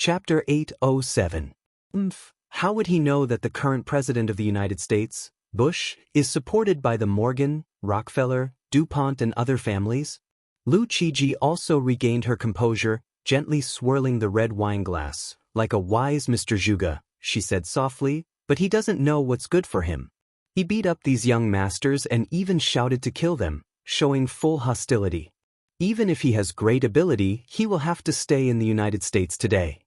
Chapter 807. How would he know that the current president of the United States, Bush, is supported by the Morgan, Rockefeller, DuPont and other families? Lu Qiji also regained her composure, gently swirling the red wine glass. Like a wise Mr. Zhuge, she said softly, but he doesn't know what's good for him. He beat up these young masters and even shouted to kill them, showing full hostility. Even if he has great ability, he will have to stay in the United States today.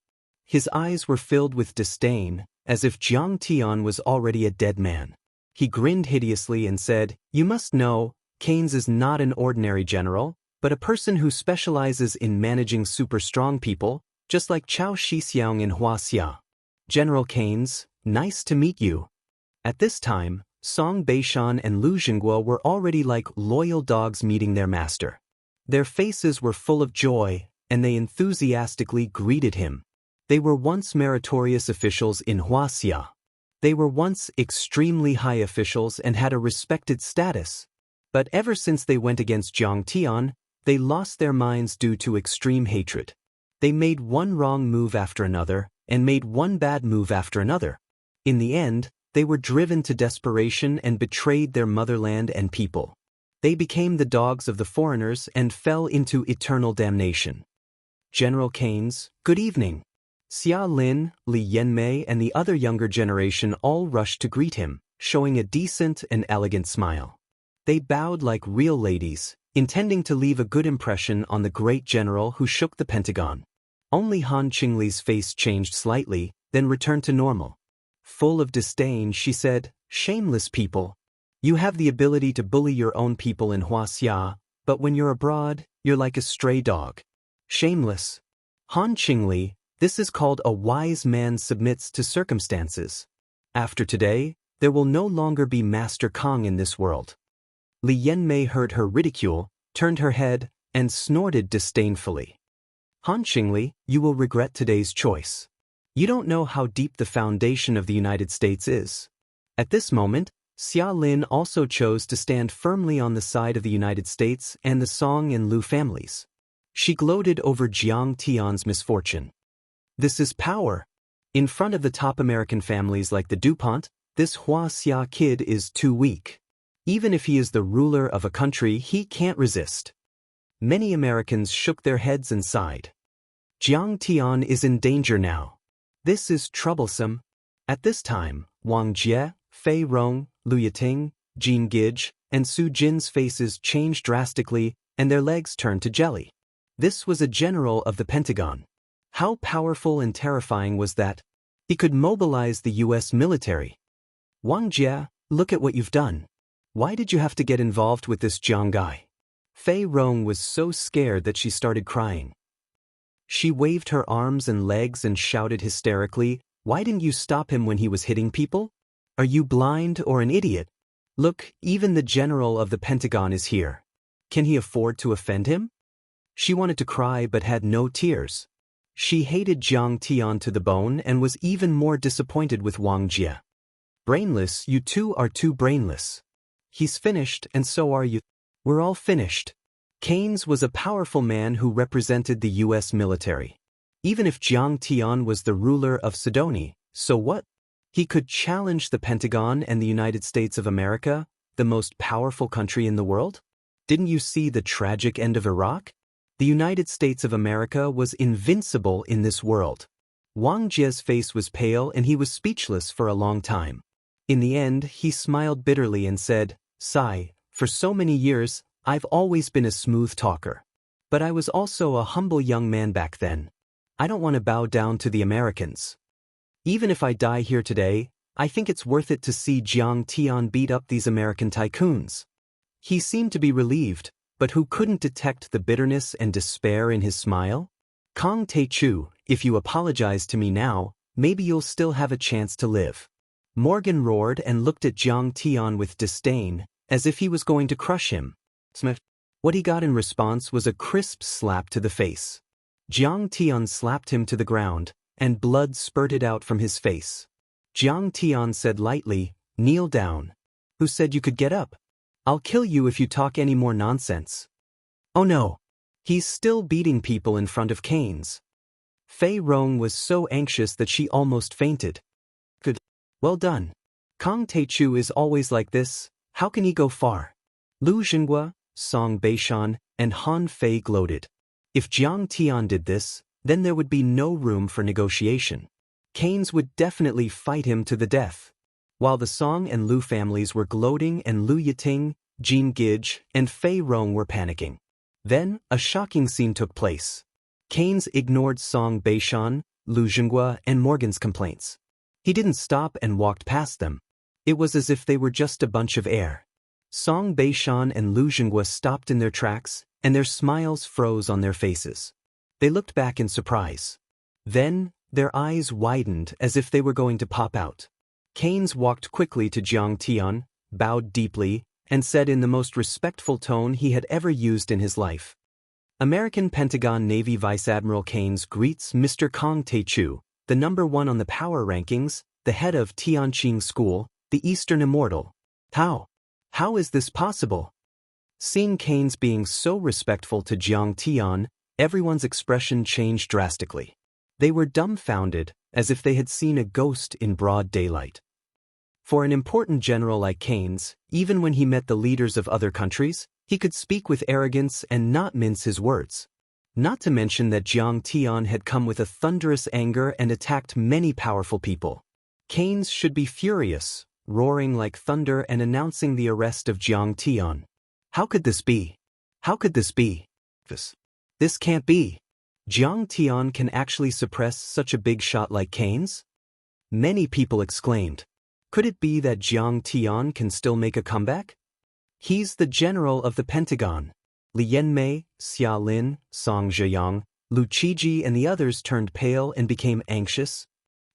His eyes were filled with disdain, as if Jiang Tian was already a dead man. He grinned hideously and said, "You must know, Keynes is not an ordinary general, but a person who specializes in managing super-strong people, just like Chao Shixiang and Huaxia. General Keynes, nice to meet you." At this time, Song Beishan and Lu Jingguo were already like loyal dogs meeting their master. Their faces were full of joy, and they enthusiastically greeted him. They were once meritorious officials in Huaxia. They were once extremely high officials and had a respected status. But ever since they went against Jiang Tian, they lost their minds due to extreme hatred. They made one wrong move after another, and made one bad move after another. In the end, they were driven to desperation and betrayed their motherland and people. They became the dogs of the foreigners and fell into eternal damnation. General Keynes, good evening. Xia Lin, Li Yanmei and the other younger generation all rushed to greet him, showing a decent and elegant smile. They bowed like real ladies, intending to leave a good impression on the great general who shook the Pentagon. Only Han Qingli's face changed slightly, then returned to normal. Full of disdain, she said, "Shameless people. You have the ability to bully your own people in Huaxia, but when you're abroad, you're like a stray dog. Shameless. Han Qingli, this is called a wise man submits to circumstances. After today, there will no longer be Master Kong in this world." Li Yanmei heard her ridicule, turned her head, and snorted disdainfully. "Han Qingli, you will regret today's choice. You don't know how deep the foundation of the United States is." At this moment, Xia Lin also chose to stand firmly on the side of the United States and the Song and Lu families. She gloated over Jiang Tian's misfortune. This is power. In front of the top American families like the DuPont, this Huaxia kid is too weak. Even if he is the ruler of a country, he can't resist. Many Americans shook their heads and sighed. Jiang Tian is in danger now. This is troublesome. At this time, Wang Jie, Fei Rong, Lu Yiting, Jin Gij, and Su Jin's faces changed drastically, and their legs turned to jelly. This was a general of the Pentagon. How powerful and terrifying was that? He could mobilize the U.S. military. "Wang Jie, look at what you've done. Why did you have to get involved with this Jiang guy?" Fei Rong was so scared that she started crying. She waved her arms and legs and shouted hysterically, "Why didn't you stop him when he was hitting people? Are you blind or an idiot? Look, even the general of the Pentagon is here. Can he afford to offend him?" She wanted to cry but had no tears. She hated Jiang Tian to the bone and was even more disappointed with Wang Jie. "Brainless, you two are too brainless. He's finished and so are you. We're all finished." Keynes was a powerful man who represented the U.S. military. Even if Jiang Tian was the ruler of Sidonia, so what? He could challenge the Pentagon and the United States of America, the most powerful country in the world? Didn't you see the tragic end of Iraq? The United States of America was invincible in this world. Wang Jie's face was pale and he was speechless for a long time. In the end, he smiled bitterly and said, "Sigh, for so many years, I've always been a smooth talker. But I was also a humble young man back then. I don't want to bow down to the Americans. Even if I die here today, I think it's worth it to see Jiang Tian beat up these American tycoons." He seemed to be relieved, but who couldn't detect the bitterness and despair in his smile? "Kong Tae-chu, if you apologize to me now, maybe you'll still have a chance to live." Morgan roared and looked at Jiang Tian with disdain, as if he was going to crush him. What he got in response was a crisp slap to the face. Jiang Tian slapped him to the ground, and blood spurted out from his face. Jiang Tian said lightly, "Kneel down." "Who said you could get up? I'll kill you if you talk any more nonsense." "Oh no. He's still beating people in front of Keynes." Fei Rong was so anxious that she almost fainted. Good. Well done. Kang Taichu is always like this, how can he go far? Lu Xinghua, Song Beishan, and Han Fei gloated. If Jiang Tian did this, then there would be no room for negotiation. Canes would definitely fight him to the death. While the Song and Lu families were gloating and Lu Yiting, Jin Gij, and Fei Rong were panicking. Then, a shocking scene took place. Canes ignored Song Beishan, Lu Xinghua, and Morgan's complaints. He didn't stop and walked past them. It was as if they were just a bunch of air. Song Beishan and Lu Xinghua stopped in their tracks, and their smiles froze on their faces. They looked back in surprise. Then, their eyes widened as if they were going to pop out. Canes walked quickly to Jiang Tian, bowed deeply, and said in the most respectful tone he had ever used in his life. American Pentagon Navy Vice Admiral Canes greets Mr. Kang Taichu, the #1 on the power rankings, the head of Tianqing School, the Eastern Immortal. How is this possible? Seeing Canes being so respectful to Jiang Tian, everyone's expression changed drastically. They were dumbfounded, as if they had seen a ghost in broad daylight. For an important general like Canes, even when he met the leaders of other countries, he could speak with arrogance and not mince his words. Not to mention that Jiang Tian had come with a thunderous anger and attacked many powerful people. Canes should be furious, roaring like thunder and announcing the arrest of Jiang Tian. How could this be? How could this be? This can't be. Jiang Tian can actually suppress such a big shot like Canes? Many people exclaimed. Could it be that Jiang Tian can still make a comeback? He's the general of the Pentagon. Li Yanmei, Xia Lin, Song Zhiyang, Lu Qiji and the others turned pale and became anxious.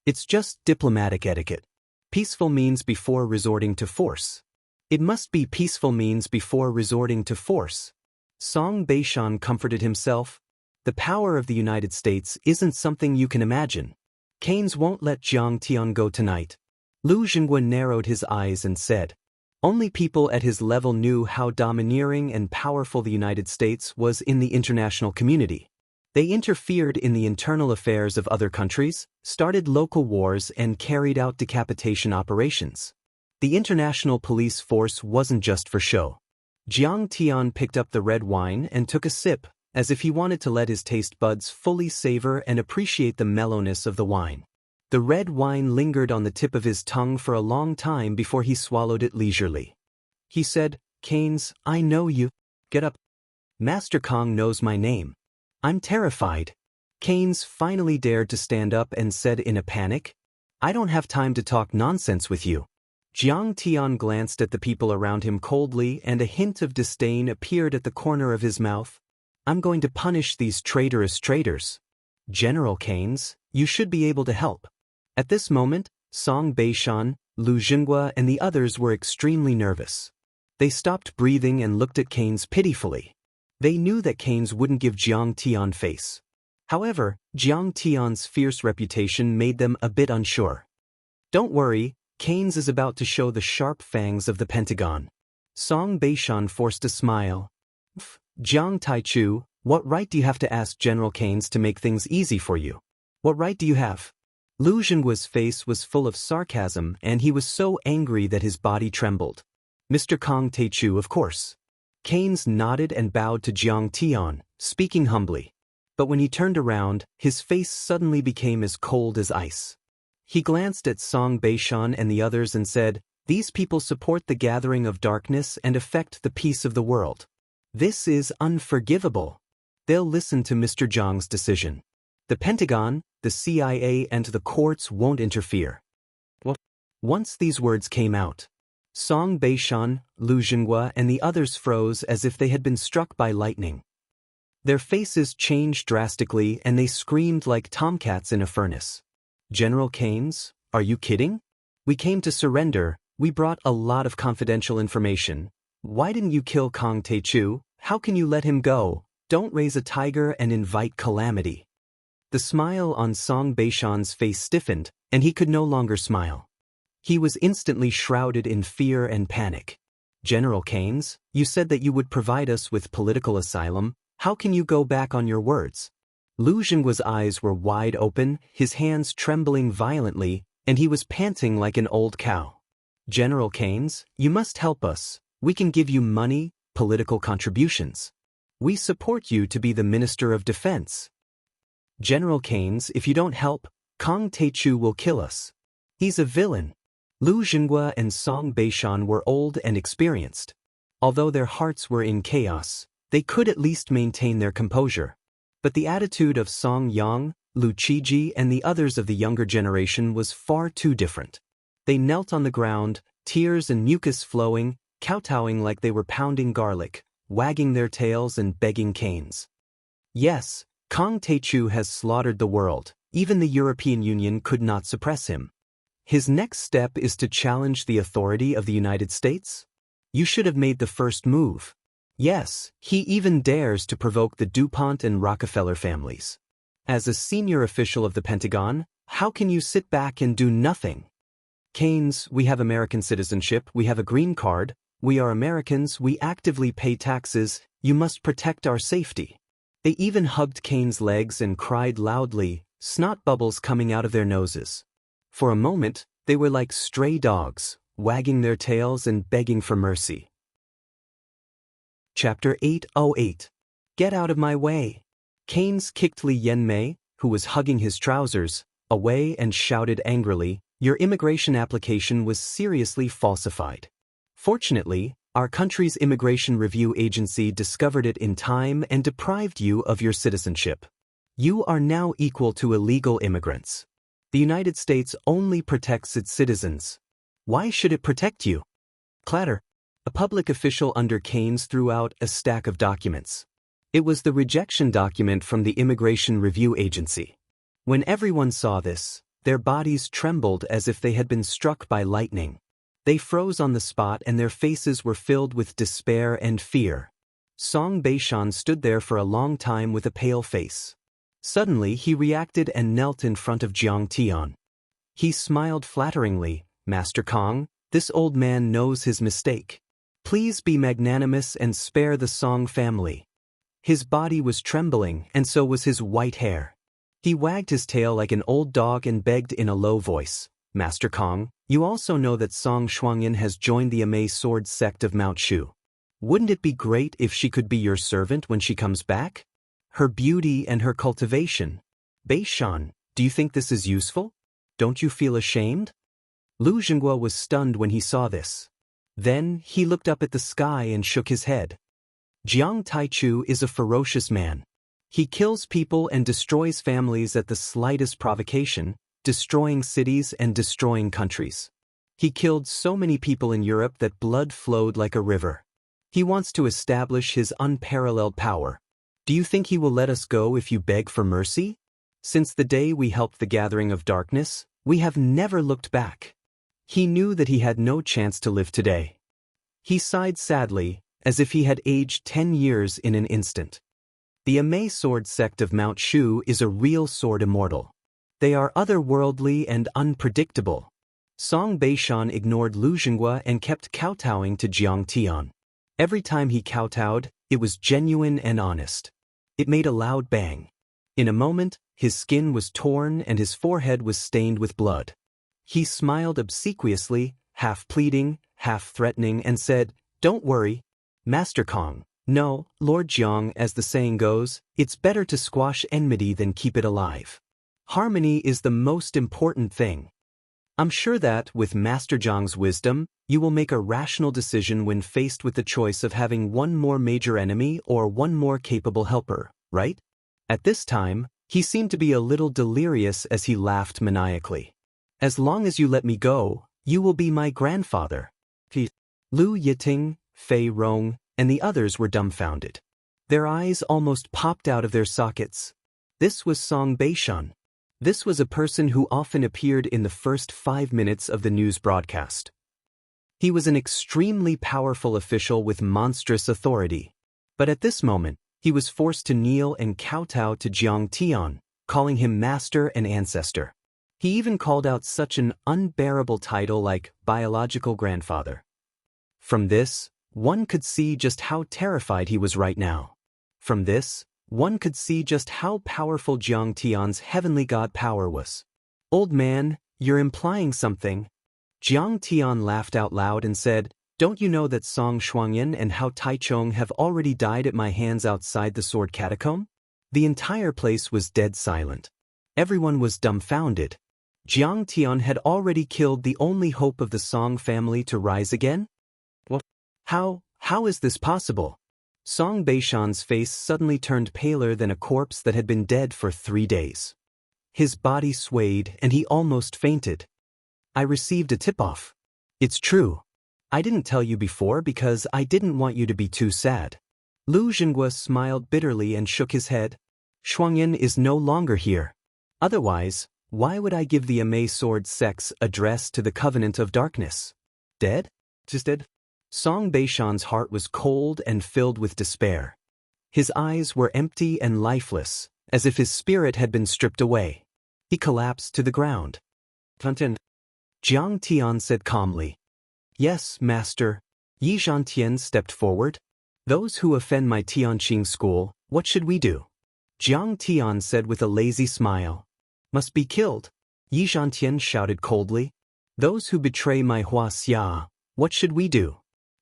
It's just diplomatic etiquette. Peaceful means before resorting to force. It must be peaceful means before resorting to force. Song Beishan comforted himself. The power of the United States isn't something you can imagine. Canes won't let Jiang Tian go tonight. Lu Xinghua narrowed his eyes and said, only people at his level knew how domineering and powerful the United States was in the international community. They interfered in the internal affairs of other countries, started local wars and carried out decapitation operations. The international police force wasn't just for show. Jiang Tian picked up the red wine and took a sip, as if he wanted to let his taste buds fully savor and appreciate the mellowness of the wine. The red wine lingered on the tip of his tongue for a long time before he swallowed it leisurely. He said, Canes, I know you. Get up. Master Kong knows my name. I'm terrified. Canes finally dared to stand up and said in a panic, I don't have time to talk nonsense with you. Jiang Tian glanced at the people around him coldly and a hint of disdain appeared at the corner of his mouth. I'm going to punish these traitorous traitors. General Canes, you should be able to help. At this moment, Song Beishan, Lu Xinghua and the others were extremely nervous. They stopped breathing and looked at Canes pitifully. They knew that Canes wouldn't give Jiang Tian face. However, Jiang Tian's fierce reputation made them a bit unsure. Don't worry, Canes is about to show the sharp fangs of the Pentagon. Song Beishan forced a smile. Jiang Taichu, what right do you have to ask General Canes to make things easy for you? What right do you have? Lu Xinghua's face was full of sarcasm and he was so angry that his body trembled. Mr. Kang Taichu, of course. Canes nodded and bowed to Jiang Tian, speaking humbly. But when he turned around, his face suddenly became as cold as ice. He glanced at Song Beishan and the others and said, these people support the gathering of darkness and affect the peace of the world. This is unforgivable. They'll listen to Mr. Zhang's decision. The Pentagon, the CIA and the courts won't interfere. Once these words came out, Song Beishan, Lu Xinghua and the others froze as if they had been struck by lightning. Their faces changed drastically and they screamed like tomcats in a furnace. General Canes, are you kidding? We came to surrender, we brought a lot of confidential information. Why didn't you kill Kang Taichu? How can you let him go? Don't raise a tiger and invite calamity. The smile on Song Beishan's face stiffened, and he could no longer smile. He was instantly shrouded in fear and panic. General Canes, you said that you would provide us with political asylum. How can you go back on your words? Lu Zhengguo's eyes were wide open, his hands trembling violently, and he was panting like an old cow. General Keynes, you must help us. We can give you money, political contributions. We support you to be the Minister of Defense. General Keynes, if you don't help, Kang Taichu will kill us. He's a villain. Lu Zhenggua and Song Beishan were old and experienced. Although their hearts were in chaos, they could at least maintain their composure. But the attitude of Song Yang, Lu Qiji and the others of the younger generation was far too different. They knelt on the ground, tears and mucus flowing, kowtowing like they were pounding garlic, wagging their tails and begging Keynes. Yes, Kang Taichu has slaughtered the world. Even the European Union could not suppress him. His next step is to challenge the authority of the United States? You should have made the first move. Yes, he even dares to provoke the DuPont and Rockefeller families. As a senior official of the Pentagon, how can you sit back and do nothing? Keynes, we have American citizenship, we have a green card, we are Americans, we actively pay taxes, you must protect our safety. They even hugged Keynes' legs and cried loudly, snot bubbles coming out of their noses. For a moment, they were like stray dogs, wagging their tails and begging for mercy. Chapter 808. Get out of my way. Keynes kicked Li Yanmei, who was hugging his trousers, away and shouted angrily, your immigration application was seriously falsified. Fortunately, our country's immigration review agency discovered it in time and deprived you of your citizenship. You are now equal to illegal immigrants. The United States only protects its citizens. Why should it protect you? Clatter. A public official under Keynes threw out a stack of documents. It was the rejection document from the Immigration Review Agency. When everyone saw this, their bodies trembled as if they had been struck by lightning. They froze on the spot and their faces were filled with despair and fear. Song Beishan stood there for a long time with a pale face. Suddenly he reacted and knelt in front of Jiang Tian. He smiled flatteringly, Master Kang, this old man knows his mistake. Please be magnanimous and spare the Song family. His body was trembling and so was his white hair. He wagged his tail like an old dog and begged in a low voice, Master Kang, you also know that Song Shuangyan has joined the Amei sword sect of Mount Shu. Wouldn't it be great if she could be your servant when she comes back? Her beauty and her cultivation. Beishan, do you think this is useful? Don't you feel ashamed? Lu Zhenggua was stunned when he saw this. Then he looked up at the sky and shook his head. Jiang Taichu is a ferocious man. He kills people and destroys families at the slightest provocation, destroying cities and destroying countries. He killed so many people in Europe that blood flowed like a river. He wants to establish his unparalleled power. Do you think he will let us go if you beg for mercy? Since the day we helped the gathering of darkness, we have never looked back. He knew that he had no chance to live today. He sighed sadly, as if he had aged 10 years in an instant. The Amei sword sect of Mount Shu is a real sword immortal. They are otherworldly and unpredictable. Song Beishan ignored Lu Zhenggua and kept kowtowing to Jiang Tian. Every time he kowtowed, it was genuine and honest. It made a loud bang. In a moment, his skin was torn and his forehead was stained with blood. He smiled obsequiously, half pleading, half threatening, and said, Don't worry, Master Kang. No, Lord Jiang, as the saying goes, it's better to squash enmity than keep it alive. Harmony is the most important thing. I'm sure that, with Master Jiang's wisdom, you will make a rational decision when faced with the choice of having one more major enemy or one more capable helper, right? At this time, he seemed to be a little delirious as he laughed maniacally. As long as you let me go, you will be my grandfather. Lu Yiting, Fei Rong, and the others were dumbfounded. Their eyes almost popped out of their sockets. This was Song Beishan. This was a person who often appeared in the first 5 minutes of the news broadcast. He was an extremely powerful official with monstrous authority. But at this moment, he was forced to kneel and kowtow to Jiang Tian, calling him master and ancestor. He even called out such an unbearable title like biological grandfather. From this, one could see just how terrified he was right now. From this, one could see just how powerful Jiang Tian's heavenly god power was. Old man, you're implying something. Jiang Tian laughed out loud and said, don't you know that Song Shuangyan and Hao Taichong have already died at my hands outside the sword catacomb? The entire place was dead silent. Everyone was dumbfounded. Jiang Tian had already killed the only hope of the Song family to rise again? What? How is this possible? Song Beishan's face suddenly turned paler than a corpse that had been dead for 3 days. His body swayed and he almost fainted. I received a tip-off. It's true. I didn't tell you before because I didn't want you to be too sad. Lu Zhenghua smiled bitterly and shook his head. Shuangyan is no longer here. Otherwise, why would I give the Amei sword sex address to the Covenant of Darkness? Dead? Just dead? Song Beishan's heart was cold and filled with despair. His eyes were empty and lifeless, as if his spirit had been stripped away. He collapsed to the ground. Jiang Tian said calmly. Yes, master. Yi Zhantian stepped forward. Those who offend my Tianqing school, what should we do? Jiang Tian said with a lazy smile. Must be killed. Yi Zhantian shouted coldly. Those who betray my Huaxia, what should we do?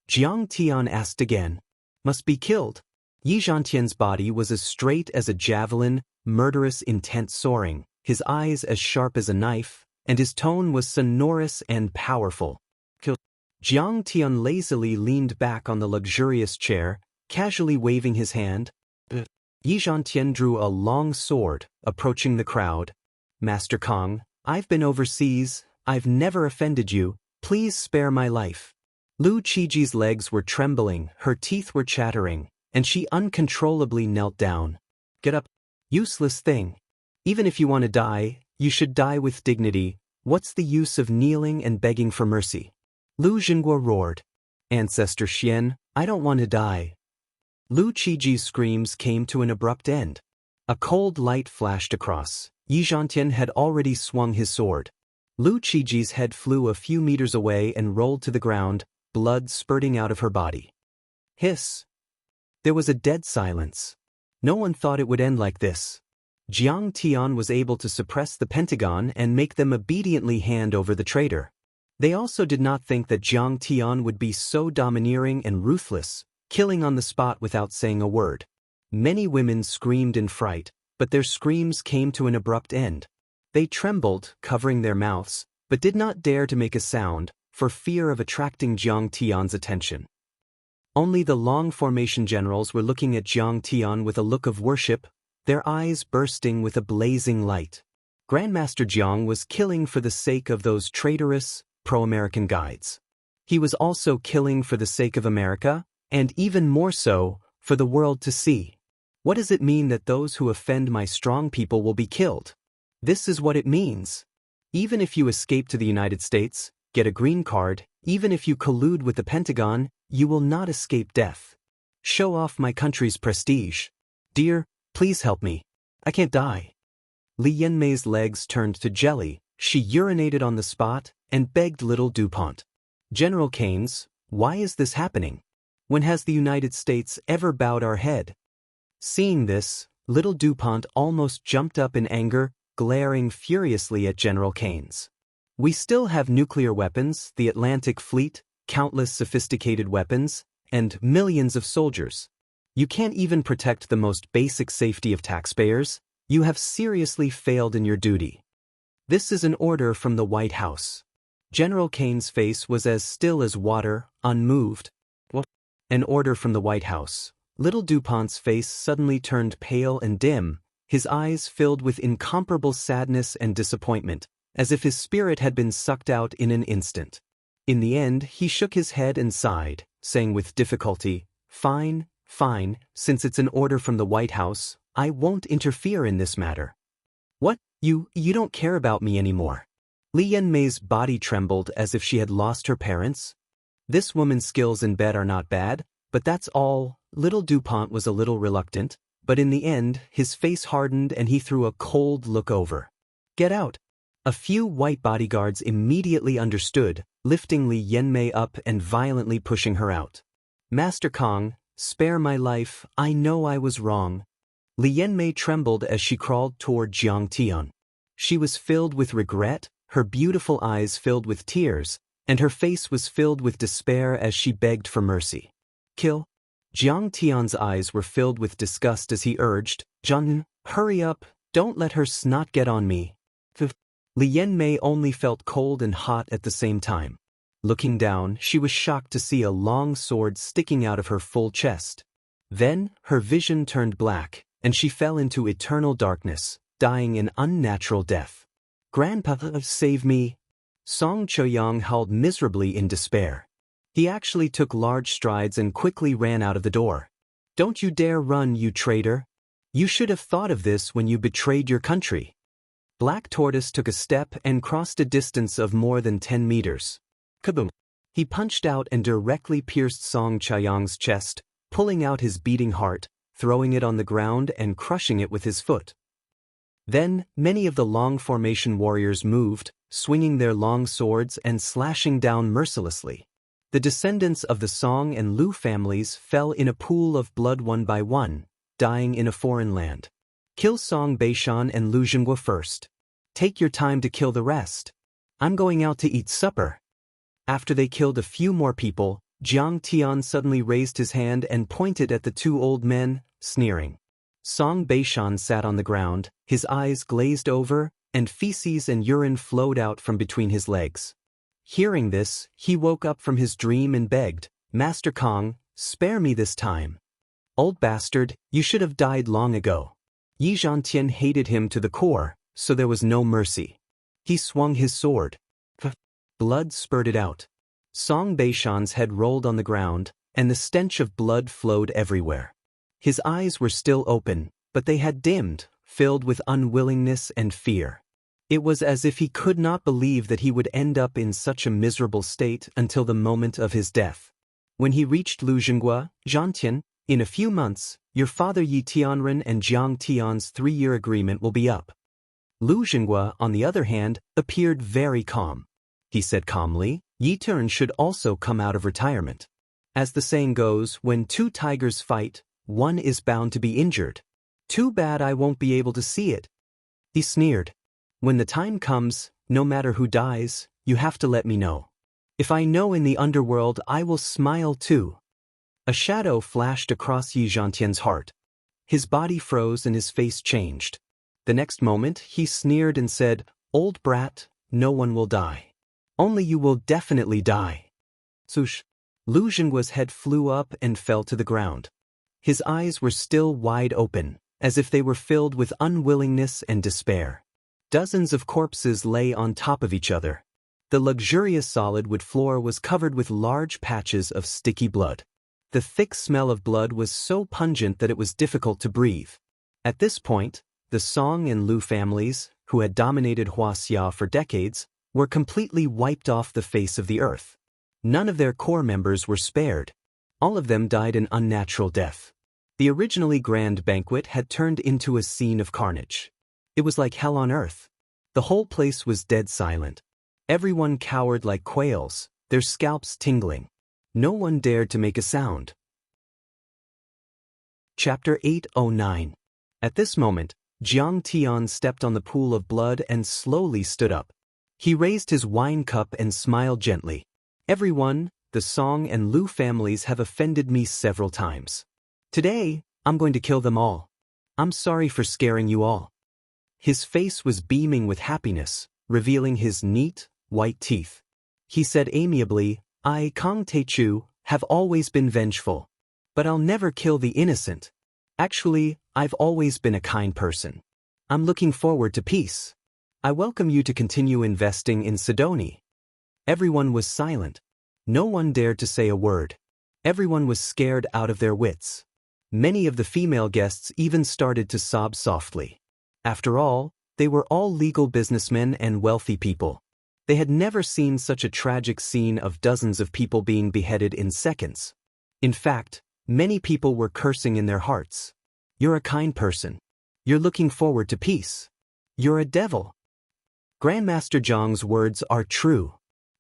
Jiang Tian asked again. Must be killed. Yi Zhantian's body was as straight as a javelin, murderous intent soaring, his eyes as sharp as a knife, and his tone was sonorous and powerful. Kill. Jiang Tian lazily leaned back on the luxurious chair, casually waving his hand. Yi Zhantian drew a long sword, approaching the crowd. Master Kong, I've been overseas, I've never offended you, please spare my life. Lu Qiji's legs were trembling, her teeth were chattering, and she uncontrollably knelt down. Get up. Useless thing. Even if you want to die, you should die with dignity. What's the use of kneeling and begging for mercy? Lu Zhenghua roared. Ancestor Xian, I don't want to die. Lu Qiji's screams came to an abrupt end. A cold light flashed across. Yi Zhantian had already swung his sword. Lu Qiji's head flew a few meters away and rolled to the ground, blood spurting out of her body. Hiss. There was a dead silence. No one thought it would end like this. Jiang Tian was able to suppress the Pentagon and make them obediently hand over the traitor. They also did not think that Jiang Tian would be so domineering and ruthless, killing on the spot without saying a word. Many women screamed in fright, but their screams came to an abrupt end. They trembled, covering their mouths, but did not dare to make a sound, for fear of attracting Jiang Tian's attention. Only the long formation generals were looking at Jiang Tian with a look of worship, their eyes bursting with a blazing light. Grandmaster Jiang was killing for the sake of those traitorous, pro-American guides. He was also killing for the sake of America, and even more so, for the world to see. What does it mean that those who offend my strong people will be killed? This is what it means. Even if you escape to the United States, get a green card, even if you collude with the Pentagon, you will not escape death. Show off my country's prestige. Dear, please help me. I can't die. Li Yanmei's legs turned to jelly, she urinated on the spot, and begged little DuPont. General Keynes, why is this happening? When has the United States ever bowed our head? Seeing this, little DuPont almost jumped up in anger, glaring furiously at General Keynes. We still have nuclear weapons, the Atlantic Fleet, countless sophisticated weapons, and millions of soldiers. You can't even protect the most basic safety of taxpayers. You have seriously failed in your duty. This is an order from the White House. General Keynes' face was as still as water, unmoved. What? An order from the White House. Little DuPont's face suddenly turned pale and dim, his eyes filled with incomparable sadness and disappointment, as if his spirit had been sucked out in an instant. In the end, he shook his head and sighed, saying with difficulty, Fine, since it's an order from the White House, I won't interfere in this matter. What? You don't care about me anymore. Li Yanmei's body trembled as if she had lost her parents. This woman's skills in bed are not bad, but that's all. Little DuPont was a little reluctant, but in the end, his face hardened and he threw a cold look over. Get out. A few white bodyguards immediately understood, lifting Li Yanmei up and violently pushing her out. Master Kong, spare my life, I know I was wrong. Li Yanmei trembled as she crawled toward Jiang Tian. She was filled with regret, her beautiful eyes filled with tears, and her face was filled with despair as she begged for mercy. Kill. Jiang Tian's eyes were filled with disgust as he urged, Jiang, hurry up, don't let her snot get on me. Li Yanmei only felt cold and hot at the same time. Looking down, she was shocked to see a long sword sticking out of her full chest. Then, her vision turned black, and she fell into eternal darkness, dying an unnatural death. Grandpa, save me! Song Choyang howled miserably in despair. He actually took large strides and quickly ran out of the door. Don't you dare run, you traitor! You should have thought of this when you betrayed your country. Black Tortoise took a step and crossed a distance of more than 10 meters. Kaboom! He punched out and directly pierced Song Choyang's chest, pulling out his beating heart, throwing it on the ground and crushing it with his foot. Then, many of the long formation warriors moved, swinging their long swords and slashing down mercilessly. The descendants of the Song and Lu families fell in a pool of blood one by one, dying in a foreign land. Kill Song Beishan and Lu Jinghua first. Take your time to kill the rest. I'm going out to eat supper. After they killed a few more people, Jiang Tian suddenly raised his hand and pointed at the two old men, sneering. Song Beishan sat on the ground, his eyes glazed over, and feces and urine flowed out from between his legs. Hearing this, he woke up from his dream and begged, Master Kong, spare me this time. Old bastard, you should have died long ago. Yi Zhantian hated him to the core, so there was no mercy. He swung his sword. Blood spurted out. Song Beishan's head rolled on the ground, and the stench of blood flowed everywhere. His eyes were still open, but they had dimmed, filled with unwillingness and fear. It was as if he could not believe that he would end up in such a miserable state until the moment of his death. When he reached Lu Jinghua, Zhantian, in a few months, your father Yi Tianren and Jiang Tian's 3-year agreement will be up. Lu Jinghua, on the other hand, appeared very calm. He said calmly, Yi Tianren should also come out of retirement. As the saying goes, when two tigers fight, one is bound to be injured. Too bad I won't be able to see it. He sneered. When the time comes, no matter who dies, you have to let me know. If I know in the underworld, I will smile too. A shadow flashed across Yi Zhantian's heart. His body froze and his face changed. The next moment, he sneered and said, Old brat, no one will die. Only you will definitely die. Swoosh! Lu Jinghua's head flew up and fell to the ground. His eyes were still wide open, as if they were filled with unwillingness and despair. Dozens of corpses lay on top of each other. The luxurious solid wood floor was covered with large patches of sticky blood. The thick smell of blood was so pungent that it was difficult to breathe. At this point, the Song and Lu families, who had dominated Wuxia for decades, were completely wiped off the face of the earth. None of their core members were spared. All of them died an unnatural death. The originally grand banquet had turned into a scene of carnage. It was like hell on earth. The whole place was dead silent. Everyone cowered like quails, their scalps tingling. No one dared to make a sound. Chapter 809. At this moment, Jiang Tian stepped on the pool of blood and slowly stood up. He raised his wine cup and smiled gently. Everyone, the Song and Lu families have offended me several times. Today, I'm going to kill them all. I'm sorry for scaring you all. His face was beaming with happiness, revealing his neat, white teeth. He said amiably, I, Kong Teichu, have always been vengeful. But I'll never kill the innocent. Actually, I've always been a kind person. I'm looking forward to peace. I welcome you to continue investing in Sidoni. Everyone was silent. No one dared to say a word. Everyone was scared out of their wits. Many of the female guests even started to sob softly. After all, they were all legal businessmen and wealthy people. They had never seen such a tragic scene of dozens of people being beheaded in seconds. In fact, many people were cursing in their hearts. You're a kind person. You're looking forward to peace. You're a devil. Grandmaster Zhang's words are true.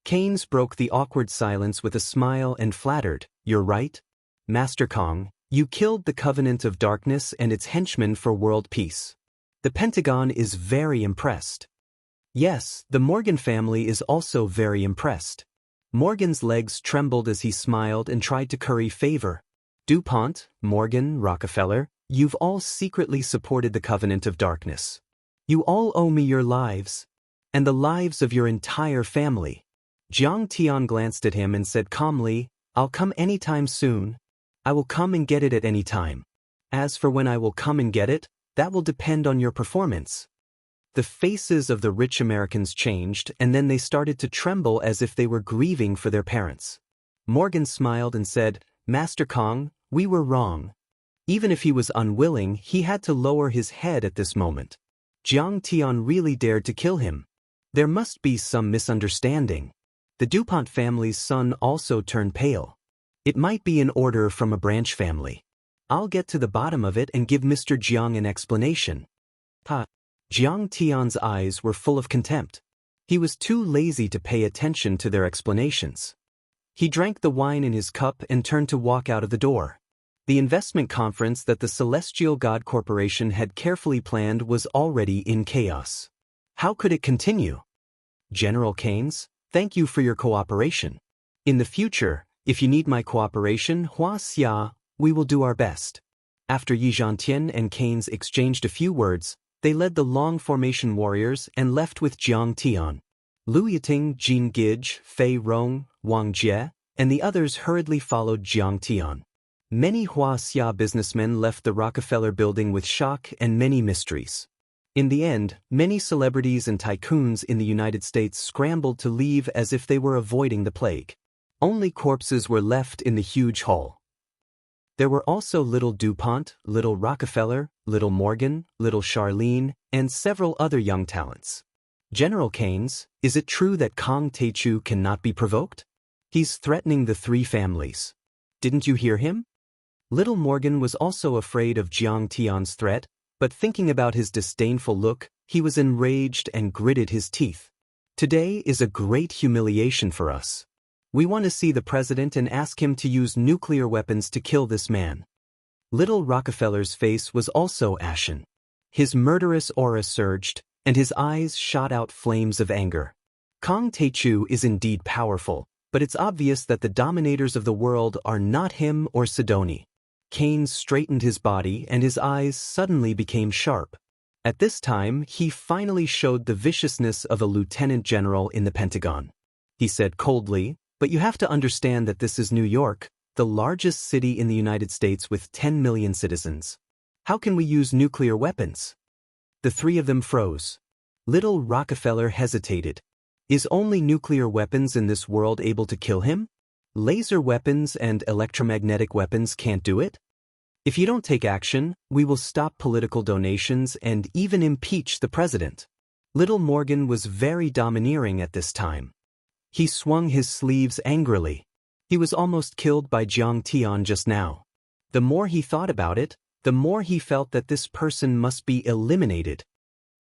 Keynes broke the awkward silence with a smile and flattered, You're right, Master Kong, You killed the Covenant of Darkness and its henchmen for world peace. The Pentagon is very impressed. Yes, the Morgan family is also very impressed. Morgan's legs trembled as he smiled and tried to curry favor. DuPont, Morgan, Rockefeller, you've all secretly supported the Covenant of Darkness. You all owe me your lives. And the lives of your entire family. Jiang Tian glanced at him and said calmly, I'll come anytime soon. I will come and get it at any time. As for when I will come and get it, that will depend on your performance. The faces of the rich Americans changed, and then they started to tremble as if they were grieving for their parents. Morgan smiled and said, Master Kong, we were wrong. Even if he was unwilling, he had to lower his head at this moment. Jiang Tian really dared to kill him. There must be some misunderstanding. The DuPont family's son also turned pale. It might be an order from a branch family. I'll get to the bottom of it and give Mr. Jiang an explanation. Jiang Tian's eyes were full of contempt. He was too lazy to pay attention to their explanations. He drank the wine in his cup and turned to walk out of the door. The investment conference that the Celestial God Corporation had carefully planned was already in chaos. How could it continue? General Keynes, thank you for your cooperation. In the future, if you need my cooperation, Xia, we will do our best. After Yi Zhantian and Keynes exchanged a few words, they led the long formation warriors and left with Jiang Tian. Lu Yiting, Jin Gij, Fei Rong, Wang Jie, and the others hurriedly followed Jiang Tian. Many Xia businessmen left the Rockefeller building with shock and many mysteries. In the end, many celebrities and tycoons in the United States scrambled to leave as if they were avoiding the plague. Only corpses were left in the huge hall. There were also little DuPont, little Rockefeller, little Morgan, little Charlene, and several other young talents. General Keynes, is it true that Kong Teichu cannot be provoked? He's threatening the three families. Didn't you hear him? Little Morgan was also afraid of Jiang Tian's threat, but thinking about his disdainful look, he was enraged and gritted his teeth. Today is a great humiliation for us. We want to see the president and ask him to use nuclear weapons to kill this man. Little Rockefeller's face was also ashen. His murderous aura surged, and his eyes shot out flames of anger. Kong Teichu is indeed powerful, but it's obvious that the dominators of the world are not him or Sidoni. Keynes straightened his body and his eyes suddenly became sharp. At this time, he finally showed the viciousness of a lieutenant general in the Pentagon. He said coldly, but you have to understand that this is New York, the largest city in the United States with 10 million citizens. How can we use nuclear weapons? The three of them froze. Little Rockefeller hesitated. Is only nuclear weapons in this world able to kill him? Laser weapons and electromagnetic weapons can't do it? If you don't take action, we will stop political donations and even impeach the president. Little Morgan was very domineering at this time. He swung his sleeves angrily. He was almost killed by Jiang Tian just now. The more he thought about it, the more he felt that this person must be eliminated.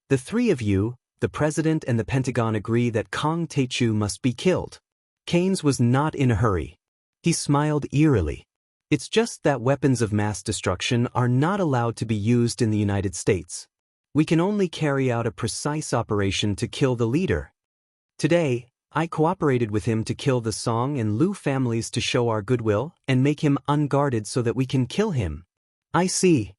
The three of you, the president and the Pentagon, agree that Kong Teichu must be killed. Keynes was not in a hurry. He smiled eerily. It's just that weapons of mass destruction are not allowed to be used in the United States. We can only carry out a precise operation to kill the leader. Today, I cooperated with him to kill the Song and Liu families to show our goodwill and make him unguarded so that we can kill him. I see.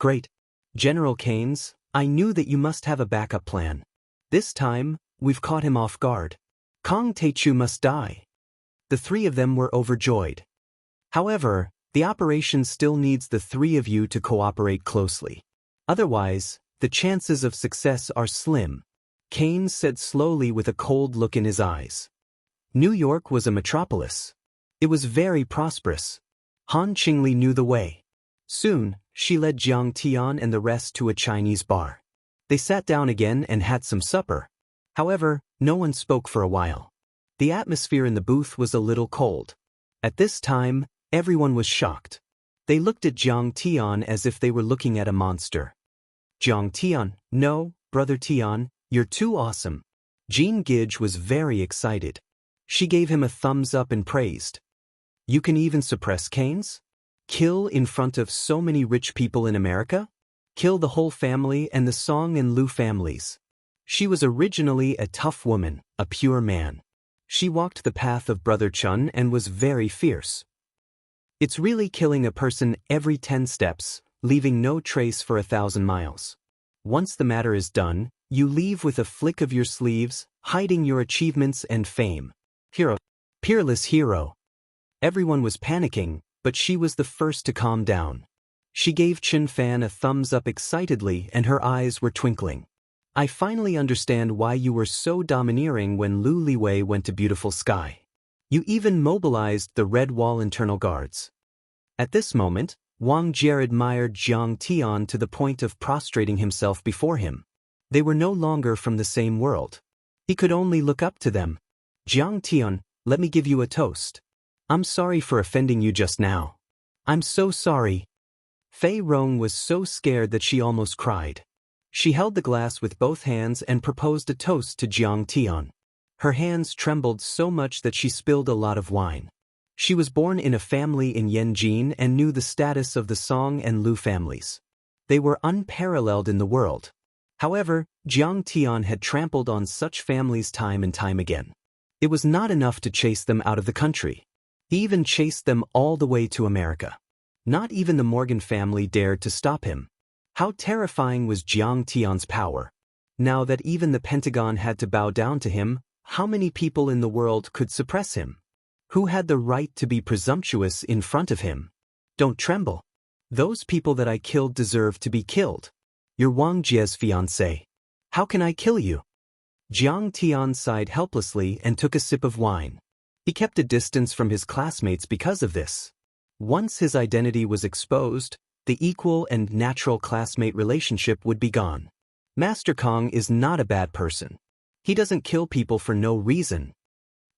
Great. General Keynes, I knew that you must have a backup plan. This time, we've caught him off guard. Kong Teichu must die. The three of them were overjoyed. However, the operation still needs the three of you to cooperate closely. Otherwise, the chances of success are slim. Keynes said slowly with a cold look in his eyes. New York was a metropolis. It was very prosperous. Han Qingli knew the way. Soon, she led Jiang Tian and the rest to a Chinese bar. They sat down again and had some supper. However, no one spoke for a while. The atmosphere in the booth was a little cold. At this time, everyone was shocked. They looked at Jiang Tian as if they were looking at a monster. Jiang Tian, no, Brother Tian, you're too awesome. Jin Gij was very excited. She gave him a thumbs up and praised. You can even suppress Keynes? Kill in front of so many rich people in America? Kill the whole family and the Song and Lu families. She was originally a tough woman, a pure man. She walked the path of Brother Chun and was very fierce. It's really killing a person every 10 steps, leaving no trace for 1,000 miles. Once the matter is done, you leave with a flick of your sleeves, hiding your achievements and fame. Hero. Peerless hero. Everyone was panicking, but she was the first to calm down. She gave Chen Fan a thumbs up excitedly and her eyes were twinkling. I finally understand why you were so domineering when Lu Liwei went to Beautiful Sky. You even mobilized the Red Wall internal guards. At this moment, Wang Jie admired Jiang Tian to the point of prostrating himself before him. They were no longer from the same world. He could only look up to them. Jiang Tian, let me give you a toast. I'm sorry for offending you just now. I'm so sorry. Fei Rong was so scared that she almost cried. She held the glass with both hands and proposed a toast to Jiang Tian. Her hands trembled so much that she spilled a lot of wine. She was born in a family in Yanjin and knew the status of the Song and Lu families. They were unparalleled in the world. However, Jiang Tian had trampled on such families time and time again. It was not enough to chase them out of the country. He even chased them all the way to America. Not even the Morgan family dared to stop him. How terrifying was Jiang Tian's power. Now that even the Pentagon had to bow down to him, how many people in the world could suppress him? Who had the right to be presumptuous in front of him? Don't tremble. Those people that I killed deserve to be killed. You're Wang Jie's fiancé. How can I kill you? Jiang Tian sighed helplessly and took a sip of wine. He kept a distance from his classmates because of this. Once his identity was exposed, the equal and natural classmate relationship would be gone. Master Kong is not a bad person. He doesn't kill people for no reason.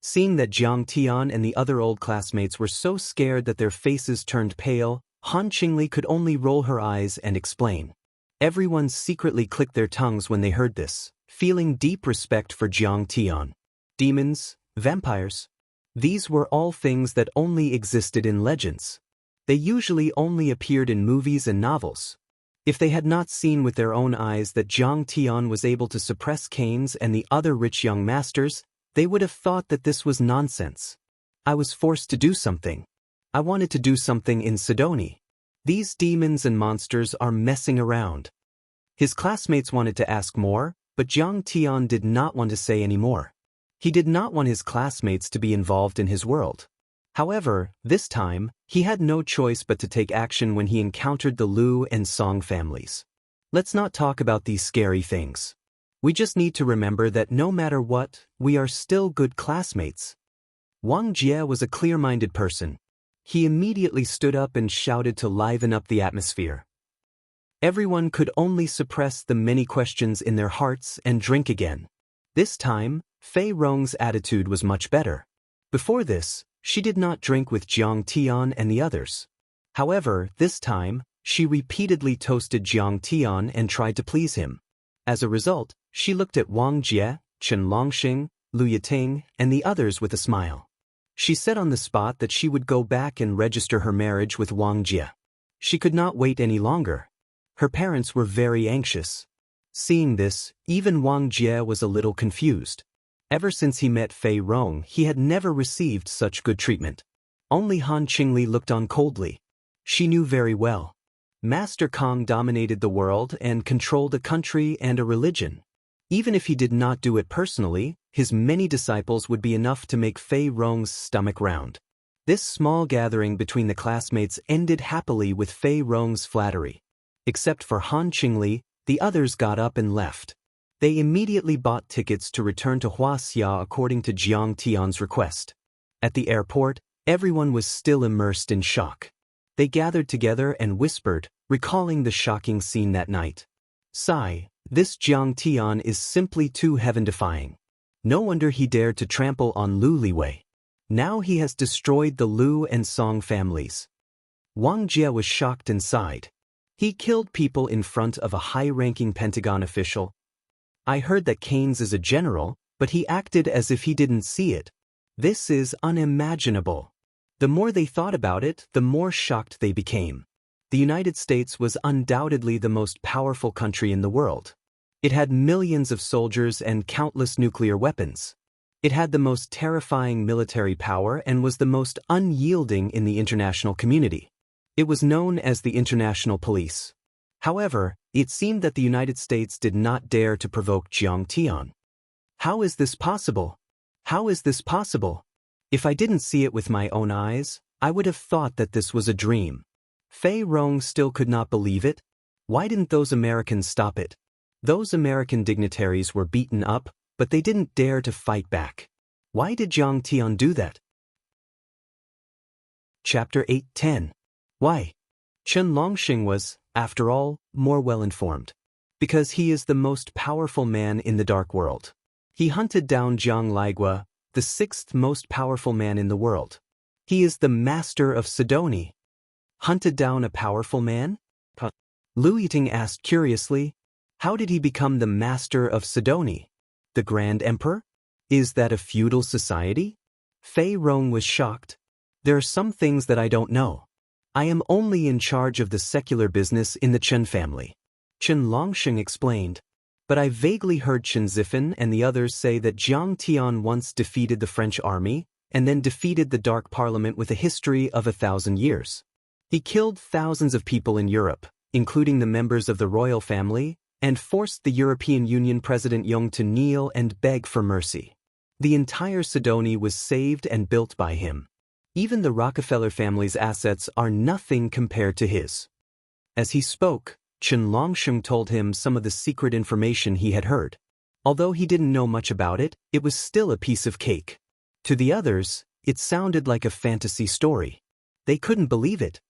Seeing that Jiang Tian and the other old classmates were so scared that their faces turned pale, Han Qingli could only roll her eyes and explain. Everyone secretly clicked their tongues when they heard this, feeling deep respect for Jiang Tian. Demons, vampires. These were all things that only existed in legends. They usually only appeared in movies and novels. If they had not seen with their own eyes that Jiang Tian was able to suppress Canes and the other rich young masters, they would have thought that this was nonsense. I was forced to do something. I wanted to do something in Sidoni. These demons and monsters are messing around. His classmates wanted to ask more, but Jiang Tian did not want to say any more. He did not want his classmates to be involved in his world. However, this time, he had no choice but to take action when he encountered the Lu and Song families. Let's not talk about these scary things. We just need to remember that no matter what, we are still good classmates. Wang Jie was a clear-minded person. He immediately stood up and shouted to liven up the atmosphere. Everyone could only suppress the many questions in their hearts and drink again. This time, Fei Rong's attitude was much better. Before this, she did not drink with Jiang Tian and the others. However, this time, she repeatedly toasted Jiang Tian and tried to please him. As a result, she looked at Wang Jie, Chen Longxing, Lu Yiting, and the others with a smile. She said on the spot that she would go back and register her marriage with Wang Jie. She could not wait any longer. Her parents were very anxious. Seeing this, even Wang Jie was a little confused. Ever since he met Fei Rong, he had never received such good treatment. Only Han Qingli looked on coldly. She knew very well. Master Kong dominated the world and controlled a country and a religion. Even if he did not do it personally, his many disciples would be enough to make Fei Rong's stomach round. This small gathering between the classmates ended happily with Fei Rong's flattery. Except for Han Qingli, the others got up and left. They immediately bought tickets to return to Huaxia according to Jiang Tian's request. At the airport, everyone was still immersed in shock. They gathered together and whispered, recalling the shocking scene that night. Sigh, this Jiang Tian is simply too heaven-defying. No wonder he dared to trample on Lu Liwei. Now he has destroyed the Lu and Song families. Wang Jie was shocked and sighed. He killed people in front of a high-ranking Pentagon official. I heard that Keynes is a general, but he acted as if he didn't see it. This is unimaginable. The more they thought about it, the more shocked they became. The United States was undoubtedly the most powerful country in the world. It had millions of soldiers and countless nuclear weapons. It had the most terrifying military power and was the most unyielding in the international community. It was known as the international police. However, it seemed that the United States did not dare to provoke Jiang Tian. How is this possible? How is this possible? If I didn't see it with my own eyes, I would have thought that this was a dream. Fei Rong still could not believe it. Why didn't those Americans stop it? Those American dignitaries were beaten up, but they didn't dare to fight back. Why did Jiang Tian do that? Chapter 8:10. Why? Chen Longxing was, after all, more well-informed. Because he is the most powerful man in the dark world. He hunted down Jiang Ligua, the sixth most powerful man in the world. He is the master of Sidoni. Hunted down a powerful man? Lu Yiting asked curiously. How did he become the master of Sidoni? The Grand Emperor? Is that a feudal society? Fei Rong was shocked. There are some things that I don't know. I am only in charge of the secular business in the Chen family. Chen Longxing explained. But I vaguely heard Chen Zifan and the others say that Jiang Tian once defeated the French army, and then defeated the Dark Parliament with a history of 1,000 years. He killed thousands of people in Europe, including the members of the royal family, and forced the European Union President Yong to kneel and beg for mercy. The entire Sidoni was saved and built by him. Even the Rockefeller family's assets are nothing compared to his. As he spoke, Chen Longxing told him some of the secret information he had heard. Although he didn't know much about it, it was still a piece of cake. To the others, it sounded like a fantasy story. They couldn't believe it.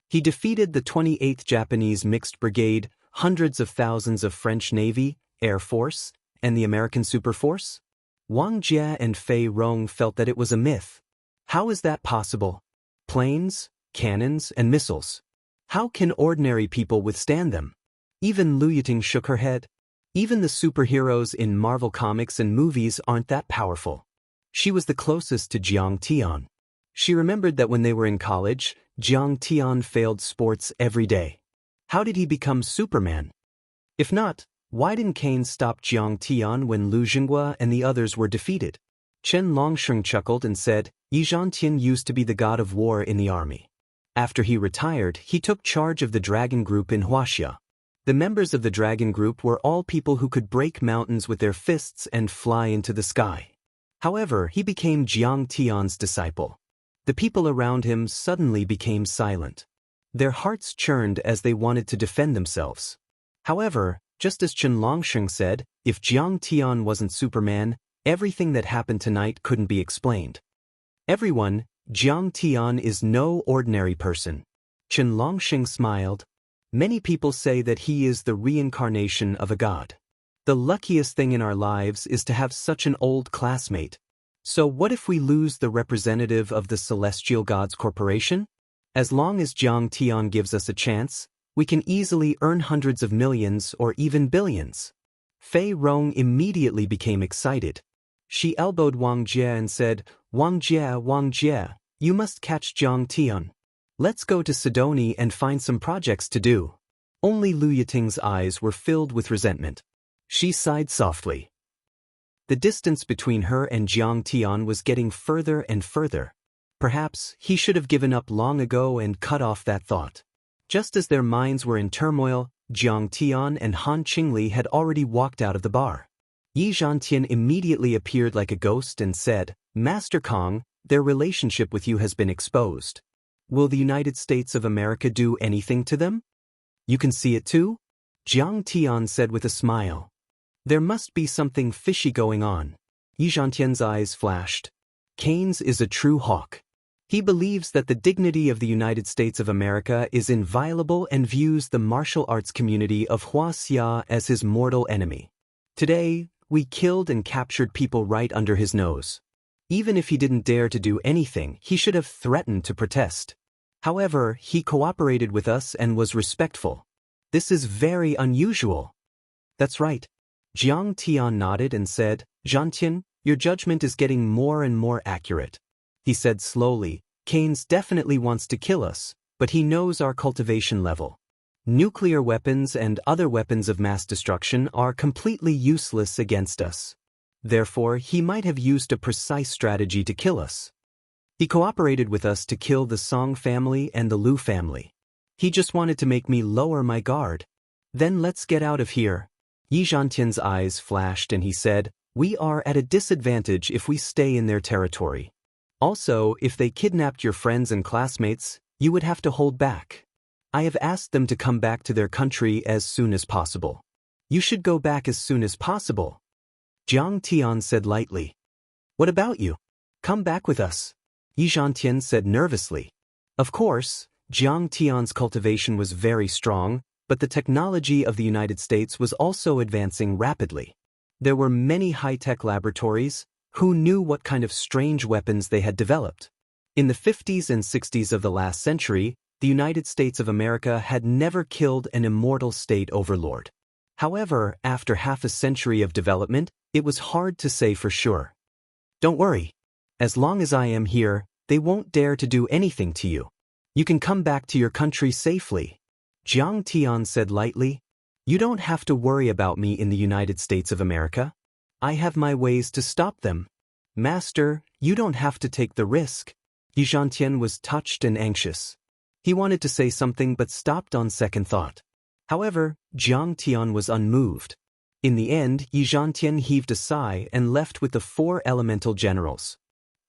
He defeated the 28th Japanese Mixed Brigade, hundreds of thousands of French Navy, Air Force, and the American Super Force? Wang Jie and Fei Rong felt that it was a myth. How is that possible? Planes, cannons, and missiles. How can ordinary people withstand them? Even Lu Yiting shook her head. Even the superheroes in Marvel comics and movies aren't that powerful. She was the closest to Jiang Tian. She remembered that when they were in college, Jiang Tian failed sports every day. How did he become Superman? If not, why didn't Cain stop Jiang Tian when Lu Jinghua and the others were defeated? Chen Longxing chuckled and said, Yi Zhantian used to be the god of war in the army. After he retired, he took charge of the Dragon Group in Wuxia. The members of the Dragon Group were all people who could break mountains with their fists and fly into the sky. However, he became Jiang Tian's disciple. The people around him suddenly became silent. Their hearts churned as they wanted to defend themselves. However, just as Chen Longxing said, if Jiang Tian wasn't Superman, everything that happened tonight couldn't be explained. Everyone, Jiang Tian is no ordinary person. Chen Longxing smiled. Many people say that he is the reincarnation of a god. The luckiest thing in our lives is to have such an old classmate. So what if we lose the representative of the Celestial Gods Corporation? As long as Jiang Tian gives us a chance, we can easily earn hundreds of millions or even billions. Fei Rong immediately became excited. She elbowed Wang Jie and said, Wang Jie, you must catch Jiang Tian. Let's go to Sidoni and find some projects to do. Only Lu Yiting's eyes were filled with resentment. She sighed softly. The distance between her and Jiang Tian was getting further and further. Perhaps he should have given up long ago and cut off that thought. Just as their minds were in turmoil, Jiang Tian and Han Qingli had already walked out of the bar. Yi Zhantian immediately appeared like a ghost and said, Master Kong, their relationship with you has been exposed. Will the United States of America do anything to them? You can see it too? Jiang Tian said with a smile. There must be something fishy going on. Yi Zhantian's eyes flashed. Keynes is a true hawk. He believes that the dignity of the United States of America is inviolable and views the martial arts community of Wuxia as his mortal enemy. Today, we killed and captured people right under his nose. Even if he didn't dare to do anything, he should have threatened to protest. However, he cooperated with us and was respectful. This is very unusual. That's right. Jiang Tian nodded and said, Zhantian, your judgment is getting more and more accurate. He said slowly, Keynes definitely wants to kill us, but he knows our cultivation level. Nuclear weapons and other weapons of mass destruction are completely useless against us. Therefore, he might have used a precise strategy to kill us. He cooperated with us to kill the Song family and the Liu family. He just wanted to make me lower my guard. Then let's get out of here. Yi Zhantian's eyes flashed and he said, "We are at a disadvantage if we stay in their territory. Also, if they kidnapped your friends and classmates, you would have to hold back. I have asked them to come back to their country as soon as possible." "You should go back as soon as possible," Jiang Tian said lightly. "What about you? Come back with us," Yi Zhantian said nervously. Of course, Jiang Tian's cultivation was very strong, but the technology of the United States was also advancing rapidly. There were many high-tech laboratories. Who knew what kind of strange weapons they had developed? In the 50s and 60s of the last century, the United States of America had never killed an immortal state overlord. However, after half a century of development, it was hard to say for sure. "Don't worry. As long as I am here, they won't dare to do anything to you. You can come back to your country safely," Jiang Tian said lightly. "You don't have to worry about me in the United States of America. I have my ways to stop them." "Master, you don't have to take the risk." Yi Zhantian was touched and anxious. He wanted to say something but stopped on second thought. However, Jiang Tian was unmoved. In the end, Yi Zhantian heaved a sigh and left with the 4 elemental generals.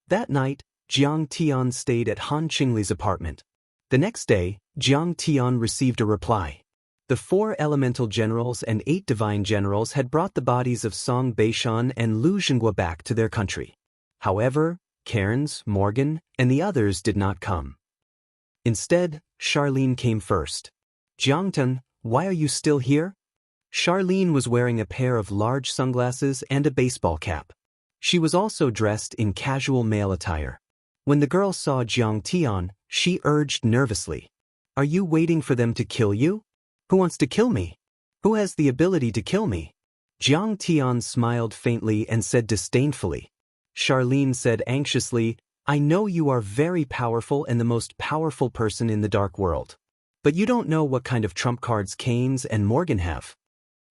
That night, Jiang Tian stayed at Han Qingli's apartment. The next day, Jiang Tian received a reply. The 4 elemental generals and 8 divine generals had brought the bodies of Song Beishan and Liu Zhenghua back to their country. However, Cairns, Morgan, and the others did not come. Instead, Charlene came first. "Jiangtan, why are you still here?" Charlene was wearing a pair of large sunglasses and a baseball cap. She was also dressed in casual male attire. When the girl saw Jiang Tian, she urged nervously, "Are you waiting for them to kill you? Who wants to kill me? Who has the ability to kill me?" Jiang Tian smiled faintly and said disdainfully. Charlene said anxiously, "I know you are very powerful and the most powerful person in the dark world. But you don't know what kind of trump cards Keynes and Morgan have."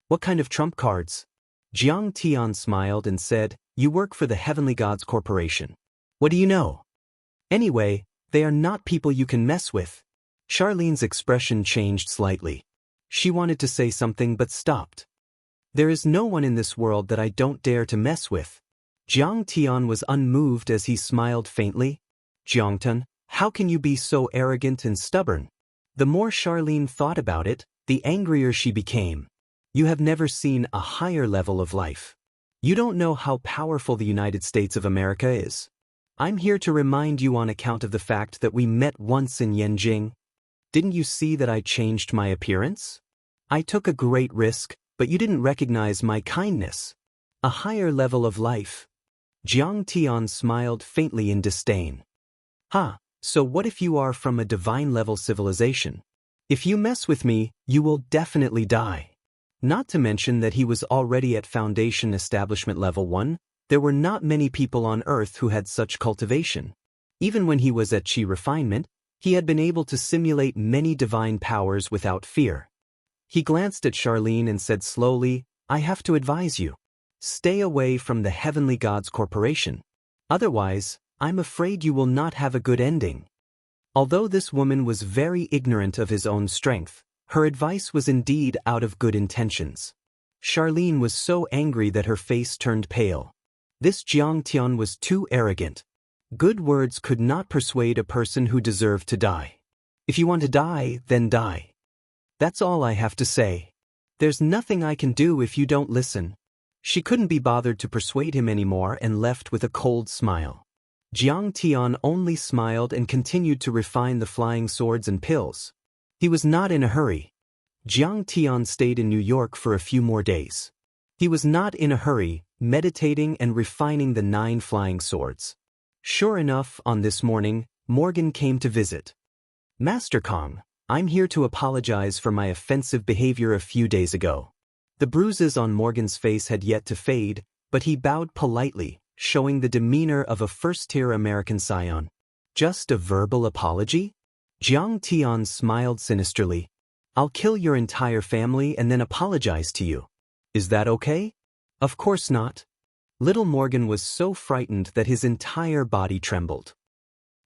"What kind of trump cards?" Jiang Tian smiled and said, "You work for the Heavenly Gods Corporation. What do you know? Anyway, they are not people you can mess with." Charlene's expression changed slightly. She wanted to say something but stopped. "There is no one in this world that I don't dare to mess with." Jiang Tian was unmoved as he smiled faintly. "Jiangtan, how can you be so arrogant and stubborn?" The more Charlene thought about it, the angrier she became. "You have never seen a higher level of life. You don't know how powerful the United States of America is. I'm here to remind you on account of the fact that we met once in Yanjing. Didn't you see that I changed my appearance? I took a great risk, but you didn't recognize my kindness. A higher level of life." Jiang Tian smiled faintly in disdain. So what if you are from a divine-level civilization? If you mess with me, you will definitely die. Not to mention that he was already at Foundation Establishment Level 1, there were not many people on Earth who had such cultivation. Even when he was at Qi Refinement, he had been able to simulate many divine powers without fear. He glanced at Charlene and said slowly, "I have to advise you. Stay away from the Heavenly Gods Corporation. Otherwise, I'm afraid you will not have a good ending." Although this woman was very ignorant of his own strength, her advice was indeed out of good intentions. Charlene was so angry that her face turned pale. This Jiang Tian was too arrogant. Good words could not persuade a person who deserved to die. If you want to die, then die. That's all I have to say. There's nothing I can do if you don't listen. She couldn't be bothered to persuade him anymore and left with a cold smile. Jiang Tian only smiled and continued to refine the flying swords and pills. He was not in a hurry. Jiang Tian stayed in New York for a few more days. He was not in a hurry, meditating and refining the 9 flying swords. Sure enough, on this morning, Morgan came to visit. "Master Kong, I'm here to apologize for my offensive behavior a few days ago." The bruises on Morgan's face had yet to fade, but he bowed politely, showing the demeanor of a first-tier American scion. Just a verbal apology? Jiang Tian smiled sinisterly. I'll kill your entire family and then apologize to you. Is that okay? Of course not. Little Morgan was so frightened that his entire body trembled.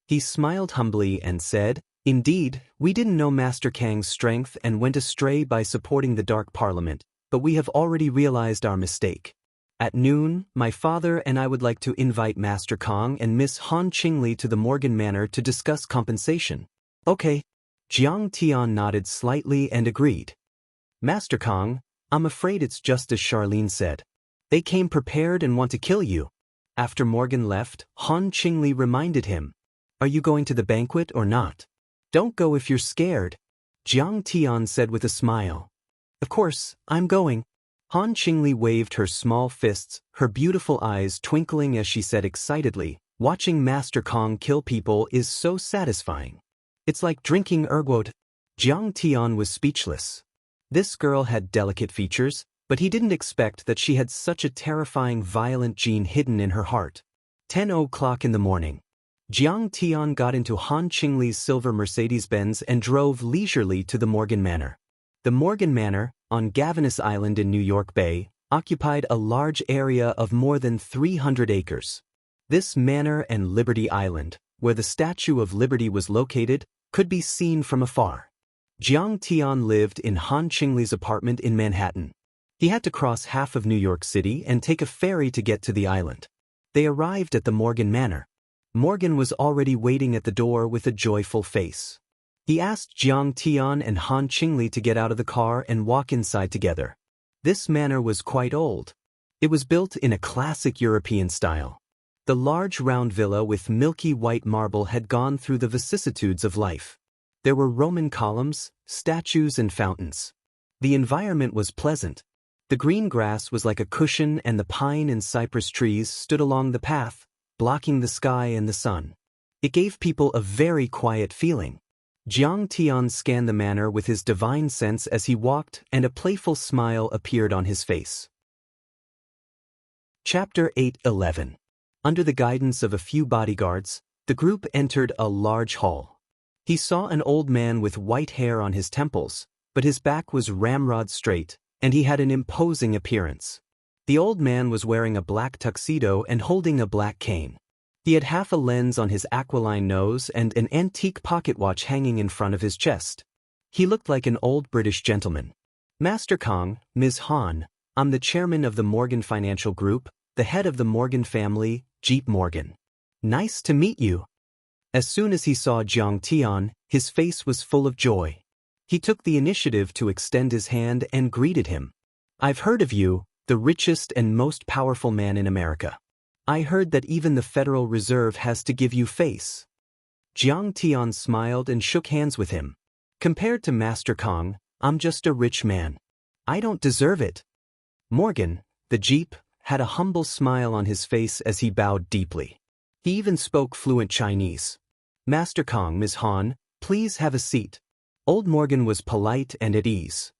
He smiled humbly and said, Indeed, we didn't know Master Kang's strength and went astray by supporting the Dark Parliament, but we have already realized our mistake. At noon, my father and I would like to invite Master Kang and Miss Han Qingli to the Morgan Manor to discuss compensation. Okay. Jiang Tian nodded slightly and agreed. Master Kang, I'm afraid it's just as Charlene said. They came prepared and want to kill you. After Morgan left, Han Qingli reminded him. Are you going to the banquet or not? Don't go if you're scared. Jiang Tian said with a smile. Of course, I'm going. Han Qingli waved her small fists, her beautiful eyes twinkling as she said excitedly, watching Master Kang kill people is so satisfying. It's like drinking ergot. Jiang Tian was speechless. This girl had delicate features, but he didn't expect that she had such a terrifying violent gene hidden in her heart. 10 o'clock in the morning. Jiang Tian got into Han Qingli's silver Mercedes-Benz and drove leisurely to the Morgan Manor. The Morgan Manor, on Gavinus Island in New York Bay, occupied a large area of more than 300 acres. This manor and Liberty Island, where the Statue of Liberty was located, could be seen from afar. Jiang Tian lived in Han Qingli's apartment in Manhattan. He had to cross half of New York City and take a ferry to get to the island. They arrived at the Morgan Manor. Morgan was already waiting at the door with a joyful face. He asked Jiang Tian and Han Qingli to get out of the car and walk inside together. This manor was quite old. It was built in a classic European style. The large round villa with milky white marble had gone through the vicissitudes of life. There were Roman columns, statues and fountains. The environment was pleasant. The green grass was like a cushion and the pine and cypress trees stood along the path, blocking the sky and the sun. It gave people a very quiet feeling. Jiang Tian scanned the manor with his divine sense as he walked, and a playful smile appeared on his face. Chapter 8:11. Under the guidance of a few bodyguards, the group entered a large hall. He saw an old man with white hair on his temples, but his back was ramrod straight, and he had an imposing appearance. The old man was wearing a black tuxedo and holding a black cane. He had half a lens on his aquiline nose and an antique pocket watch hanging in front of his chest. He looked like an old British gentleman. Master Kang, Ms. Han, I'm the chairman of the Morgan Financial Group, the head of the Morgan family, Jeep Morgan. Nice to meet you. As soon as he saw Jiang Tian, his face was full of joy. He took the initiative to extend his hand and greeted him. I've heard of you, the richest and most powerful man in America. I heard that even the Federal Reserve has to give you face. Jiang Tian smiled and shook hands with him. Compared to Master Kang, I'm just a rich man. I don't deserve it. Morgan, the Jeep, had a humble smile on his face as he bowed deeply. He even spoke fluent Chinese. Master Kang, Ms. Han, please have a seat. Old Morgan was polite and at ease.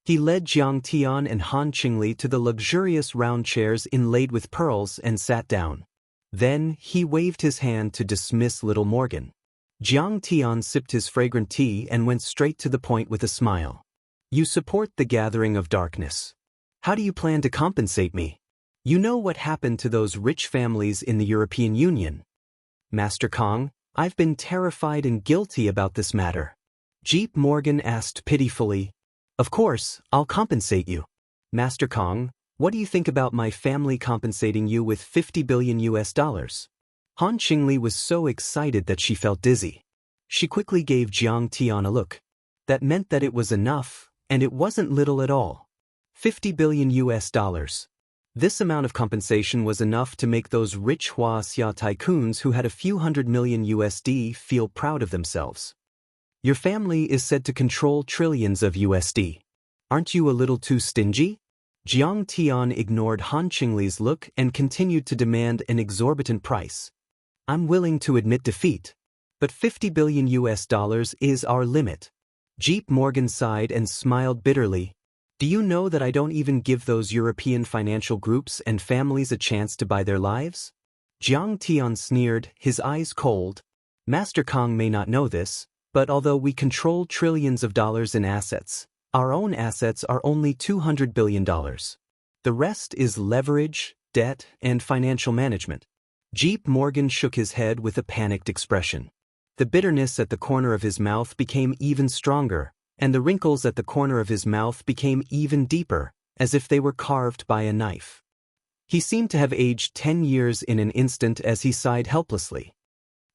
He led Jiang Tian and Han Qingli to the luxurious round chairs inlaid with pearls and sat down. Then he waved his hand to dismiss little Morgan. Jiang Tian sipped his fragrant tea and went straight to the point with a smile. You support the gathering of darkness. How do you plan to compensate me? You know what happened to those rich families in the European Union. Master Kang, I've been terrified and guilty about this matter. Jeep Morgan asked pitifully. Of course, I'll compensate you. Master Kang, what do you think about my family compensating you with $50 billion? Han Qingli was so excited that she felt dizzy. She quickly gave Jiang Tian a look. That meant that it was enough, and it wasn't little at all. $50 billion. This amount of compensation was enough to make those rich Huaxia tycoons who had a few $100 million feel proud of themselves. Your family is said to control trillions of USD. Aren't you a little too stingy? Jiang Tian ignored Han Qingli's look and continued to demand an exorbitant price. I'm willing to admit defeat, but $50 billion is our limit. Jeep Morgan sighed and smiled bitterly. Do you know that I don't even give those European financial groups and families a chance to buy their lives? Jiang Tian sneered, his eyes cold. Master Kong may not know this, but although we control trillions of dollars in assets, our own assets are only $200 billion. The rest is leverage, debt, and financial management. Jeep Morgan shook his head with a panicked expression. The bitterness at the corner of his mouth became even stronger, and the wrinkles at the corner of his mouth became even deeper, as if they were carved by a knife. He seemed to have aged 10 years in an instant as he sighed helplessly.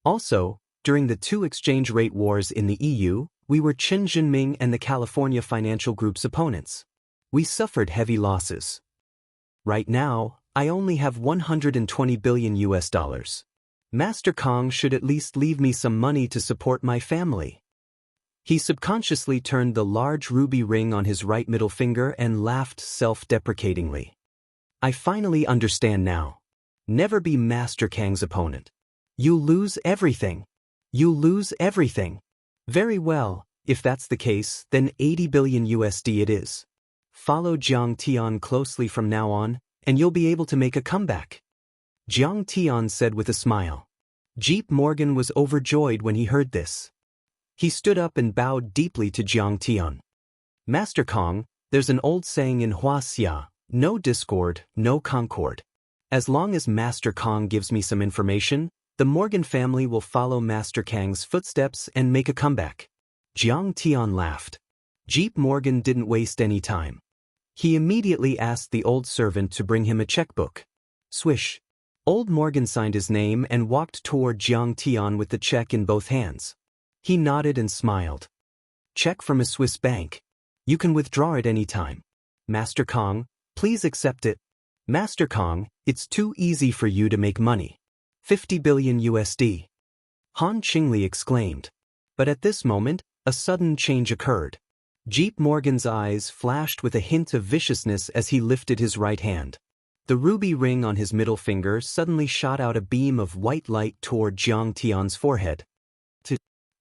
Also, during the two exchange rate wars in the EU, we were Qin Jinping and the California Financial Group's opponents. We suffered heavy losses. Right now, I only have $120 billion US. Master Kong should at least leave me some money to support my family. He subconsciously turned the large ruby ring on his right middle finger and laughed self-deprecatingly. I finally understand now. Never be Master Kang's opponent. You lose everything. You lose everything. Very well, if that's the case, then 80 billion USD it is. Follow Jiang Tian closely from now on, and you'll be able to make a comeback. Jiang Tian said with a smile. Jeep Morgan was overjoyed when he heard this. He stood up and bowed deeply to Jiang Tian. Master Kong, there's an old saying in Wuxia, no discord, no concord. As long as Master Kong gives me some information, the Morgan family will follow Master Kang's footsteps and make a comeback. Jiang Tian laughed. Jeep Morgan didn't waste any time. He immediately asked the old servant to bring him a checkbook. Swish. Old Morgan signed his name and walked toward Jiang Tian with the check in both hands. He nodded and smiled. Check from a Swiss bank. You can withdraw it any time. Master Kong, please accept it. Master Kong, it's too easy for you to make money. 50 billion USD. Han Qingli exclaimed. But at this moment, a sudden change occurred. Jeep Morgan's eyes flashed with a hint of viciousness as he lifted his right hand. The ruby ring on his middle finger suddenly shot out a beam of white light toward Jiang Tian's forehead.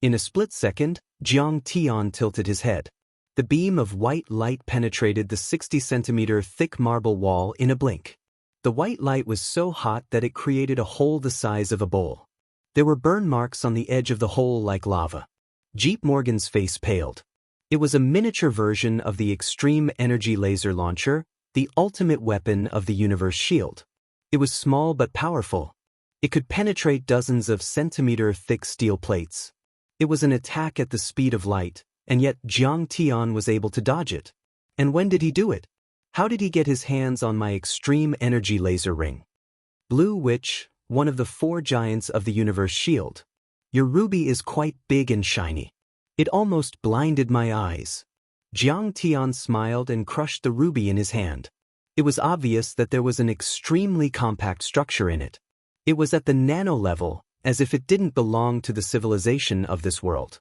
In a split second, Jiang Tian tilted his head. The beam of white light penetrated the 60-centimeter thick marble wall in a blink. The white light was so hot that it created a hole the size of a bowl. There were burn marks on the edge of the hole like lava. Jeep Morgan's face paled. It was a miniature version of the extreme energy laser launcher, the ultimate weapon of the universe shield. It was small but powerful. It could penetrate dozens of centimeter-thick steel plates. It was an attack at the speed of light, and yet Jiang Tian was able to dodge it. And when did he do it? How did he get his hands on my extreme energy laser ring? Blue Witch, one of the 4 giants of the universe shield. Your ruby is quite big and shiny. It almost blinded my eyes. Jiang Tian smiled and crushed the ruby in his hand. It was obvious that there was an extremely compact structure in it. It was at the nano level, as if it didn't belong to the civilization of this world.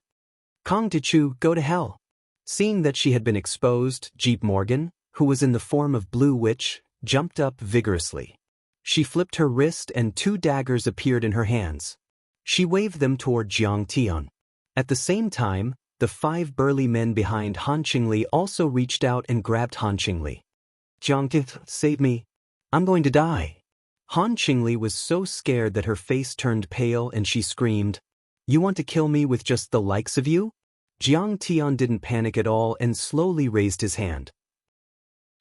Kong Tichu, go to hell. Seeing that she had been exposed, Jeep Morgan, who was in the form of Blue Witch, jumped up vigorously. She flipped her wrist and 2 daggers appeared in her hands. She waved them toward Jiang Tian. At the same time, the 5 burly men behind Han Qingli also reached out and grabbed Han Qingli. Jiang Tian, save me. I'm going to die. Han Qingli was so scared that her face turned pale and she screamed, You want to kill me with just the likes of you? Jiang Tian didn't panic at all and slowly raised his hand.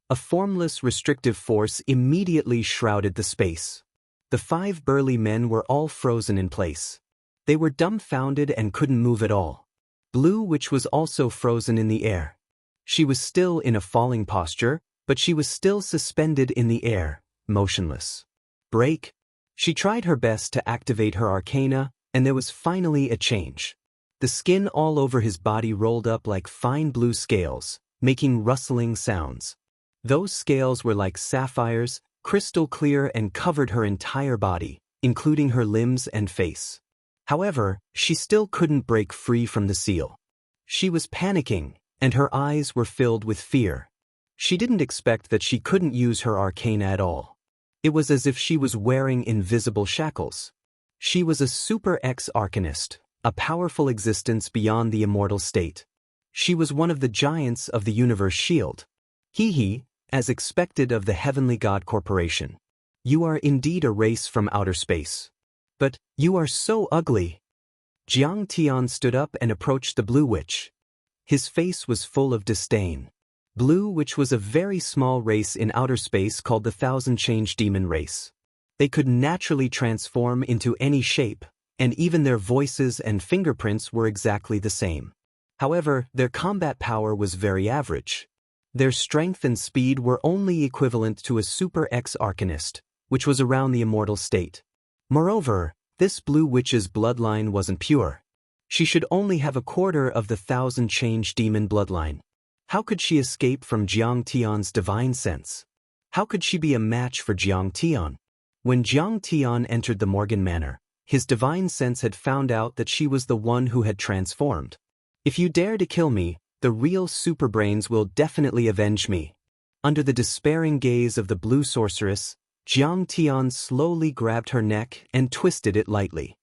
A formless restrictive force immediately shrouded the space. The 5 burly men were all frozen in place. They were dumbfounded and couldn't move at all. Blue Witch was also frozen in the air. She was still in a falling posture, but she was still suspended in the air, motionless. Break. She tried her best to activate her arcana, and there was finally a change. The skin all over his body rolled up like fine blue scales, making rustling sounds. Those scales were like sapphires, crystal clear, and covered her entire body, including her limbs and face. However, she still couldn't break free from the seal. She was panicking, and her eyes were filled with fear. She didn't expect that she couldn't use her arcana at all. It was as if she was wearing invisible shackles. She was a Super X Arcanist, a powerful existence beyond the immortal state. She was one of the giants of the universe shield. He, as expected of the Heavenly God Corporation. You are indeed a race from outer space. But you are so ugly. Jiang Tian stood up and approached the Blue Witch. His face was full of disdain. Blue Witch was a very small race in outer space called the Thousand Change Demon race. They could naturally transform into any shape, and even their voices and fingerprints were exactly the same. However, their combat power was very average. Their strength and speed were only equivalent to a Super X Arcanist, which was around the immortal state. Moreover, this Blue Witch's bloodline wasn't pure. She should only have a quarter of the Thousand Change Demon bloodline. How could she escape from Jiang Tian's divine sense? How could she be a match for Jiang Tian? When Jiang Tian entered the Morgan Manor, his divine sense had found out that she was the one who had transformed. If you dare to kill me, the real superbrains will definitely avenge me. Under the despairing gaze of the blue sorceress, Jiang Tian slowly grabbed her neck and twisted it lightly.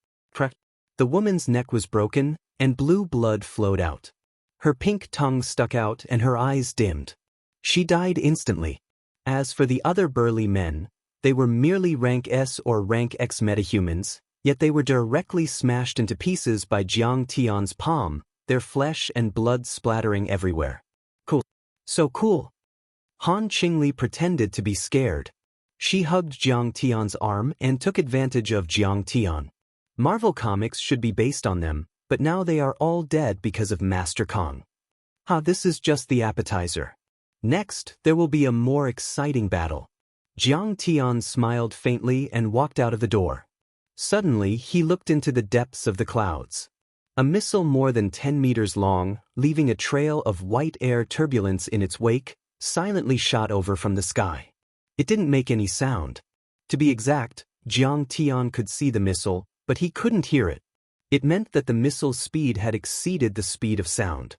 The woman's neck was broken, and blue blood flowed out. Her pink tongue stuck out and her eyes dimmed. She died instantly. As for the other burly men, they were merely rank S or rank X metahumans, yet they were directly smashed into pieces by Jiang Tian's palm, their flesh and blood splattering everywhere. Cool. So cool. Han Qingli pretended to be scared. She hugged Jiang Tian's arm and took advantage of Jiang Tian. Marvel Comics should be based on them, but now they are all dead because of Master Kong. This is just the appetizer. Next, there will be a more exciting battle. Jiang Tian smiled faintly and walked out of the door. Suddenly, he looked into the depths of the clouds. A missile more than 10 meters long, leaving a trail of white air turbulence in its wake, silently shot over from the sky. It didn't make any sound. To be exact, Jiang Tian could see the missile, but he couldn't hear it. It meant that the missile's speed had exceeded the speed of sound.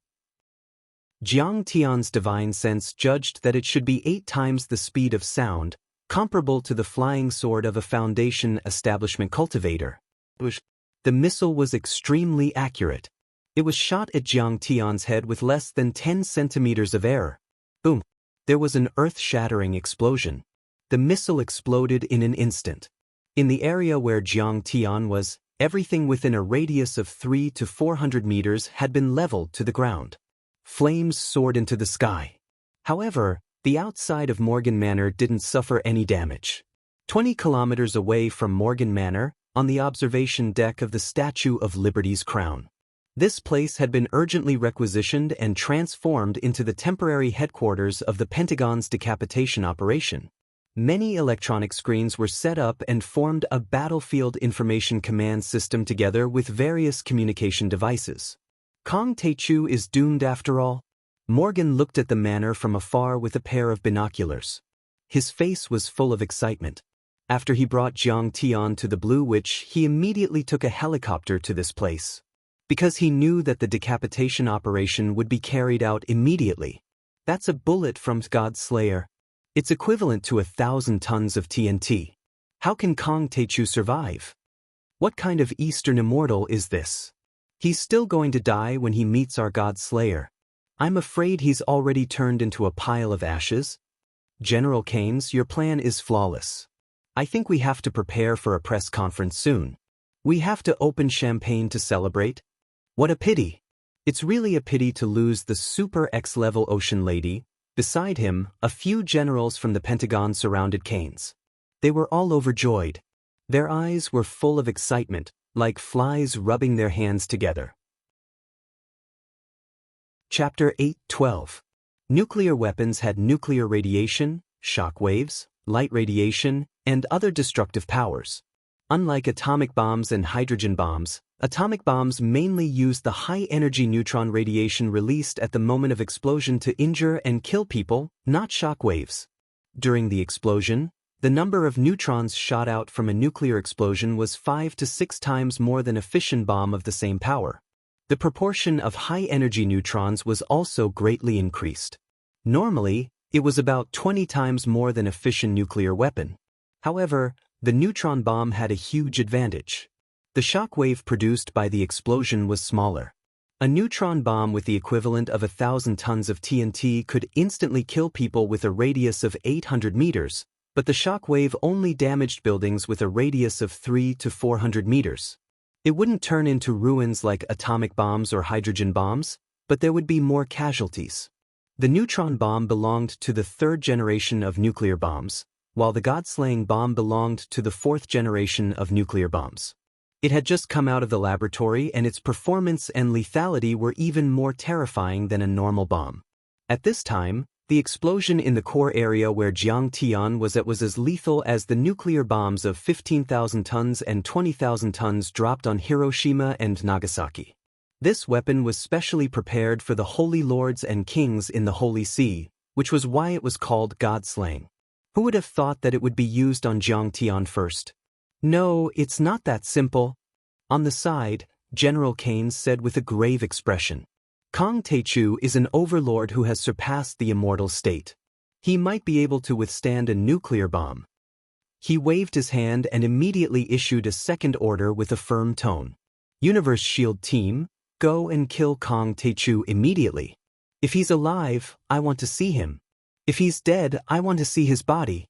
Jiang Tian's divine sense judged that it should be 8 times the speed of sound, comparable to the flying sword of a Foundation establishment cultivator. The missile was extremely accurate. It was shot at Jiang Tian's head with less than 10 centimeters of error. Boom! There was an earth-shattering explosion. The missile exploded in an instant. In the area where Jiang Tian was, everything within a radius of 300 to 400 meters had been leveled to the ground. Flames soared into the sky. However, the outside of Morgan Manor didn't suffer any damage. 20 kilometers away from Morgan Manor, on the observation deck of the Statue of Liberty's crown. This place had been urgently requisitioned and transformed into the temporary headquarters of the Pentagon's decapitation operation. Many electronic screens were set up and formed a battlefield information command system together with various communication devices. Kong Teichu is doomed after all? Morgan looked at the manor from afar with a pair of binoculars. His face was full of excitement. After he brought Jiang Tian to the Blue Witch, he immediately took a helicopter to this place. Because he knew that the decapitation operation would be carried out immediately. That's a bullet from God's Slayer. It's equivalent to 1,000 tons of TNT. How can Kong Teichu survive? What kind of Eastern immortal is this? He's still going to die when he meets our God Slayer. I'm afraid he's already turned into a pile of ashes. General Keynes, your plan is flawless. I think we have to prepare for a press conference soon. We have to open champagne to celebrate. What a pity. It's really a pity to lose the Super X-level Ocean Lady. Beside him, a few generals from the Pentagon surrounded Keynes. They were all overjoyed. Their eyes were full of excitement, like flies rubbing their hands together. Chapter 8:12. Nuclear weapons had nuclear radiation, shock waves, light radiation, and other destructive powers. Unlike atomic bombs and hydrogen bombs, atomic bombs mainly used the high-energy neutron radiation released at the moment of explosion to injure and kill people, not shock waves. During the explosion, the number of neutrons shot out from a nuclear explosion was 5 to 6 times more than a fission bomb of the same power. The proportion of high-energy neutrons was also greatly increased. Normally, it was about 20 times more than a fission nuclear weapon. However, the neutron bomb had a huge advantage. The shock wave produced by the explosion was smaller. A neutron bomb with the equivalent of 1,000 tons of TNT could instantly kill people with a radius of 800 meters, but the shock wave only damaged buildings with a radius of 300 to 400 meters. It wouldn't turn into ruins like atomic bombs or hydrogen bombs, but there would be more casualties. The neutron bomb belonged to the third generation of nuclear bombs, while the God-slaying bomb belonged to the fourth generation of nuclear bombs. It had just come out of the laboratory, and its performance and lethality were even more terrifying than a normal bomb. At this time, the explosion in the core area where Jiang Tian was at was as lethal as the nuclear bombs of 15,000 tons and 20,000 tons dropped on Hiroshima and Nagasaki. This weapon was specially prepared for the holy lords and kings in the Holy See, which was why it was called God-slaying. Who would have thought that it would be used on Jiang Tian first? No, it's not that simple. On the side, General Keynes said with a grave expression, Kong Teichu is an overlord who has surpassed the immortal state. He might be able to withstand a nuclear bomb. He waved his hand and immediately issued a second order with a firm tone. Universe Shield Team, go and kill Kong Teichu immediately. If he's alive, I want to see him. If he's dead, I want to see his body.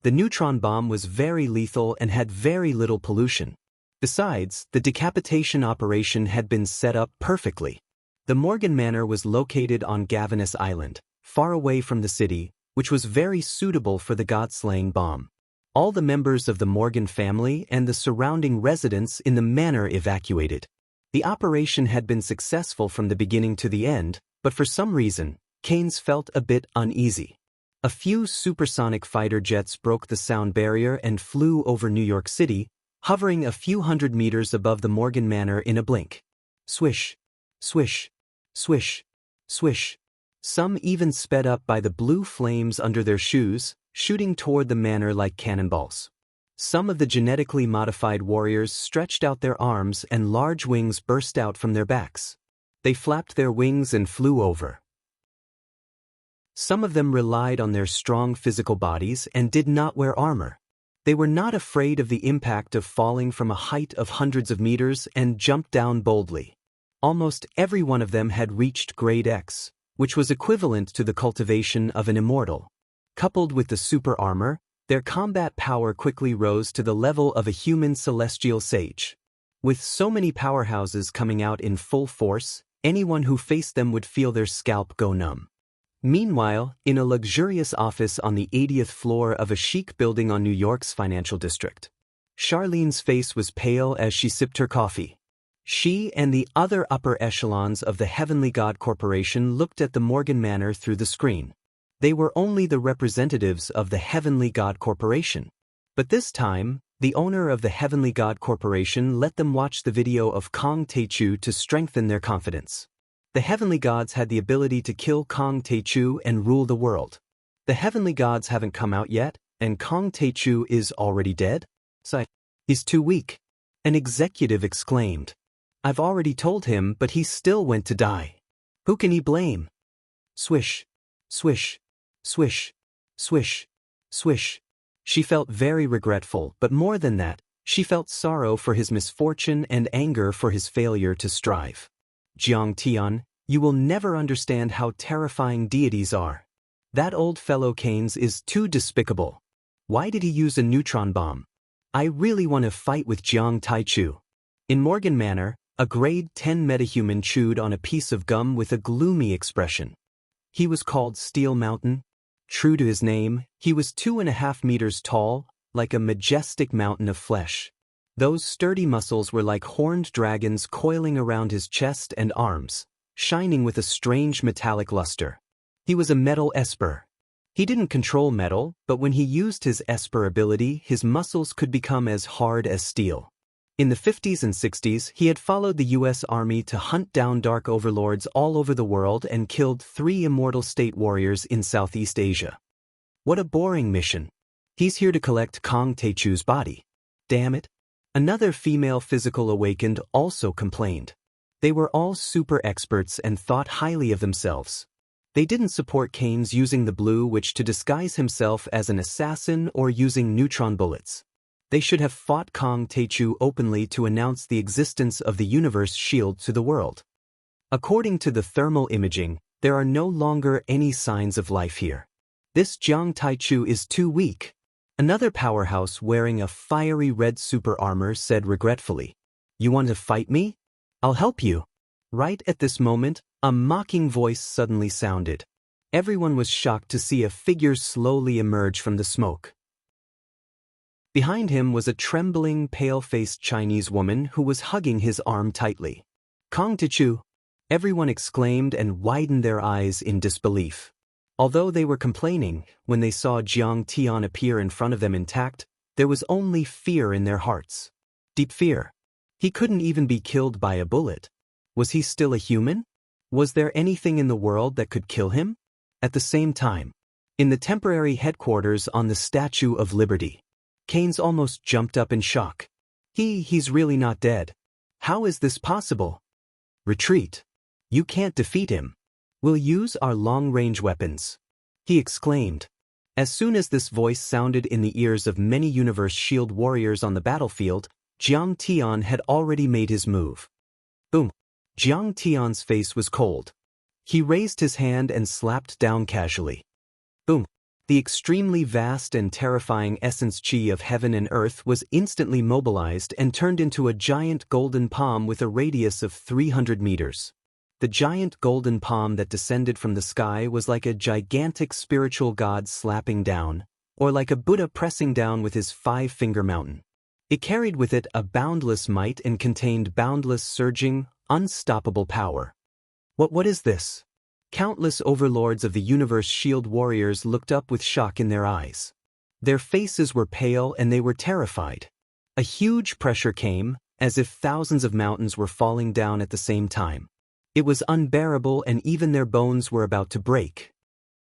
The neutron bomb was very lethal and had very little pollution. Besides, the decapitation operation had been set up perfectly. The Morgan Manor was located on Gavinus Island, far away from the city, which was very suitable for the God-slaying bomb. All the members of the Morgan family and the surrounding residents in the manor evacuated. The operation had been successful from the beginning to the end, but for some reason, Keynes felt a bit uneasy. A few supersonic fighter jets broke the sound barrier and flew over New York City, hovering a few hundred meters above the Morgan Manor in a blink. Swish, swish, swish, swish. Some even sped up by the blue flames under their shoes, shooting toward the manor like cannonballs. Some of the genetically modified warriors stretched out their arms and large wings burst out from their backs. They flapped their wings and flew over. Some of them relied on their strong physical bodies and did not wear armor. They were not afraid of the impact of falling from a height of hundreds of meters and jumped down boldly. Almost every one of them had reached grade X, which was equivalent to the cultivation of an immortal. Coupled with the super armor, their combat power quickly rose to the level of a human celestial sage. With so many powerhouses coming out in full force, anyone who faced them would feel their scalp go numb. Meanwhile, in a luxurious office on the 80th floor of a chic building on New York's financial district, Charlene's face was pale as she sipped her coffee. She and the other upper echelons of the Heavenly God Corporation looked at the Morgan Manor through the screen. They were only the representatives of the Heavenly God Corporation. But this time, the owner of the Heavenly God Corporation let them watch the video of Kong Teichu to strengthen their confidence. The Heavenly Gods had the ability to kill Kong Teichu and rule the world. The Heavenly Gods haven't come out yet, and Kong Teichu is already dead? He's too weak. An executive exclaimed. I've already told him, but he still went to die. Who can he blame? Swish, swish, swish, swish, swish. She felt very regretful, but more than that, she felt sorrow for his misfortune and anger for his failure to strive. Jiang Tian, you will never understand how terrifying deities are. That old fellow Keynes is too despicable. Why did he use a neutron bomb? I really want to fight with Jiang Taichu. In Morgan Manor, a grade 10 metahuman chewed on a piece of gum with a gloomy expression. He was called Steel Mountain. True to his name, he was 2.5 meters tall, like a majestic mountain of flesh. Those sturdy muscles were like horned dragons coiling around his chest and arms, shining with a strange metallic luster. He was a metal esper. He didn't control metal, but when he used his esper ability, his muscles could become as hard as steel. In the 50s and 60s, he had followed the U.S. Army to hunt down dark overlords all over the world and killed 3 immortal state warriors in Southeast Asia. What a boring mission. He's here to collect Kong Teichu's body. Damn it. Another female physical awakened also complained. They were all super experts and thought highly of themselves. They didn't support Keynes using the blue witch to disguise himself as an assassin or using neutron bullets. They should have fought Kong Teichu openly to announce the existence of the universe shield to the world. According to the thermal imaging, there are no longer any signs of life here. This Jiang Taichu is too weak. Another powerhouse wearing a fiery red super armor said regretfully. You want to fight me? I'll help you. Right at this moment, a mocking voice suddenly sounded. Everyone was shocked to see a figure slowly emerge from the smoke. Behind him was a trembling, pale-faced Chinese woman who was hugging his arm tightly. Kong Tichu! Everyone exclaimed and widened their eyes in disbelief. Although they were complaining, when they saw Jiang Tian appear in front of them intact, there was only fear in their hearts. Deep fear. He couldn't even be killed by a bullet. Was he still a human? Was there anything in the world that could kill him? At the same time, in the temporary headquarters on the Statue of Liberty, Keynes almost jumped up in shock. He's really not dead. How is this possible? Retreat. You can't defeat him. We'll use our long-range weapons, he exclaimed. As soon as this voice sounded in the ears of many Universe Shield warriors on the battlefield, Jiang Tian had already made his move. Boom. Jiang Tian's face was cold. He raised his hand and slapped down casually. Boom. The extremely vast and terrifying essence chi of heaven and earth was instantly mobilized and turned into a giant golden palm with a radius of 300 meters. The giant golden palm that descended from the sky was like a gigantic spiritual god slapping down, or like a Buddha pressing down with his five-finger mountain. It carried with it a boundless might and contained boundless surging, unstoppable power. What is this? Countless overlords of the Universe Shield warriors looked up with shock in their eyes. Their faces were pale and they were terrified. A huge pressure came, as if thousands of mountains were falling down at the same time. It was unbearable and even their bones were about to break.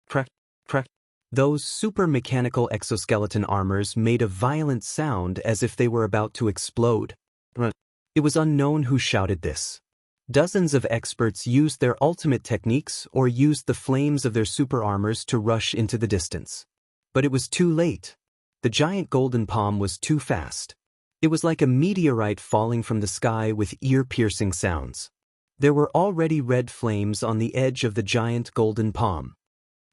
Crack, crack. Those super-mechanical exoskeleton armors made a violent sound as if they were about to explode. It was unknown who shouted this. Dozens of experts used their ultimate techniques or used the flames of their super armors to rush into the distance. But it was too late. The giant golden palm was too fast. It was like a meteorite falling from the sky with ear-piercing sounds. There were already red flames on the edge of the giant golden palm.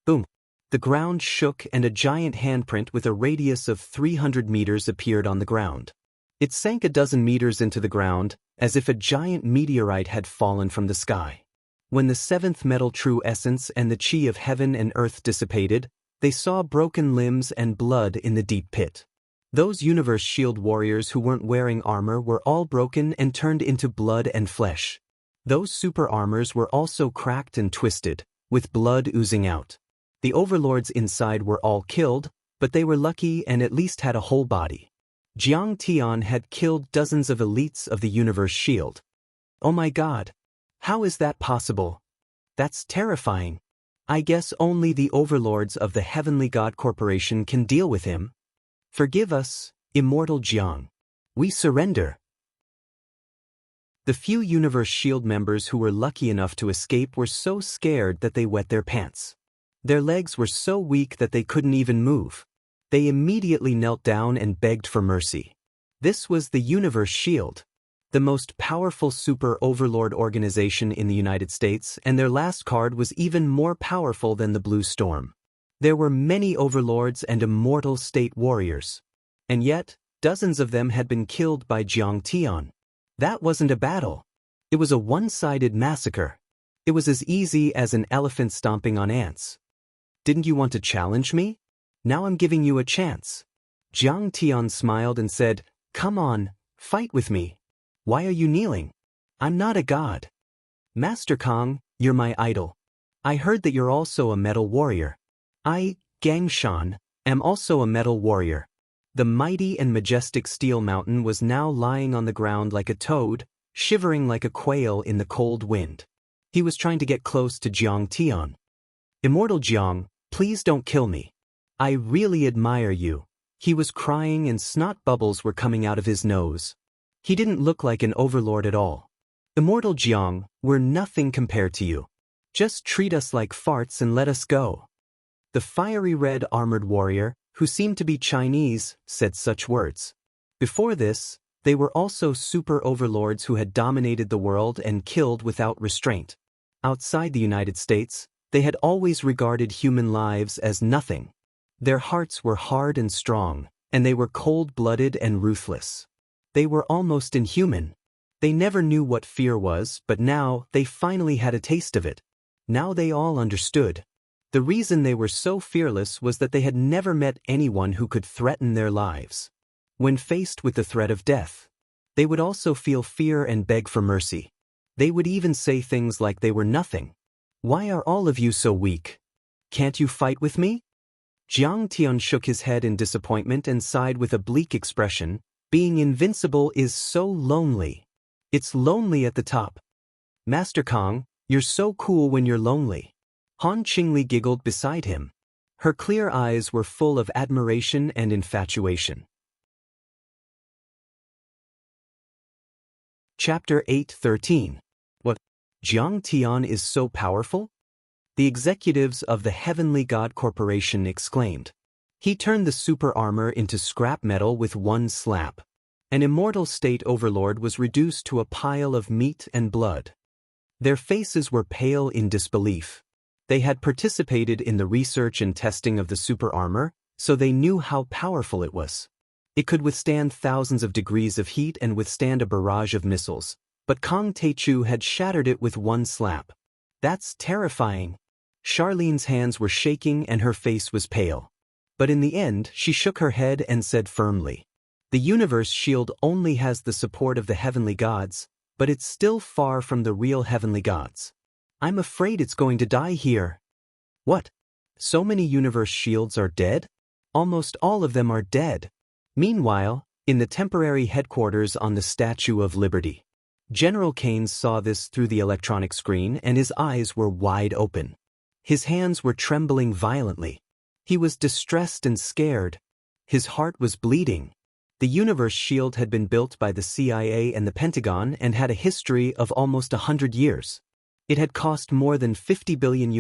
Boom! The ground shook and a giant handprint with a radius of 300 meters appeared on the ground. It sank a dozen meters into the ground, as if a giant meteorite had fallen from the sky. When the seventh metal true essence and the chi of heaven and earth dissipated, they saw broken limbs and blood in the deep pit. Those Universe Shield warriors who weren't wearing armor were all broken and turned into blood and flesh. Those super armors were also cracked and twisted, with blood oozing out. The overlords inside were all killed, but they were lucky and at least had a whole body. Jiang Tian had killed dozens of elites of the Universe Shield. Oh my god! How is that possible? That's terrifying. I guess only the overlords of the Heavenly God Corporation can deal with him. Forgive us, immortal Jiang. We surrender. The few Universe Shield members who were lucky enough to escape were so scared that they wet their pants. Their legs were so weak that they couldn't even move. They immediately knelt down and begged for mercy. This was the Universe Shield, the most powerful super overlord organization in the United States, and their last card was even more powerful than the Blue Storm. There were many overlords and immortal state warriors. And yet, dozens of them had been killed by Jiang Tian. That wasn't a battle. It was a one-sided massacre. It was as easy as an elephant stomping on ants. Didn't you want to challenge me? Now I'm giving you a chance. Jiang Tian smiled and said, Come on, fight with me. Why are you kneeling? I'm not a god. Master Kong, you're my idol. I heard that you're also a metal warrior. I, Gangshan, am also a metal warrior. The mighty and majestic steel mountain was now lying on the ground like a toad, shivering like a quail in the cold wind. He was trying to get close to Jiang Tian. Immortal Jiang, please don't kill me. I really admire you. He was crying and snot bubbles were coming out of his nose. He didn't look like an overlord at all. Immortal Jiang, we're nothing compared to you. Just treat us like farts and let us go. The fiery red armored warrior, who seemed to be Chinese, said such words. Before this, they were also super overlords who had dominated the world and killed without restraint. Outside the United States, they had always regarded human lives as nothing. Their hearts were hard and strong, and they were cold-blooded and ruthless. They were almost inhuman. They never knew what fear was, but now they finally had a taste of it. Now they all understood. The reason they were so fearless was that they had never met anyone who could threaten their lives. When faced with the threat of death, they would also feel fear and beg for mercy. They would even say things like they were nothing. Why are all of you so weak? Can't you fight with me? Jiang Tian shook his head in disappointment and sighed with a bleak expression. Being invincible is so lonely. It's lonely at the top. Master Kong, you're so cool when you're lonely. Han Qingli giggled beside him. Her clear eyes were full of admiration and infatuation. Chapter 8:13. What? Jiang Tian is so powerful? The executives of the Heavenly God Corporation exclaimed. He turned the super armor into scrap metal with one slap. An immortal state overlord was reduced to a pile of meat and blood. Their faces were pale in disbelief. They had participated in the research and testing of the super armor, so they knew how powerful it was. It could withstand thousands of degrees of heat and withstand a barrage of missiles, but Kong Teichu had shattered it with one slap. That's terrifying. Charlene's hands were shaking and her face was pale. But in the end, she shook her head and said firmly, "The universe shield only has the support of the heavenly gods, but it's still far from the real heavenly gods. I'm afraid it's going to die here." What? So many universe shields are dead? Almost all of them are dead. Meanwhile, in the temporary headquarters on the Statue of Liberty, General Keynes saw this through the electronic screen and his eyes were wide open. His hands were trembling violently. He was distressed and scared. His heart was bleeding. The universe shield had been built by the CIA and the Pentagon and had a history of almost 100 years. It had cost more than $50 billion,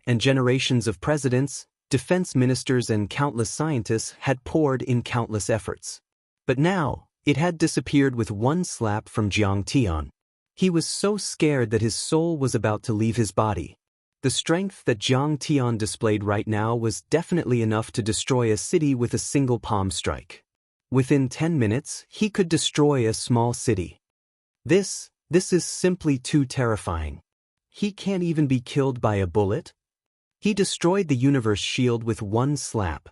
and generations of presidents, defense ministers and countless scientists had poured in countless efforts. But now, it had disappeared with one slap from Jiang Tian. He was so scared that his soul was about to leave his body. The strength that Jiang Tian displayed right now was definitely enough to destroy a city with a single palm strike. Within 10 minutes, he could destroy a small city. This is simply too terrifying. He can't even be killed by a bullet? He destroyed the universe shield with one slap.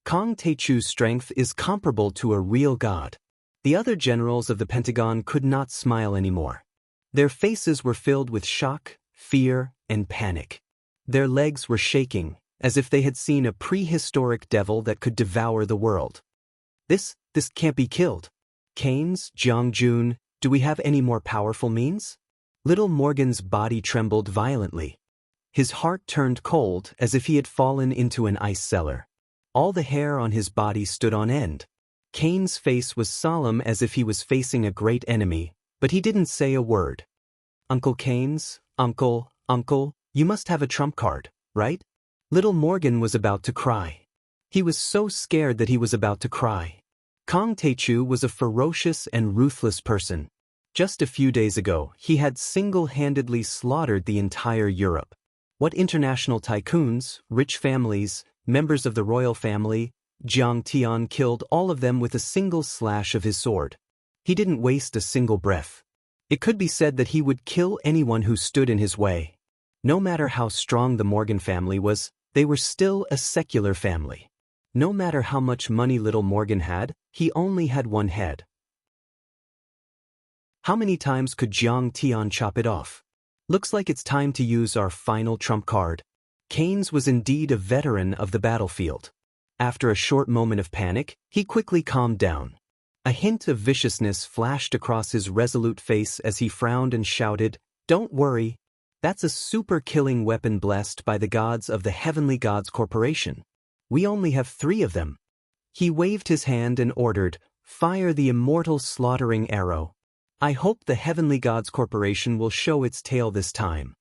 Kong Teichu's strength is comparable to a real god. The other generals of the Pentagon could not smile anymore. Their faces were filled with shock, fear, and panic. Their legs were shaking, as if they had seen a prehistoric devil that could devour the world. This can't be killed. Keynes, Jiang Jun, do we have any more powerful means? Little Morgan's body trembled violently. His heart turned cold as if he had fallen into an ice cellar. All the hair on his body stood on end. Keynes' face was solemn as if he was facing a great enemy, but he didn't say a word. Uncle Keynes, Uncle, you must have a trump card, right? Little Morgan was about to cry. He was so scared that he was about to cry. Kong Teichu was a ferocious and ruthless person. Just a few days ago, he had single-handedly slaughtered the entire Europe. What international tycoons, rich families, members of the royal family, Jiang Tian killed all of them with a single slash of his sword. He didn't waste a single breath. It could be said that he would kill anyone who stood in his way. No matter how strong the Morgan family was, they were still a secular family. No matter how much money little Morgan had, he only had one head. How many times could Jiang Tian chop it off? Looks like it's time to use our final trump card. Keynes was indeed a veteran of the battlefield. After a short moment of panic, he quickly calmed down. A hint of viciousness flashed across his resolute face as he frowned and shouted, "Don't worry. That's a super-killing weapon blessed by the gods of the Heavenly Gods Corporation. We only have 3 of them." He waved his hand and ordered, "Fire the immortal slaughtering arrow. I hope the Heavenly Gods Corporation will show its tail this time.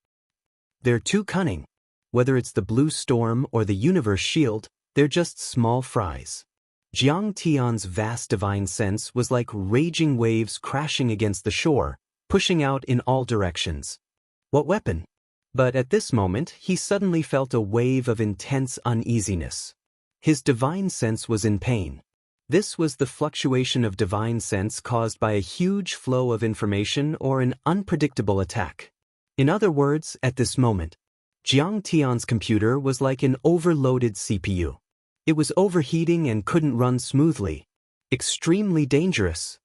They're too cunning. Whether it's the Blue Storm or the Universe Shield, they're just small fries." Jiang Tian's vast divine sense was like raging waves crashing against the shore, pushing out in all directions. What weapon? But at this moment, he suddenly felt a wave of intense uneasiness. His divine sense was in pain. This was the fluctuation of divine sense caused by a huge flow of information or an unpredictable attack. In other words, at this moment, Jiang Tian's computer was like an overloaded CPU. It was overheating and couldn't run smoothly. Extremely dangerous.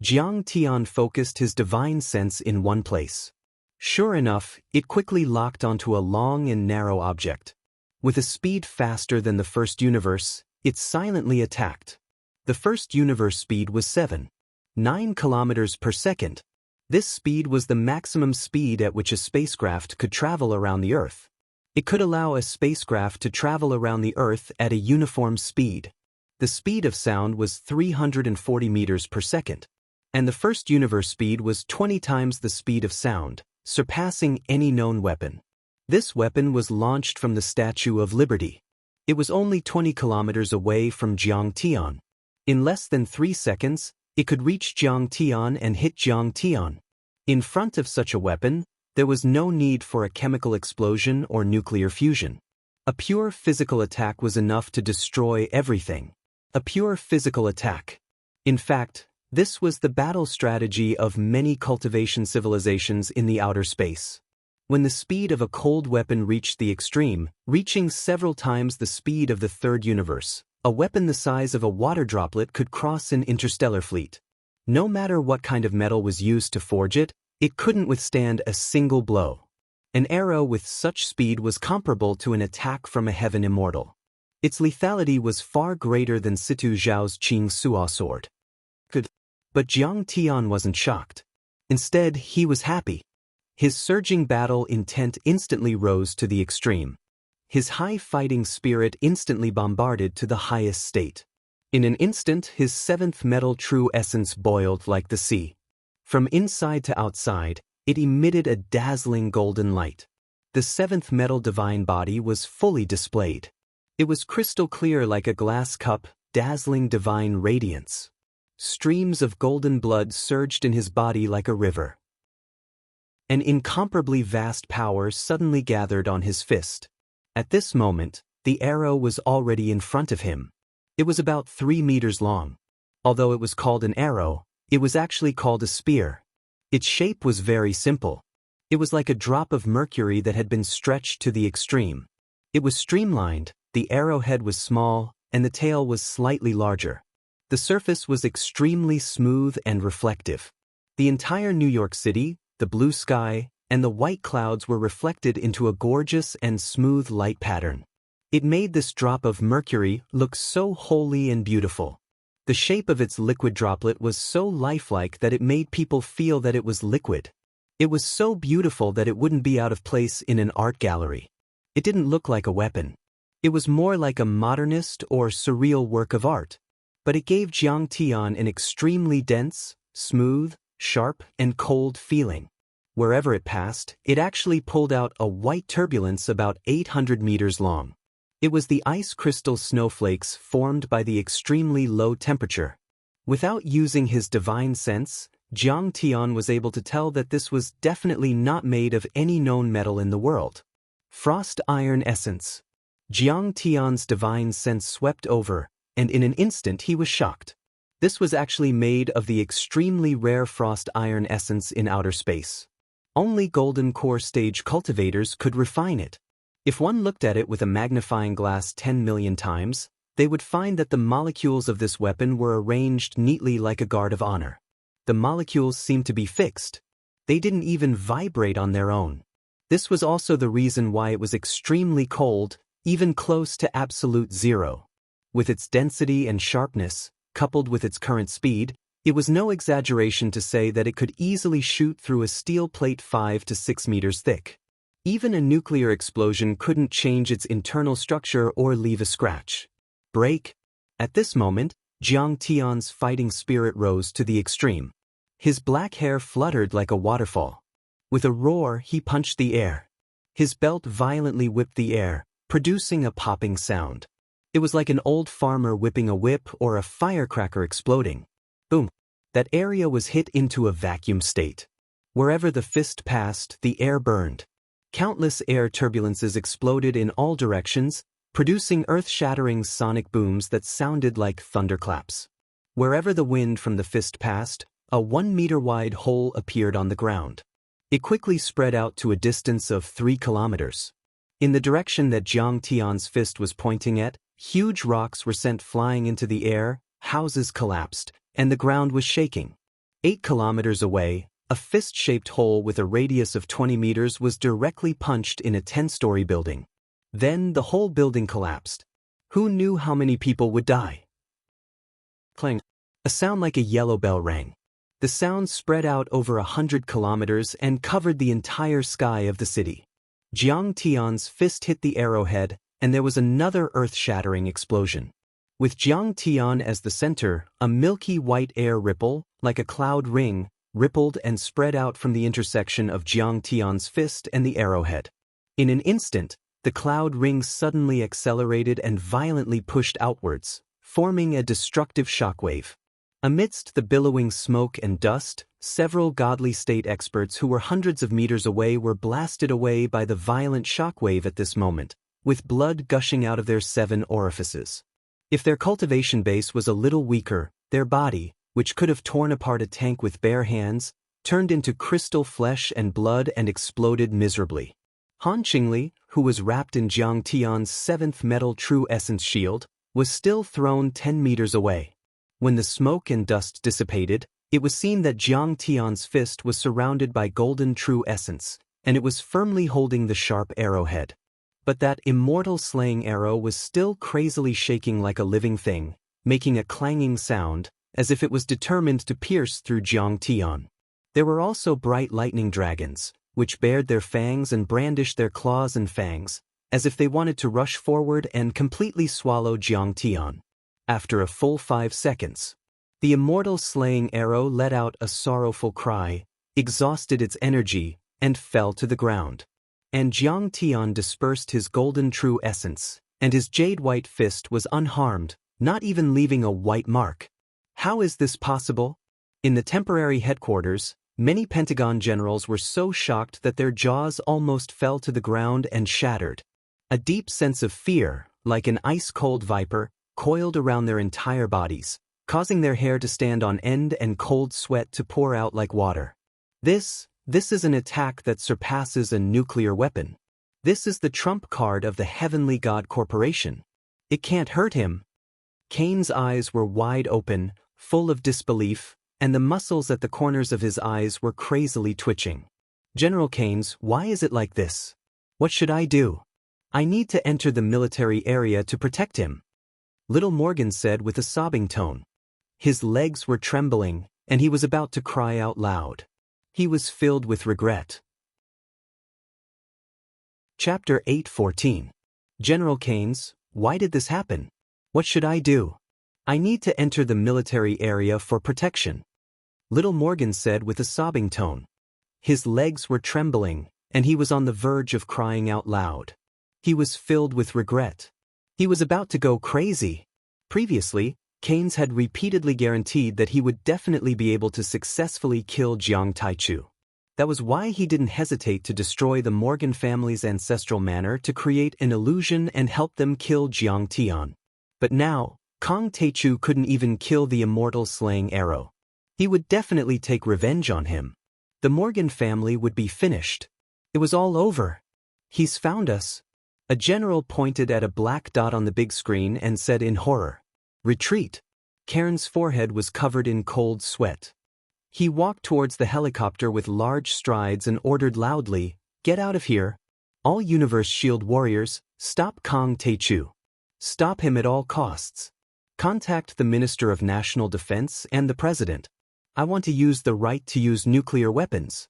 Jiang Tian focused his divine sense in one place. Sure enough, it quickly locked onto a long and narrow object. With a speed faster than the first universe, it silently attacked. The first universe speed was 7.9 kilometers per second. This speed was the maximum speed at which a spacecraft could travel around the Earth. It could allow a spacecraft to travel around the Earth at a uniform speed. The speed of sound was 340 meters per second. And the first universe speed was 20 times the speed of sound, surpassing any known weapon. This weapon was launched from the Statue of Liberty. It was only 20 kilometers away from Jiang Tian. In less than 3 seconds, it could reach Jiang Tian and hit Jiang Tian. In front of such a weapon, there was no need for a chemical explosion or nuclear fusion. A pure physical attack was enough to destroy everything. A pure physical attack. In fact, this was the battle strategy of many cultivation civilizations in the outer space. When the speed of a cold weapon reached the extreme, reaching several times the speed of the third universe, a weapon the size of a water droplet could cross an interstellar fleet. No matter what kind of metal was used to forge it, it couldn't withstand a single blow. An arrow with such speed was comparable to an attack from a heaven immortal. Its lethality was far greater than Situ Zhao's Qing Suo sword. But Jiang Tian wasn't shocked. Instead, he was happy. His surging battle intent instantly rose to the extreme. His high fighting spirit instantly bombarded to the highest state. In an instant, his seventh metal true essence boiled like the sea. From inside to outside, it emitted a dazzling golden light. The seventh metal divine body was fully displayed. It was crystal clear like a glass cup, dazzling divine radiance. Streams of golden blood surged in his body like a river. An incomparably vast power suddenly gathered on his fist. At this moment, the arrow was already in front of him. It was about 3 meters long. Although it was called an arrow, it was actually called a spear. Its shape was very simple. It was like a drop of mercury that had been stretched to the extreme. It was streamlined, the arrowhead was small, and the tail was slightly larger. The surface was extremely smooth and reflective. The entire New York City, the blue sky, and the white clouds were reflected into a gorgeous and smooth light pattern. It made this drop of mercury look so holy and beautiful. The shape of its liquid droplet was so lifelike that it made people feel that it was liquid. It was so beautiful that it wouldn't be out of place in an art gallery. It didn't look like a weapon. It was more like a modernist or surreal work of art. But it gave Jiang Tian an extremely dense, smooth, sharp, and cold feeling. Wherever it passed, it actually pulled out a white turbulence about 800 meters long. It was the ice crystal snowflakes formed by the extremely low temperature. Without using his divine sense, Jiang Tian was able to tell that this was definitely not made of any known metal in the world. Frost iron essence. Jiang Tian's divine sense swept over, and in an instant he was shocked. This was actually made of the extremely rare frost iron essence in outer space. Only golden core stage cultivators could refine it. If one looked at it with a magnifying glass 10 million times, they would find that the molecules of this weapon were arranged neatly like a guard of honor. The molecules seemed to be fixed. They didn't even vibrate on their own. This was also the reason why it was extremely cold, even close to absolute zero. With its density and sharpness, coupled with its current speed, it was no exaggeration to say that it could easily shoot through a steel plate 5 to 6 meters thick. Even a nuclear explosion couldn't change its internal structure or leave a scratch. Break. At this moment, Jiang Tian's fighting spirit rose to the extreme. His black hair fluttered like a waterfall. With a roar, he punched the air. His belt violently whipped the air, producing a popping sound. It was like an old farmer whipping a whip or a firecracker exploding. Boom! That area was hit into a vacuum state. Wherever the fist passed, the air burned. Countless air turbulences exploded in all directions, producing earth-shattering sonic booms that sounded like thunderclaps. Wherever the wind from the fist passed, a 1-meter-wide hole appeared on the ground. It quickly spread out to a distance of 3 kilometers. In the direction that Jiang Tian's fist was pointing at, huge rocks were sent flying into the air, houses collapsed, and the ground was shaking. 8 kilometers away, a fist-shaped hole with a radius of 20 meters was directly punched in a 10-story building. Then the whole building collapsed. Who knew how many people would die? Clang. A sound like a yellow bell rang. The sound spread out over 100 kilometers and covered the entire sky of the city. Jiang Tian's fist hit the arrowhead, and there was another earth-shattering explosion. With Jiang Tian as the center, a milky white air ripple, like a cloud ring, rippled and spread out from the intersection of Jiang Tian's fist and the arrowhead. In an instant, the cloud ring suddenly accelerated and violently pushed outwards, forming a destructive shockwave. Amidst the billowing smoke and dust, several godly state experts who were hundreds of meters away were blasted away by the violent shockwave at this moment, with blood gushing out of their 7 orifices. If their cultivation base was a little weaker, their body, which could have torn apart a tank with bare hands, turned into crystal flesh and blood and exploded miserably. Han Qingli, who was wrapped in Jiang Tian's 7th metal true essence shield, was still thrown 10 meters away. When the smoke and dust dissipated, it was seen that Jiang Tian's fist was surrounded by golden true essence, and it was firmly holding the sharp arrowhead. But that immortal slaying arrow was still crazily shaking like a living thing, making a clanging sound, as if it was determined to pierce through Jiang Tian. There were also bright lightning dragons, which bared their fangs and brandished their claws and fangs, as if they wanted to rush forward and completely swallow Jiang Tian. After a full 5 seconds, the immortal slaying arrow let out a sorrowful cry, exhausted its energy, and fell to the ground. And Jiang Tian dispersed his golden true essence, and his jade-white fist was unharmed, not even leaving a white mark. How is this possible? In the temporary headquarters, many Pentagon generals were so shocked that their jaws almost fell to the ground and shattered. A deep sense of fear, like an ice-cold viper, coiled around their entire bodies, causing their hair to stand on end and cold sweat to pour out like water. This is an attack that surpasses a nuclear weapon. This is the trump card of the Heavenly God Corporation. It can't hurt him. Kane's eyes were wide open, full of disbelief, and the muscles at the corners of his eyes were crazily twitching. General Keynes, why is it like this? What should I do? I need to enter the military area to protect him. Little Morgan said with a sobbing tone. His legs were trembling, and he was about to cry out loud. He was filled with regret. Chapter 8:14. General Keynes, why did this happen? What should I do? I need to enter the military area for protection. Little Morgan said with a sobbing tone. His legs were trembling, and he was on the verge of crying out loud. He was filled with regret. He was about to go crazy. Previously, Keynes had repeatedly guaranteed that he would definitely be able to successfully kill Jiang Taichu. That was why he didn't hesitate to destroy the Morgan family's ancestral manor to create an illusion and help them kill Jiang Tian. But now, Kong Taichu couldn't even kill the immortal slaying arrow. He would definitely take revenge on him. The Morgan family would be finished. It was all over. He's found us. A general pointed at a black dot on the big screen and said in horror, "Retreat." Karen's forehead was covered in cold sweat. He walked towards the helicopter with large strides and ordered loudly, "Get out of here. All Universe Shield warriors, stop Kong Taichu. Stop him at all costs. Contact the Minister of National Defense and the President. I want to use the right to use nuclear weapons."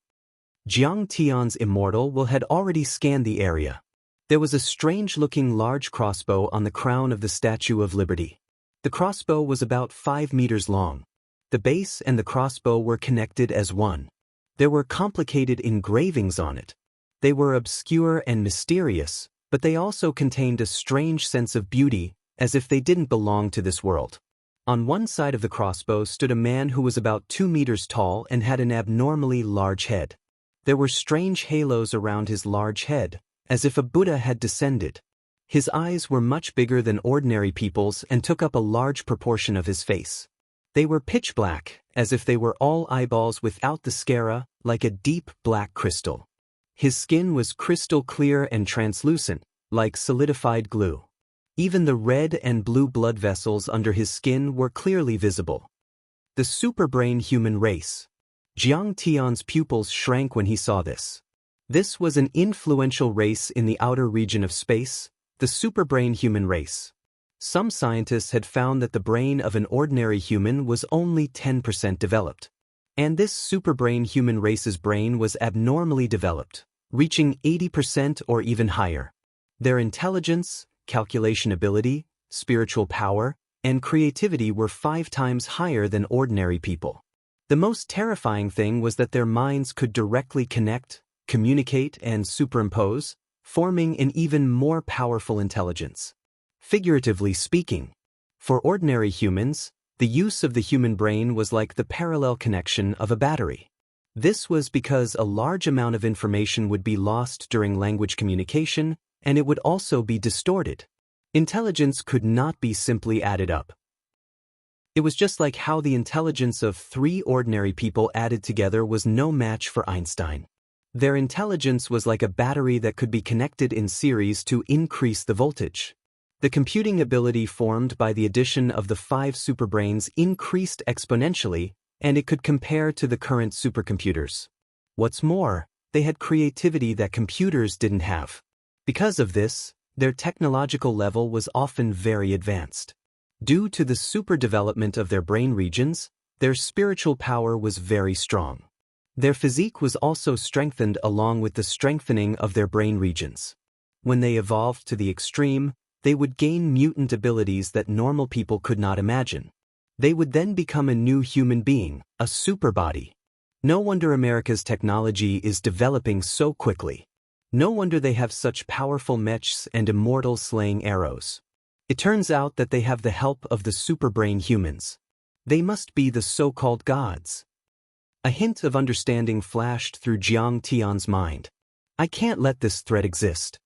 Jiang Tian's immortal will had already scanned the area. There was a strange-looking large crossbow on the crown of the Statue of Liberty. The crossbow was about 5 meters long. The base and the crossbow were connected as one. There were complicated engravings on it. They were obscure and mysterious, but they also contained a strange sense of beauty, as if they didn't belong to this world. On one side of the crossbow stood a man who was about 2 meters tall and had an abnormally large head. There were strange halos around his large head, as if a Buddha had descended. His eyes were much bigger than ordinary people's and took up a large proportion of his face. They were pitch black, as if they were all eyeballs without the sclera, like a deep black crystal. His skin was crystal clear and translucent, like solidified glue. Even the red and blue blood vessels under his skin were clearly visible. The superbrain human race. Jiang Tian's pupils shrank when he saw this. This was an influential race in the outer region of space, the superbrain human race. Some scientists had found that the brain of an ordinary human was only 10% developed. And this superbrain human race's brain was abnormally developed, reaching 80% or even higher. Their intelligence, calculation ability, spiritual power, and creativity were 5 times higher than ordinary people. The most terrifying thing was that their minds could directly connect, communicate, and superimpose, forming an even more powerful intelligence. Figuratively speaking, for ordinary humans, the use of the human brain was like the parallel connection of a battery. This was because a large amount of information would be lost during language communication, and it would also be distorted. Intelligence could not be simply added up. It was just like how the intelligence of 3 ordinary people added together was no match for Einstein. Their intelligence was like a battery that could be connected in series to increase the voltage. The computing ability formed by the addition of the 5 superbrains increased exponentially, and it could compare to the current supercomputers. What's more, they had creativity that computers didn't have. Because of this, their technological level was often very advanced. Due to the superdevelopment of their brain regions, their spiritual power was very strong. Their physique was also strengthened along with the strengthening of their brain regions. When they evolved to the extreme, they would gain mutant abilities that normal people could not imagine. They would then become a new human being, a superbody. No wonder America's technology is developing so quickly. No wonder they have such powerful mechs and immortal slaying arrows. It turns out that they have the help of the superbrain humans. They must be the so-called gods. A hint of understanding flashed through Jiang Tian's mind. I can't let this threat exist.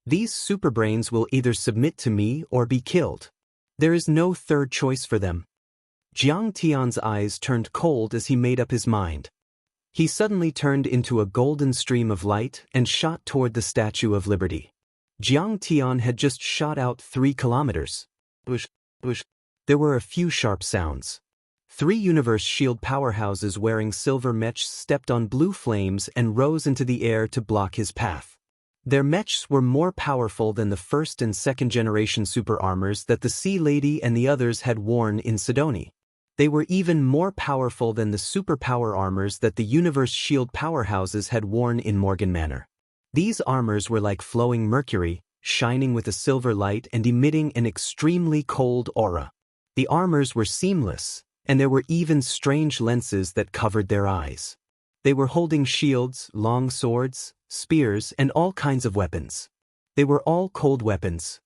These superbrains will either submit to me or be killed. There is no third choice for them. Jiang Tian's eyes turned cold as he made up his mind. He suddenly turned into a golden stream of light and shot toward the Statue of Liberty. Jiang Tian had just shot out 3 kilometers. Bush, bush. There were a few sharp sounds. 3 universe shield powerhouses wearing silver mechs stepped on blue flames and rose into the air to block his path. Their mechs were more powerful than the first and second generation super armors that the Sea Lady and the others had worn in Sidoni. They were even more powerful than the superpower armors that the universe shield powerhouses had worn in Morgan Manor. These armors were like flowing mercury, shining with a silver light and emitting an extremely cold aura. The armors were seamless, and there were even strange lenses that covered their eyes. They were holding shields, long swords, spears, and all kinds of weapons. They were all cold weapons.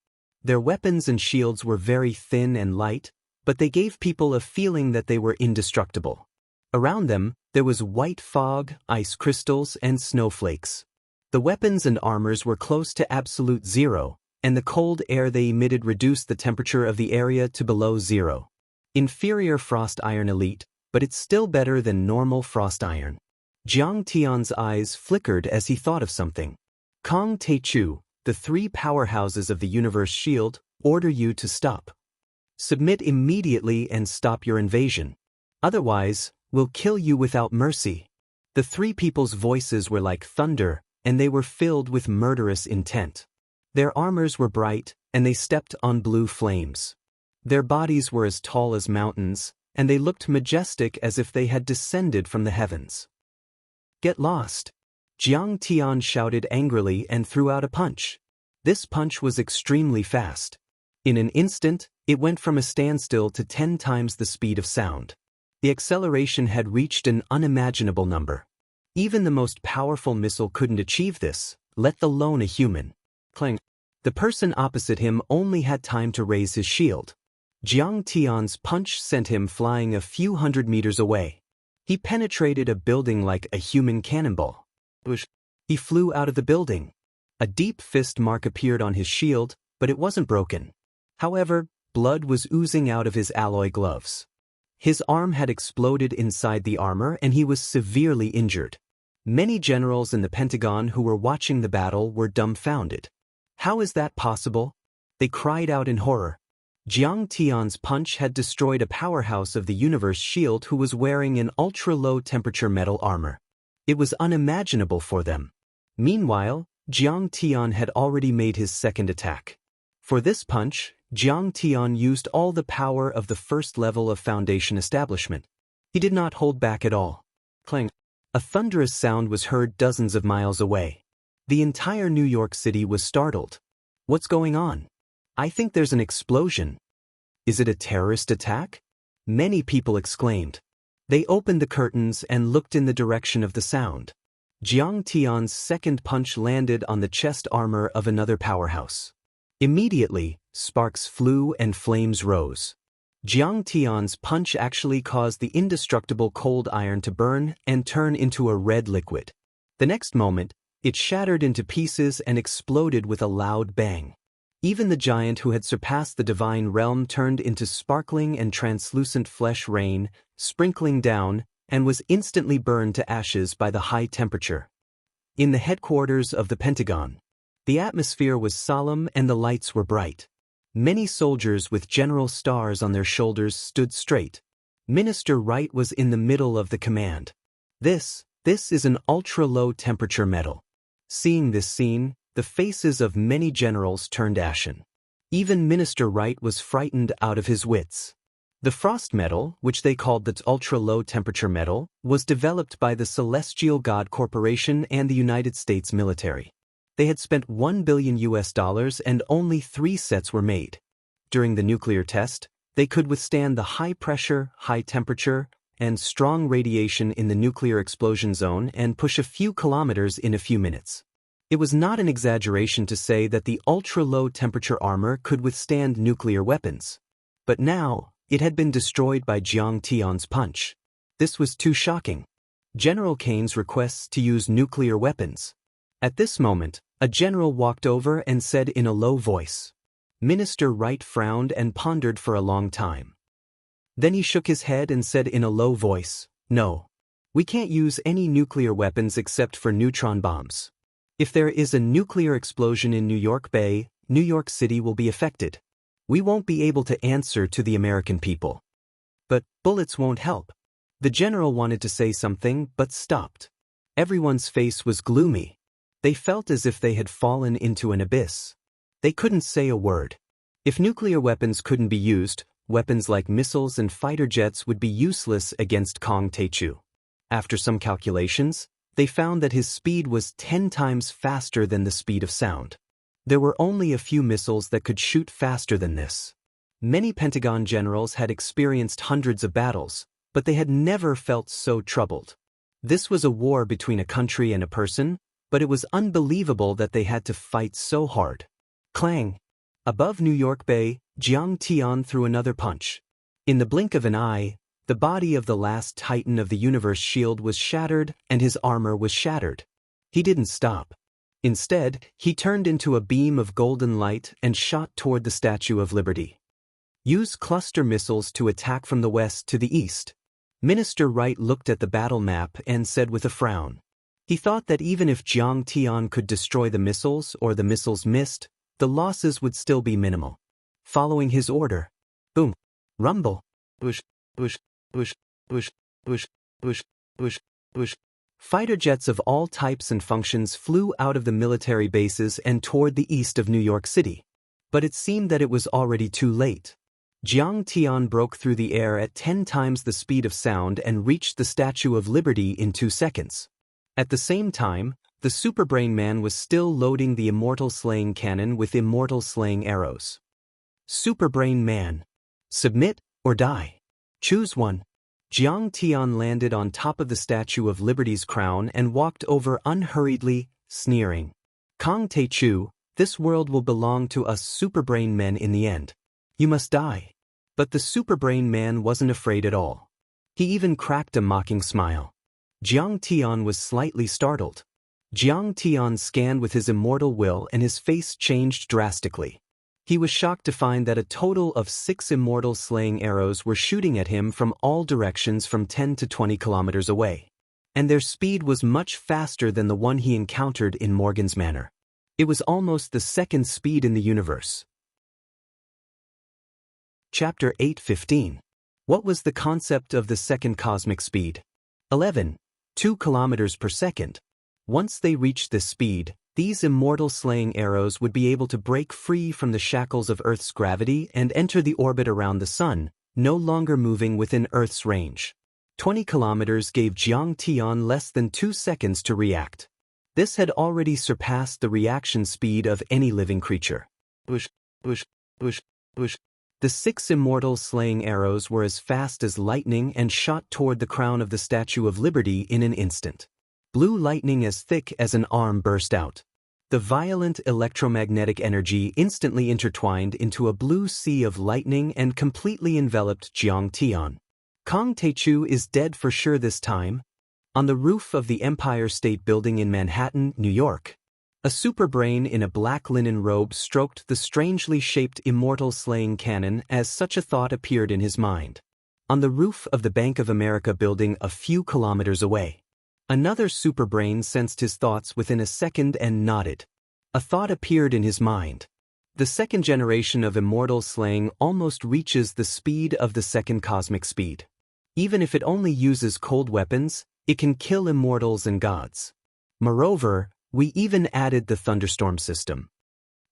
Their weapons and shields were very thin and light, but they gave people a feeling that they were indestructible. Around them, there was white fog, ice crystals, and snowflakes. The weapons and armors were close to absolute zero, and the cold air they emitted reduced the temperature of the area to below zero. Inferior frost iron elite, but it's still better than normal frost iron. Jiang Tian's eyes flickered as he thought of something. Kong Teichu, the 3 powerhouses of the universe shield, order you to stop. Submit immediately and stop your invasion. Otherwise, we'll kill you without mercy. The 3 people's voices were like thunder, and they were filled with murderous intent. Their armors were bright, and they stepped on blue flames. Their bodies were as tall as mountains, and they looked majestic as if they had descended from the heavens. Get lost! Jiang Tian shouted angrily and threw out a punch. This punch was extremely fast. In an instant, it went from a standstill to 10 times the speed of sound. The acceleration had reached an unimaginable number. Even the most powerful missile couldn't achieve this, let alone a human. Clang. The person opposite him only had time to raise his shield. Jiang Tian's punch sent him flying a few hundred meters away. He penetrated a building like a human cannonball. He flew out of the building. A deep fist mark appeared on his shield, but it wasn't broken. However, blood was oozing out of his alloy gloves. His arm had exploded inside the armor and he was severely injured. Many generals in the Pentagon who were watching the battle were dumbfounded. How is that possible? They cried out in horror. Jiang Tian's punch had destroyed a powerhouse of the universe shield who was wearing an ultra-low temperature metal armor. It was unimaginable for them. Meanwhile, Jiang Tian had already made his second attack. For this punch, Jiang Tian used all the power of the first level of foundation establishment. He did not hold back at all. Clang! A thunderous sound was heard dozens of miles away. The entire New York City was startled. What's going on? I think there's an explosion. Is it a terrorist attack? Many people exclaimed. They opened the curtains and looked in the direction of the sound. Jiang Tian's second punch landed on the chest armor of another powerhouse. Immediately, sparks flew and flames rose. Jiang Tian's punch actually caused the indestructible cold iron to burn and turn into a red liquid. The next moment, it shattered into pieces and exploded with a loud bang. Even the giant who had surpassed the divine realm turned into sparkling and translucent flesh rain, sprinkling down, and was instantly burned to ashes by the high temperature. In the headquarters of the Pentagon, the atmosphere was solemn and the lights were bright. Many soldiers with general stars on their shoulders stood straight. Minister Wright was in the middle of the command. This is an ultra-low temperature metal. Seeing this scene, the faces of many generals turned ashen. Even Minister Wright was frightened out of his wits. The frost metal, which they called the ultra-low temperature metal, was developed by the Celestial God Corporation and the United States military. They had spent $1 billion and only 3 sets were made. During the nuclear test, they could withstand the high pressure, high temperature, and strong radiation in the nuclear explosion zone and push a few kilometers in a few minutes. It was not an exaggeration to say that the ultra-low temperature armor could withstand nuclear weapons. But now, it had been destroyed by Jiang Tian's punch. This was too shocking. General Kane's requests to use nuclear weapons. At this moment, a general walked over and said in a low voice. Minister Wright frowned and pondered for a long time. Then he shook his head and said in a low voice, "No. We can't use any nuclear weapons except for neutron bombs. If there is a nuclear explosion in New York Bay, New York City will be affected. We won't be able to answer to the American people. But bullets won't help." The general wanted to say something but stopped. Everyone's face was gloomy. They felt as if they had fallen into an abyss. They couldn't say a word. If nuclear weapons couldn't be used, weapons like missiles and fighter jets would be useless against Kang Taechu. After some calculations, they found that his speed was 10 times faster than the speed of sound. There were only a few missiles that could shoot faster than this. Many Pentagon generals had experienced hundreds of battles, but they had never felt so troubled. This was a war between a country and a person, but it was unbelievable that they had to fight so hard. Clang! Above New York Bay, Jiang Tian threw another punch. In the blink of an eye, the body of the last titan of the universe shield was shattered and his armor was shattered. He didn't stop. Instead, he turned into a beam of golden light and shot toward the Statue of Liberty. Use cluster missiles to attack from the west to the east. Minister Wright looked at the battle map and said with a frown. He thought that even if Jiang Tian could destroy the missiles or the missiles missed, the losses would still be minimal. Following his order, boom, rumble, bush, bush, bush, bush, bush, bush, bush, bush. Fighter jets of all types and functions flew out of the military bases and toward the east of New York City. But it seemed that it was already too late. Jiang Tian broke through the air at 10 times the speed of sound and reached the Statue of Liberty in 2 seconds. At the same time, the Superbrain Man was still loading the immortal slaying cannon with immortal slaying arrows. Superbrain Man. Submit or die. Choose one. Jiang Tian landed on top of the Statue of Liberty's crown and walked over unhurriedly, sneering. Kang Taechu, this world will belong to us Superbrain men in the end. You must die. But the Superbrain Man wasn't afraid at all. He even cracked a mocking smile. Jiang Tian was slightly startled. Jiang Tian scanned with his immortal will and his face changed drastically. He was shocked to find that a total of 6 immortal slaying arrows were shooting at him from all directions from 10 to 20 kilometers away. And their speed was much faster than the one he encountered in Morgan's Manor. It was almost the second speed in the universe. Chapter 8:15. What was the concept of the second cosmic speed? 11. 2 kilometers per second. Once they reached this speed, these immortal slaying arrows would be able to break free from the shackles of Earth's gravity and enter the orbit around the Sun, no longer moving within Earth's range. 20 kilometers gave Jiang Tian less than 2 seconds to react. This had already surpassed the reaction speed of any living creature. Bush, bush, bush, bush. The 6 immortal slaying arrows were as fast as lightning and shot toward the crown of the Statue of Liberty in an instant. Blue lightning as thick as an arm burst out. The violent electromagnetic energy instantly intertwined into a blue sea of lightning and completely enveloped Jiang Tian. Kong Teichu is dead for sure this time. On the roof of the Empire State Building in Manhattan, New York, a superbrain in a black linen robe stroked the strangely shaped immortal slaying cannon as such a thought appeared in his mind. On the roof of the Bank of America building a few kilometers away, another superbrain sensed his thoughts within a second and nodded. A thought appeared in his mind. The second generation of immortal slaying almost reaches the speed of the second cosmic speed. Even if it only uses cold weapons, it can kill immortals and gods. Moreover, we even added the thunderstorm system.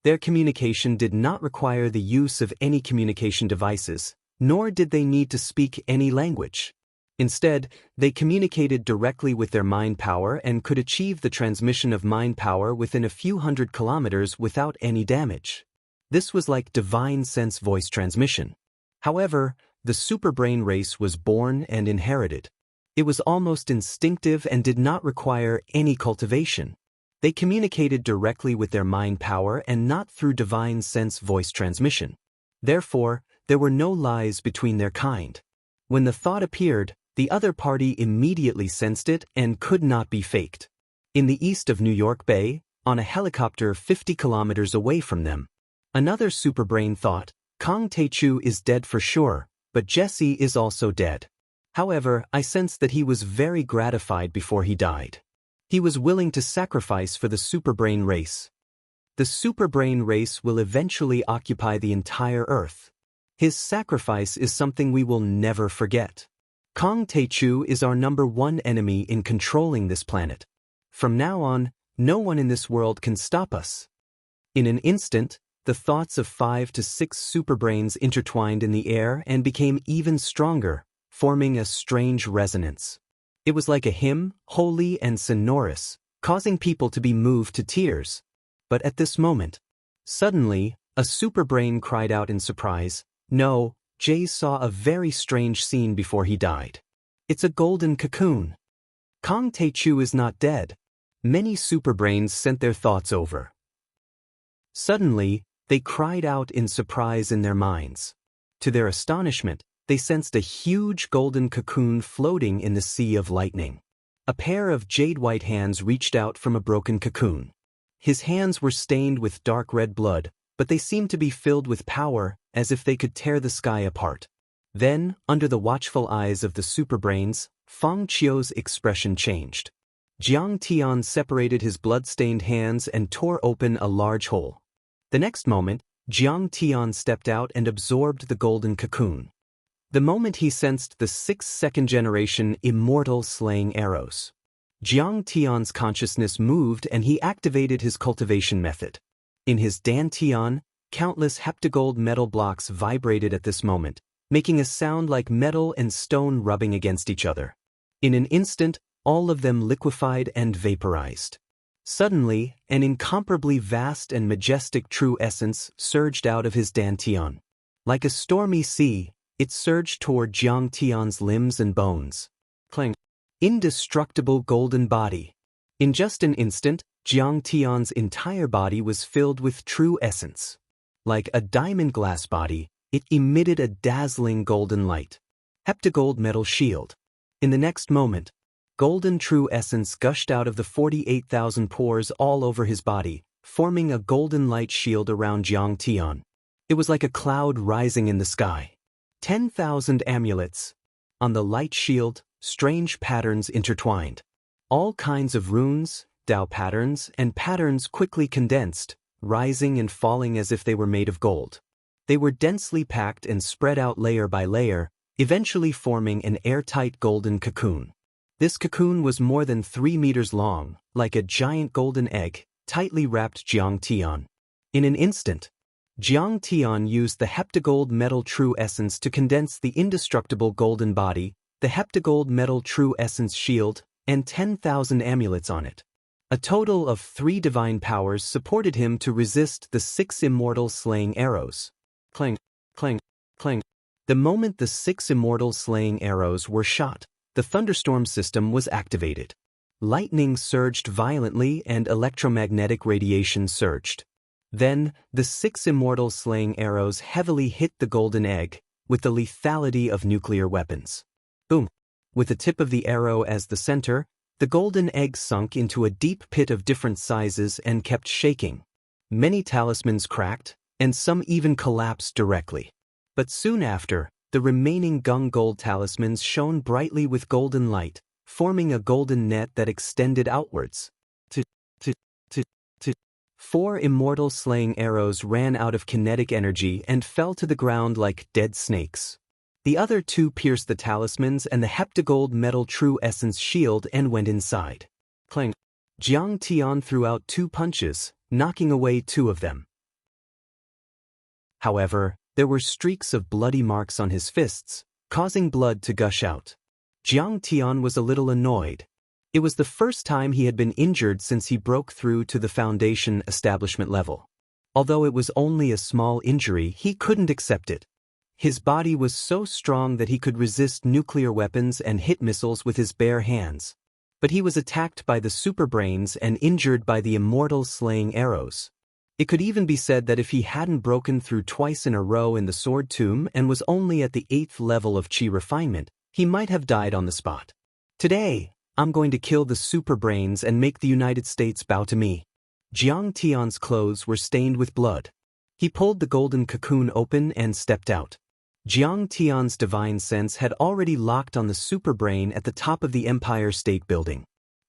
Their communication did not require the use of any communication devices, nor did they need to speak any language. Instead, they communicated directly with their mind power and could achieve the transmission of mind power within a few hundred kilometers without any damage. This was like divine sense voice transmission. However, the superbrain race was born and inherited. It was almost instinctive and did not require any cultivation. They communicated directly with their mind power and not through divine sense voice transmission. Therefore, there were no lies between their kind. When the thought appeared, the other party immediately sensed it and could not be faked. In the east of New York Bay, on a helicopter 50 kilometers away from them, another superbrain thought, Kong Teichu is dead for sure, but Jesse is also dead. However, I sensed that he was very gratified before he died. He was willing to sacrifice for the superbrain race. The superbrain race will eventually occupy the entire Earth. His sacrifice is something we will never forget. Kong Teichu is our #1 enemy in controlling this planet. From now on, no one in this world can stop us. In an instant, the thoughts of 5 to 6 superbrains intertwined in the air and became even stronger, forming a strange resonance. It was like a hymn, holy and sonorous, causing people to be moved to tears. But at this moment, suddenly, a superbrain cried out in surprise, "No, Jay saw a very strange scene before he died. It's a golden cocoon. Kong Teichu is not dead." Many superbrains sent their thoughts over. Suddenly, they cried out in surprise in their minds. To their astonishment, they sensed a huge golden cocoon floating in the sea of lightning. A pair of jade-white hands reached out from a broken cocoon. His hands were stained with dark red blood, but they seemed to be filled with power, as if they could tear the sky apart. Then, under the watchful eyes of the superbrains, Fang Qiu's expression changed. Jiang Tian separated his blood-stained hands and tore open a large hole. The next moment, Jiang Tian stepped out and absorbed the golden cocoon. The moment he sensed the 6 second-generation immortal slaying arrows, Jiang Tian's consciousness moved and he activated his cultivation method. In his dantian, countless heptagold metal blocks vibrated at this moment, making a sound like metal and stone rubbing against each other. In an instant, all of them liquefied and vaporized. Suddenly, an incomparably vast and majestic true essence surged out of his dantian. Like a stormy sea, it surged toward Jiang Tian's limbs and bones. Clang. Indestructible golden body. In just an instant, Jiang Tian's entire body was filled with true essence. Like a diamond glass body, it emitted a dazzling golden light. Heptagold metal shield. In the next moment, golden true essence gushed out of the 48,000 pores all over his body, forming a golden light shield around Jiang Tian. It was like a cloud rising in the sky. 10,000 amulets. On the light shield, strange patterns intertwined. All kinds of runes, Tao patterns, and patterns quickly condensed, rising and falling as if they were made of gold. They were densely packed and spread out layer by layer, eventually forming an airtight golden cocoon. This cocoon was more than 3 meters long, like a giant golden egg, tightly wrapped Jiang Tian. In an instant, Jiang Tian used the heptagold metal true essence to condense the indestructible golden body, the heptagold metal true essence shield, and 10,000 amulets on it. A total of 3 divine powers supported him to resist the 6 immortal slaying arrows. Clang, clang, clang. The moment the 6 immortal slaying arrows were shot, the thunderstorm system was activated. Lightning surged violently and electromagnetic radiation surged. Then, the 6 immortal slaying arrows heavily hit the golden egg, with the lethality of nuclear weapons. Boom! With the tip of the arrow as the center, the golden egg sunk into a deep pit of different sizes and kept shaking. Many talismans cracked, and some even collapsed directly. But soon after, the remaining gung gold talismans shone brightly with golden light, forming a golden net that extended outwards. 4 immortal slaying arrows ran out of kinetic energy and fell to the ground like dead snakes. The other 2 pierced the talismans and the heptagold metal true essence shield and went inside. Clang! Jiang Tian threw out 2 punches, knocking away 2 of them. However, there were streaks of bloody marks on his fists, causing blood to gush out. Jiang Tian was a little annoyed. It was the first time he had been injured since he broke through to the foundation establishment level. Although it was only a small injury, he couldn't accept it. His body was so strong that he could resist nuclear weapons and hit missiles with his bare hands. But he was attacked by the superbrains and injured by the immortal slaying arrows. It could even be said that if he hadn't broken through twice in a row in the sword tomb and was only at the 8th level of chi refinement, he might have died on the spot. Today, I'm going to kill the superbrains and make the United States bow to me. Jiang Tian's clothes were stained with blood. He pulled the golden cocoon open and stepped out. Jiang Tian's divine sense had already locked on the superbrain at the top of the Empire State Building.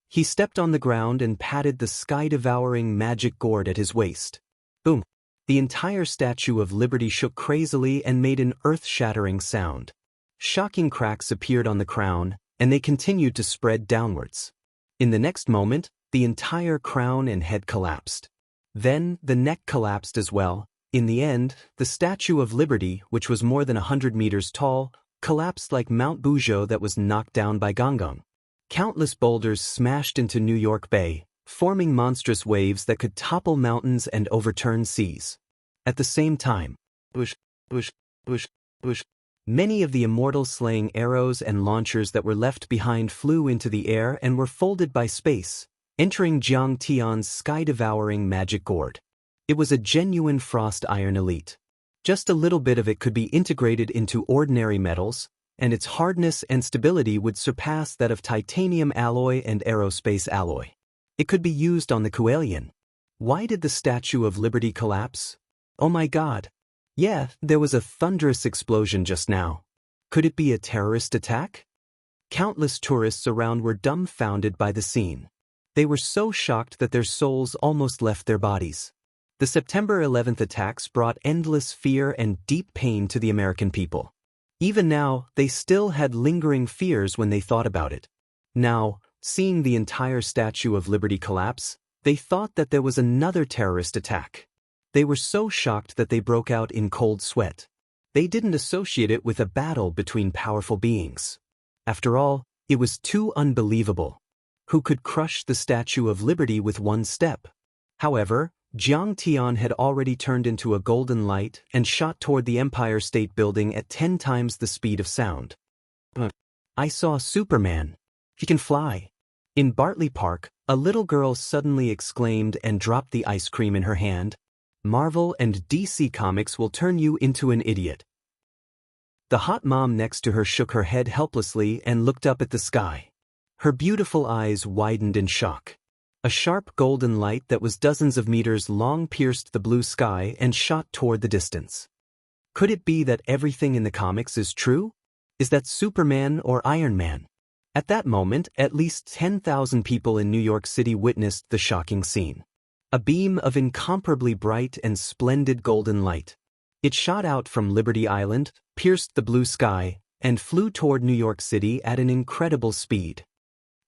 He stepped on the ground and patted the sky-devouring magic gourd at his waist. Boom! The entire Statue of Liberty shook crazily and made an earth-shattering sound. Shocking cracks appeared on the crown, and they continued to spread downwards. In the next moment, the entire crown and head collapsed. Then, the neck collapsed as well. In the end, the Statue of Liberty, which was more than 100 meters tall, collapsed like Mount Buzhou that was knocked down by Gonggong. Countless boulders smashed into New York Bay, forming monstrous waves that could topple mountains and overturn seas. At the same time, many of the immortal slaying arrows and launchers that were left behind flew into the air and were folded by space, entering Jiang Tian's sky-devouring magic gourd. It was a genuine frost iron elite. Just a little bit of it could be integrated into ordinary metals, and its hardness and stability would surpass that of titanium alloy and aerospace alloy. It could be used on the Kuelian. Why did the Statue of Liberty collapse? Oh my God! Yeah, there was a thunderous explosion just now. Could it be a terrorist attack? Countless tourists around were dumbfounded by the scene. They were so shocked that their souls almost left their bodies. The September 11th attacks brought endless fear and deep pain to the American people. Even now, they still had lingering fears when they thought about it. Now, seeing the entire Statue of Liberty collapse, they thought that there was another terrorist attack. They were so shocked that they broke out in cold sweat. They didn't associate it with a battle between powerful beings. After all, it was too unbelievable. Who could crush the Statue of Liberty with one step? However, Jiang Tian had already turned into a golden light and shot toward the Empire State Building at 10 times the speed of sound. I saw Superman. He can fly. In Bartley Park, a little girl suddenly exclaimed and dropped the ice cream in her hand. Marvel and DC Comics will turn you into an idiot. The hot mom next to her shook her head helplessly and looked up at the sky. Her beautiful eyes widened in shock. A sharp golden light that was dozens of meters long pierced the blue sky and shot toward the distance. Could it be that everything in the comics is true? Is that Superman or Iron Man? At that moment, at least 10,000 people in New York City witnessed the shocking scene. A beam of incomparably bright and splendid golden light. It shot out from Liberty Island, pierced the blue sky, and flew toward New York City at an incredible speed.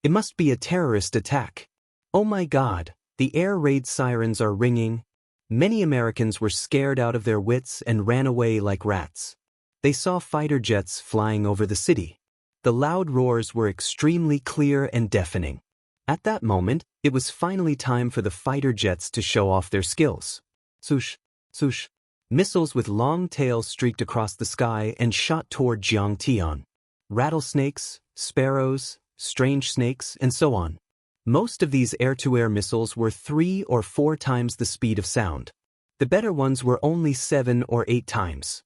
It must be a terrorist attack. Oh my God, the air raid sirens are ringing. Many Americans were scared out of their wits and ran away like rats. They saw fighter jets flying over the city. The loud roars were extremely clear and deafening. At that moment, it was finally time for the fighter jets to show off their skills. Swoosh, swoosh. Missiles with long tails streaked across the sky and shot toward Xianxia. Rattlesnakes, sparrows, strange snakes, and so on. Most of these air-to-air missiles were 3 or 4 times the speed of sound. The better ones were only 7 or 8 times.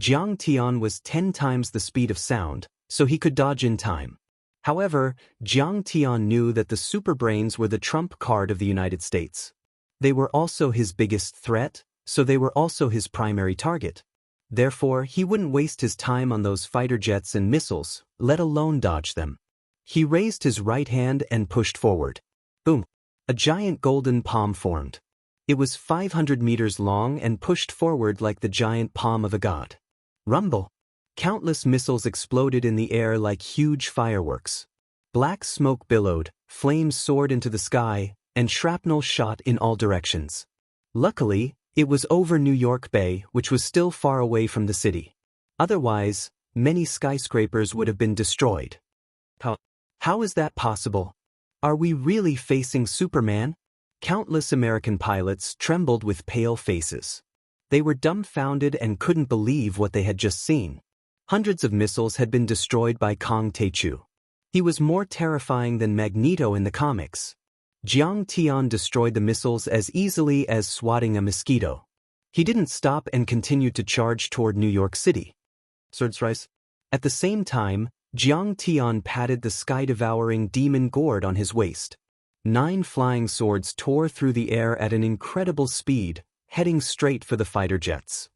Xianxia was 10 times the speed of sound, so he could dodge in time. However, Xianxia knew that the superbrains were the trump card of the United States. They were also his biggest threat, so they were also his primary target. Therefore, he wouldn't waste his time on those fighter jets and missiles, let alone dodge them. He raised his right hand and pushed forward. Boom! A giant golden palm formed. It was 500 meters long and pushed forward like the giant palm of a god. Rumble! Countless missiles exploded in the air like huge fireworks. Black smoke billowed, flames soared into the sky, and shrapnel shot in all directions. Luckily, it was over New York Bay, which was still far away from the city. Otherwise, many skyscrapers would have been destroyed. How is that possible? Are we really facing Superman? Countless American pilots trembled with pale faces. They were dumbfounded and couldn't believe what they had just seen. Hundreds of missiles had been destroyed by Kang Taechu. He was more terrifying than Magneto in the comics. Xianxia destroyed the missiles as easily as swatting a mosquito. He didn't stop and continued to charge toward New York City. Swords rise. At the same time, Xianxia patted the sky-devouring demon gourd on his waist. 9 flying swords tore through the air at an incredible speed, heading straight for the fighter jets.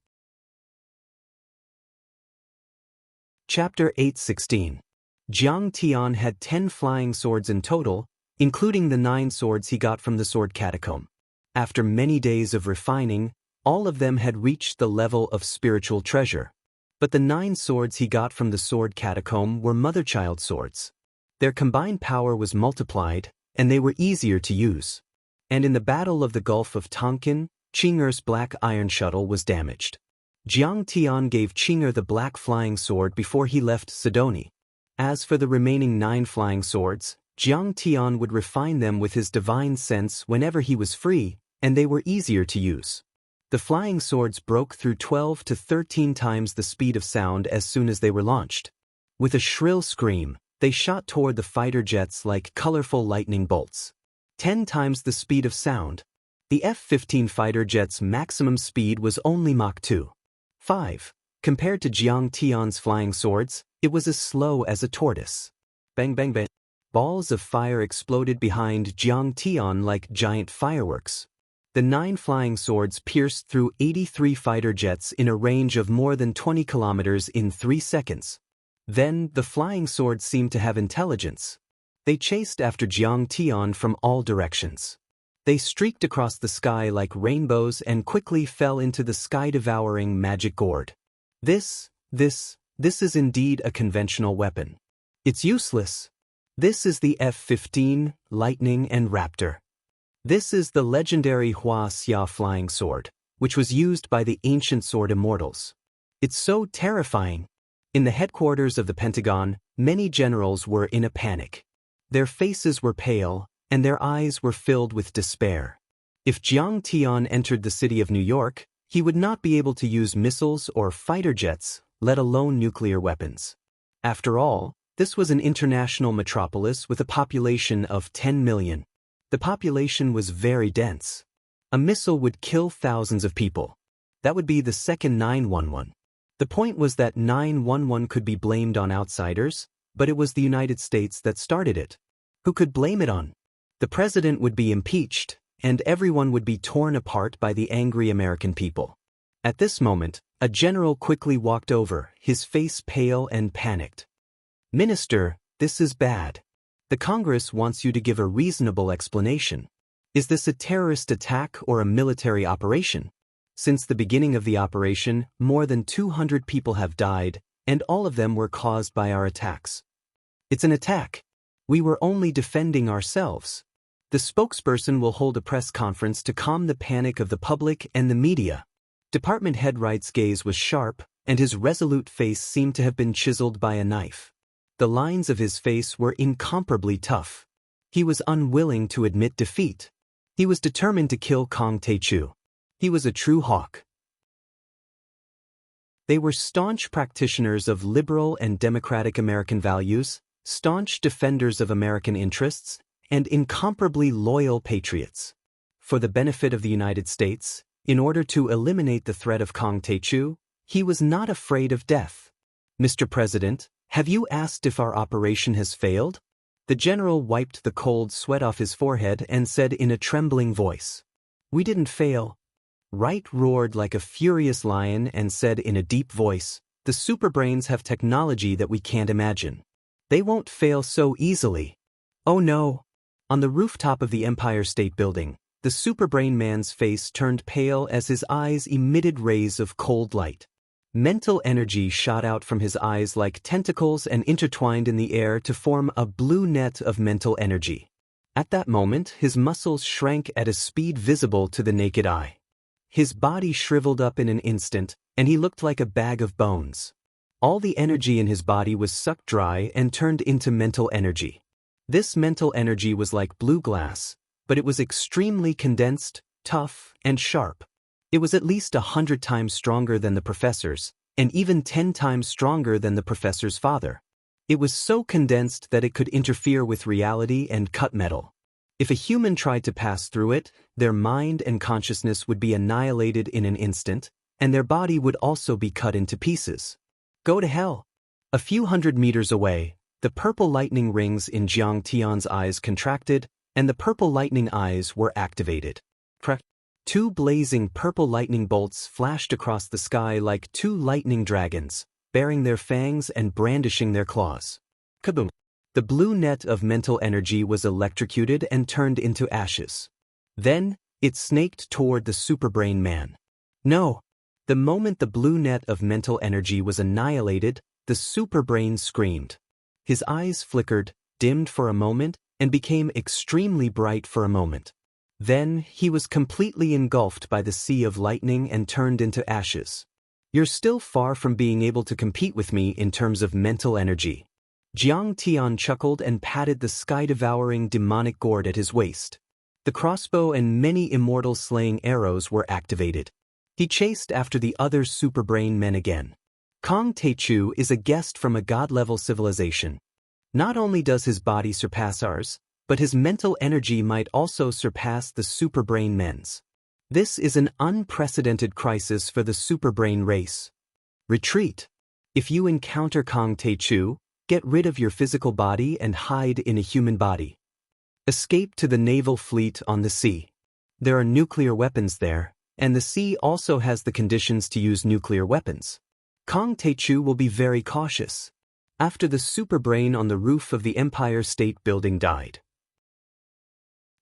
Chapter 8:16. Xianxia had 10 flying swords in total, including the 9 swords he got from the sword catacomb. After many days of refining, all of them had reached the level of spiritual treasure. But the 9 swords he got from the sword catacomb were mother-child swords. Their combined power was multiplied, and they were easier to use. And in the Battle of the Gulf of Tonkin, Chinger's black iron shuttle was damaged. Xianxia gave Chinger the black flying sword before he left Sidoni. As for the remaining 9 flying swords, Xianxia would refine them with his divine sense whenever he was free, and they were easier to use. The flying swords broke through 12 to 13 times the speed of sound as soon as they were launched. With a shrill scream, they shot toward the fighter jets like colorful lightning bolts. 10 times the speed of sound. The F-15 fighter jet's maximum speed was only Mach 2.5. Compared to Xianxia's flying swords, it was as slow as a tortoise. Bang bang bang. Balls of fire exploded behind Xianxia like giant fireworks. The 9 flying swords pierced through 83 fighter jets in a range of more than 20 kilometers in 3 seconds. Then, the flying swords seemed to have intelligence. They chased after Xianxia from all directions. They streaked across the sky like rainbows and quickly fell into the sky-devouring magic gourd. This is indeed a conventional weapon. It's useless. This is the F-15, Lightning, and Raptor. This is the legendary Wuxia flying sword, which was used by the ancient sword immortals. It's so terrifying. In the headquarters of the Pentagon, many generals were in a panic. Their faces were pale, and their eyes were filled with despair. If Xianxia entered the city of New York, he would not be able to use missiles or fighter jets, let alone nuclear weapons. After all, this was an international metropolis with a population of 10 million. The population was very dense. A missile would kill thousands of people. That would be the second 911. The point was that 911 could be blamed on outsiders, but it was the United States that started it. Who could blame it on? The president would be impeached, and everyone would be torn apart by the angry American people. At this moment, a general quickly walked over, his face pale and panicked. "Minister, this is bad. The Congress wants you to give a reasonable explanation. Is this a terrorist attack or a military operation? Since the beginning of the operation, more than 200 people have died, and all of them were caused by our attacks. It's an attack. We were only defending ourselves." The spokesperson will hold a press conference to calm the panic of the public and the media. Department head Wright's gaze was sharp, and his resolute face seemed to have been chiseled by a knife. The lines of his face were incomparably tough. He was unwilling to admit defeat. He was determined to kill Kang Tae-chu. He was a true hawk. They were staunch practitioners of liberal and democratic American values, staunch defenders of American interests, and incomparably loyal patriots. For the benefit of the United States, in order to eliminate the threat of Kang Tae-chu, he was not afraid of death. "Mr. President, have you asked if our operation has failed?" The general wiped the cold sweat off his forehead and said in a trembling voice, "We didn't fail." Wright roared like a furious lion and said in a deep voice, "The superbrains have technology that we can't imagine. They won't fail so easily." "Oh no." On the rooftop of the Empire State Building, the superbrain man's face turned pale as his eyes emitted rays of cold light. Mental energy shot out from his eyes like tentacles and intertwined in the air to form a blue net of mental energy. At that moment, his muscles shrank at a speed visible to the naked eye. His body shriveled up in an instant, and he looked like a bag of bones. All the energy in his body was sucked dry and turned into mental energy. This mental energy was like blue glass, but it was extremely condensed, tough, and sharp. It was at least 100 times stronger than the professor's, and even 10 times stronger than the professor's father. It was so condensed that it could interfere with reality and cut metal. If a human tried to pass through it, their mind and consciousness would be annihilated in an instant, and their body would also be cut into pieces. Go to hell. A few hundred meters away, the purple lightning rings in Jiang Tian's eyes contracted, and the purple lightning eyes were activated. Two blazing purple lightning bolts flashed across the sky like two lightning dragons, baring their fangs and brandishing their claws. Kaboom! The blue net of mental energy was electrocuted and turned into ashes. Then, it snaked toward the superbrain man. No! The moment the blue net of mental energy was annihilated, the superbrain screamed. His eyes flickered, dimmed for a moment, and became extremely bright for a moment. Then, he was completely engulfed by the sea of lightning and turned into ashes. "You're still far from being able to compete with me in terms of mental energy." Jiang Tian chuckled and patted the sky-devouring demonic gourd at his waist. The crossbow and many immortal-slaying arrows were activated. He chased after the other superbrain men again. Kang Tae-chu is a guest from a god-level civilization. Not only does his body surpass ours, but his mental energy might also surpass the superbrain men's. This is an unprecedented crisis for the superbrain race. Retreat. If you encounter Kang Tae-chu, get rid of your physical body and hide in a human body. Escape to the naval fleet on the sea. There are nuclear weapons there, and the sea also has the conditions to use nuclear weapons. Kang Tae-chu will be very cautious. After the superbrain on the roof of the Empire State Building died,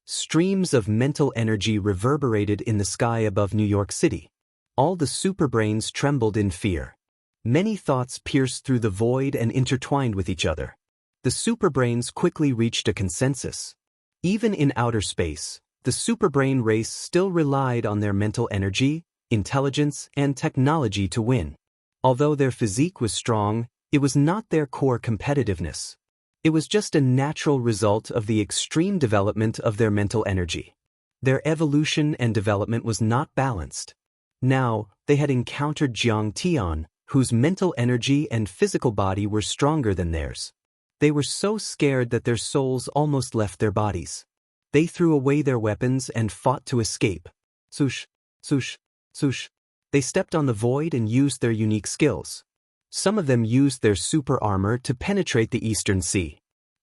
streams of mental energy reverberated in the sky above New York City. All the superbrains trembled in fear. Many thoughts pierced through the void and intertwined with each other. The superbrains quickly reached a consensus. Even in outer space, the superbrain race still relied on their mental energy, intelligence, and technology to win. Although their physique was strong, it was not their core competitiveness. It was just a natural result of the extreme development of their mental energy. Their evolution and development was not balanced. Now, they had encountered Jiang Tian, whose mental energy and physical body were stronger than theirs. They were so scared that their souls almost left their bodies. They threw away their weapons and fought to escape. Swoosh, swoosh, swoosh. They stepped on the void and used their unique skills. Some of them used their super armor to penetrate the Eastern Sea.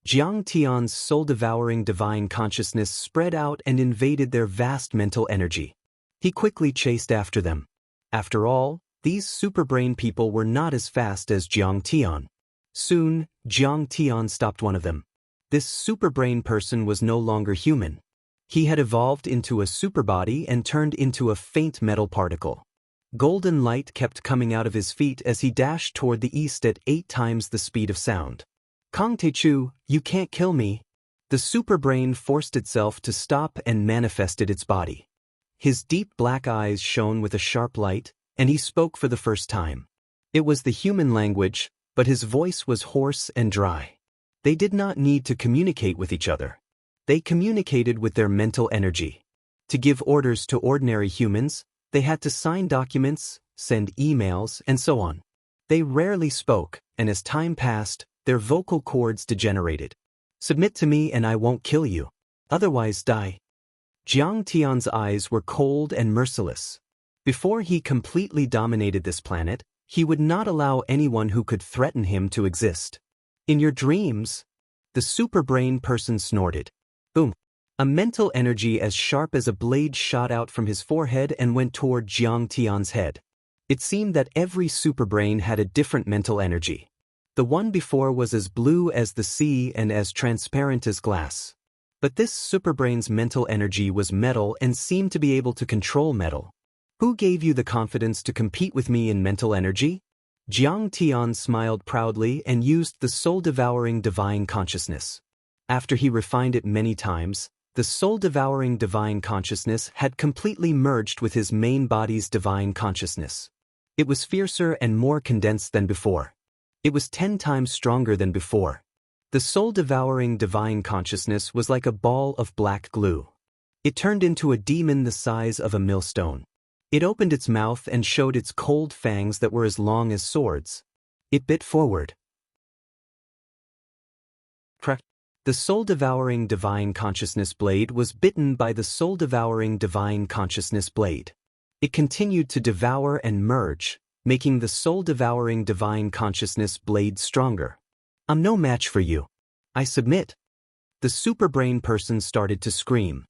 Jiang Tian's soul-devouring divine consciousness spread out and invaded their vast mental energy. He quickly chased after them. After all, these superbrain people were not as fast as Jiang Tian. Soon, Jiang Tian stopped one of them. This superbrain person was no longer human. He had evolved into a superbody and turned into a faint metal particle. Golden light kept coming out of his feet as he dashed toward the east at 8 times the speed of sound. Kang Techu, you can't kill me. The superbrain forced itself to stop and manifested its body. His deep black eyes shone with a sharp light, and he spoke for the first time. It was the human language, but his voice was hoarse and dry. They did not need to communicate with each other. They communicated with their mental energy. To give orders to ordinary humans, they had to sign documents, send emails, and so on. They rarely spoke, and as time passed, their vocal cords degenerated. Submit to me and I won't kill you. Otherwise die. Jiang Tian's eyes were cold and merciless. Before he completely dominated this planet, he would not allow anyone who could threaten him to exist. In your dreams, the superbrain person snorted. Boom. A mental energy as sharp as a blade shot out from his forehead and went toward Jiang Tian's head. It seemed that every superbrain had a different mental energy. The one before was as blue as the sea and as transparent as glass. But this superbrain's mental energy was metal and seemed to be able to control metal. Who gave you the confidence to compete with me in mental energy? Jiang Tian smiled proudly and used the soul-devouring divine consciousness. After he refined it many times, the soul-devouring divine consciousness had completely merged with his main body's divine consciousness. It was fiercer and more condensed than before. It was 10 times stronger than before. The soul-devouring divine consciousness was like a ball of black glue. It turned into a demon the size of a millstone. It opened its mouth and showed its cold fangs that were as long as swords. It bit forward. Crack. The soul-devouring divine consciousness blade was bitten by the soul-devouring divine consciousness blade. It continued to devour and merge, making the soul-devouring divine consciousness blade stronger. I'm no match for you. I submit. The superbrain person started to scream.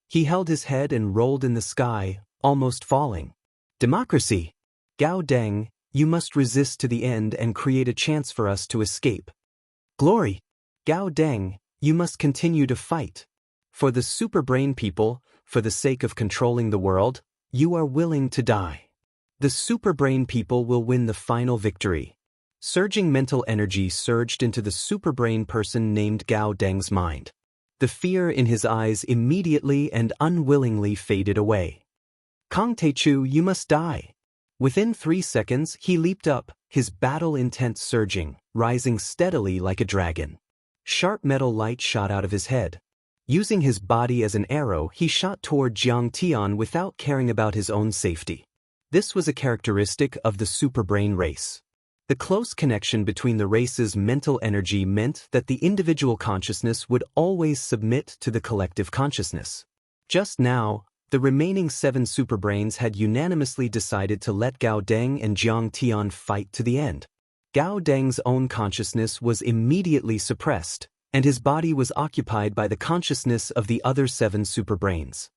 He held his head and rolled in the sky, almost falling. Democracy! Gao Deng, you must resist to the end and create a chance for us to escape. Glory! Gao Deng, you must continue to fight. For the superbrain people, for the sake of controlling the world, you are willing to die. The superbrain people will win the final victory. Surging mental energy surged into the superbrain person named Gao Deng's mind. The fear in his eyes immediately and unwillingly faded away. Kang Techu, you must die. Within 3 seconds, he leaped up, his battle intent surging, rising steadily like a dragon. Sharp metal light shot out of his head. Using his body as an arrow, he shot toward Jiang Tian without caring about his own safety. This was a characteristic of the superbrain race. The close connection between the race's mental energy meant that the individual consciousness would always submit to the collective consciousness. Just now, the remaining 7 superbrains had unanimously decided to let Gao Deng and Jiang Tian fight to the end. Gao Deng's own consciousness was immediately suppressed, and his body was occupied by the consciousness of the other 7 superbrains.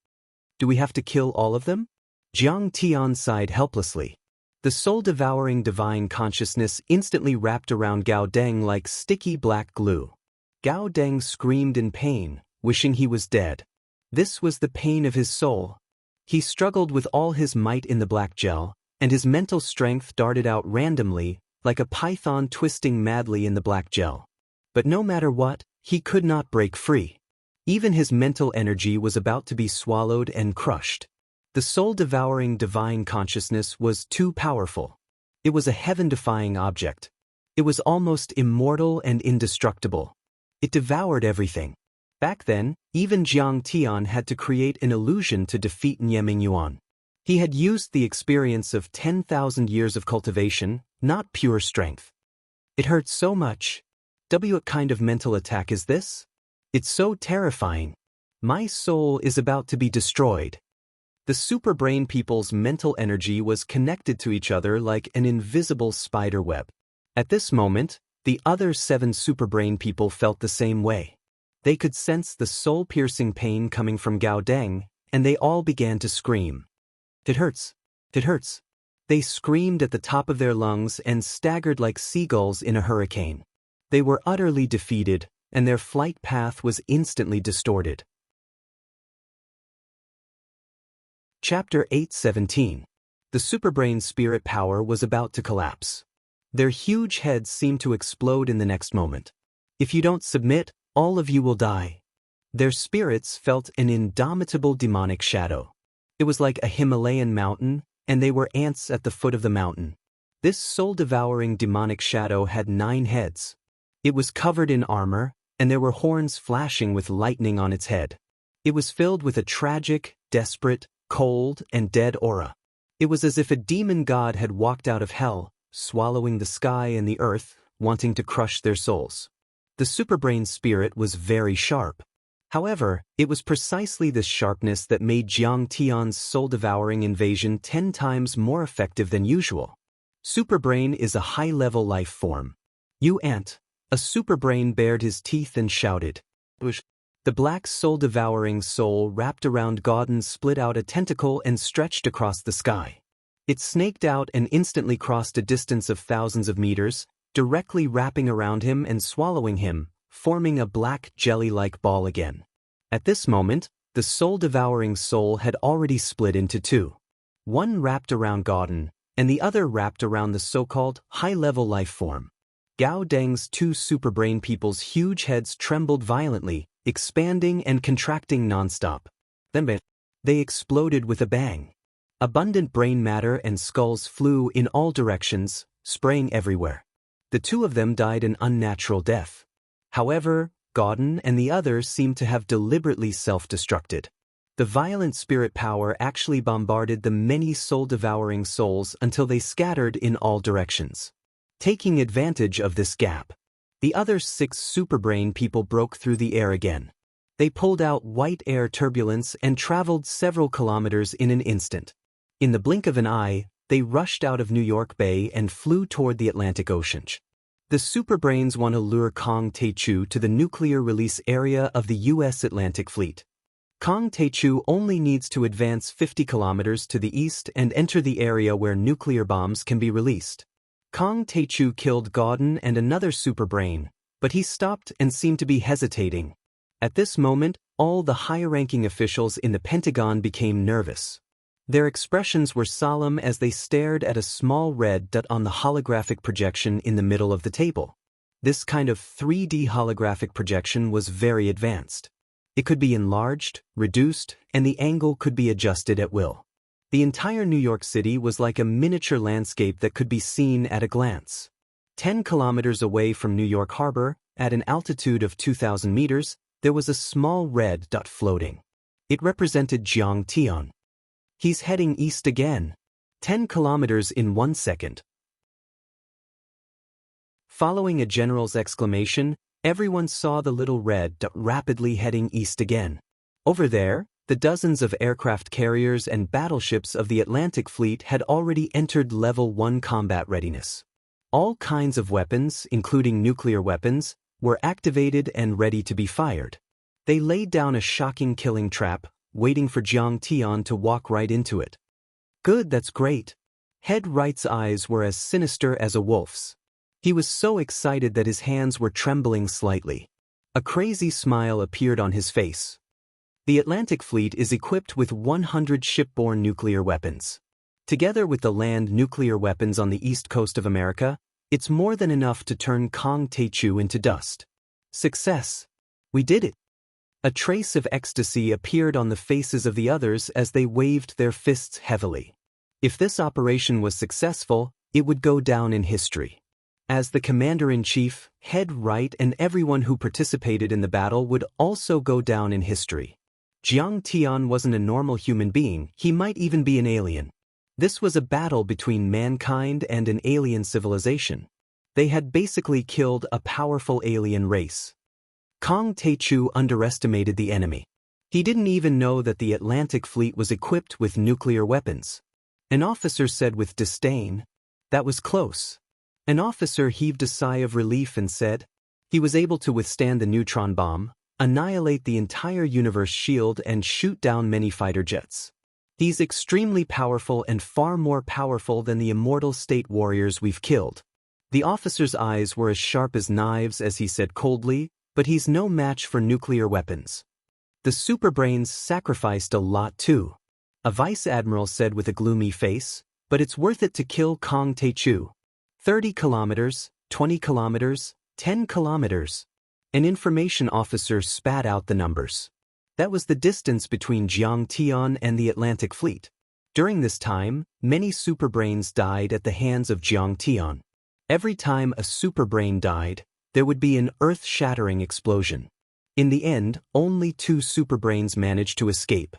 Do we have to kill all of them? Jiang Tian sighed helplessly. The soul-devouring divine consciousness instantly wrapped around Gao Deng like sticky black glue. Gao Deng screamed in pain, wishing he was dead. This was the pain of his soul. He struggled with all his might in the black gel, and his mental strength darted out randomly, like a python twisting madly in the black gel. But no matter what, he could not break free. Even his mental energy was about to be swallowed and crushed. The soul-devouring divine consciousness was too powerful. It was a heaven-defying object. It was almost immortal and indestructible. It devoured everything. Back then, even Jiang Tian had to create an illusion to defeat Nieming Yuan. He had used the experience of 10,000 years of cultivation, not pure strength. It hurt so much. What kind of mental attack is this? It's so terrifying. My soul is about to be destroyed. The superbrain people's mental energy was connected to each other like an invisible spider web. At this moment, The other 7 superbrain people felt the same way. They could sense the soul-piercing pain coming from Gao Deng, and they all began to scream. It hurts. It hurts. They screamed at the top of their lungs and staggered like seagulls in a hurricane. They were utterly defeated, and their flight path was instantly distorted. Chapter 8:17. The superbrain's spirit power was about to collapse. Their huge heads seemed to explode in the next moment. If you don't submit, all of you will die. Their spirits felt an indomitable demonic shadow. It was like a Himalayan mountain, and they were ants at the foot of the mountain. This soul-devouring demonic shadow had 9 heads. It was covered in armor, and there were horns flashing with lightning on its head. It was filled with a tragic, desperate, cold, and dead aura. It was as if a demon god had walked out of hell, swallowing the sky and the earth, wanting to crush their souls. The superbrain's spirit was very sharp. However, it was precisely this sharpness that made Jiang Tian's soul-devouring invasion 10 times more effective than usual. Superbrain is a high-level life form. You ant. A superbrain bared his teeth and shouted. Bush. The black soul-devouring soul wrapped around Gaudin split out a tentacle and stretched across the sky. It snaked out and instantly crossed a distance of thousands of meters, directly wrapping around him and swallowing him, forming a black jelly-like ball again. At this moment, the soul-devouring soul had already split into 2. One wrapped around Gaudin, and the other wrapped around the so-called high-level life form. Gao Deng's 2 superbrain people's huge heads trembled violently, expanding and contracting non-stop. Then they exploded with a bang. Abundant brain matter and skulls flew in all directions, spraying everywhere. The 2 of them died an unnatural death. However, Gaudin and the others seemed to have deliberately self-destructed. The violent spirit power actually bombarded the many soul-devouring souls until they scattered in all directions. Taking advantage of this gap, the other 6 superbrain people broke through the air again. They pulled out white air turbulence and traveled several kilometers in an instant. In the blink of an eye, they rushed out of New York Bay and flew toward the Atlantic Ocean. The superbrains want to lure Kong Taechu to the nuclear release area of the U.S. Atlantic Fleet. Kong Taechu only needs to advance 50 kilometers to the east and enter the area where nuclear bombs can be released. Kong Taechu killed Gaudin and another superbrain, but he stopped and seemed to be hesitating. At this moment, all the high-ranking officials in the Pentagon became nervous. Their expressions were solemn as they stared at a small red dot on the holographic projection in the middle of the table. This kind of 3D holographic projection was very advanced. It could be enlarged, reduced, and the angle could be adjusted at will. The entire New York City was like a miniature landscape that could be seen at a glance. 10 kilometers away from New York Harbor, at an altitude of 2,000 meters, there was a small red dot floating. It represented Jiang Tian. He's heading east again. 10 kilometers in 1 second. Following a general's exclamation, everyone saw the little red dot rapidly heading east again. Over there, the dozens of aircraft carriers and battleships of the Atlantic Fleet had already entered Level 1 combat readiness. All kinds of weapons, including nuclear weapons, were activated and ready to be fired. They laid down a shocking killing trap, waiting for Jiang Tian to walk right into it. Good, that's great. Head Right's eyes were as sinister as a wolf's. He was so excited that his hands were trembling slightly. A crazy smile appeared on his face. The Atlantic Fleet is equipped with 100 shipborne nuclear weapons. Together with the land nuclear weapons on the east coast of America, it's more than enough to turn Kong Taechu into dust. Success! We did it! A trace of ecstasy appeared on the faces of the others as they waved their fists heavily. If this operation was successful, it would go down in history. As the commander-in-chief, Head Right, and everyone who participated in the battle would also go down in history. Jiang Tian wasn't a normal human being, he might even be an alien. This was a battle between mankind and an alien civilization. They had basically killed a powerful alien race. Kong Taechu underestimated the enemy. He didn't even know that the Atlantic Fleet was equipped with nuclear weapons. An officer said with disdain, "That was close." An officer heaved a sigh of relief and said, he was able to withstand the neutron bomb, annihilate the entire universe shield and shoot down many fighter jets. He's extremely powerful and far more powerful than the immortal state warriors we've killed. The officer's eyes were as sharp as knives as he said coldly, but he's no match for nuclear weapons. The superbrains sacrificed a lot too. A vice admiral said with a gloomy face, but it's worth it to kill Kong Taechu. 30 kilometers, 20 kilometers, 10 kilometers. An information officer spat out the numbers. That was the distance between Jiangtian and the Atlantic Fleet. During this time, many superbrains died at the hands of Jiangtian. Every time a superbrain died, there would be an earth-shattering explosion. In the end, only 2 superbrains managed to escape.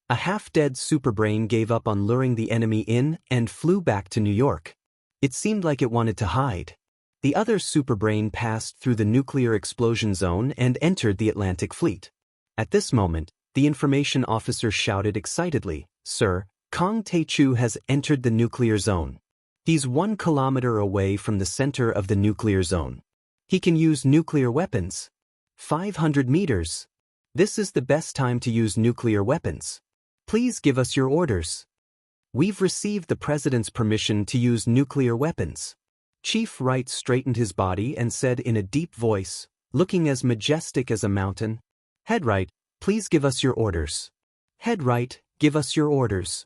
A half-dead superbrain gave up on luring the enemy in and flew back to New York. It seemed like it wanted to hide. The other superbrain passed through the nuclear explosion zone and entered the Atlantic Fleet. At this moment, the information officer shouted excitedly, "Sir, Kong Taechu has entered the nuclear zone. He's 1 kilometer away from the center of the nuclear zone. He can use nuclear weapons. 500 meters. This is the best time to use nuclear weapons. Please give us your orders. We've received the president's permission to use nuclear weapons." Chief Wright straightened his body and said in a deep voice, looking as majestic as a mountain, "Head Wright, please give us your orders. Head Wright, give us your orders."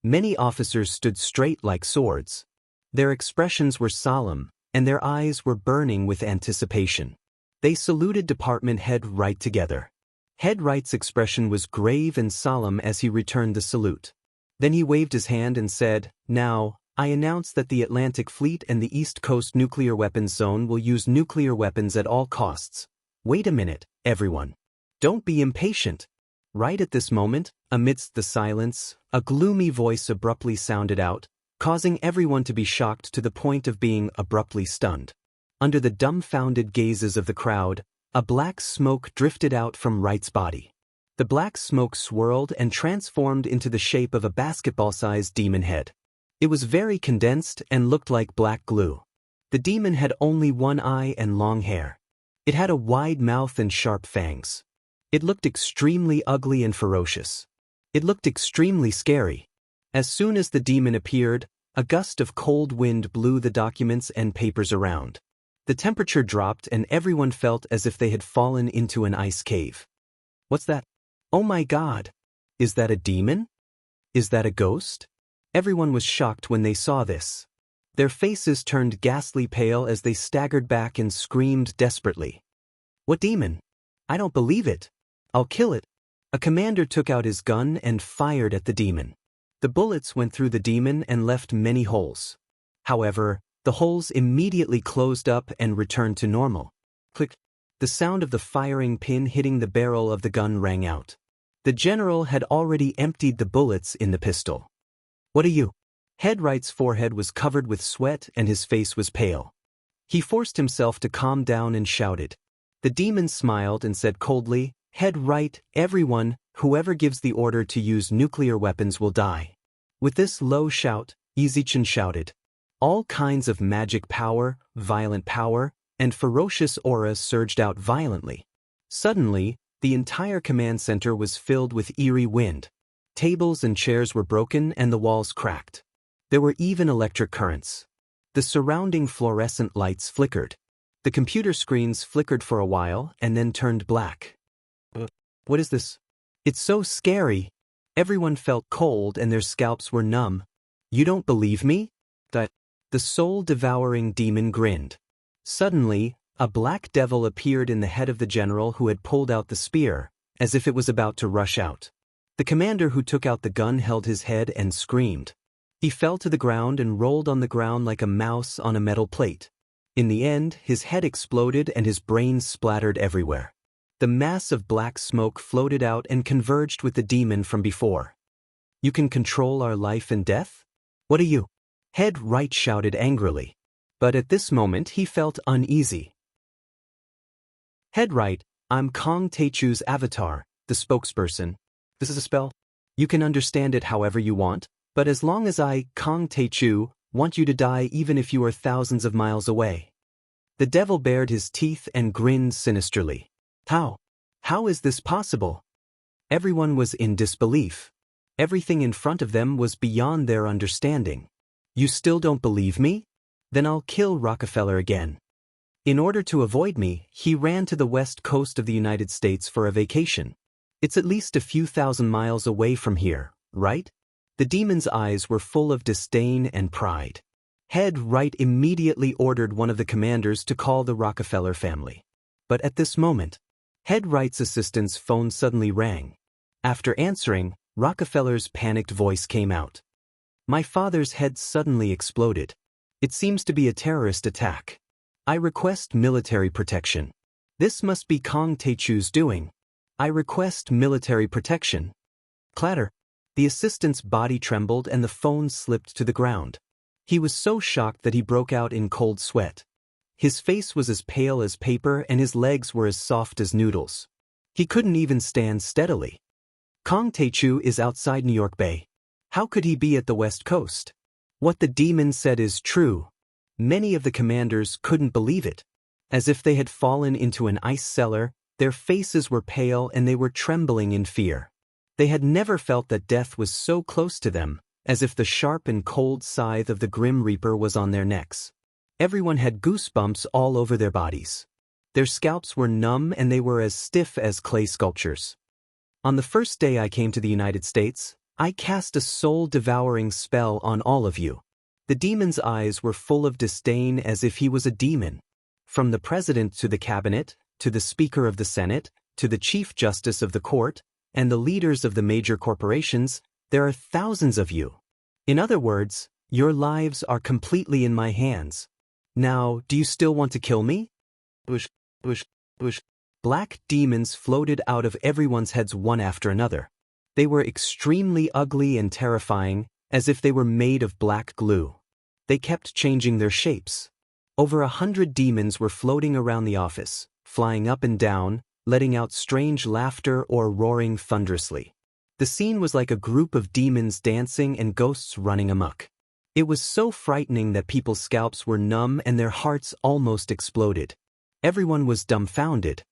Many officers stood straight like swords. Their expressions were solemn, and their eyes were burning with anticipation. They saluted Department Head Wright together. Head Wright's expression was grave and solemn as he returned the salute. Then he waved his hand and said, "Now, I announce that the Atlantic Fleet and the East Coast Nuclear Weapons Zone will use nuclear weapons at all costs. Wait a minute, everyone. Don't be impatient." Right at this moment, amidst the silence, a gloomy voice abruptly sounded out, causing everyone to be shocked to the point of being abruptly stunned. Under the dumbfounded gazes of the crowd, a black smoke drifted out from Wright's body. The black smoke swirled and transformed into the shape of a basketball-sized demon head. It was very condensed and looked like black glue. The demon had only one eye and long hair. It had a wide mouth and sharp fangs. It looked extremely ugly and ferocious. It looked extremely scary. As soon as the demon appeared, a gust of cold wind blew the documents and papers around. The temperature dropped and everyone felt as if they had fallen into an ice cave. "What's that? Oh my God! Is that a demon? Is that a ghost?" Everyone was shocked when they saw this. Their faces turned ghastly pale as they staggered back and screamed desperately. "What demon? I don't believe it. I'll kill it." A commander took out his gun and fired at the demon. The bullets went through the demon and left many holes. However, the holes immediately closed up and returned to normal. Click. The sound of the firing pin hitting the barrel of the gun rang out. The general had already emptied the bullets in the pistol. "What are you?" Head Wright's forehead was covered with sweat and his face was pale. He forced himself to calm down and shouted. The demon smiled and said coldly, "Head Wright, everyone, whoever gives the order to use nuclear weapons will die." With this low shout, Yizichin shouted. All kinds of magic power, violent power, and ferocious auras surged out violently. Suddenly, the entire command center was filled with eerie wind. Tables and chairs were broken and the walls cracked. There were even electric currents. The surrounding fluorescent lights flickered. The computer screens flickered for a while and then turned black. What is this? It's so scary. Everyone felt cold and their scalps were numb. "You don't believe me?" The soul-devouring demon grinned. Suddenly, a black devil appeared in the head of the general who had pulled out the spear, as if it was about to rush out. The commander who took out the gun held his head and screamed. He fell to the ground and rolled on the ground like a mouse on a metal plate. In the end, his head exploded and his brains splattered everywhere. The mass of black smoke floated out and converged with the demon from before. "You can control our life and death? What are you?" Head Wright shouted angrily. But at this moment he felt uneasy. "Head Wright, I'm Kong Taechu's avatar, the spokesperson. This is a spell. You can understand it however you want, but as long as I, Kong Taechu, want you to die even if you are thousands of miles away. The devil bared his teeth and grinned sinisterly. How? How is this possible? Everyone was in disbelief. Everything in front of them was beyond their understanding. You still don't believe me? Then I'll kill Rockefeller again. In order to avoid me, he ran to the west coast of the United States for a vacation. It's at least a few thousand miles away from here, right? The demon's eyes were full of disdain and pride. Head Wright immediately ordered one of the commanders to call the Rockefeller family. But at this moment, Head Wright's assistant's phone suddenly rang. After answering, Rockefeller's panicked voice came out. My father's head suddenly exploded. It seems to be a terrorist attack. I request military protection. This must be Kong Taechu's doing. I request military protection. Clatter. The assistant's body trembled and the phone slipped to the ground. He was so shocked that he broke out in cold sweat. His face was as pale as paper and his legs were as soft as noodles. He couldn't even stand steadily. Kong Taechu is outside New York Bay. How could he be at the West Coast? What the demon said is true. Many of the commanders couldn't believe it. As if they had fallen into an ice cellar, their faces were pale and they were trembling in fear. They had never felt that death was so close to them, as if the sharp and cold scythe of the Grim Reaper was on their necks. Everyone had goosebumps all over their bodies. Their scalps were numb and they were as stiff as clay sculptures. On the first day I came to the United States, I cast a soul-devouring spell on all of you. The demon's eyes were full of disdain as if he was a demon. From the president to the cabinet, to the speaker of the Senate, to the chief justice of the court, and the leaders of the major corporations, there are thousands of you. In other words, your lives are completely in my hands. Now, do you still want to kill me? Bush, bush, bush. Black demons floated out of everyone's heads one after another. They were extremely ugly and terrifying, as if they were made of black glue. They kept changing their shapes. Over 100 demons were floating around the office, flying up and down, letting out strange laughter or roaring thunderously. The scene was like a group of demons dancing and ghosts running amok. It was so frightening that people's scalps were numb and their hearts almost exploded. Everyone was dumbfounded.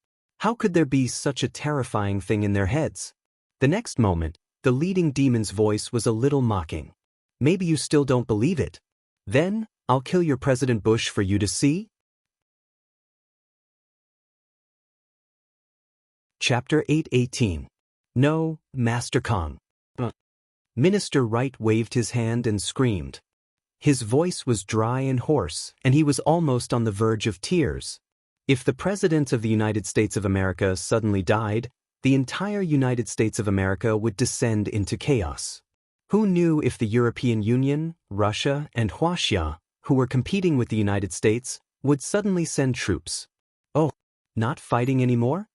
How could there be such a terrifying thing in their heads? The next moment, the leading demon's voice was a little mocking. Maybe you still don't believe it. Then, I'll kill your President Bush for you to see? Chapter 8:18. No, Master Kong. Minister Wright waved his hand and screamed. His voice was dry and hoarse, and he was almost on the verge of tears. If the President of the United States of America suddenly died, the entire United States of America would descend into chaos. Who knew if the European Union, Russia, and Wuxia, who were competing with the United States, would suddenly send troops? Oh, not fighting anymore?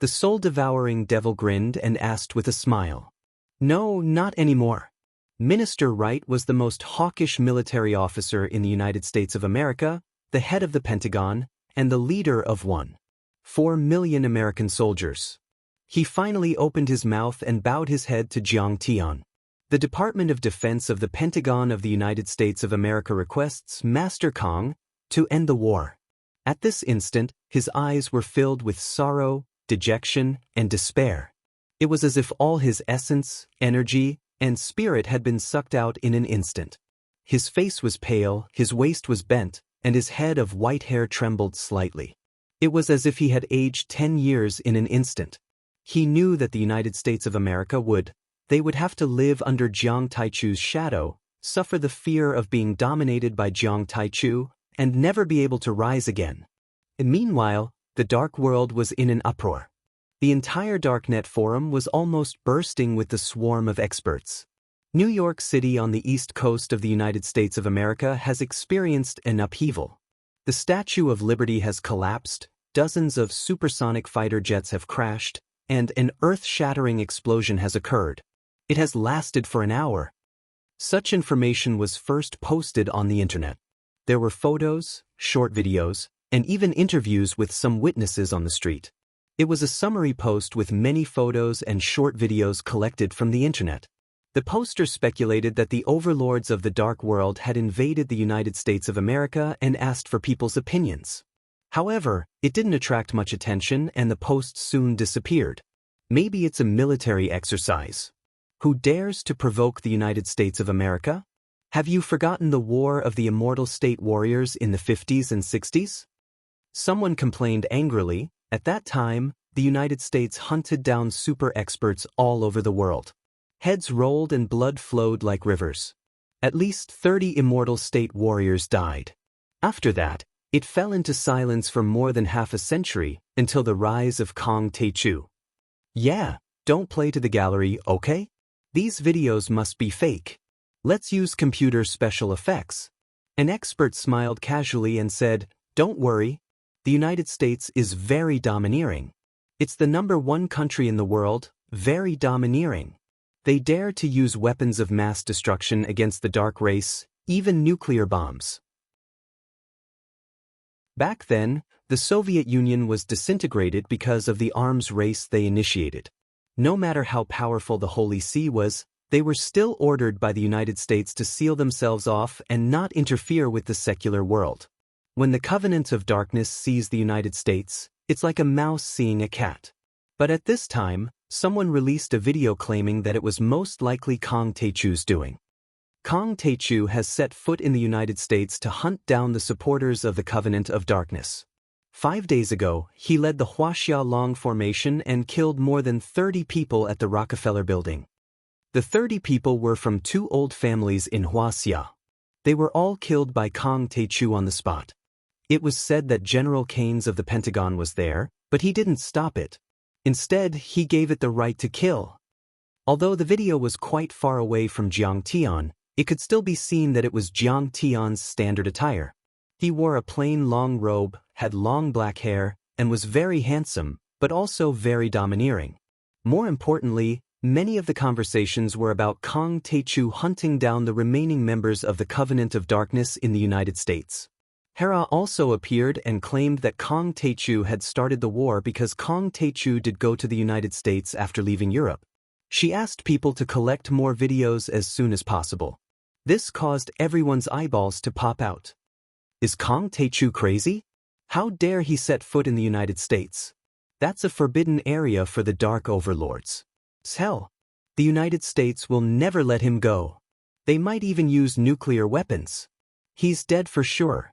The soul-devouring devil grinned and asked with a smile. No, not anymore. Minister Wright was the most hawkish military officer in the United States of America, the head of the Pentagon, and the leader of 1.4 million American soldiers. He finally opened his mouth and bowed his head to Jiang Tian. The Department of Defense of the Pentagon of the United States of America requests Master Kong to end the war. At this instant, his eyes were filled with sorrow, dejection, and despair. It was as if all his essence, energy, and spirit had been sucked out in an instant. His face was pale, his waist was bent, and his head of white hair trembled slightly. It was as if he had aged 10 years in an instant. He knew that the United States of America would have to live under Jiang Taichu's shadow, suffer the fear of being dominated by Jiang Taichu, and never be able to rise again. And meanwhile, the dark world was in an uproar. The entire Darknet forum was almost bursting with the swarm of experts. New York City on the east coast of the United States of America has experienced an upheaval. The Statue of Liberty has collapsed, dozens of supersonic fighter jets have crashed, and an earth-shattering explosion has occurred. It has lasted for an hour. Such information was first posted on the internet. There were photos, short videos, and even interviews with some witnesses on the street. It was a summary post with many photos and short videos collected from the internet. The poster speculated that the overlords of the dark world had invaded the United States of America and asked for people's opinions. However, it didn't attract much attention and the post soon disappeared. Maybe it's a military exercise. Who dares to provoke the United States of America? Have you forgotten the War of the Immortal State Warriors in the 50s and 60s? Someone complained angrily. At that time, the United States hunted down super experts all over the world. Heads rolled and blood flowed like rivers. At least 30 Immortal State Warriors died. After that, it fell into silence for more than half a century, until the rise of Kong Techu. Yeah, don't play to the gallery, okay? These videos must be fake. Let's use computer special effects. An expert smiled casually and said, "Don't worry. The United States is very domineering. It's the #1 country in the world, very domineering. They dare to use weapons of mass destruction against the dark race, even nuclear bombs." Back then, the Soviet Union was disintegrated because of the arms race they initiated. No matter how powerful the Holy See was, they were still ordered by the United States to seal themselves off and not interfere with the secular world. When the Covenant of Darkness sees the United States, it's like a mouse seeing a cat. But at this time, someone released a video claiming that it was most likely Kong Techu's doing. Kong Techu has set foot in the United States to hunt down the supporters of the Covenant of Darkness. 5 days ago, he led the Wuxia Long formation and killed more than 30 people at the Rockefeller Building. The 30 people were from 2 old families in Wuxia. They were all killed by Kong Techu on the spot. It was said that General Keynes of the Pentagon was there, but he didn't stop it. Instead, he gave it the right to kill. Although the video was quite far away from Jiang Tian, it could still be seen that it was Jiang Tian's standard attire. He wore a plain long robe, had long black hair, and was very handsome, but also very domineering. More importantly, many of the conversations were about Kong Techu hunting down the remaining members of the Covenant of Darkness in the United States. Hera also appeared and claimed that Kong Techu had started the war because Kong Techu did go to the United States after leaving Europe. She asked people to collect more videos as soon as possible. This caused everyone's eyeballs to pop out. Is Kong Techu crazy? How dare he set foot in the United States? That's a forbidden area for the Dark Overlords. Hell, the United States will never let him go. They might even use nuclear weapons. He's dead for sure.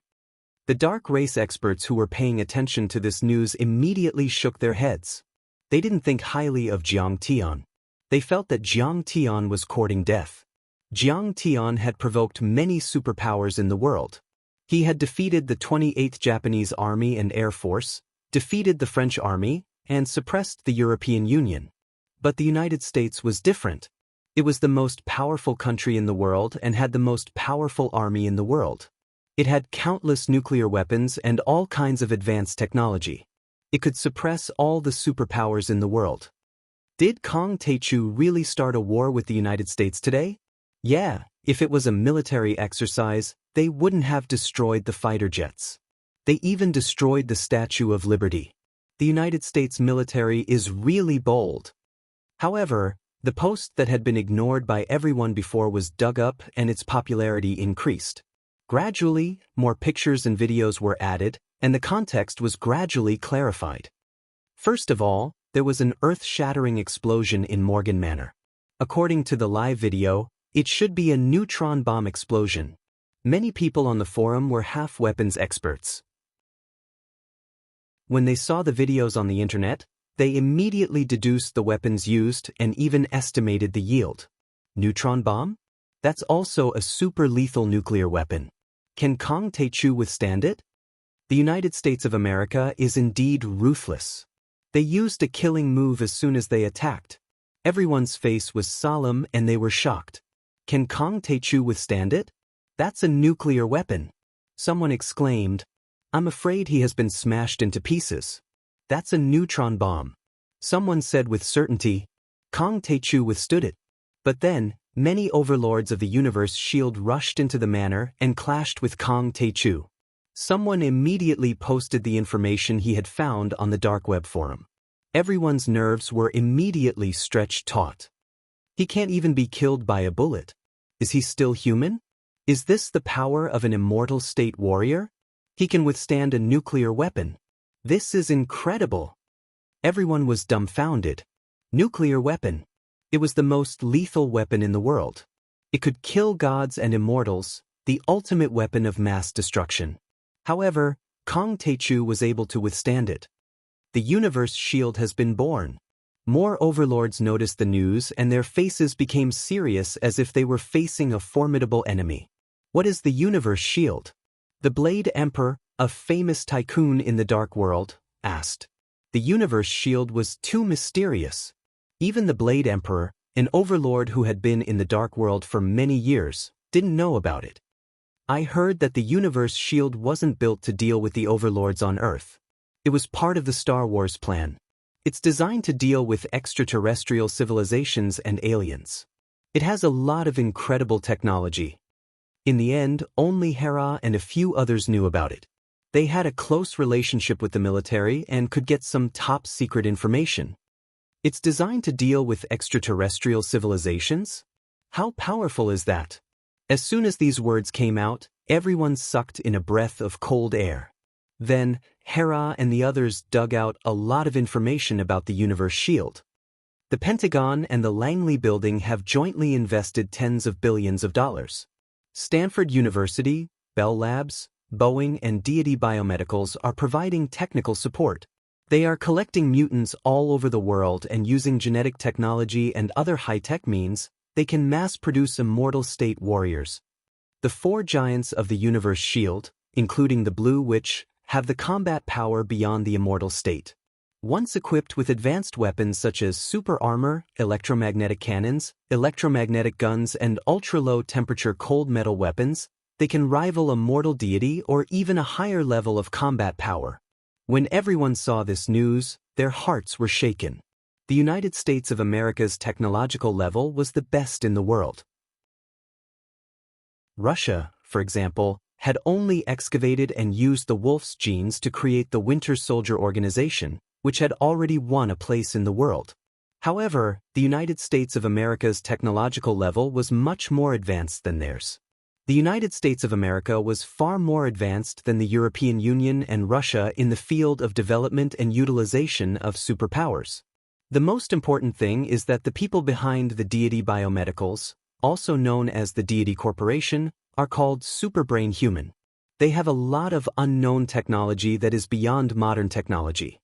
The dark race experts who were paying attention to this news immediately shook their heads. They didn't think highly of Jiang Tian. They felt that Jiang Tian was courting death. Jiang Tian had provoked many superpowers in the world. He had defeated the 28th Japanese Army and Air Force, defeated the French Army, and suppressed the European Union. But the United States was different. It was the most powerful country in the world and had the most powerful army in the world. It had countless nuclear weapons and all kinds of advanced technology. It could suppress all the superpowers in the world. Did Kong Techu really start a war with the United States today? Yeah, if it was a military exercise, they wouldn't have destroyed the fighter jets. They even destroyed the Statue of Liberty. The United States military is really bold. However, the post that had been ignored by everyone before was dug up and its popularity increased. Gradually, more pictures and videos were added, and the context was gradually clarified. First of all, there was an earth-shattering explosion in Morgan Manor. According to the live video, it should be a neutron bomb explosion. Many people on the forum were half-weapons experts. When they saw the videos on the internet, they immediately deduced the weapons used and even estimated the yield. Neutron bomb? That's also a super-lethal nuclear weapon. Can Kong Techu withstand it? The United States of America is indeed ruthless. They used a killing move as soon as they attacked. Everyone's face was solemn and they were shocked. Can Kong Techu withstand it? That's a nuclear weapon. Someone exclaimed, "I'm afraid he has been smashed into pieces." That's a neutron bomb. Someone said with certainty, Kong Techu withstood it. But then, many overlords of the universe shield rushed into the manor and clashed with Kong Techu. Someone immediately posted the information he had found on the dark web forum. Everyone's nerves were immediately stretched taut. He can't even be killed by a bullet. Is he still human? Is this the power of an immortal state warrior? He can withstand a nuclear weapon. This is incredible. Everyone was dumbfounded. Nuclear weapon. It was the most lethal weapon in the world. It could kill gods and immortals, the ultimate weapon of mass destruction. However, Kong Techu was able to withstand it. The universe shield has been born. More overlords noticed the news and their faces became serious as if they were facing a formidable enemy. What is the universe shield? The Blade Emperor, a famous tycoon in the Dark World, asked. The universe shield was too mysterious. Even the Blade Emperor, an overlord who had been in the Dark World for many years, didn't know about it. I heard that the universe shield wasn't built to deal with the overlords on Earth. It was part of the Star Wars plan. It's designed to deal with extraterrestrial civilizations and aliens. It has a lot of incredible technology. In the end, only Hera and a few others knew about it. They had a close relationship with the military and could get some top-secret information. It's designed to deal with extraterrestrial civilizations? How powerful is that? As soon as these words came out, everyone sucked in a breath of cold air. Then, Hera and the others dug out a lot of information about the universe shield. The Pentagon and the Langley Building have jointly invested tens of billions of dollars. Stanford University, Bell Labs, Boeing and Deity Biomedicals are providing technical support. They are collecting mutants all over the world and using genetic technology and other high-tech means, they can mass-produce immortal state warriors. The four giants of the universe shield, including the Blue Witch, have the combat power beyond the immortal state. Once equipped with advanced weapons such as super armor, electromagnetic cannons, electromagnetic guns and ultra-low temperature cold metal weapons, they can rival a mortal deity or even a higher level of combat power. When everyone saw this news, their hearts were shaken. The United States of America's technological level was the best in the world. Russia, for example, had only excavated and used the wolf's genes to create the Winter Soldier organization, which had already won a place in the world. However, the United States of America's technological level was much more advanced than theirs. The United States of America was far more advanced than the European Union and Russia in the field of development and utilization of superpowers. The most important thing is that the people behind the Deity Biomedicals, also known as the Deity Corporation, are called Superbrain Human. They have a lot of unknown technology that is beyond modern technology.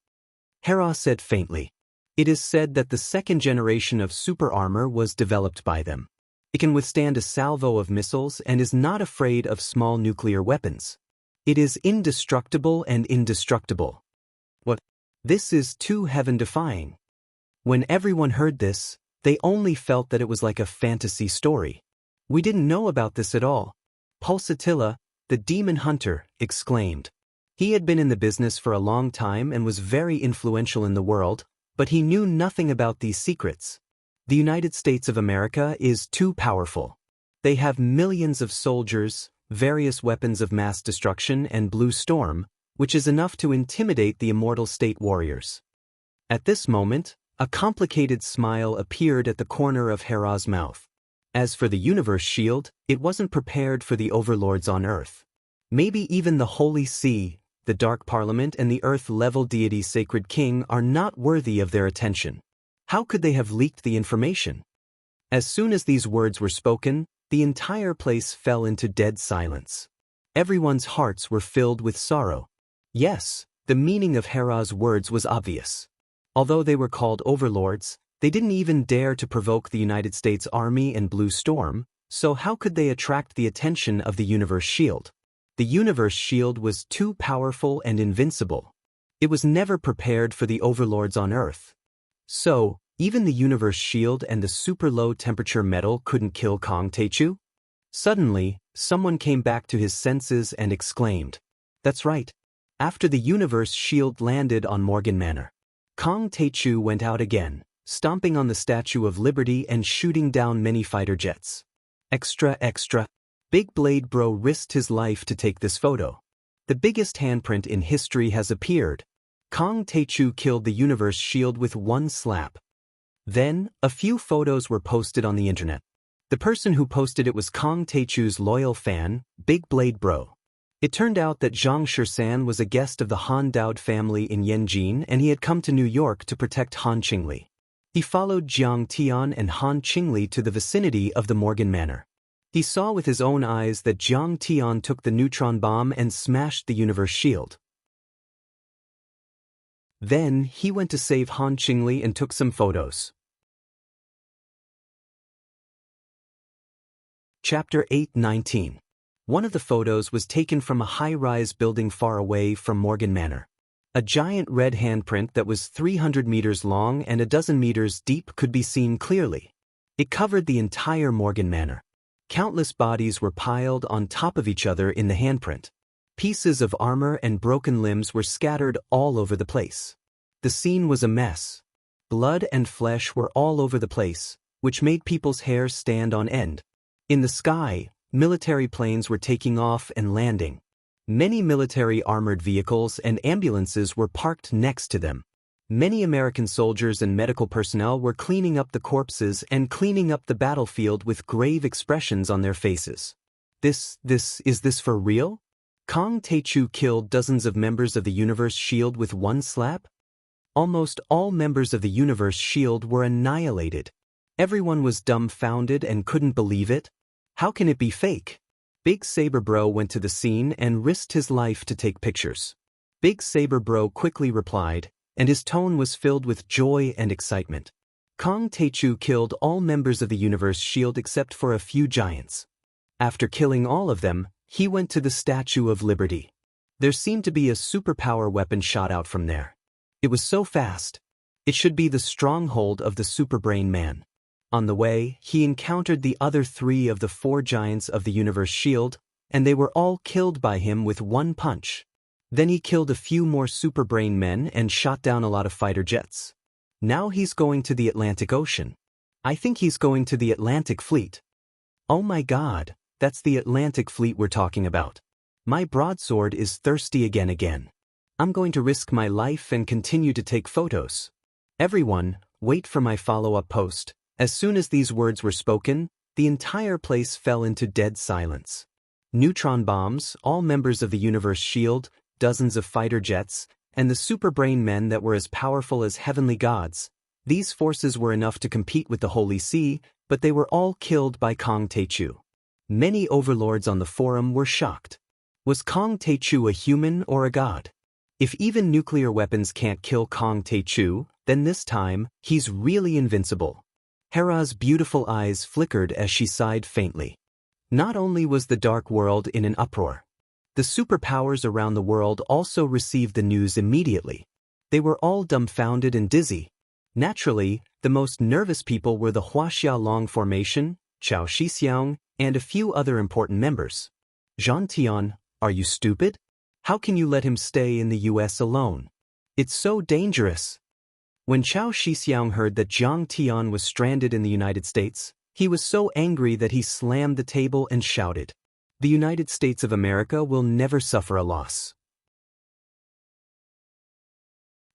Hera said faintly. It is said that the second generation of super armor was developed by them. It can withstand a salvo of missiles and is not afraid of small nuclear weapons. It is indestructible and indestructible. What? This is too heaven-defying. When everyone heard this, they only felt that it was like a fantasy story. We didn't know about this at all. Pulsatilla, the demon hunter, exclaimed. He had been in the business for a long time and was very influential in the world, but he knew nothing about these secrets. The United States of America is too powerful. They have millions of soldiers, various weapons of mass destruction and Blue Storm, which is enough to intimidate the immortal state warriors. At this moment, a complicated smile appeared at the corner of Hera's mouth. As for the universe shield, it wasn't prepared for the overlords on Earth. Maybe even the Holy See, the Dark Parliament and the Earth-level deity Sacred King are not worthy of their attention. How could they have leaked the information? As soon as these words were spoken, the entire place fell into dead silence. Everyone's hearts were filled with sorrow. Yes, the meaning of Hera's words was obvious. Although they were called overlords, they didn't even dare to provoke the United States Army and Blue Storm, so how could they attract the attention of the universe shield? The universe shield was too powerful and invincible. It was never prepared for the overlords on Earth. So, even the universe shield and the super low temperature metal couldn't kill Kong Techu? Suddenly, someone came back to his senses and exclaimed, "That's right. After the universe shield landed on Morgan Manor, Kong Techu went out again, stomping on the Statue of Liberty and shooting down many fighter jets. Extra. Big Blade Bro risked his life to take this photo. The biggest handprint in history has appeared. Kong Techu killed the universe shield with one slap. Then, a few photos were posted on the internet. The person who posted it was Kong Taechu's loyal fan, Big Blade Bro. It turned out that Zhang Shirsan was a guest of the Han Daud family in Yanjin, and he had come to New York to protect Han Qingli. He followed Jiang Tian and Han Qingli to the vicinity of the Morgan Manor. He saw with his own eyes that Jiang Tian took the neutron bomb and smashed the universe shield. Then, he went to save Han Qingli and took some photos. Chapter 8:19. One of the photos was taken from a high-rise building far away from Morgan Manor. A giant red handprint that was 300 meters long and a dozen meters deep could be seen clearly. It covered the entire Morgan Manor. Countless bodies were piled on top of each other in the handprint. Pieces of armor and broken limbs were scattered all over the place. The scene was a mess. Blood and flesh were all over the place, which made people's hair stand on end. In the sky, military planes were taking off and landing. Many military armored vehicles and ambulances were parked next to them. Many American soldiers and medical personnel were cleaning up the corpses and cleaning up the battlefield with grave expressions on their faces. Is this for real? Kong Taechu killed dozens of members of the Universe Shield with one slap? Almost all members of the Universe Shield were annihilated. Everyone was dumbfounded and couldn't believe it. How can it be fake? Big Saber Bro went to the scene and risked his life to take pictures. Big Saber Bro quickly replied, and his tone was filled with joy and excitement. Kong Taechu killed all members of the Universe Shield except for a few giants. After killing all of them, he went to the Statue of Liberty. There seemed to be a superpower weapon shot out from there. It was so fast. It should be the stronghold of the Superbrain Man. On the way, he encountered the other 3 of the 4 giants of the Universe Shield, and they were all killed by him with one punch. Then he killed a few more Superbrain men and shot down a lot of fighter jets. Now he's going to the Atlantic Ocean. I think he's going to the Atlantic Fleet. Oh my God, that's the Atlantic Fleet we're talking about. My broadsword is thirsty again. I'm going to risk my life and continue to take photos. Everyone, wait for my follow-up post. As soon as these words were spoken, the entire place fell into dead silence. Neutron bombs, all members of the Universe Shield, dozens of fighter jets, and the Superbrain men that were as powerful as heavenly gods. These forces were enough to compete with the Holy See, but they were all killed by Kong Taechu. Many overlords on the forum were shocked. Was Kong Taechu a human or a god? If even nuclear weapons can't kill Kong Taechu, then this time, he's really invincible. Hera's beautiful eyes flickered as she sighed faintly. Not only was the dark world in an uproar, the superpowers around the world also received the news immediately. They were all dumbfounded and dizzy. Naturally, the most nervous people were the Wuxia Long Formation, Chao Shixiang, and a few other important members. Zhang Tian, are you stupid? How can you let him stay in the US alone? It's so dangerous. When Chao Shixiang heard that Jiang Tian was stranded in the United States, he was so angry that he slammed the table and shouted, "The United States of America will never suffer a loss.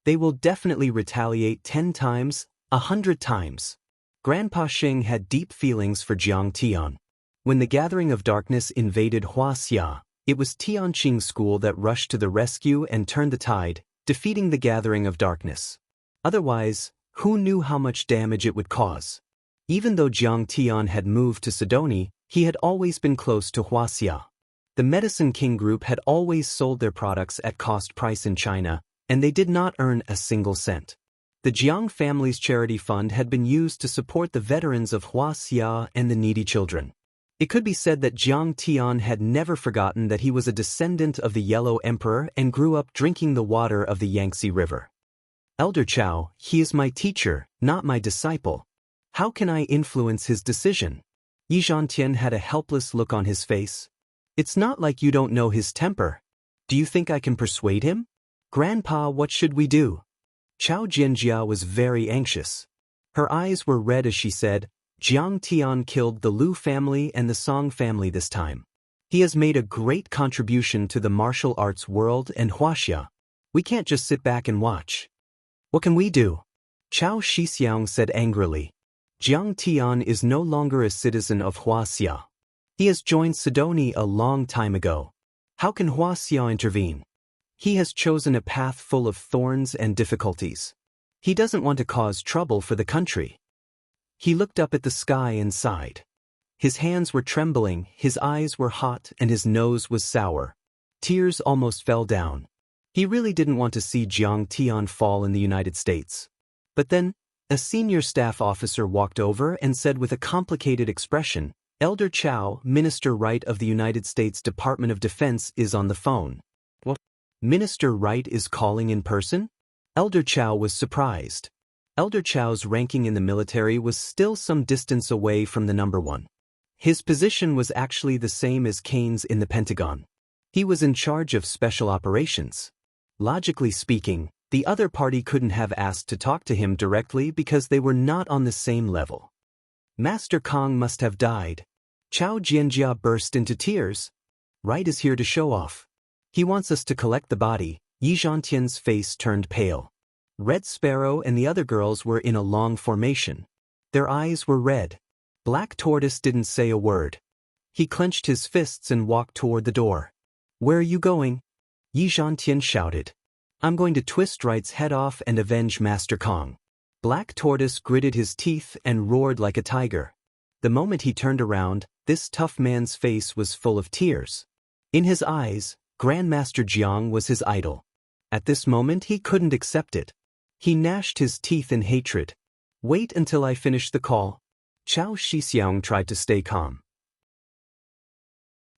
They will definitely retaliate 10 times, 100 times." Grandpa Xing had deep feelings for Jiang Tian. When the Gathering of Darkness invaded Wuxia, it was Tianqing School that rushed to the rescue and turned the tide, defeating the Gathering of Darkness. Otherwise, who knew how much damage it would cause? Even though Jiang Tian had moved to Sidoni, he had always been close to Wuxia. The Medicine King Group had always sold their products at cost price in China, and they did not earn a single cent. The Jiang family's charity fund had been used to support the veterans of Wuxia and the needy children. It could be said that Jiang Tian had never forgotten that he was a descendant of the Yellow Emperor and grew up drinking the water of the Yangtze River. Elder Chao, he is my teacher, not my disciple. How can I influence his decision? Yi Zhantian had a helpless look on his face. It's not like you don't know his temper. Do you think I can persuade him? Grandpa, what should we do? Chao Jianjia was very anxious. Her eyes were red as she said, Jiang Tian killed the Lu family and the Song family this time. He has made a great contribution to the martial arts world and Wuxia. We can't just sit back and watch. What can we do? Chao Shixiang said angrily. Jiang Tian is no longer a citizen of Wuxia. He has joined Sidoni a long time ago. How can Wuxia intervene? He has chosen a path full of thorns and difficulties. He doesn't want to cause trouble for the country. He looked up at the sky and sighed. His hands were trembling, his eyes were hot, and his nose was sour. Tears almost fell down. He really didn't want to see Jiang Tian fall in the United States. But then, a senior staff officer walked over and said with a complicated expression, "Elder Chao, Minister Wright of the United States Department of Defense, is on the phone." What? Minister Wright is calling in person? Elder Chao was surprised. Elder Chao's ranking in the military was still some distance away from the number one. His position was actually the same as Kane's in the Pentagon. He was in charge of special operations. Logically speaking, the other party couldn't have asked to talk to him directly because they were not on the same level. Master Kong must have died. Chao Jianjia burst into tears. Wright is here to show off. He wants us to collect the body. Yi Zhantian's face turned pale. Red Sparrow and the other girls were in a long formation. Their eyes were red. Black Tortoise didn't say a word. He clenched his fists and walked toward the door. "Where are you going?" Yi Zhantian shouted. "I'm going to twist Wright's head off and avenge Master Kong." Black Tortoise gritted his teeth and roared like a tiger. The moment he turned around, this tough man's face was full of tears. In his eyes, Grandmaster Jiang was his idol. At this moment he couldn't accept it. He gnashed his teeth in hatred. "Wait until I finish the call." Chao Shixiang tried to stay calm.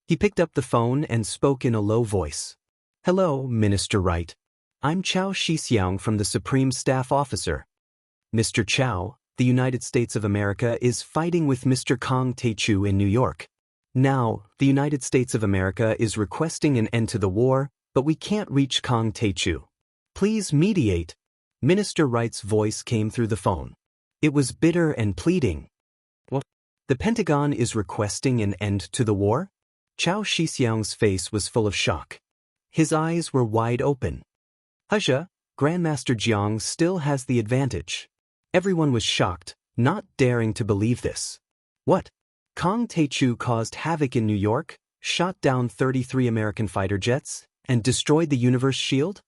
He picked up the phone and spoke in a low voice. "Hello, Minister Wright. I'm Chao Shixiang from the Supreme Staff Officer. Mr. Chao, the United States of America is fighting with Mr. Kong Taechu in New York. Now, the United States of America is requesting an end to the war, but we can't reach Kong Taechu. Please mediate." Minister Wright's voice came through the phone. It was bitter and pleading. "What? The Pentagon is requesting an end to the war?" Chao Shixiang's face was full of shock. His eyes were wide open. "Husha, Grandmaster Jiang still has the advantage." Everyone was shocked, not daring to believe this. What? Kong Taechu caused havoc in New York, shot down 33 American fighter jets, and destroyed the universe shield?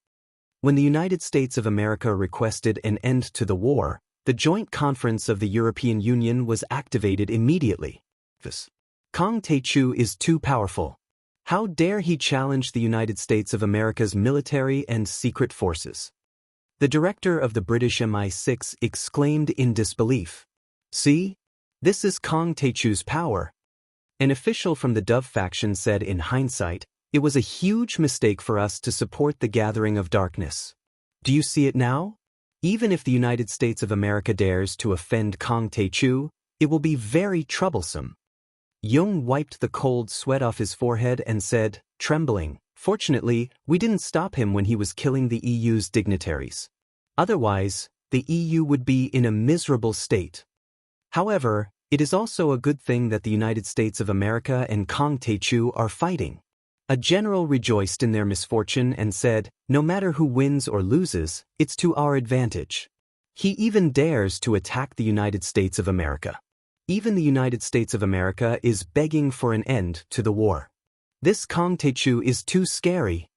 When the United States of America requested an end to the war, the Joint Conference of the European Union was activated immediately. Kong Taechu is too powerful. How dare he challenge the United States of America's military and secret forces? The director of the British MI6 exclaimed in disbelief. "See? This is Kong Taechu's power." An official from the Dove faction said in hindsight, "It was a huge mistake for us to support the gathering of darkness. Do you see it now? Even if the United States of America dares to offend Kong Taechu, it will be very troublesome." Jung wiped the cold sweat off his forehead and said, trembling, "Fortunately, we didn't stop him when he was killing the EU's dignitaries. Otherwise, the EU would be in a miserable state. However, it is also a good thing that the United States of America and Kong Taechu are fighting." A general rejoiced in their misfortune and said, "No matter who wins or loses, it's to our advantage." He even dares to attack the United States of America. Even the United States of America is begging for an end to the war. This Kong Taechu is too scary.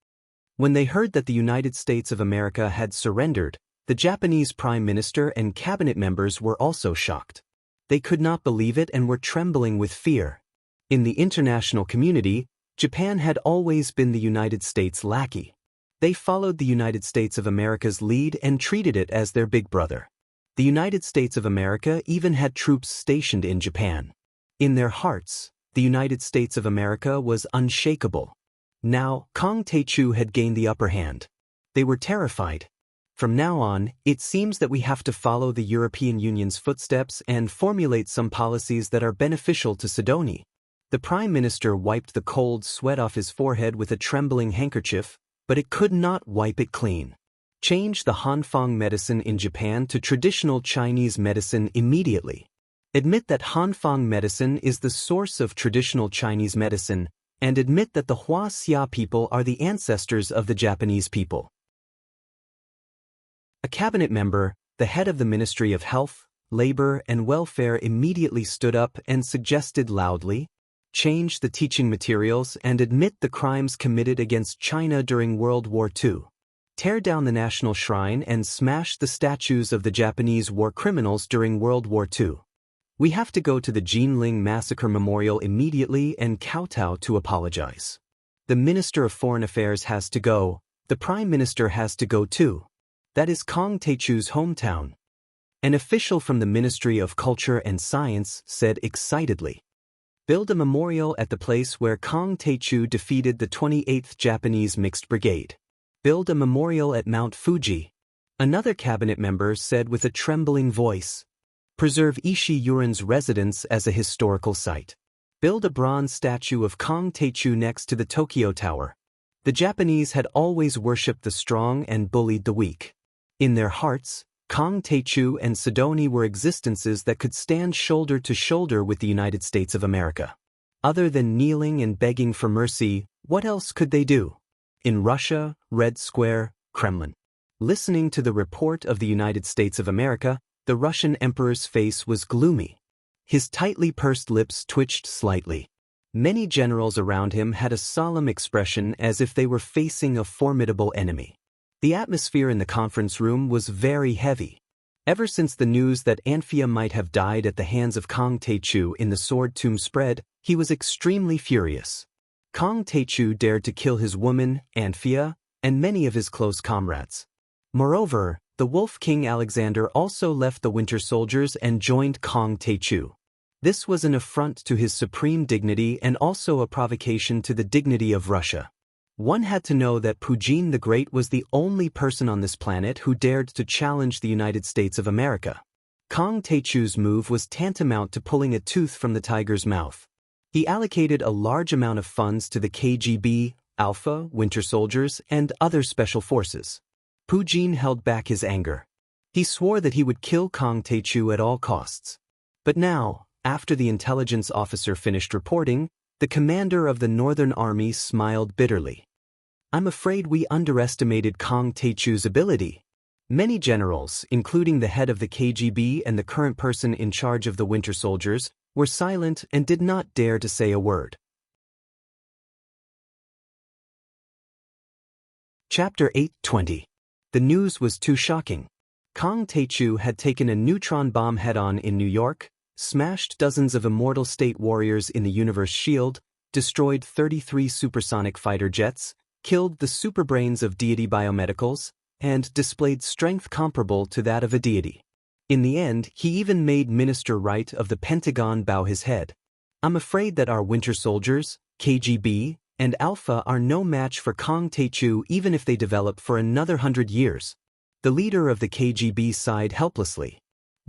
When they heard that the United States of America had surrendered, the Japanese Prime Minister and cabinet members were also shocked. They could not believe it and were trembling with fear. In the international community, Japan had always been the United States' lackey. They followed the United States of America's lead and treated it as their big brother. The United States of America even had troops stationed in Japan. In their hearts, the United States of America was unshakable. Now, Kong Taechu had gained the upper hand. They were terrified. From now on, it seems that we have to follow the European Union's footsteps and formulate some policies that are beneficial to Sidoni. The Prime Minister wiped the cold sweat off his forehead with a trembling handkerchief, but it could not wipe it clean. Change the Hanfang medicine in Japan to traditional Chinese medicine immediately. Admit that Hanfang medicine is the source of traditional Chinese medicine, and admit that the Wuxia people are the ancestors of the Japanese people. A cabinet member, the head of the Ministry of Health, Labor and Welfare immediately stood up and suggested loudly, change the teaching materials and admit the crimes committed against China during World War II. Tear down the national shrine and smash the statues of the Japanese war criminals during World War II. We have to go to the Jinling Massacre Memorial immediately and kowtow to apologize. The Minister of Foreign Affairs has to go, the Prime Minister has to go too. That is Kang Taechu's hometown. An official from the Ministry of Culture and Science said excitedly. Build a memorial at the place where Kang Taechu defeated the 28th Japanese Mixed Brigade. Build a memorial at Mount Fuji. Another cabinet member said with a trembling voice. Preserve Ishii Yurin's residence as a historical site. Build a bronze statue of Kang Taechu next to the Tokyo Tower. The Japanese had always worshipped the strong and bullied the weak. In their hearts, Kang Taechu and Sidoni were existences that could stand shoulder to shoulder with the United States of America. Other than kneeling and begging for mercy, what else could they do? In Russia, Red Square, Kremlin. Listening to the report of the United States of America, the Russian emperor's face was gloomy. His tightly pursed lips twitched slightly. Many generals around him had a solemn expression as if they were facing a formidable enemy. The atmosphere in the conference room was very heavy. Ever since the news that Xianxia might have died at the hands of Kang Taechu in the sword tomb spread, he was extremely furious. Kang Taechu dared to kill his woman, Xianxia, and many of his close comrades. Moreover, the Wolf King Alexander also left the Winter Soldiers and joined Kang Taechu. This was an affront to his supreme dignity and also a provocation to the dignity of Russia. One had to know that Putin the Great was the only person on this planet who dared to challenge the United States of America. Kang Taechu's move was tantamount to pulling a tooth from the tiger's mouth. He allocated a large amount of funds to the KGB, Alpha, Winter Soldiers, and other special forces. Putin held back his anger. He swore that he would kill Kang Taechu at all costs. But now, after the intelligence officer finished reporting, the commander of the Northern Army smiled bitterly. I'm afraid we underestimated Kang Taechu's ability. Many generals, including the head of the KGB and the current person in charge of the Winter Soldiers, were silent and did not dare to say a word. Chapter 8:20. The news was too shocking. Kang Taechu had taken a neutron bomb head-on in New York, smashed dozens of immortal state warriors in the universe shield, destroyed 33 supersonic fighter jets, killed the superbrains of deity biomedicals, and displayed strength comparable to that of a deity. In the end, he even made Minister Wright of the Pentagon bow his head. I'm afraid that our Winter Soldiers, KGB, and Alpha are no match for Kang Taechu even if they develop for another 100 years. The leader of the KGB sighed helplessly.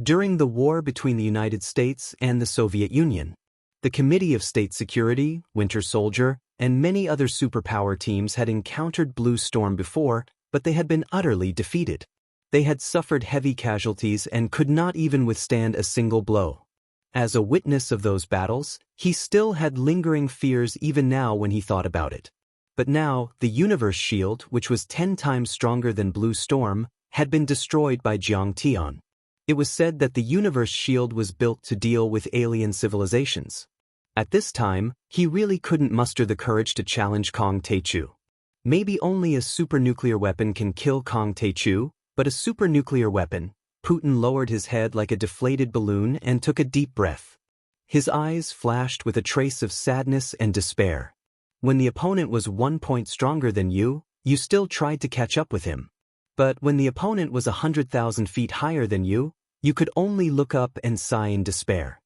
During the war between the United States and the Soviet Union, the Committee of State Security, Winter Soldier, and many other superpower teams had encountered Blue Storm before, but they had been utterly defeated. They had suffered heavy casualties and could not even withstand a single blow. As a witness of those battles, he still had lingering fears even now when he thought about it. But now, the universe shield, which was 10 times stronger than Blue Storm, had been destroyed by Jiang Tian. It was said that the universe shield was built to deal with alien civilizations. At this time, he really couldn't muster the courage to challenge Kang Taechu. Maybe only a supernuclear weapon can kill Kang Taechu, but a supernuclear weapon. Putin lowered his head like a deflated balloon and took a deep breath. His eyes flashed with a trace of sadness and despair. When the opponent was 1 point stronger than you, you still tried to catch up with him. But when the opponent was 100,000 feet higher than you could only look up and sigh in despair.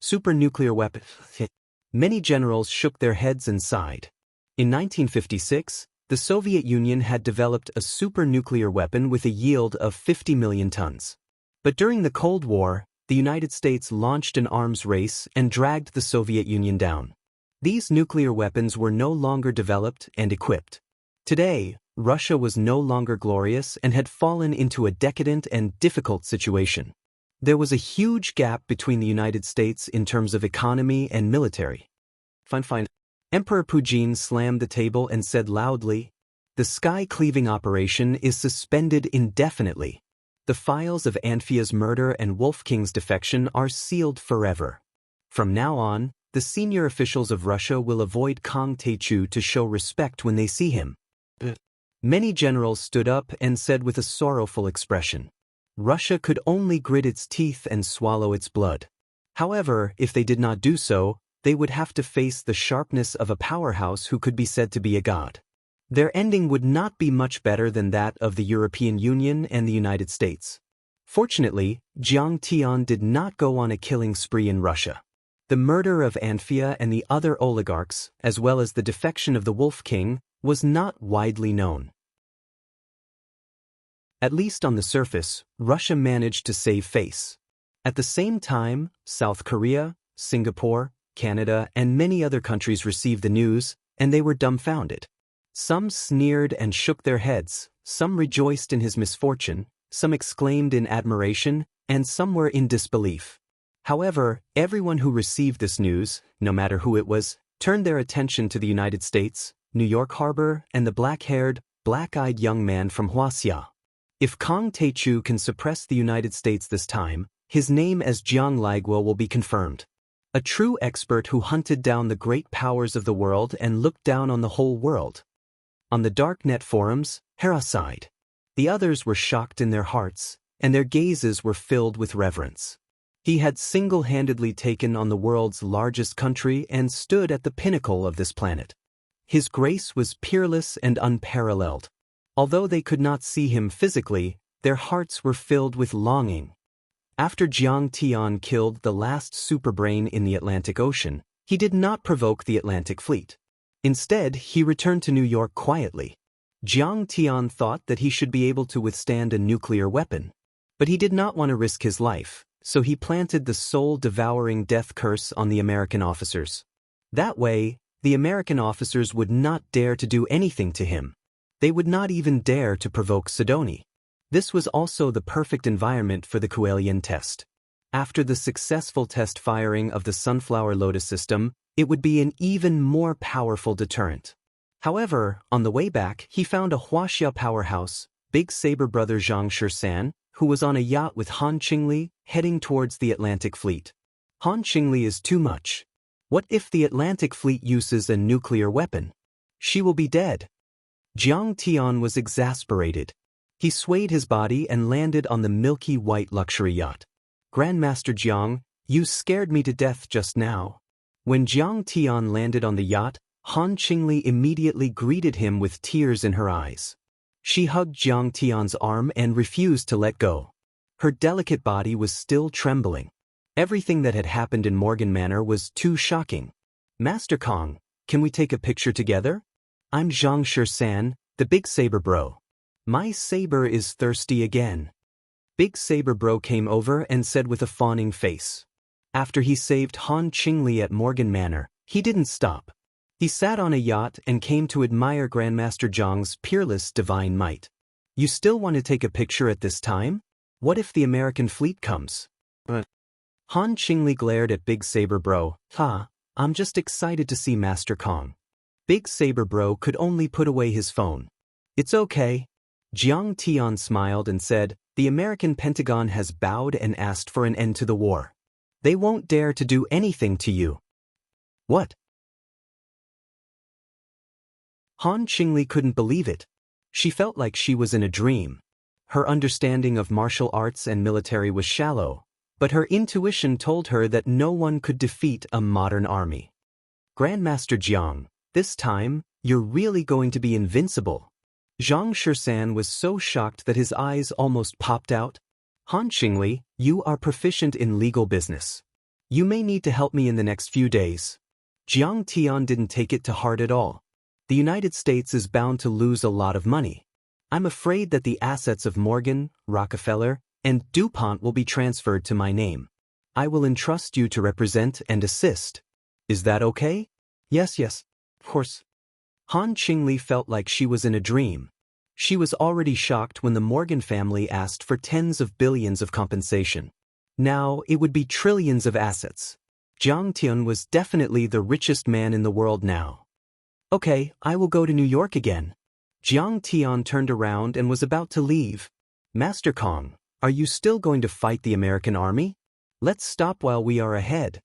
Supernuclear weapon. Many generals shook their heads and sighed. In 1956, the Soviet Union had developed a supernuclear weapon with a yield of 50 million tons. But during the Cold War, the United States launched an arms race and dragged the Soviet Union down. These nuclear weapons were no longer developed and equipped. Today, Russia was no longer glorious and had fallen into a decadent and difficult situation. There was a huge gap between the United States in terms of economy and military. Fine. Emperor Putin slammed the table and said loudly, "The sky-cleaving operation is suspended indefinitely. the files of Xianxia's murder and Wolf King's defection are sealed forever. From now on, the senior officials of Russia will avoid Kang Taechu to show respect when they see him. Many generals stood up and said with a sorrowful expression, Russia could only grit its teeth and swallow its blood. However, if they did not do so, they would have to face the sharpness of a powerhouse who could be said to be a god. Their ending would not be much better than that of the European Union and the United States. Fortunately, Jiang Tian did not go on a killing spree in Russia. The murder of Xianxia and the other oligarchs, as well as the defection of the Wolf King, was not widely known. At least on the surface, Russia managed to save face. At the same time, South Korea, Singapore, Canada, and many other countries received the news, and they were dumbfounded. Some sneered and shook their heads, some rejoiced in his misfortune, some exclaimed in admiration, and some were in disbelief. However, everyone who received this news, no matter who it was, turned their attention to the United States, New York Harbor, and the black-haired, black-eyed young man from Wuxia. If Kang Taechu can suppress the United States this time, his name as Jiang Laiguo will be confirmed. A true expert who hunted down the great powers of the world and looked down on the whole world. On the darknet forums, Hera sighed. The others were shocked in their hearts, and their gazes were filled with reverence. He had single-handedly taken on the world's largest country and stood at the pinnacle of this planet. His grace was peerless and unparalleled. Although they could not see him physically, their hearts were filled with longing. After Jiang Tian killed the last superbrain in the Atlantic Ocean, he did not provoke the Atlantic Fleet. Instead, he returned to New York quietly. Jiang Tian thought that he should be able to withstand a nuclear weapon. But he did not want to risk his life, so he planted the soul-devouring death curse on the American officers. That way, the American officers would not dare to do anything to him. They would not even dare to provoke Sidoni. This was also the perfect environment for the Kuelian test. After the successful test firing of the Sunflower Lotus system, it would be an even more powerful deterrent. However, on the way back, he found a Wuxia powerhouse, Big Saber brother Zhang Shisan, who was on a yacht with Han Qingli, heading towards the Atlantic Fleet. Han Qingli is too much. What if the Atlantic Fleet uses a nuclear weapon? She will be dead. Jiang Tian was exasperated. He swayed his body and landed on the milky white luxury yacht. Grandmaster Jiang, you scared me to death just now. When Jiang Tian landed on the yacht, Han Qingli immediately greeted him with tears in her eyes. She hugged Jiang Tian's arm and refused to let go. Her delicate body was still trembling. Everything that had happened in Morgan Manor was too shocking. Master Kong, can we take a picture together? I'm Zhang Shisan, the Big Saber Bro. My saber is thirsty again. Big Saber Bro came over and said with a fawning face. After he saved Han Qingli at Morgan Manor, he didn't stop. He sat on a yacht and came to admire Grandmaster Zhang's peerless divine might. You still want to take a picture at this time? What if the American fleet comes? Han Qingli glared at Big Saber Bro. I'm just excited to see Master Kong. Big Saber Bro could only put away his phone. It's okay. Jiang Tian smiled and said, the American Pentagon has bowed and asked for an end to the war. They won't dare to do anything to you. What? Han Qingli couldn't believe it. She felt like she was in a dream. Her understanding of martial arts and military was shallow, but her intuition told her that no one could defeat a modern army. Grandmaster Jiang, this time, you're really going to be invincible. Zhang Shisan was so shocked that his eyes almost popped out. Han Qingli, you are proficient in legal business. You may need to help me in the next few days. Jiang Tian didn't take it to heart at all. The United States is bound to lose a lot of money. I'm afraid that the assets of Morgan, Rockefeller, and DuPont will be transferred to my name. I will entrust you to represent and assist. Is that okay? Yes, of course. Han Qingli felt like she was in a dream. She was already shocked when the Morgan family asked for tens of billions of compensation. Now it would be trillions of assets. Jiang Tian was definitely the richest man in the world now. Okay, I will go to New York again. Jiang Tian turned around and was about to leave. Master Kong, Are you still going to fight the American army? Let's stop while we are ahead.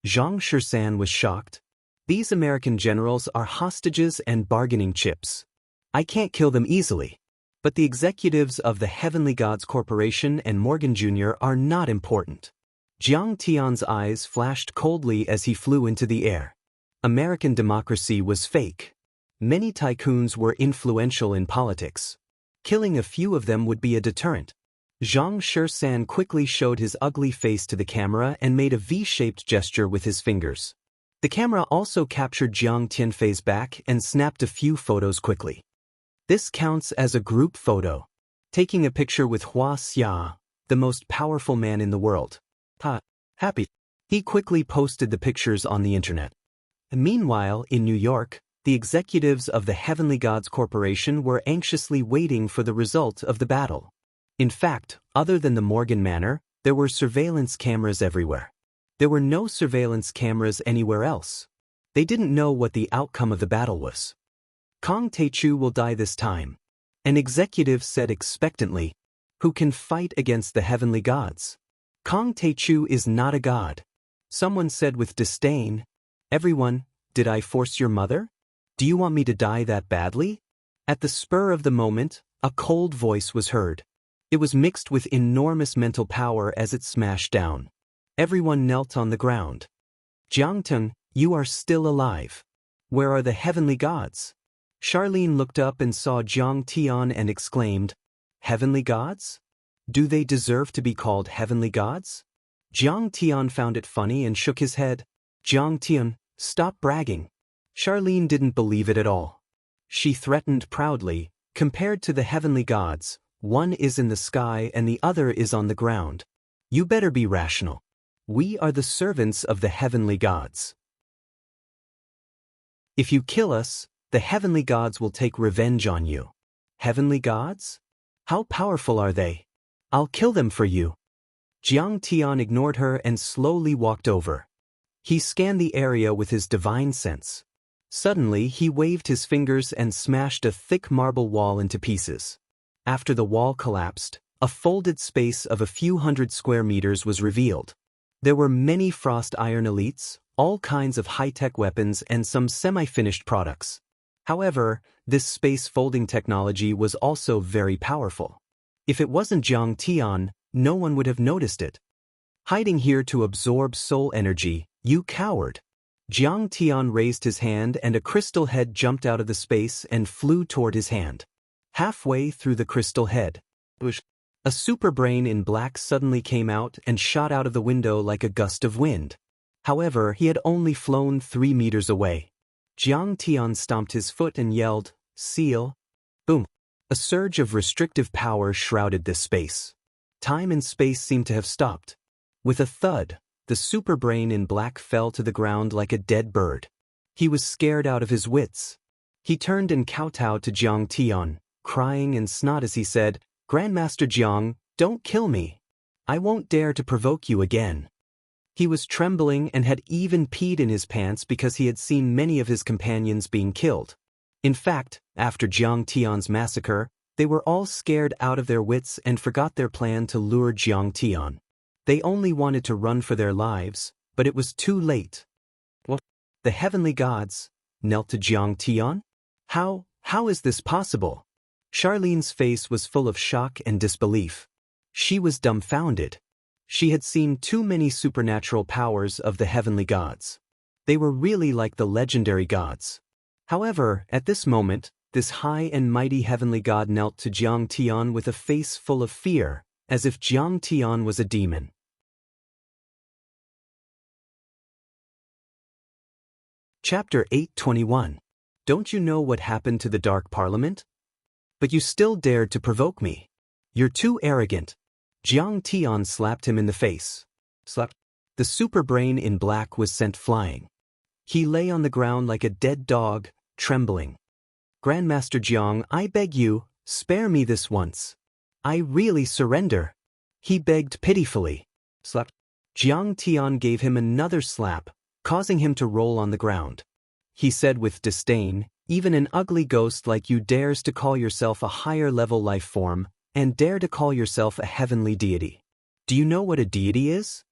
Zhang Shisan was shocked. These American generals are hostages and bargaining chips. I can't kill them easily. But the executives of the Heavenly Gods Corporation and Morgan Jr. are not important. Jiang Tian's eyes flashed coldly as he flew into the air. American democracy was fake. Many tycoons were influential in politics. Killing a few of them would be a deterrent. Zhang Shisan quickly showed his ugly face to the camera and made a V-shaped gesture with his fingers. The camera also captured Jiang Tianfei's back and snapped a few photos quickly. This counts as a group photo. Taking a picture with Hua Xia, the most powerful man in the world. Happy. He quickly posted the pictures on the internet. Meanwhile, in New York, the executives of the Heavenly Gods Corporation were anxiously waiting for the result of the battle. In fact, other than the Morgan Manor, there were surveillance cameras everywhere. There were no surveillance cameras anywhere else. They didn't know what the outcome of the battle was. Kong Teichu will die this time. An executive said expectantly. Who can fight against the heavenly gods? Kong Teichu is not a god. Someone said with disdain. Everyone, did I force your mother? Do you want me to die that badly? At the spur of the moment, a cold voice was heard. It was mixed with enormous mental power as it smashed down. Everyone knelt on the ground. Jiangteng, you are still alive. Where are the heavenly gods? Charlene looked up and saw Jiang Tian and exclaimed, Heavenly gods? Do they deserve to be called heavenly gods? Jiang Tian found it funny and shook his head. Jiang Tian, stop bragging. Charlene didn't believe it at all. She threatened proudly, compared to the heavenly gods, one is in the sky and the other is on the ground. You better be rational. We are the servants of the heavenly gods. If you kill us, the heavenly gods will take revenge on you. Heavenly gods? How powerful are they? I'll kill them for you. Jiang Tian ignored her and slowly walked over. He scanned the area with his divine sense. Suddenly, he waved his fingers and smashed a thick marble wall into pieces. After the wall collapsed, a folded space of a few hundred square meters was revealed. There were many frost iron elites, all kinds of high-tech weapons and some semi-finished products. However, this space folding technology was also very powerful. If it wasn't Jiang Tian, no one would have noticed it. Hiding here to absorb soul energy, you coward. Jiang Tian raised his hand and a crystal head jumped out of the space and flew toward his hand. Halfway through the crystal head, a super brain in black suddenly came out and shot out of the window like a gust of wind. However, he had only flown 3 meters away. Jiang Tian stomped his foot and yelled, Seal. Boom. A surge of restrictive power shrouded this space. Time and space seemed to have stopped. With a thud, the super brain in black fell to the ground like a dead bird. He was scared out of his wits. He turned and kowtowed to Jiang Tian, crying and snot as he said, Grandmaster Jiang, don't kill me. I won't dare to provoke you again. He was trembling and had even peed in his pants because he had seen many of his companions being killed. In fact, after Jiang Tian's massacre, they were all scared out of their wits and forgot their plan to lure Jiang Tian. They only wanted to run for their lives, but it was too late. What? The heavenly gods knelt to Jiang Tian? How is this possible? Charlene's face was full of shock and disbelief. She was dumbfounded. She had seen too many supernatural powers of the heavenly gods. They were really like the legendary gods. However, at this moment, this high and mighty heavenly god knelt to Jiang Tian with a face full of fear, as if Jiang Tian was a demon. Chapter 821. Don't you know what happened to the Dark Parliament? But you still dared to provoke me. You're too arrogant. Jiang Tian slapped him in the face. Slap. The super brain in black was sent flying. He lay on the ground like a dead dog, trembling. Grandmaster Jiang, I beg you, spare me this once. I really surrender. He begged pitifully. Slap. Jiang Tian gave him another slap, causing him to roll on the ground. He said with disdain, even an ugly ghost like you dares to call yourself a higher-level life form, and dare to call yourself a heavenly deity. Do you know what a deity is?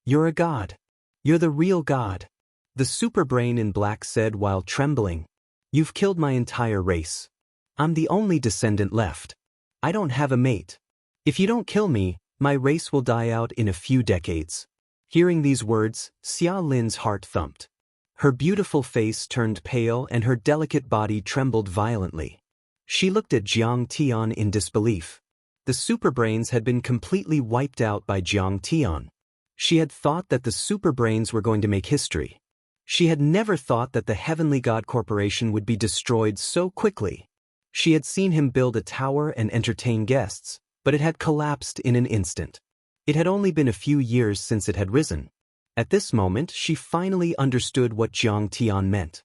You're a god. You're the real god. The superbrain in black said while trembling. You've killed my entire race. I'm the only descendant left. I don't have a mate. If you don't kill me, my race will die out in a few decades. Hearing these words, Xia Lin's heart thumped. Her beautiful face turned pale and her delicate body trembled violently. She looked at Jiang Tian in disbelief. The superbrains had been completely wiped out by Jiang Tian. She had thought that the superbrains were going to make history. She had never thought that the Heavenly God Corporation would be destroyed so quickly. She had seen him build a tower and entertain guests, but it had collapsed in an instant. It had only been a few years since it had risen. At this moment, she finally understood what Jiang Tian meant.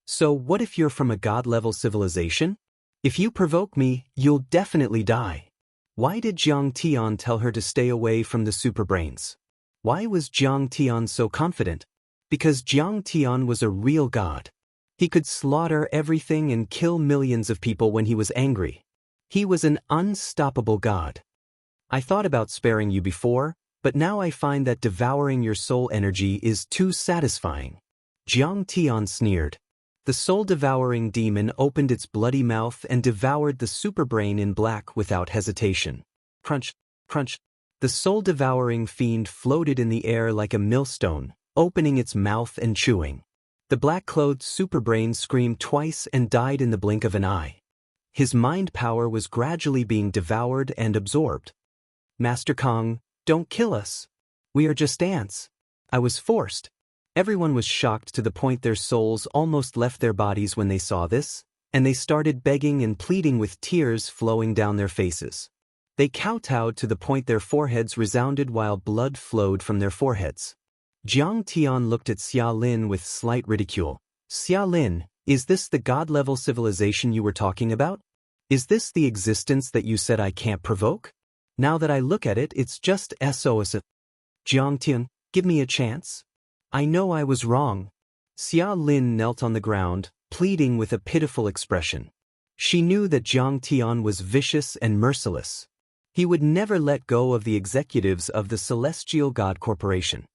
So what if you're from a god-level civilization? If you provoke me, you'll definitely die. Why did Jiang Tian tell her to stay away from the superbrains? Why was Jiang Tian so confident? Because Jiang Tian was a real god. He could slaughter everything and kill millions of people when he was angry. He was an unstoppable god. I thought about sparing you before, but now I find that devouring your soul energy is too satisfying. Jiang Tian sneered. The soul-devouring demon opened its bloody mouth and devoured the superbrain in black without hesitation. Crunch, crunch. The soul-devouring fiend floated in the air like a millstone, opening its mouth and chewing. The black-clothed superbrain screamed twice and died in the blink of an eye. His mind power was gradually being devoured and absorbed. Master Kong, don't kill us. We are just ants. I was forced. Everyone was shocked to the point their souls almost left their bodies when they saw this, and they started begging and pleading with tears flowing down their faces. They kowtowed to the point their foreheads resounded while blood flowed from their foreheads. Jiang Tian looked at Xia Lin with slight ridicule. Xia Lin, is this the god-level civilization you were talking about? Is this the existence that you said I can't provoke? Now that I look at it, it's just SOS. Jiang Tian, give me a chance. I know I was wrong. Xia Lin knelt on the ground, pleading with a pitiful expression. She knew that Jiang Tian was vicious and merciless. He would never let go of the executives of the Celestial God Corporation.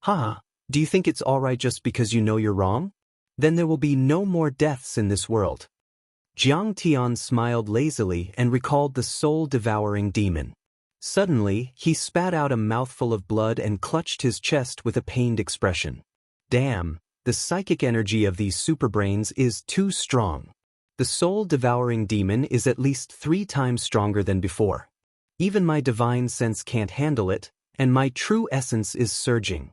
Ha! Do you think it's all right just because you know you're wrong? Then there will be no more deaths in this world. Jiang Tian smiled lazily and recalled the soul-devouring demon. Suddenly, he spat out a mouthful of blood and clutched his chest with a pained expression. Damn, the psychic energy of these superbrains is too strong. The soul-devouring demon is at least 3 times stronger than before. Even my divine sense can't handle it, and my true essence is surging.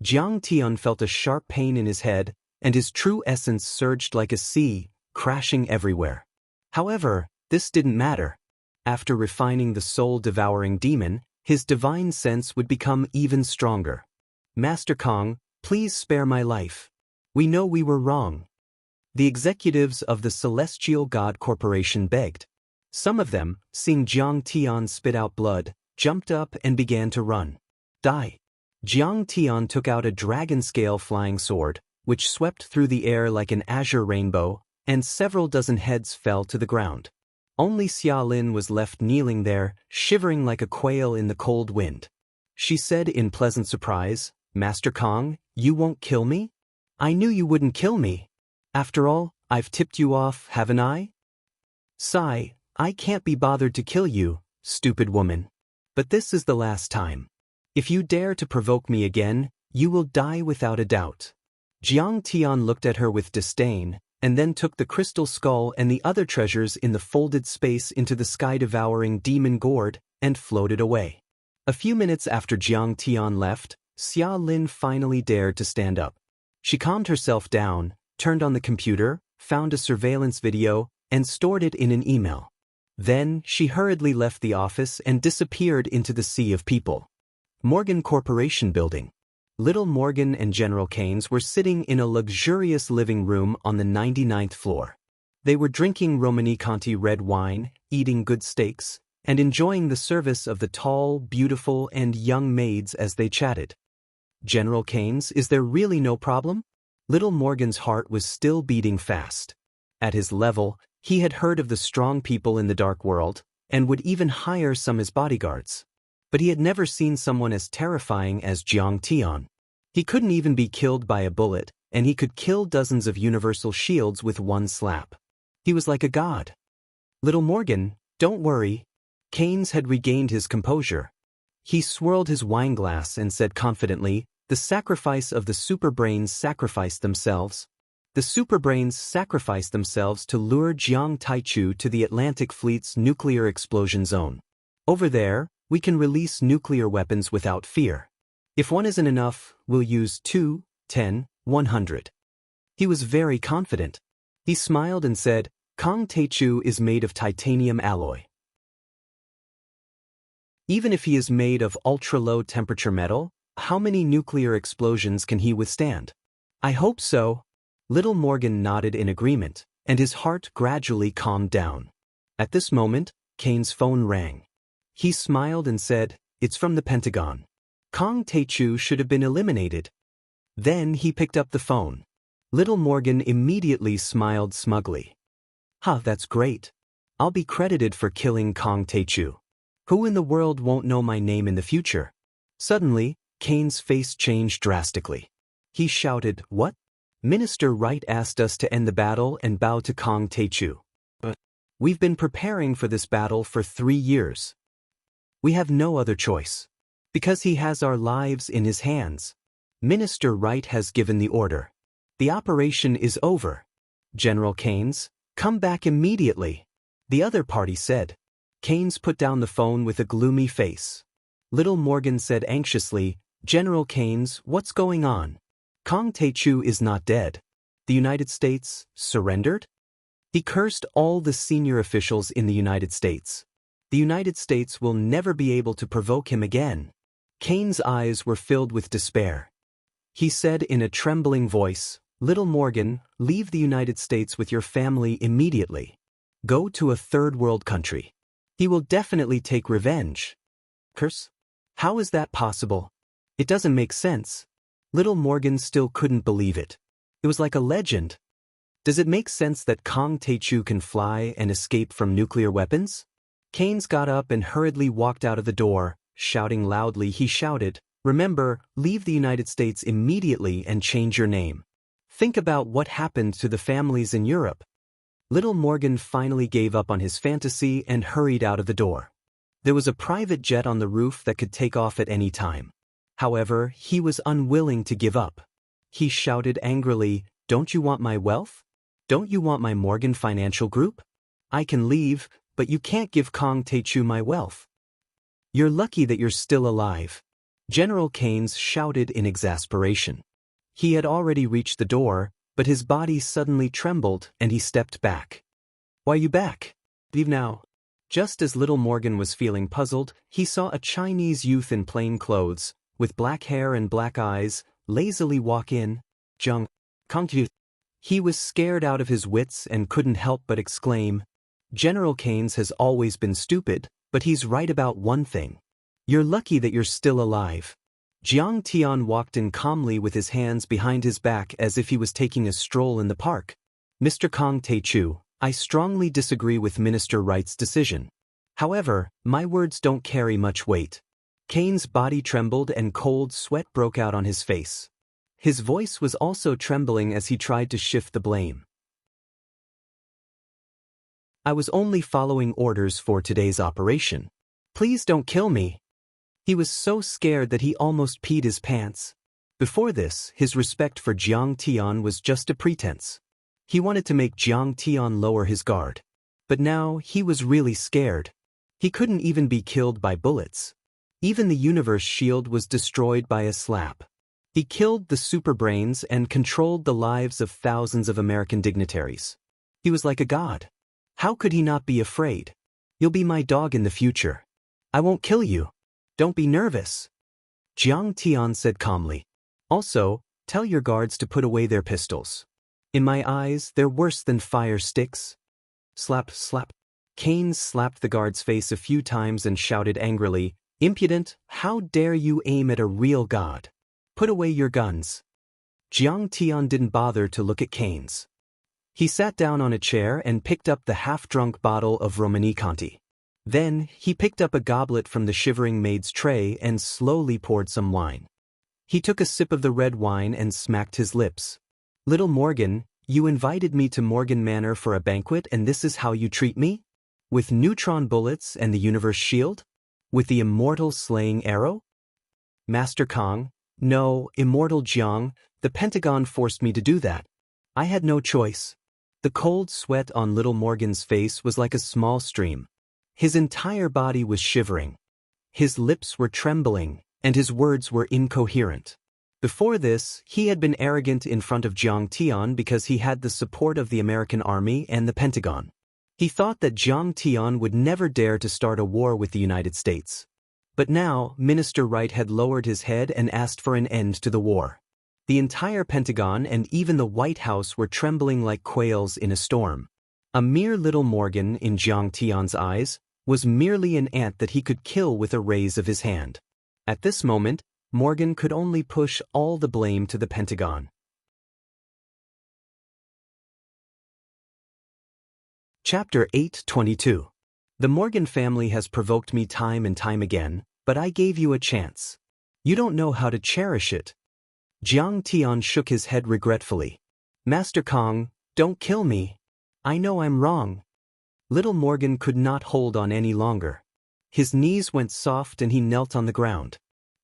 Jiang Tian felt a sharp pain in his head, and his true essence surged like a sea, crashing everywhere. However, this didn't matter. After refining the soul-devouring demon, his divine sense would become even stronger. Master Kong, please spare my life. We know we were wrong. The executives of the Celestial God Corporation begged. Some of them, seeing Jiang Tian spit out blood, jumped up and began to run. Die. Jiang Tian took out a dragon-scale flying sword, which swept through the air like an azure rainbow, and several dozen heads fell to the ground. Only Xia Lin was left kneeling there, shivering like a quail in the cold wind. She said in pleasant surprise, Master Kong, you won't kill me? I knew you wouldn't kill me. After all, I've tipped you off, haven't I? Sigh, I can't be bothered to kill you, stupid woman. But this is the last time. If you dare to provoke me again, you will die without a doubt. Jiang Tian looked at her with disdain, and then took the crystal skull and the other treasures in the folded space into the sky-devouring demon gourd and floated away. A few minutes after Jiang Tian left, Xia Lin finally dared to stand up. She calmed herself down, turned on the computer, found a surveillance video, and stored it in an email. Then, she hurriedly left the office and disappeared into the sea of people. Morgan Corporation Building. Little Morgan and General Keynes were sitting in a luxurious living room on the 99th floor. They were drinking Romani Conti red wine, eating good steaks, and enjoying the service of the tall, beautiful, and young maids as they chatted. General Keynes, is there really no problem? Little Morgan's heart was still beating fast. At his level, He had heard of the strong people in the dark world, and would even hire some as bodyguards. But he had never seen someone as terrifying as Jiang Tian. He couldn't even be killed by a bullet, and he could kill dozens of universal shields with one slap. He was like a god. Little Morgan, don't worry. Keynes had regained his composure. He swirled his wineglass and said confidently, the sacrifice of the superbrains sacrificed themselves. The superbrains sacrificed themselves to lure Jiang Taichu to the Atlantic Fleet's nuclear explosion zone. Over there, we can release nuclear weapons without fear. If one isn't enough, we'll use 2, 10, 100. He was very confident. He smiled and said, Kong Taichu is made of titanium alloy. Even if he is made of ultra-low temperature metal, how many nuclear explosions can he withstand? I hope so. Little Morgan nodded in agreement, and his heart gradually calmed down. At this moment, Kane's phone rang. He smiled and said, it's from the Pentagon. Kong Taichu should have been eliminated. Then he picked up the phone. Little Morgan immediately smiled smugly. That's great. I'll be credited for killing Kong Taichu. Who in the world won't know my name in the future? Suddenly, Kane's face changed drastically. He shouted, what? Minister Wright asked us to end the battle and bow to Kong Taichu. But we've been preparing for this battle for 3 years. We have no other choice. Because he has our lives in his hands. Minister Wright has given the order. The operation is over. General Keynes, come back immediately. The other party said. Keynes put down the phone with a gloomy face. Little Morgan said anxiously, General Keynes, what's going on? Kong Taichu is not dead. The United States surrendered? He cursed all the senior officials in the United States. The United States will never be able to provoke him again. Keynes' eyes were filled with despair. He said in a trembling voice, Little Morgan, leave the United States with your family immediately. Go to a third world country. He will definitely take revenge. Curse? How is that possible? It doesn't make sense. Little Morgan still couldn't believe it. It was like a legend. Does it make sense that Kong Taichu can fly and escape from nuclear weapons? Keynes got up and hurriedly walked out of the door, shouting loudly. He shouted, remember, leave the United States immediately and change your name. Think about what happened to the families in Europe. Little Morgan finally gave up on his fantasy and hurried out of the door. There was a private jet on the roof that could take off at any time. However, he was unwilling to give up. He shouted angrily, don't you want my wealth? Don't you want my Morgan Financial Group? I can leave, but you can't give Kong Taichu my wealth. You're lucky that you're still alive. General Keynes shouted in exasperation. He had already reached the door, but his body suddenly trembled and he stepped back. Why are you back? Leave now. Just as Little Morgan was feeling puzzled, he saw a Chinese youth in plain clothes, with black hair and black eyes, lazily walk in. Kong Taichu. He was scared out of his wits and couldn't help but exclaim, General Keynes has always been stupid, but he's right about one thing. You're lucky that you're still alive. Jiang Tian walked in calmly with his hands behind his back as if he was taking a stroll in the park. Mr. Kong Taichu, I strongly disagree with Minister Wright's decision. However, my words don't carry much weight. Keynes' body trembled and cold sweat broke out on his face. His voice was also trembling as he tried to shift the blame. I was only following orders for today's operation. Please don't kill me. He was so scared that he almost peed his pants. Before this, his respect for Jiang Tian was just a pretense. He wanted to make Jiang Tian lower his guard. But now, he was really scared. He couldn't even be killed by bullets. Even the universe shield was destroyed by a slap. He killed the superbrains and controlled the lives of thousands of American dignitaries. He was like a god. How could he not be afraid? You'll be my dog in the future. I won't kill you. Don't be nervous. Jiang Tian said calmly. Also, tell your guards to put away their pistols. In my eyes, they're worse than fire sticks. Slap, slap. Keynes slapped the guard's face a few times and shouted angrily, Impudent, how dare you aim at a real god? Put away your guns. Jiang Tian didn't bother to look at Keynes. He sat down on a chair and picked up the half-drunk bottle of Romani-Conti. Then, he picked up a goblet from the shivering maid's tray and slowly poured some wine. He took a sip of the red wine and smacked his lips. "Little Morgan, you invited me to Morgan Manor for a banquet and this is how you treat me? With neutron bullets and the universe shield? With the immortal slaying arrow?" "Master Kong, no, Immortal Jiang, the Pentagon forced me to do that. I had no choice." The cold sweat on little Morgan's face was like a small stream. His entire body was shivering. His lips were trembling, and his words were incoherent. Before this, he had been arrogant in front of Jiang Tian because he had the support of the American Army and the Pentagon. He thought that Jiang Tian would never dare to start a war with the United States. But now, Minister Wright had lowered his head and asked for an end to the war. The entire Pentagon and even the White House were trembling like quails in a storm. A mere little Morgan, in Jiang Tian's eyes, was merely an ant that he could kill with a raise of his hand. At this moment, Morgan could only push all the blame to the Pentagon. Chapter 8:22. The Morgan family has provoked me time and time again, but I gave you a chance. You don't know how to cherish it. Jiang Tian shook his head regretfully. "Master Kong, don't kill me. I know I'm wrong." Little Morgan could not hold on any longer. His knees went soft and he knelt on the ground.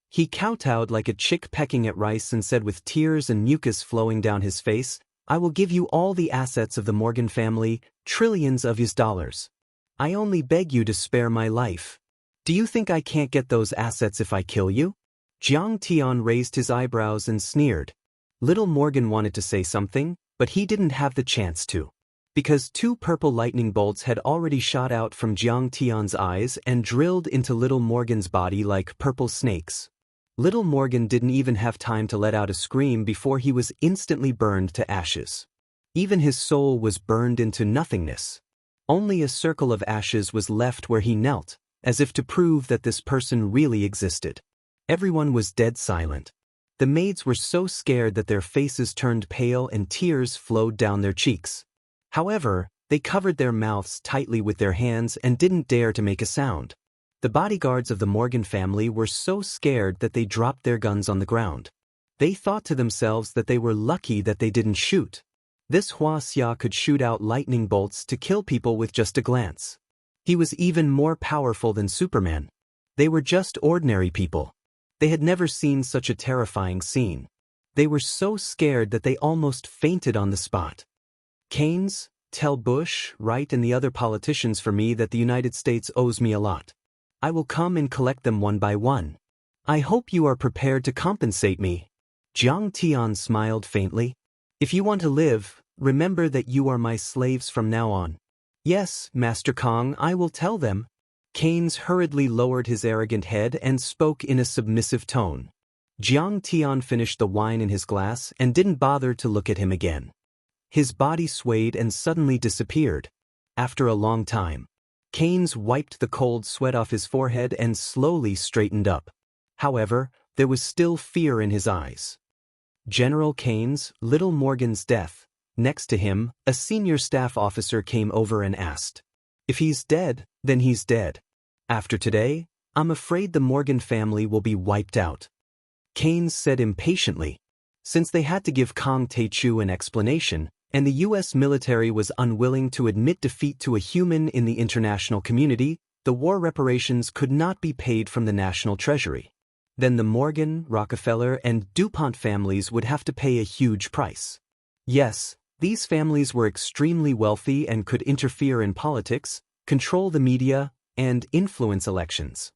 He kowtowed like a chick pecking at rice and said with tears and mucus flowing down his face, "I will give you all the assets of the Morgan family, trillions of US dollars. I only beg you to spare my life. Do you think I can't get those assets if I kill you?" Jiang Tian raised his eyebrows and sneered. Little Morgan wanted to say something, but he didn't have the chance to. Because two purple lightning bolts had already shot out from Jiang Tian's eyes and drilled into little Morgan's body like purple snakes. Little Morgan didn't even have time to let out a scream before he was instantly burned to ashes. Even his soul was burned into nothingness. Only a circle of ashes was left where he knelt, as if to prove that this person really existed. Everyone was dead silent. The maids were so scared that their faces turned pale and tears flowed down their cheeks. However, they covered their mouths tightly with their hands and didn't dare to make a sound. The bodyguards of the Morgan family were so scared that they dropped their guns on the ground. They thought to themselves that they were lucky that they didn't shoot. This Hua Xia could shoot out lightning bolts to kill people with just a glance. He was even more powerful than Superman. They were just ordinary people. They had never seen such a terrifying scene. They were so scared that they almost fainted on the spot. "Keynes, tell Bush, Wright and the other politicians for me that the United States owes me a lot. I will come and collect them one by one. I hope you are prepared to compensate me." Jiang Tian smiled faintly. "If you want to live, remember that you are my slaves from now on." "Yes, Master Kong, I will tell them." Keynes hurriedly lowered his arrogant head and spoke in a submissive tone. Jiang Tian finished the wine in his glass and didn't bother to look at him again. His body swayed and suddenly disappeared. After a long time, Keynes wiped the cold sweat off his forehead and slowly straightened up. However, there was still fear in his eyes. General Keynes, little Morgan's death. Next to him, a senior staff officer came over and asked, "If he's dead, then he's dead. After today, I'm afraid the Morgan family will be wiped out." Keynes said impatiently. Since they had to give Kang Tae-chu an explanation, and the U.S. military was unwilling to admit defeat to a human in the international community, the war reparations could not be paid from the national treasury. Then the Morgan, Rockefeller, and DuPont families would have to pay a huge price. Yes, these families were extremely wealthy and could interfere in politics, control the media, and influence elections.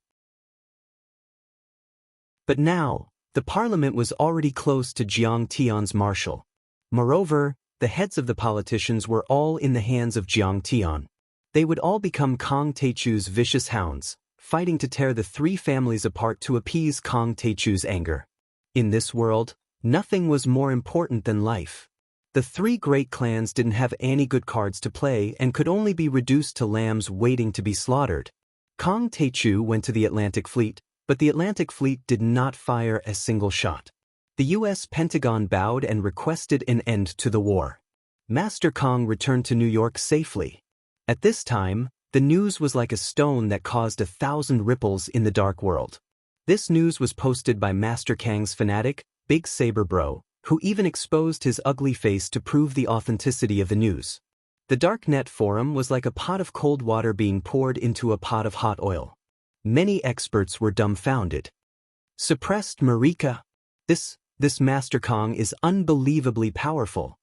But now, the parliament was already close to Jiang Tian's marshal. Moreover, the heads of the politicians were all in the hands of Jiang Tian. They would all become Kang Tae-chu's vicious hounds, fighting to tear the three families apart to appease Kang Tae-chu's anger. In this world, nothing was more important than life. The three great clans didn't have any good cards to play and could only be reduced to lambs waiting to be slaughtered. Kang Tae-chu went to the Atlantic Fleet, but the Atlantic Fleet did not fire a single shot. The U.S. Pentagon bowed and requested an end to the war. Master Kong returned to New York safely. At this time, the news was like a stone that caused 1,000 ripples in the dark world. This news was posted by Master Kang's fanatic, Big Saber Bro, who even exposed his ugly face to prove the authenticity of the news. The Darknet forum was like a pot of cold water being poured into a pot of hot oil. Many experts were dumbfounded. Suppressed Marika? This Master Kong is unbelievably powerful.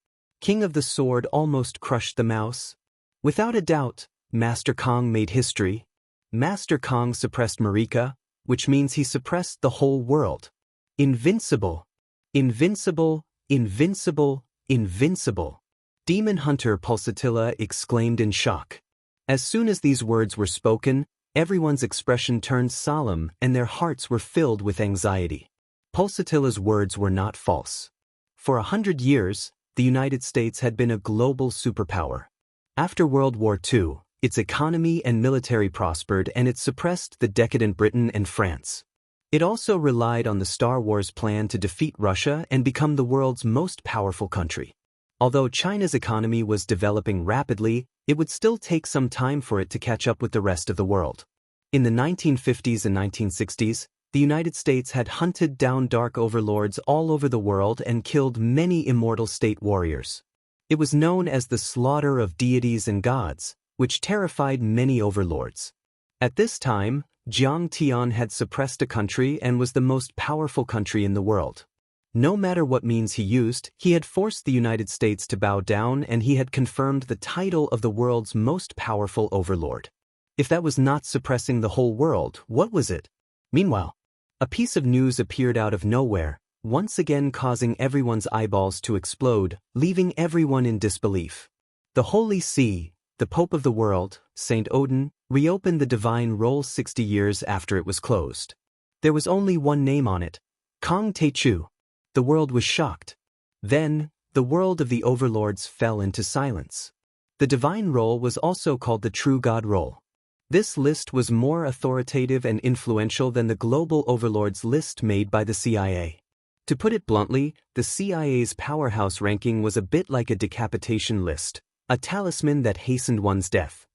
King of the Sword almost crushed the mouse. Without a doubt, Master Kong made history. Master Kong suppressed Marika, which means he suppressed the whole world. Invincible. Invincible, invincible, invincible. Demon Hunter Pulsatilla exclaimed in shock. As soon as these words were spoken, everyone's expression turned solemn and their hearts were filled with anxiety. Pulsatilla's words were not false. For 100 years, the United States had been a global superpower. After World War II, its economy and military prospered and it suppressed the decadent Britain and France. It also relied on the Star Wars plan to defeat Russia and become the world's most powerful country. Although China's economy was developing rapidly, it would still take some time for it to catch up with the rest of the world. In the 1950s and 1960s, the United States had hunted down dark overlords all over the world and killed many immortal state warriors. It was known as the slaughter of deities and gods, which terrified many overlords. At this time, Jiang Tian had suppressed a country and was the most powerful country in the world. No matter what means he used, he had forced the United States to bow down and he had confirmed the title of the world's most powerful overlord. If that was not suppressing the whole world, what was it? Meanwhile, a piece of news appeared out of nowhere, once again causing everyone's eyeballs to explode, leaving everyone in disbelief. The Holy See, the Pope of the world, Saint Odin, reopened the divine roll 60 years after it was closed. There was only one name on it, Kong Taechu. The world was shocked. Then, the world of the overlords fell into silence. The divine roll was also called the True God Roll. This list was more authoritative and influential than the global overlords list made by the CIA. To put it bluntly, the CIA's powerhouse ranking was a bit like a decapitation list, a talisman that hastened one's death.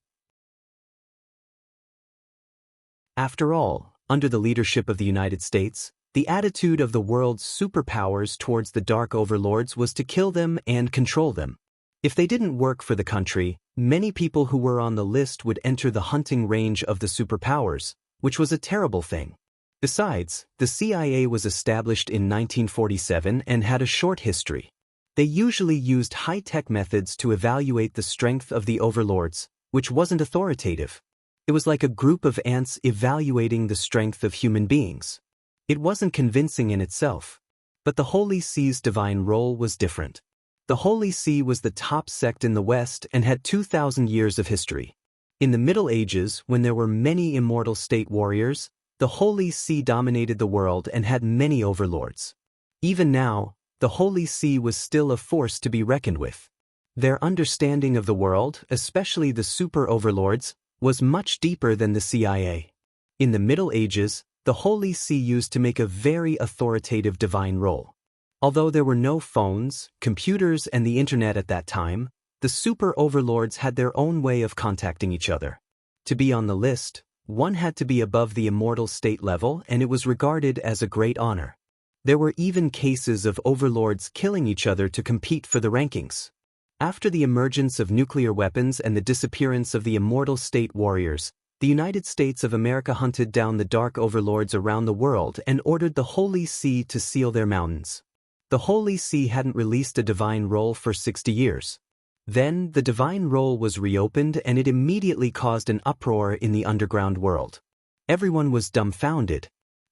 After all, under the leadership of the United States, the attitude of the world's superpowers towards the dark overlords was to kill them and control them. If they didn't work for the country, many people who were on the list would enter the hunting range of the superpowers, which was a terrible thing. Besides, the CIA was established in 1947 and had a short history. They usually used high-tech methods to evaluate the strength of the overlords, which wasn't authoritative. It was like a group of ants evaluating the strength of human beings. It wasn't convincing in itself. But the Holy See's divine role was different. The Holy See was the top sect in the West and had 2,000 years of history. In the Middle Ages, when there were many immortal state warriors, the Holy See dominated the world and had many overlords. Even now, the Holy See was still a force to be reckoned with. Their understanding of the world, especially the super overlords, was much deeper than the CIA. In the Middle Ages, the Holy See used to make a very authoritative divine role. Although there were no phones, computers, and the internet at that time, the super overlords had their own way of contacting each other. To be on the list, one had to be above the immortal state level and it was regarded as a great honor. There were even cases of overlords killing each other to compete for the rankings. After the emergence of nuclear weapons and the disappearance of the immortal state warriors, the United States of America hunted down the dark overlords around the world and ordered the Holy See to seal their mountains. The Holy See hadn't released a divine roll for 60 years. Then, the divine roll was reopened and it immediately caused an uproar in the underground world. Everyone was dumbfounded.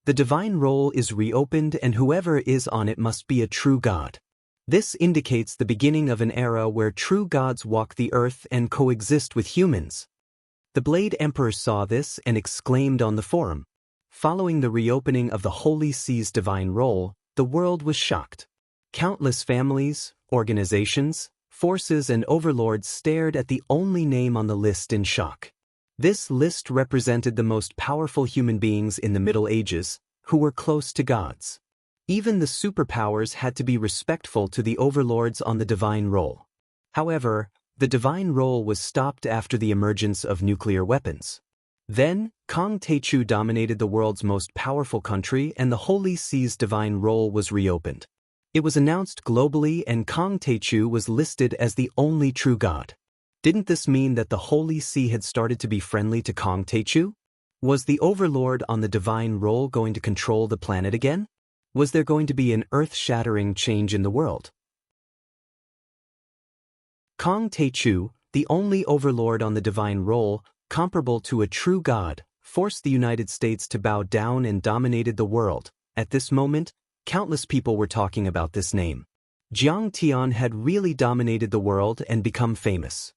The divine roll is reopened and whoever is on it must be a true god. This indicates the beginning of an era where true gods walk the earth and coexist with humans. The Blade Emperor saw this and exclaimed on the forum. Following the reopening of the Holy See's divine roll, the world was shocked. Countless families, organizations, forces and overlords stared at the only name on the list in shock. This list represented the most powerful human beings in the Middle Ages, who were close to gods. Even the superpowers had to be respectful to the overlords on the divine roll. However, the divine role was stopped after the emergence of nuclear weapons. Then, Kang Taechu dominated the world's most powerful country and the Holy See's divine role was reopened. It was announced globally and Kang Taechu was listed as the only true god. Didn't this mean that the Holy See had started to be friendly to Kang Taechu? Was the overlord on the divine role going to control the planet again? Was there going to be an earth-shattering change in the world? Kang Taechu, the only overlord on the divine role, comparable to a true god, forced the United States to bow down and dominated the world. At this moment, countless people were talking about this name. Jiang Tian had really dominated the world and become famous.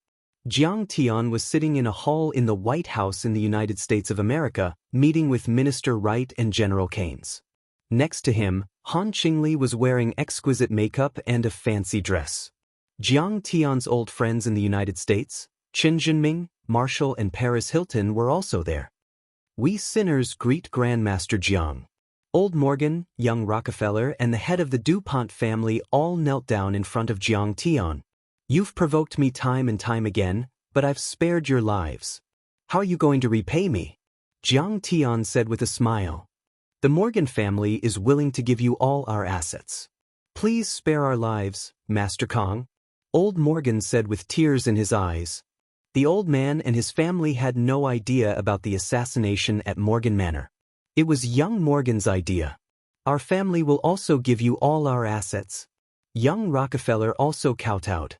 Jiang Tian was sitting in a hall in the White House in the United States of America, meeting with Minister Wright and General Keynes. Next to him, Han Qingli was wearing exquisite makeup and a fancy dress. Jiang Tian's old friends in the United States, Chen Jinming, Marshall and Paris Hilton were also there. We sinners greet Grandmaster Jiang. Old Morgan, young Rockefeller and the head of the DuPont family all knelt down in front of Jiang Tian. You've provoked me time and time again, but I've spared your lives. How are you going to repay me? Jiang Tian said with a smile. The Morgan family is willing to give you all our assets. Please spare our lives, Master Kang. Old Morgan said with tears in his eyes. The old man and his family had no idea about the assassination at Morgan Manor. It was young Morgan's idea. Our family will also give you all our assets. Young Rockefeller also kowtowed.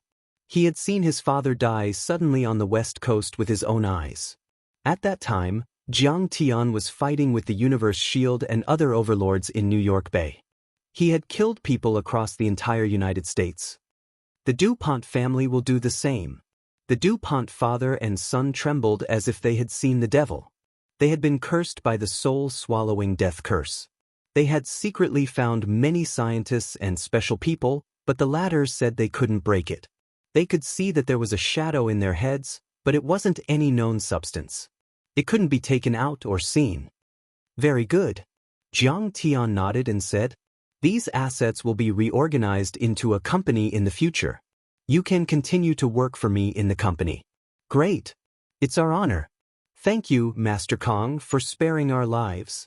He had seen his father die suddenly on the West Coast with his own eyes. At that time, Jiang Tian was fighting with the Universe Shield and other overlords in New York Bay. He had killed people across the entire United States. The DuPont family will do the same. The DuPont father and son trembled as if they had seen the devil. They had been cursed by the soul-swallowing death curse. They had secretly found many scientists and special people, but the latter said they couldn't break it. They could see that there was a shadow in their heads, but it wasn't any known substance. It couldn't be taken out or seen. Very good. Jiang Tian nodded and said, these assets will be reorganized into a company in the future. You can continue to work for me in the company. Great. It's our honor. Thank you, Master Kang, for sparing our lives.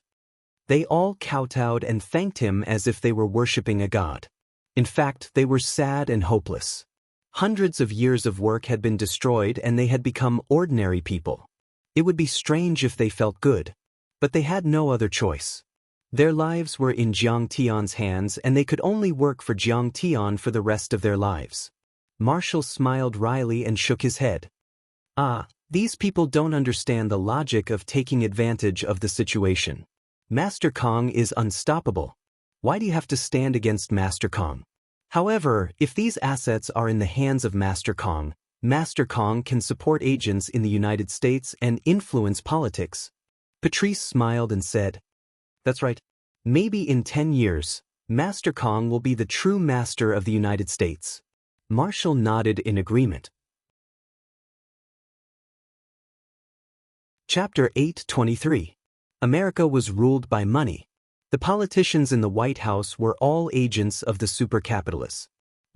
They all kowtowed and thanked him as if they were worshipping a god. In fact, they were sad and hopeless. Hundreds of years of work had been destroyed and they had become ordinary people. It would be strange if they felt good. But they had no other choice. Their lives were in Jiang Tian's hands and they could only work for Jiang Tian for the rest of their lives. Marshall smiled wryly and shook his head. These people don't understand the logic of taking advantage of the situation. Master Kang is unstoppable. Why do you have to stand against Master Kang? However, if these assets are in the hands of Master Kang can support agents in the United States and influence politics. Patrice smiled and said, that's right. Maybe in 10 years, Master Kang will be the true master of the United States. Marshall nodded in agreement. Chapter 8:23. America was ruled by money. The politicians in the White House were all agents of the supercapitalists.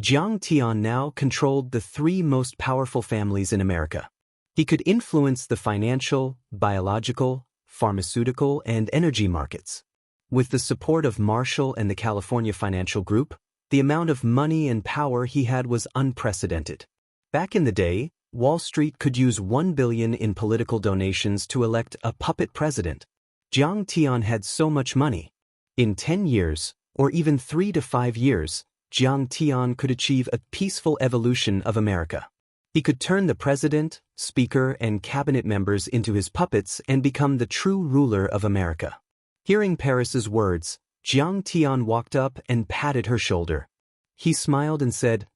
Jiang Tian now controlled the three most powerful families in America. He could influence the financial, biological, pharmaceutical, and energy markets. With the support of Marshall and the California Financial Group, the amount of money and power he had was unprecedented. Back in the day, Wall Street could use $1 billion in political donations to elect a puppet president. Jiang Tian had so much money. In 10 years, or even 3 to 5 years, Jiang Tian could achieve a peaceful evolution of America. He could turn the president, speaker, and cabinet members into his puppets and become the true ruler of America. Hearing Paris's words, Jiang Tian walked up and patted her shoulder. He smiled and said,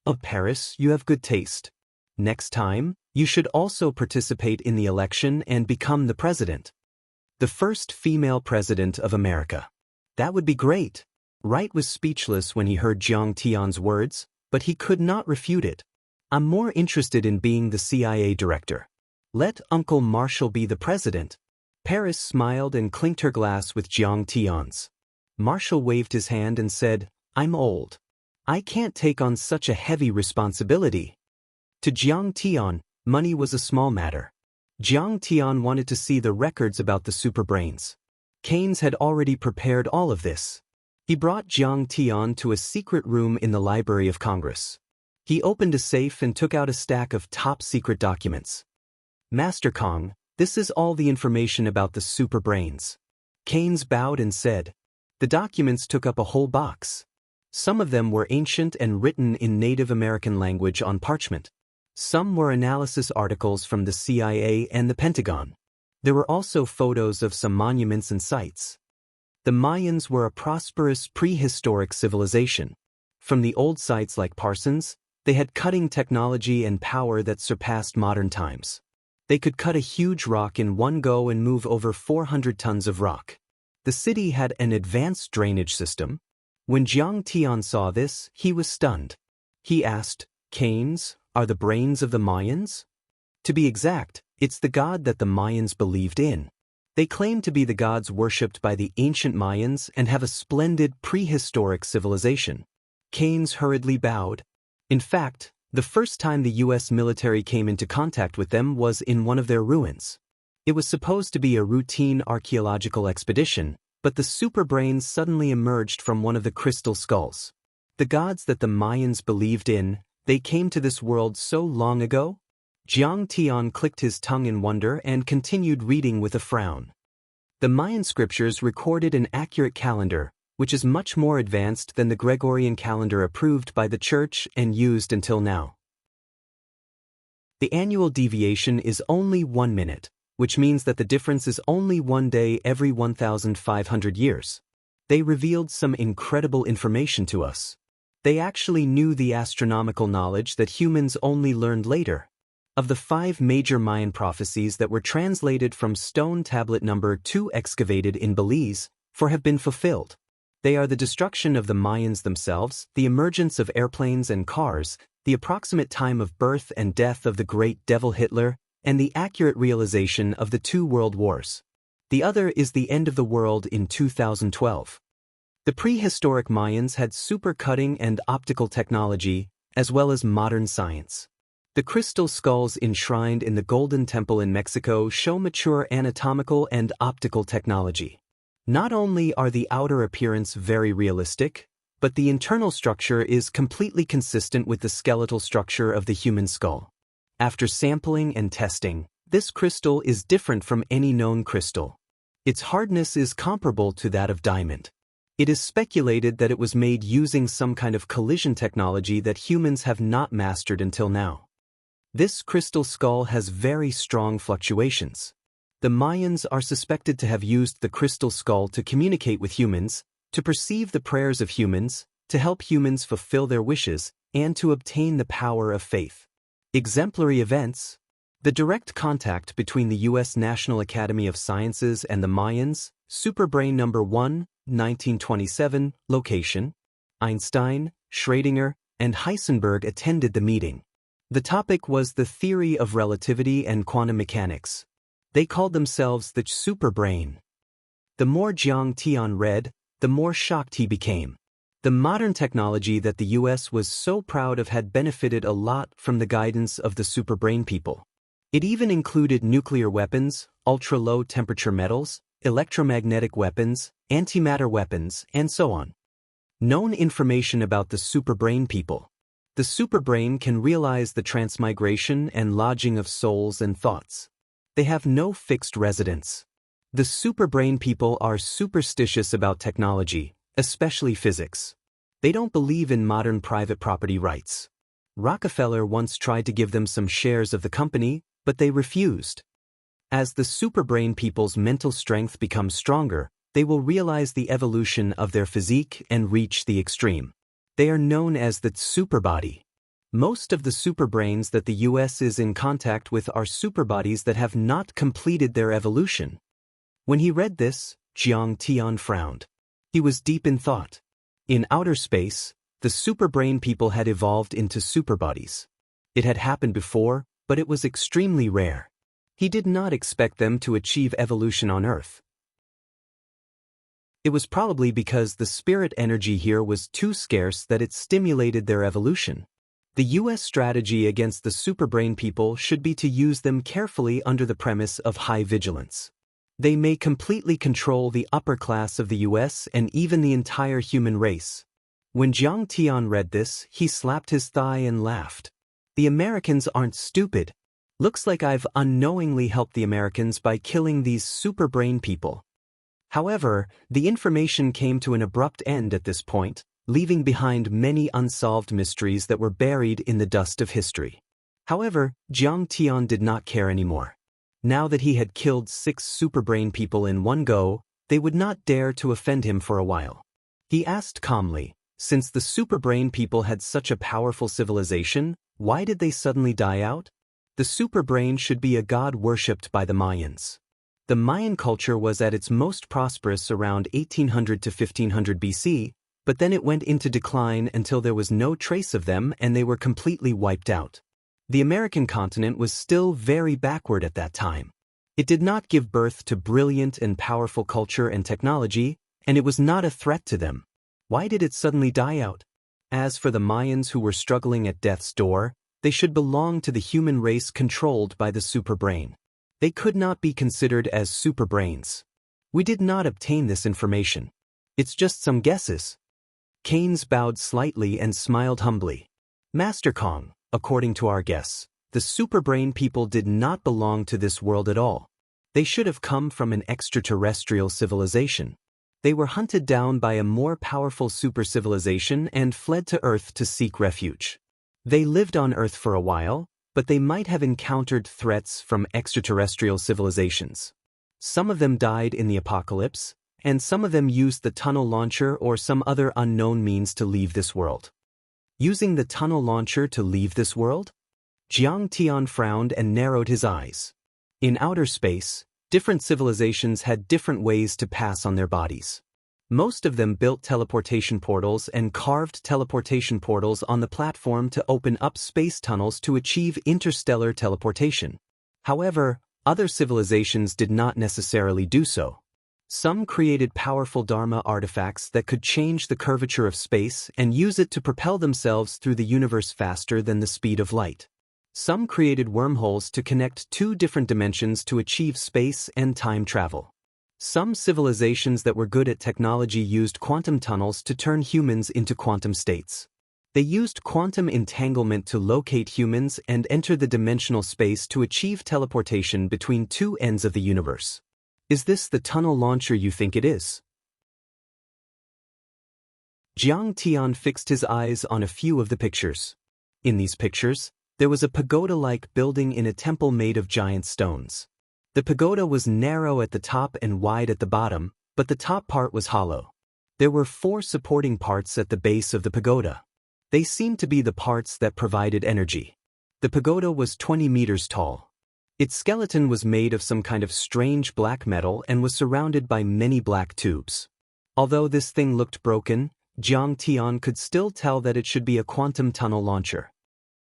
"Oh, Paris, you have good taste. Next time, you should also participate in the election and become the president. The first female president of America. That would be great." Wright was speechless when he heard Jiang Tian's words, but he could not refute it. "I'm more interested in being the CIA director. Let Uncle Marshall be the president." Paris smiled and clinked her glass with Jiang Tian's. Marshall waved his hand and said, "I'm old. I can't take on such a heavy responsibility." To Jiang Tian, money was a small matter. Jiang Tian wanted to see the records about the superbrains. Keynes had already prepared all of this. He brought Jiang Tian to a secret room in the Library of Congress. He opened a safe and took out a stack of top-secret documents. Master Kong, this is all the information about the superbrains. Keynes bowed and said. The documents took up a whole box. Some of them were ancient and written in Native American language on parchment. Some were analysis articles from the CIA and the Pentagon. There were also photos of some monuments and sites. The Mayans were a prosperous prehistoric civilization. From the old sites like Parsons, they had cutting technology and power that surpassed modern times. They could cut a huge rock in one go and move over 400 tons of rock. The city had an advanced drainage system. When Jiang Tian saw this, he was stunned. He asked, Keynes, are the brains of the Mayans? To be exact, it's the god that the Mayans believed in. They claim to be the gods worshipped by the ancient Mayans and have a splendid prehistoric civilization. Keynes hurriedly bowed. In fact, the first time the U.S. military came into contact with them was in one of their ruins. It was supposed to be a routine archaeological expedition, but the superbrains suddenly emerged from one of the crystal skulls. The gods that the Mayans believed in, they came to this world so long ago? Jiang Tian clicked his tongue in wonder and continued reading with a frown. The Mayan scriptures recorded an accurate calendar, which is much more advanced than the Gregorian calendar approved by the Church and used until now. The annual deviation is only 1 minute, which means that the difference is only 1 day every 1,500 years. They revealed some incredible information to us. They actually knew the astronomical knowledge that humans only learned later. Of the 5 major Mayan prophecies that were translated from stone tablet number 2 excavated in Belize, 4 have been fulfilled. They are the destruction of the Mayans themselves, the emergence of airplanes and cars, the approximate time of birth and death of the great devil Hitler, and the accurate realization of the 2 world wars. The other is the end of the world in 2012. The prehistoric Mayans had super cutting and optical technology, as well as modern science. The crystal skulls enshrined in the Golden Temple in Mexico show mature anatomical and optical technology. Not only are the outer appearance very realistic, but the internal structure is completely consistent with the skeletal structure of the human skull. After sampling and testing, this crystal is different from any known crystal. Its hardness is comparable to that of diamond. It is speculated that it was made using some kind of collision technology that humans have not mastered until now. This crystal skull has very strong fluctuations. The Mayans are suspected to have used the crystal skull to communicate with humans, to perceive the prayers of humans, to help humans fulfill their wishes, and to obtain the power of faith. Exemplary events: the direct contact between the U.S. National Academy of Sciences and the Mayans, Superbrain number 1, 1927, location. Einstein, Schrödinger, and Heisenberg attended the meeting. The topic was the theory of relativity and quantum mechanics. They called themselves the Superbrain. The more Jiang Tian read, the more shocked he became. The modern technology that the U.S. was so proud of had benefited a lot from the guidance of the Superbrain people. It even included nuclear weapons, ultra-low temperature metals, electromagnetic weapons, antimatter weapons, and so on. Known information about the Superbrain people. The Superbrain can realize the transmigration and lodging of souls and thoughts. They have no fixed residence. The Superbrain people are superstitious about technology, especially physics. They don't believe in modern private property rights. Rockefeller once tried to give them some shares of the company, but they refused. As the Superbrain people's mental strength becomes stronger, they will realize the evolution of their physique and reach the extreme. They are known as the superbody. Most of the superbrains that the U.S. is in contact with are superbodies that have not completed their evolution. When he read this, Jiang Tian frowned. He was deep in thought. In outer space, the superbrain people had evolved into superbodies. It had happened before, but it was extremely rare. He did not expect them to achieve evolution on Earth. It was probably because the spirit energy here was too scarce that it stimulated their evolution. The US strategy against the superbrain people should be to use them carefully under the premise of high vigilance. They may completely control the upper class of the US and even the entire human race. When Jiang Tian read this, he slapped his thigh and laughed. The Americans aren't stupid. Looks like I've unknowingly helped the Americans by killing these superbrain people. However, the information came to an abrupt end at this point, leaving behind many unsolved mysteries that were buried in the dust of history. However, Jiang Tian did not care anymore. Now that he had killed 6 superbrain people in one go, they would not dare to offend him for a while. He asked calmly, since the superbrain people had such a powerful civilization, why did they suddenly die out? The superbrain should be a god worshipped by the Mayans. The Mayan culture was at its most prosperous around 1800 to 1500 BC, but then it went into decline until there was no trace of them and they were completely wiped out. The American continent was still very backward at that time. It did not give birth to brilliant and powerful culture and technology, and it was not a threat to them. Why did it suddenly die out? As for the Mayans who were struggling at death's door, they should belong to the human race controlled by the superbrain. They could not be considered as superbrains. We did not obtain this information. It's just some guesses. Keynes bowed slightly and smiled humbly. Master Kong, according to our guess, the superbrain people did not belong to this world at all. They should have come from an extraterrestrial civilization. They were hunted down by a more powerful super-civilization and fled to Earth to seek refuge. They lived on Earth for a while, but they might have encountered threats from extraterrestrial civilizations. Some of them died in the apocalypse, and some of them used the tunnel launcher or some other unknown means to leave this world. Using the tunnel launcher to leave this world? Jiang Tian frowned and narrowed his eyes. In outer space, different civilizations had different ways to pass on their bodies. Most of them built teleportation portals and carved teleportation portals on the platform to open up space tunnels to achieve interstellar teleportation. However, other civilizations did not necessarily do so. Some created powerful Dharma artifacts that could change the curvature of space and use it to propel themselves through the universe faster than the speed of light. Some created wormholes to connect 2 different dimensions to achieve space and time travel. Some civilizations that were good at technology used quantum tunnels to turn humans into quantum states. They used quantum entanglement to locate humans and enter the dimensional space to achieve teleportation between 2 ends of the universe. Is this the tunnel launcher you think it is? Jiang Tian fixed his eyes on a few of the pictures. In these pictures, there was a pagoda-like building in a temple made of giant stones. The pagoda was narrow at the top and wide at the bottom, but the top part was hollow. There were 4 supporting parts at the base of the pagoda. They seemed to be the parts that provided energy. The pagoda was 20 meters tall. Its skeleton was made of some kind of strange black metal and was surrounded by many black tubes. Although this thing looked broken, Jiang Tian could still tell that it should be a quantum tunnel launcher.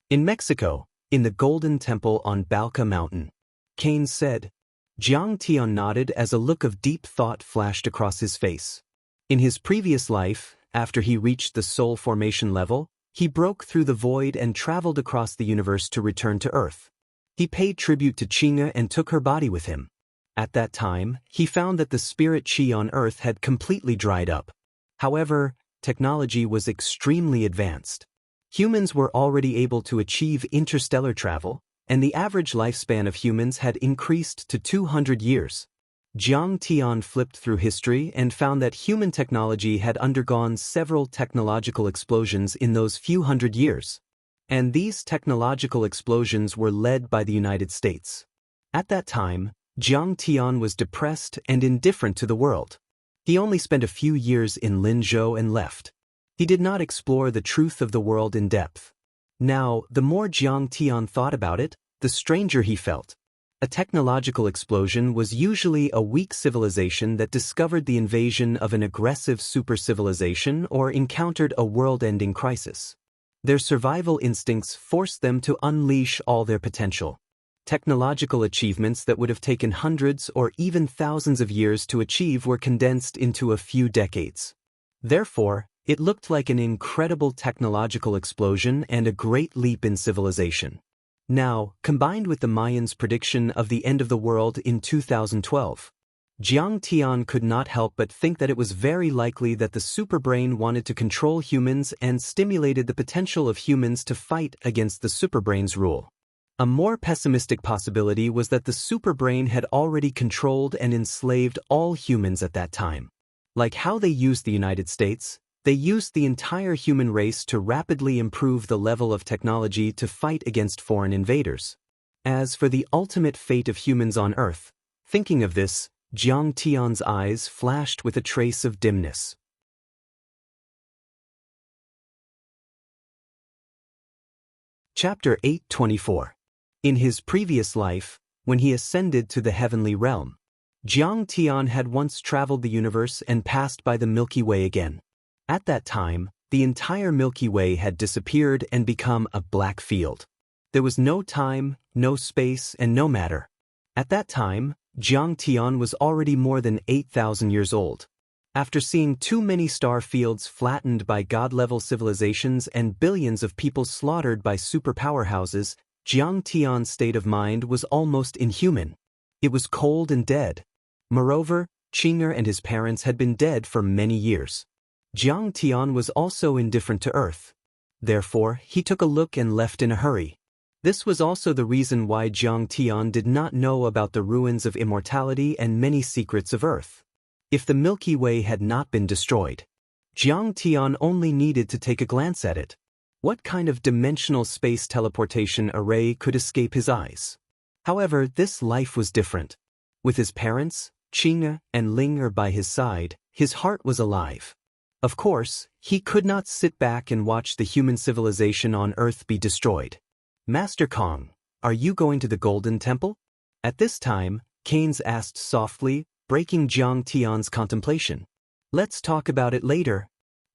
In Mexico, in the Golden Temple on Balca Mountain, Keynes said. Jiang Tian nodded as a look of deep thought flashed across his face. In his previous life, after he reached the soul formation level, he broke through the void and traveled across the universe to return to Earth. He paid tribute to Qinga and took her body with him. At that time, he found that the spirit Qi on Earth had completely dried up. However, technology was extremely advanced. Humans were already able to achieve interstellar travel, and the average lifespan of humans had increased to 200 years. Jiang Tian flipped through history and found that human technology had undergone several technological explosions in those few hundred years. And these technological explosions were led by the United States. At that time, Jiang Tian was depressed and indifferent to the world. He only spent a few years in Linzhou and left. He did not explore the truth of the world in depth. Now, the more Jiang Tian thought about it, the stranger he felt. A technological explosion was usually a weak civilization that discovered the invasion of an aggressive super-civilization or encountered a world-ending crisis. Their survival instincts forced them to unleash all their potential. Technological achievements that would have taken hundreds or even thousands of years to achieve were condensed into a few decades. Therefore, It looked like an incredible technological explosion and a great leap in civilization. Now, combined with the Mayans' prediction of the end of the world in 2012, Jiang Tian could not help but think that it was very likely that the superbrain wanted to control humans and stimulated the potential of humans to fight against the superbrain's rule. A more pessimistic possibility was that the superbrain had already controlled and enslaved all humans at that time. Like how they used the United States, they used the entire human race to rapidly improve the level of technology to fight against foreign invaders. As for the ultimate fate of humans on Earth, thinking of this, Jiang Tian's eyes flashed with a trace of dimness. Chapter 824. In his previous life, when he ascended to the heavenly realm, Jiang Tian had once traveled the universe and passed by the Milky Way again. At that time, the entire Milky Way had disappeared and become a black field. There was no time, no space, and no matter. At that time, Jiang Tian was already more than 8,000 years old. After seeing too many star fields flattened by god-level civilizations and billions of people slaughtered by superpowerhouses, Jiang Tian's state of mind was almost inhuman. It was cold and dead. Moreover, Qing'er and his parents had been dead for many years. Jiang Tian was also indifferent to Earth. Therefore, he took a look and left in a hurry. This was also the reason why Jiang Tian did not know about the ruins of immortality and many secrets of Earth. If the Milky Way had not been destroyed, Jiang Tian only needed to take a glance at it. What kind of dimensional space teleportation array could escape his eyes? However, this life was different. With his parents, Qing'er and Ling'er by his side, his heart was alive. Of course, he could not sit back and watch the human civilization on Earth be destroyed. Master Kong, are you going to the Golden Temple? At this time, Keynes asked softly, breaking Jiang Tian's contemplation. Let's talk about it later.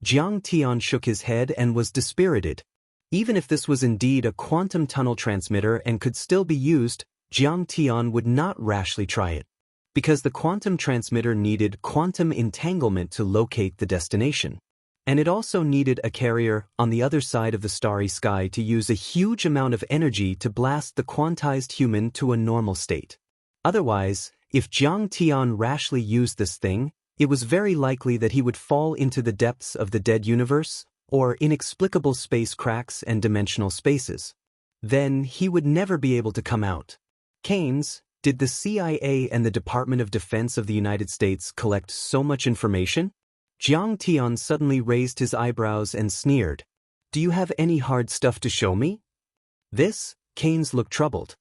Jiang Tian shook his head and was dispirited. Even if this was indeed a quantum tunnel transmitter and could still be used, Jiang Tian would not rashly try it. Because the quantum transmitter needed quantum entanglement to locate the destination. And it also needed a carrier on the other side of the starry sky to use a huge amount of energy to blast the quantized human to a normal state. Otherwise, if Jiang Tian rashly used this thing, it was very likely that he would fall into the depths of the dead universe, or inexplicable space cracks and dimensional spaces. Then he would never be able to come out. Keynes, did the CIA and the Department of Defense of the United States collect so much information? Jiang Tian suddenly raised his eyebrows and sneered. Do you have any hard stuff to show me? This, Keynes looked troubled.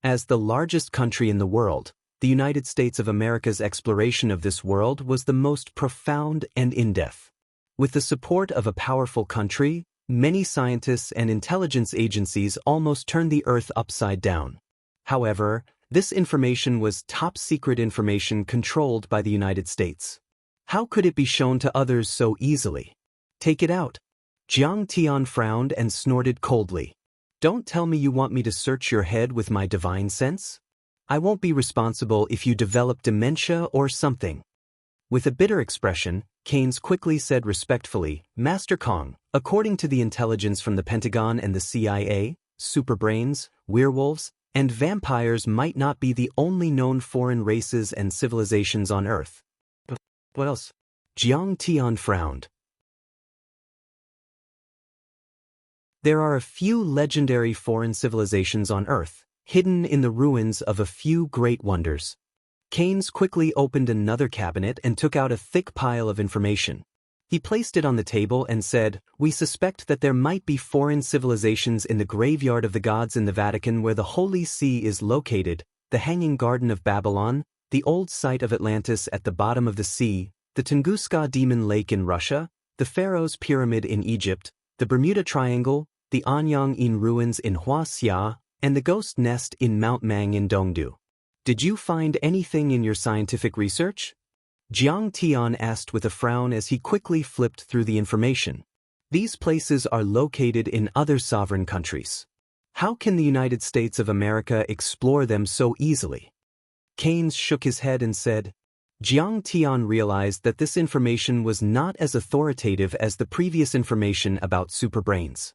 As the largest country in the world, the United States of America's exploration of this world was the most profound and in-depth. With the support of a powerful country, many scientists and intelligence agencies almost turned the Earth upside down. However, this information was top-secret information controlled by the United States. How could it be shown to others so easily? Take it out. Jiang Tian frowned and snorted coldly. Don't tell me you want me to search your head with my divine sense? I won't be responsible if you develop dementia or something. With a bitter expression, Keynes quickly said respectfully, Master Kong, according to the intelligence from the Pentagon and the CIA, superbrains, werewolves, and vampires might not be the only known foreign races and civilizations on Earth. What else? Jiang Tian frowned. There are a few legendary foreign civilizations on Earth, hidden in the ruins of a few great wonders. Keynes quickly opened another cabinet and took out a thick pile of information. He placed it on the table and said, We suspect that there might be foreign civilizations in the graveyard of the gods in the Vatican where the Holy See is located, the Hanging Garden of Babylon, the old site of Atlantis at the bottom of the sea, the Tunguska Demon Lake in Russia, the Pharaoh's Pyramid in Egypt, the Bermuda Triangle, the Anyang In ruins in Wuxia, and the Ghost Nest in Mount Mang in Dongdu. Did you find anything in your scientific research? Jiang Tian asked with a frown as he quickly flipped through the information. These places are located in other sovereign countries. How can the United States of America explore them so easily? Keynes shook his head and said, Jiang Tian realized that this information was not as authoritative as the previous information about superbrains.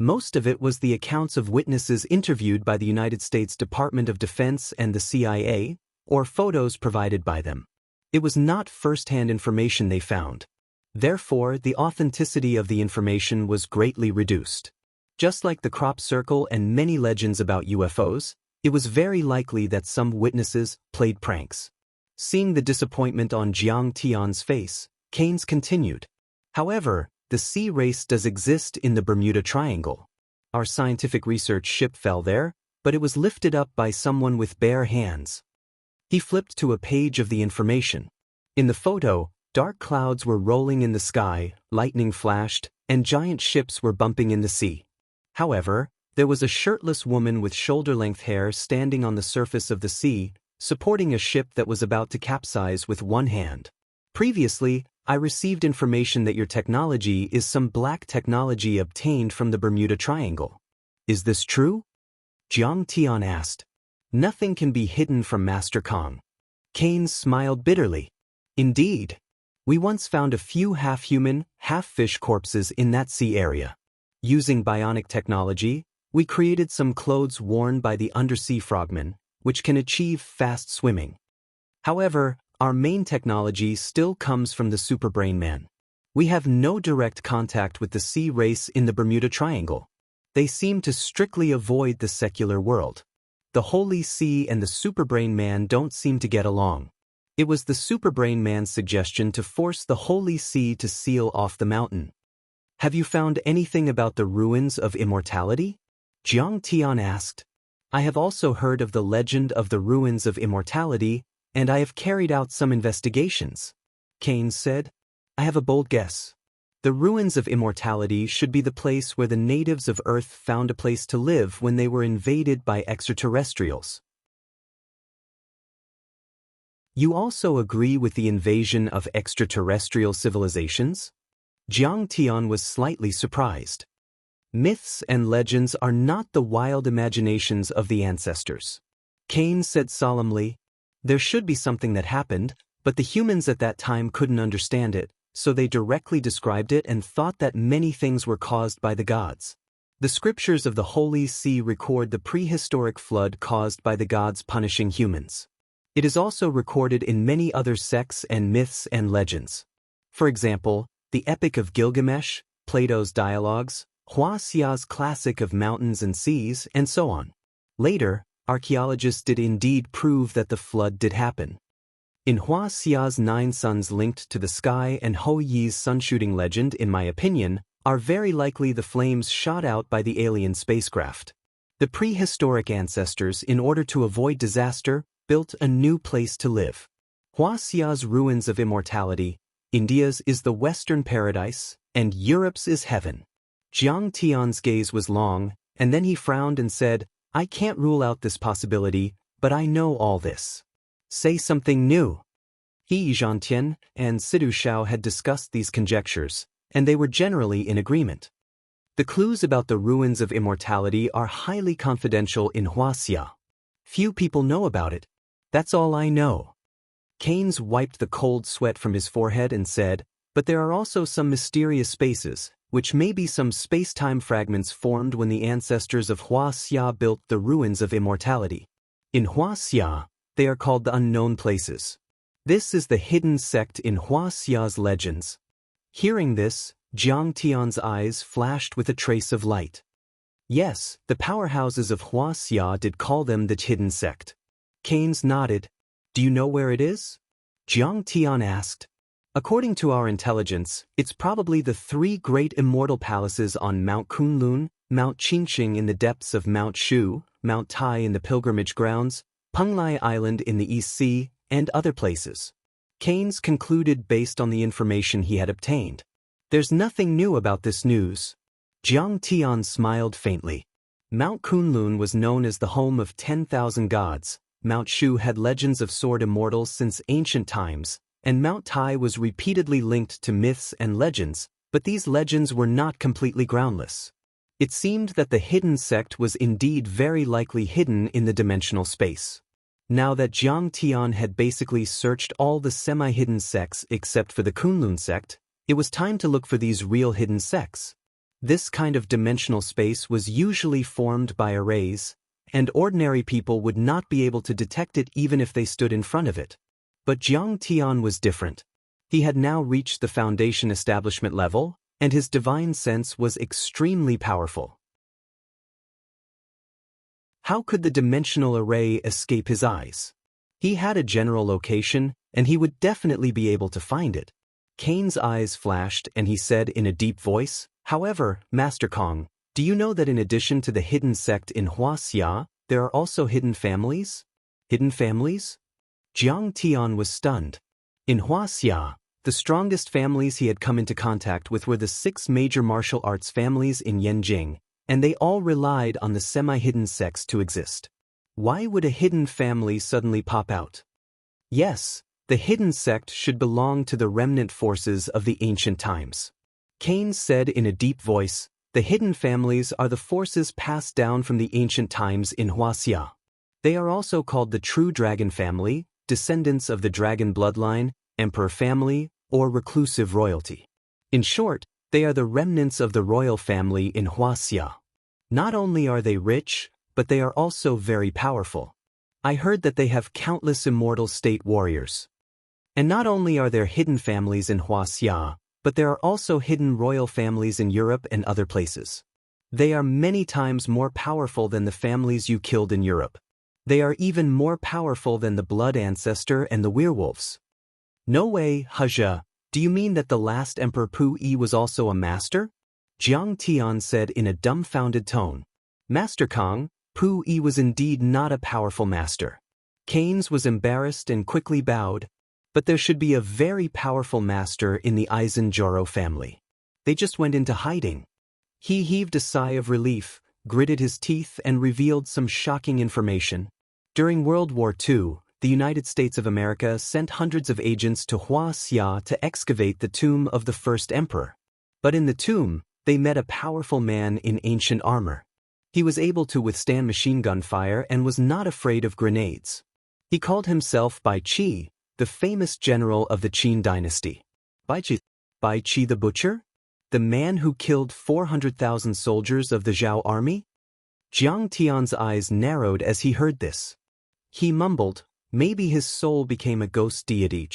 Most of it was the accounts of witnesses interviewed by the United States Department of Defense and the CIA, or photos provided by them. It was not first-hand information they found. Therefore, the authenticity of the information was greatly reduced. Just like the crop circle and many legends about UFOs, it was very likely that some witnesses played pranks. Seeing the disappointment on Jiang Tian's face, Keynes continued. However, the sea race does exist in the Bermuda Triangle. Our scientific research ship fell there, but it was lifted up by someone with bare hands. He flipped to a page of the information. In the photo, dark clouds were rolling in the sky, lightning flashed, and giant ships were bumping in the sea. However, there was a shirtless woman with shoulder-length hair standing on the surface of the sea, supporting a ship that was about to capsize with one hand. Previously, I received information that your technology is some black technology obtained from the Bermuda Triangle. Is this true? Jiang Tian asked. Nothing can be hidden from Master Kong. Keynes smiled bitterly. Indeed. We once found a few half-human, half-fish corpses in that sea area. Using bionic technology, we created some clothes worn by the undersea frogmen, which can achieve fast swimming. However, our main technology still comes from the Superbrain Man. We have no direct contact with the sea race in the Bermuda Triangle. They seem to strictly avoid the secular world. The Holy See and the Superbrain Man don't seem to get along. It was the Superbrain Man's suggestion to force the Holy See to seal off the mountain. Have you found anything about the ruins of immortality? Jiang Tian asked. I have also heard of the legend of the ruins of immortality, and I have carried out some investigations. Keynes said. I have a bold guess. The ruins of immortality should be the place where the natives of Earth found a place to live when they were invaded by extraterrestrials. You also agree with the invasion of extraterrestrial civilizations? Jiang Tian was slightly surprised. Myths and legends are not the wild imaginations of the ancestors. Keynes said solemnly, there should be something that happened, but the humans at that time couldn't understand it, so they directly described it and thought that many things were caused by the gods. The scriptures of the Holy See record the prehistoric flood caused by the gods punishing humans. It is also recorded in many other sects and myths and legends. For example, the Epic of Gilgamesh, Plato's Dialogues, Wuxia's Classic of Mountains and Seas, and so on. Later, archaeologists did indeed prove that the flood did happen. In Wuxia's 9 suns linked to the sky and Hou Yi's sun-shooting legend, in my opinion, are very likely the flames shot out by the alien spacecraft. The prehistoric ancestors, in order to avoid disaster, built a new place to live. Wuxia's ruins of immortality, India's is the Western paradise, and Europe's is heaven. Jiang Tian's gaze was long, and then he frowned and said, I can't rule out this possibility, but I know all this. Say something new. He, Zhantian, and Sidu Shao had discussed these conjectures, and they were generally in agreement. The clues about the ruins of immortality are highly confidential in Wuxia. Few people know about it. That's all I know. Keynes wiped the cold sweat from his forehead and said, but there are also some mysterious spaces, which may be some space-time fragments formed when the ancestors of Wuxia built the ruins of immortality. In Wuxia, they are called the unknown places. This is the hidden sect in Wuxia's legends. Hearing this, Jiang Tian's eyes flashed with a trace of light. Yes, the powerhouses of Wuxia did call them the hidden sect. Keynes nodded. Do you know where it is? Jiang Tian asked. According to our intelligence, it's probably the 3 great immortal palaces on Mount Kunlun, Mount Qingqing in the depths of Mount Shu, Mount Tai in the pilgrimage grounds, Penglai Island in the East Sea, and other places. Keynes concluded based on the information he had obtained. There's nothing new about this news. Jiang Tian smiled faintly. Mount Kunlun was known as the home of 10,000 gods, Mount Shu had legends of sword immortals since ancient times, and Mount Tai was repeatedly linked to myths and legends, but these legends were not completely groundless. It seemed that the hidden sect was indeed very likely hidden in the dimensional space. Now that Jiang Tian had basically searched all the semi-hidden sects except for the Kunlun sect, it was time to look for these real hidden sects. This kind of dimensional space was usually formed by arrays, and ordinary people would not be able to detect it even if they stood in front of it. But Jiang Tian was different. He had now reached the foundation establishment level, and his divine sense was extremely powerful. How could the dimensional array escape his eyes? He had a general location, and he would definitely be able to find it. Kane's eyes flashed and he said in a deep voice, "However, Master Kong, do you know that in addition to the hidden sect in Wuxia, there are also hidden families?" Hidden families? Jiang Tian was stunned. In Wuxia, the strongest families he had come into contact with were the 6 major martial arts families in Yanjing, and they all relied on the semi-hidden sects to exist. Why would a hidden family suddenly pop out? Yes, the hidden sect should belong to the remnant forces of the ancient times. Kane said in a deep voice, "The hidden families are the forces passed down from the ancient times in Wuxia. They are also called the True Dragon Family, descendants of the dragon bloodline, Emperor family, or reclusive royalty. In short, they are the remnants of the royal family in Wuxia. Not only are they rich, but they are also very powerful. I heard that they have countless immortal state warriors. And not only are there hidden families in Wuxia, but there are also hidden royal families in Europe and other places. They are many times more powerful than the families you killed in Europe. They are even more powerful than the blood ancestor and the werewolves." "No way, Hezhe. Do you mean that the last Emperor Pu-yi was also a master?" Jiang Tian said in a dumbfounded tone. "Master Kong, Pu-yi was indeed not a powerful master." Kane's was embarrassed and quickly bowed. "But there should be a very powerful master in the Aizen-Joro family. They just went into hiding." He heaved a sigh of relief, gritted his teeth and revealed some shocking information. During World War II, the United States of America sent hundreds of agents to Wuxia to excavate the tomb of the first emperor. But in the tomb, they met a powerful man in ancient armor. He was able to withstand machine gun fire and was not afraid of grenades. He called himself Bai Qi, the famous general of the Qin dynasty. Bai Qi the Butcher? The man who killed 400,000 soldiers of the Zhao army? Jiang Tian's eyes narrowed as he heard this. He mumbled, maybe his soul became a ghost deity.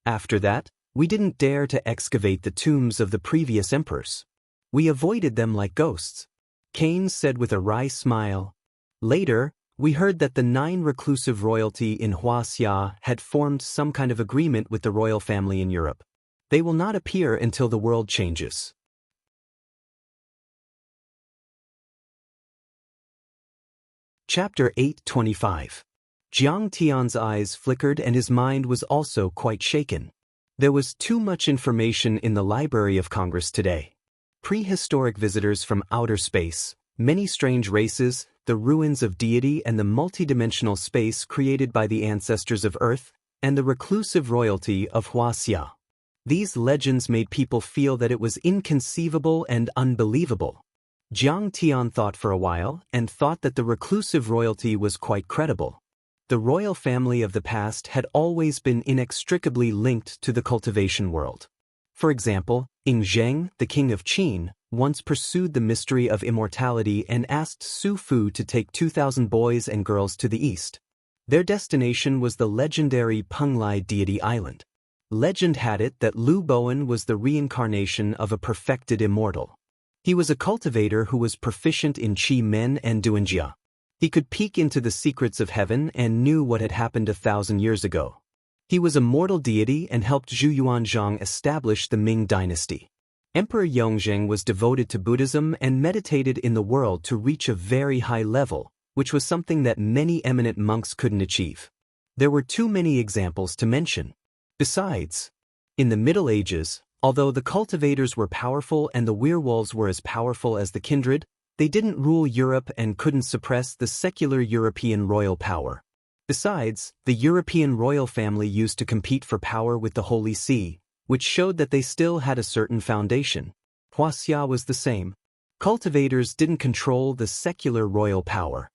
After that, we didn't dare to excavate the tombs of the previous emperors. We avoided them like ghosts. Kane said with a wry smile. Later, we heard that the 9 reclusive royalty in Wuxia had formed some kind of agreement with the royal family in Europe. They will not appear until the world changes. Chapter 8:25. Jiang Tian's eyes flickered and his mind was also quite shaken. There was too much information in the Library of Congress today. Prehistoric visitors from outer space, many strange races, the ruins of deity and the multidimensional space created by the ancestors of Earth, and the reclusive royalty of Wuxia. These legends made people feel that it was inconceivable and unbelievable. Jiang Tian thought for a while and thought that the reclusive royalty was quite credible. The royal family of the past had always been inextricably linked to the cultivation world. For example, Ing Zheng, the king of Qin, once pursued the mystery of immortality and asked Su Fu to take 2,000 boys and girls to the east. Their destination was the legendary Penglai deity island. Legend had it that Lu Bowen was the reincarnation of a perfected immortal. He was a cultivator who was proficient in Qi Men and Duanjia. He could peek into the secrets of heaven and knew what had happened 1,000 years ago. He was a mortal deity and helped Zhu Yuanzhang establish the Ming dynasty. Emperor Yongzheng was devoted to Buddhism and meditated in the world to reach a very high level, which was something that many eminent monks couldn't achieve. There were too many examples to mention. Besides, in the Middle Ages, although the cultivators were powerful and the werewolves were as powerful as the kindred, they didn't rule Europe and couldn't suppress the secular European royal power. Besides, the European royal family used to compete for power with the Holy See, which showed that they still had a certain foundation. Wuxia was the same. Cultivators didn't control the secular royal power.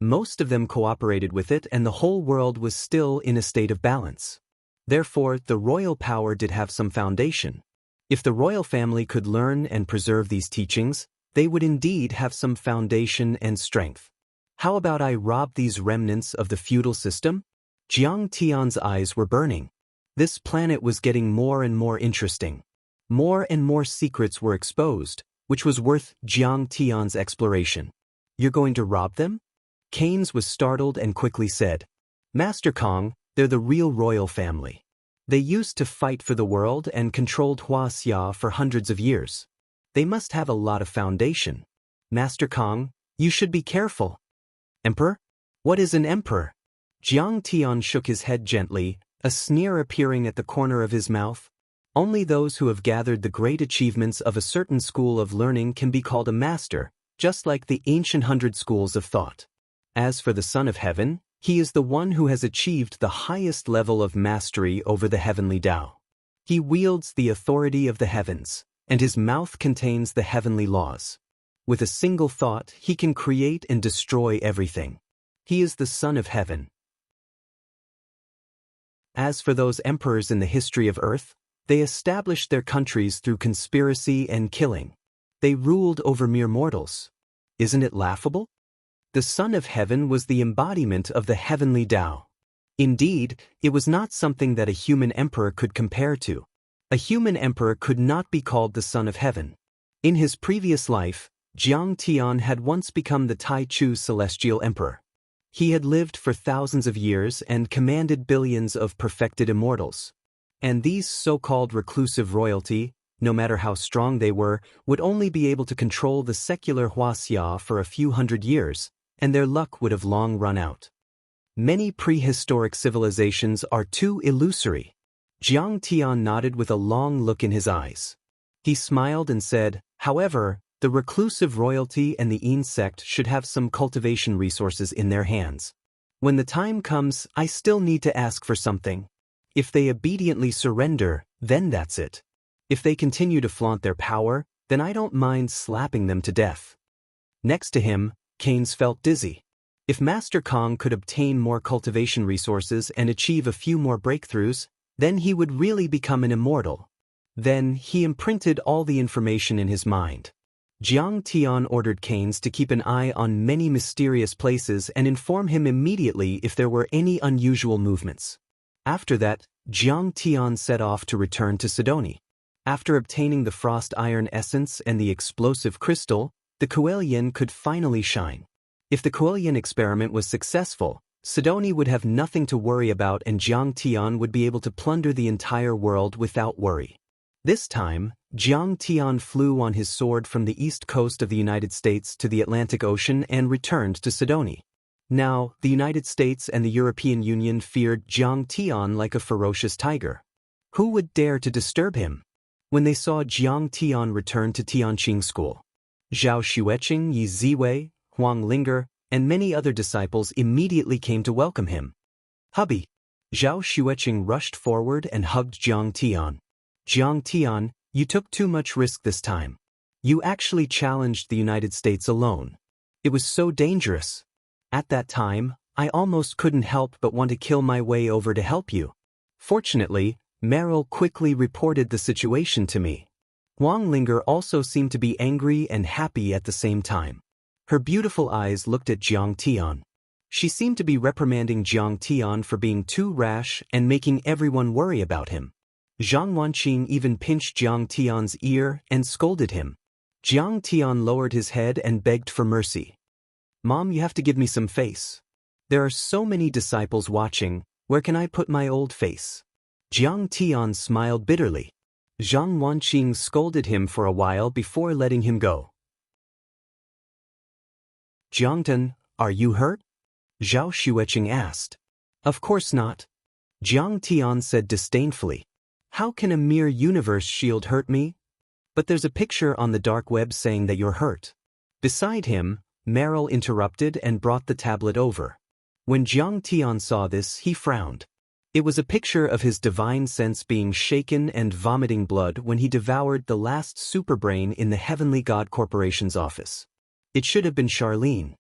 Most of them cooperated with it, and the whole world was still in a state of balance. Therefore, the royal power did have some foundation. If the royal family could learn and preserve these teachings, they would indeed have some foundation and strength. How about I rob these remnants of the feudal system? Jiang Tian's eyes were burning. This planet was getting more and more interesting. More and more secrets were exposed, which was worth Jiang Tian's exploration. You're going to rob them? Keynes was startled and quickly said, Master Kong, they're the real royal family. They used to fight for the world and controlled Wuxia for hundreds of years. They must have a lot of foundation. Master Kong, you should be careful. Emperor? What is an emperor? Jiang Tian shook his head gently, a sneer appearing at the corner of his mouth. Only those who have gathered the great achievements of a certain school of learning can be called a master, just like the ancient 100 schools of thought. As for the Son of Heaven, he is the one who has achieved the highest level of mastery over the heavenly Tao. He wields the authority of the heavens, and his mouth contains the heavenly laws. With a single thought, he can create and destroy everything. He is the Son of Heaven. As for those emperors in the history of Earth, they established their countries through conspiracy and killing. They ruled over mere mortals. Isn't it laughable? The Son of Heaven was the embodiment of the heavenly Tao. Indeed, it was not something that a human emperor could compare to. A human emperor could not be called the Son of Heaven. In his previous life, Jiang Tian had once become the Tai Chu celestial emperor. He had lived for thousands of years and commanded billions of perfected immortals. And these so-called reclusive royalty, no matter how strong they were, would only be able to control the secular Wuxia for a few hundred years, and their luck would have long run out. Many prehistoric civilizations are too illusory. Jiang Tian nodded with a long look in his eyes. He smiled and said, however, the reclusive royalty and the insect should have some cultivation resources in their hands. When the time comes, I still need to ask for something. If they obediently surrender, then that's it. If they continue to flaunt their power, then I don't mind slapping them to death. Next to him, Keynes felt dizzy. If Master Kong could obtain more cultivation resources and achieve a few more breakthroughs, then he would really become an immortal. Then he imprinted all the information in his mind. Jiang Tian ordered Keynes to keep an eye on many mysterious places and inform him immediately if there were any unusual movements. After that, Jiang Tian set off to return to Sidoni. After obtaining the frost iron essence and the explosive crystal, the Kuelian could finally shine. If the Kuelian experiment was successful, Sidoni would have nothing to worry about and Jiang Tian would be able to plunder the entire world without worry. This time, Jiang Tian flew on his sword from the east coast of the United States to the Atlantic Ocean and returned to Sidoni. Now, the United States and the European Union feared Jiang Tian like a ferocious tiger. Who would dare to disturb him? When they saw Jiang Tian return to Tianqing School, Zhao Xueqing, Yi Ziwei, Wang Lin, and many other disciples immediately came to welcome him. Hubby! Zhao Xueqing rushed forward and hugged Jiang Tian. Jiang Tian, you took too much risk this time. You actually challenged the United States alone. It was so dangerous. At that time, I almost couldn't help but want to kill my way over to help you. Fortunately, Meryl quickly reported the situation to me. Wang Lin also seemed to be angry and happy at the same time. Her beautiful eyes looked at Jiang Tian. She seemed to be reprimanding Jiang Tian for being too rash and making everyone worry about him. Zhang Wanqing even pinched Jiang Tian's ear and scolded him. Jiang Tian lowered his head and begged for mercy. Mom, you have to give me some face. There are so many disciples watching, where can I put my old face? Jiang Tian smiled bitterly. Zhang Wanqing scolded him for a while before letting him go. Jiangtan, are you hurt? Zhao Xueqing asked. Of course not. Jiang Tian said disdainfully. How can a mere universe shield hurt me? But there's a picture on the dark web saying that you're hurt. Beside him, Meryl interrupted and brought the tablet over. When Jiang Tian saw this, he frowned. It was a picture of his divine sense being shaken and vomiting blood when he devoured the last superbrain in the Heavenly God Corporation's office. It should have been Charlene.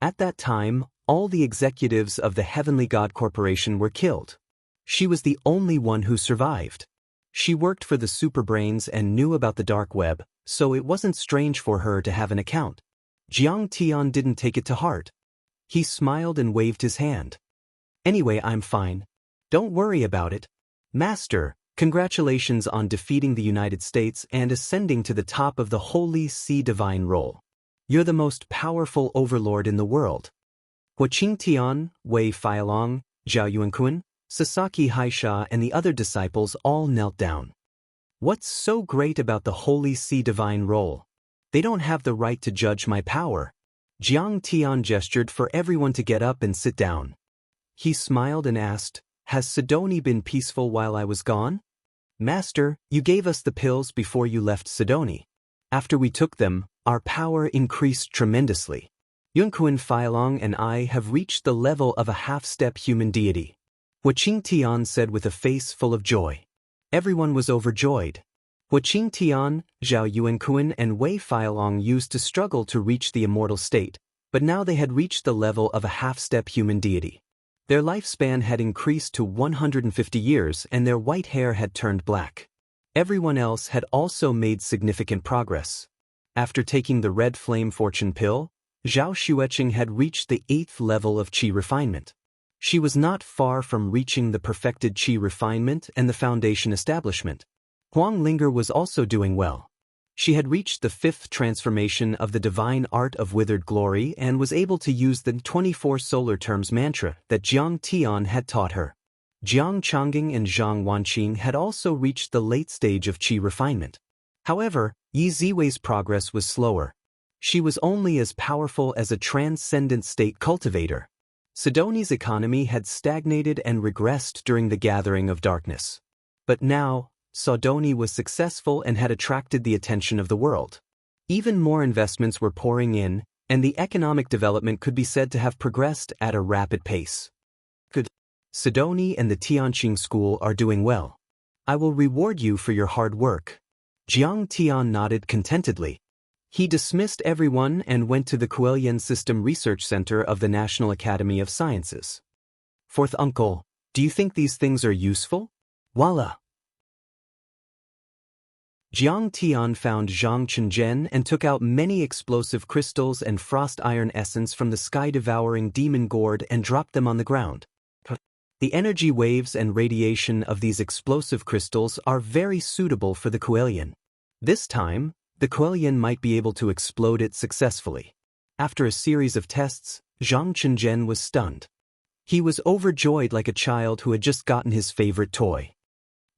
At that time, All the executives of the Heavenly God Corporation were killed. She was the only one who survived. She worked for the superbrains and knew about the dark web, so it wasn't strange for her to have an account. Jiang Tian didn't take it to heart. He smiled and waved his hand. Anyway, I'm fine. Don't worry about it. Master, congratulations on defeating the United States and ascending to the top of the Holy See Divine role. You're the most powerful overlord in the world. Huaqing Tian, Wei Feilong, Zhao Yuanquan, Sasaki Haisha and the other disciples all knelt down. What's so great about the Holy See Divine role? They don't have the right to judge my power. Jiang Tian gestured for everyone to get up and sit down. He smiled and asked, Has Sidoni been peaceful while I was gone? Master, you gave us the pills before you left Sidoni. After we took them, our power increased tremendously. Yunquan Feilong and I have reached the level of a half-step human deity. Huaqing Tian said with a face full of joy. Everyone was overjoyed. Huaqing Tian, Zhao Yuanquan and Wei Feilong used to struggle to reach the immortal state, but now they had reached the level of a half-step human deity. Their lifespan had increased to 150 years and their white hair had turned black. Everyone else had also made significant progress. After taking the red flame fortune pill, Zhao Xueqing had reached the 8th level of qi refinement. She was not far from reaching the perfected qi refinement and the foundation establishment. Wang Lin was also doing well. She had reached the 5th transformation of the divine art of withered glory and was able to use the 24 solar terms mantra that Jiang Tian had taught her. Jiang Changing and Zhang Wanqing had also reached the late stage of qi refinement. However, Yi Ziwei's progress was slower. She was only as powerful as a transcendent state cultivator. Sidoni's economy had stagnated and regressed during the gathering of darkness. But now, Sidoni was successful and had attracted the attention of the world. Even more investments were pouring in, and the economic development could be said to have progressed at a rapid pace. Good. Sidoni and the Tianqing school are doing well. I will reward you for your hard work. Jiang Tian nodded contentedly. He dismissed everyone and went to the Kuelian System Research Center of the National Academy of Sciences. Fourth uncle, do you think these things are useful? Voila! Jiang Tian found Zhang Chenzhen and took out many explosive crystals and frost iron essence from the sky-devouring demon gourd and dropped them on the ground. The energy waves and radiation of these explosive crystals are very suitable for the Kuelian. This time, the Kuelian might be able to explode it successfully. After a series of tests, Zhang Chenzhen was stunned. He was overjoyed like a child who had just gotten his favorite toy.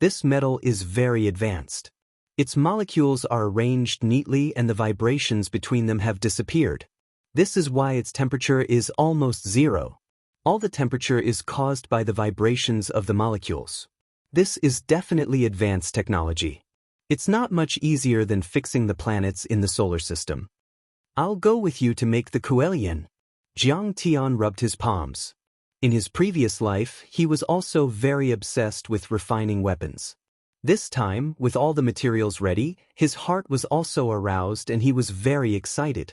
This metal is very advanced. Its molecules are arranged neatly and the vibrations between them have disappeared. This is why its temperature is almost zero. All the temperature is caused by the vibrations of the molecules. This is definitely advanced technology. It's not much easier than fixing the planets in the solar system. I'll go with you to make the Kuelian. Jiang Tian rubbed his palms. In his previous life, he was also very obsessed with refining weapons. This time, with all the materials ready, his heart was also aroused and he was very excited.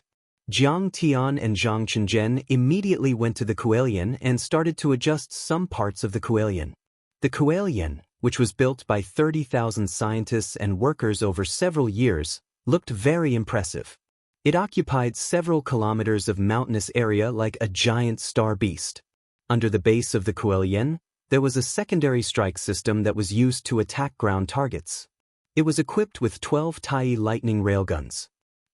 Jiang Tian and Zhang Chenzhen immediately went to the Kuelian and started to adjust some parts of the Kuelian. The Kuelian, which was built by 30,000 scientists and workers over several years, looked very impressive. It occupied several kilometers of mountainous area like a giant star beast. Under the base of the Kuelian, there was a secondary strike system that was used to attack ground targets. It was equipped with 12 Tai lightning railguns.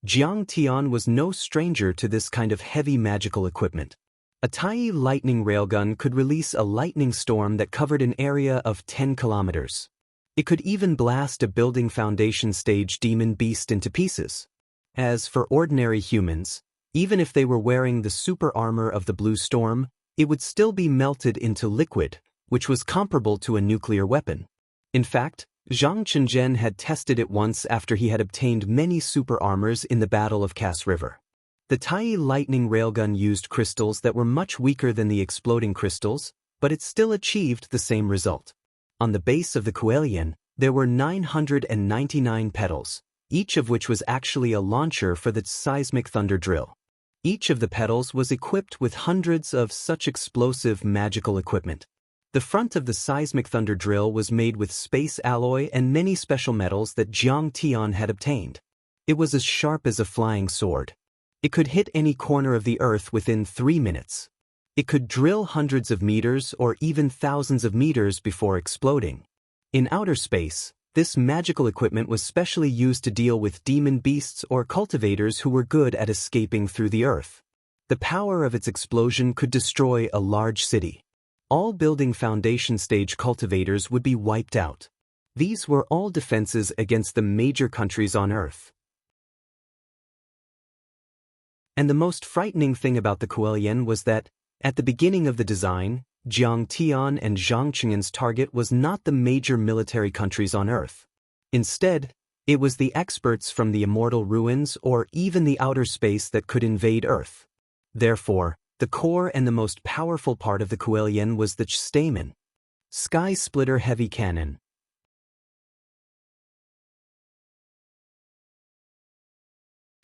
Jiang Tian was no stranger to this kind of heavy magical equipment. A Tai lightning railgun could release a lightning storm that covered an area of 10 kilometers. It could even blast a building foundation stage demon beast into pieces. As for ordinary humans, even if they were wearing the super armor of the Blue Storm, it would still be melted into liquid, which was comparable to a nuclear weapon. In fact, Zhang Chenzhen had tested it once after he had obtained many super armors in the Battle of Cass River. The Tai lightning railgun used crystals that were much weaker than the exploding crystals, but it still achieved the same result. On the base of the Kuelian, there were 999 petals, each of which was actually a launcher for the seismic thunder drill. Each of the pedals was equipped with hundreds of such explosive magical equipment. The front of the seismic thunder drill was made with space alloy and many special metals that Jiang Tian had obtained. It was as sharp as a flying sword. It could hit any corner of the earth within 3 minutes. It could drill hundreds of meters or even thousands of meters before exploding. In outer space, this magical equipment was specially used to deal with demon beasts or cultivators who were good at escaping through the earth. The power of its explosion could destroy a large city. All building foundation stage cultivators would be wiped out. These were all defenses against the major countries on Earth. And the most frightening thing about the Kuelian was that, at the beginning of the design, Jiang Tian and Zhang Qing'an's target was not the major military countries on Earth. Instead, it was the experts from the immortal ruins or even the outer space that could invade Earth. Therefore, the core and the most powerful part of the Kuelian was the Stamen, Sky Splitter Heavy Cannon.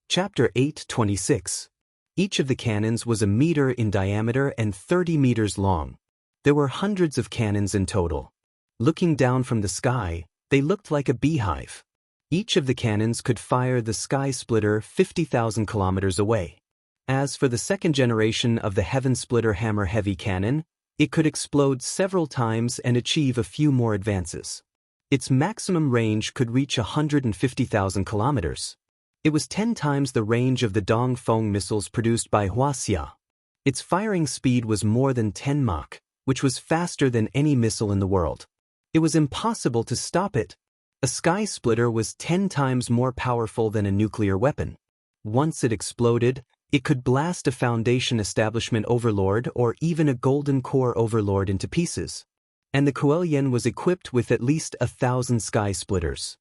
Chapter 8:26. Each of the cannons was a meter in diameter and 30 meters long. There were hundreds of cannons in total. Looking down from the sky, they looked like a beehive. Each of the cannons could fire the Sky Splitter 50,000 kilometers away. As for the second generation of the Heaven Splitter Hammer Heavy Cannon, it could explode several times and achieve a few more advances. Its maximum range could reach 150,000 kilometers. It was 10 times the range of the Dongfeng missiles produced by Wuxia. Its firing speed was more than 10 Mach, which was faster than any missile in the world. It was impossible to stop it. A Sky Splitter was 10 times more powerful than a nuclear weapon. Once it exploded, it could blast a Foundation Establishment Overlord or even a Golden Core Overlord into pieces. And the Kuelian was equipped with at least 1,000 Sky Splitters.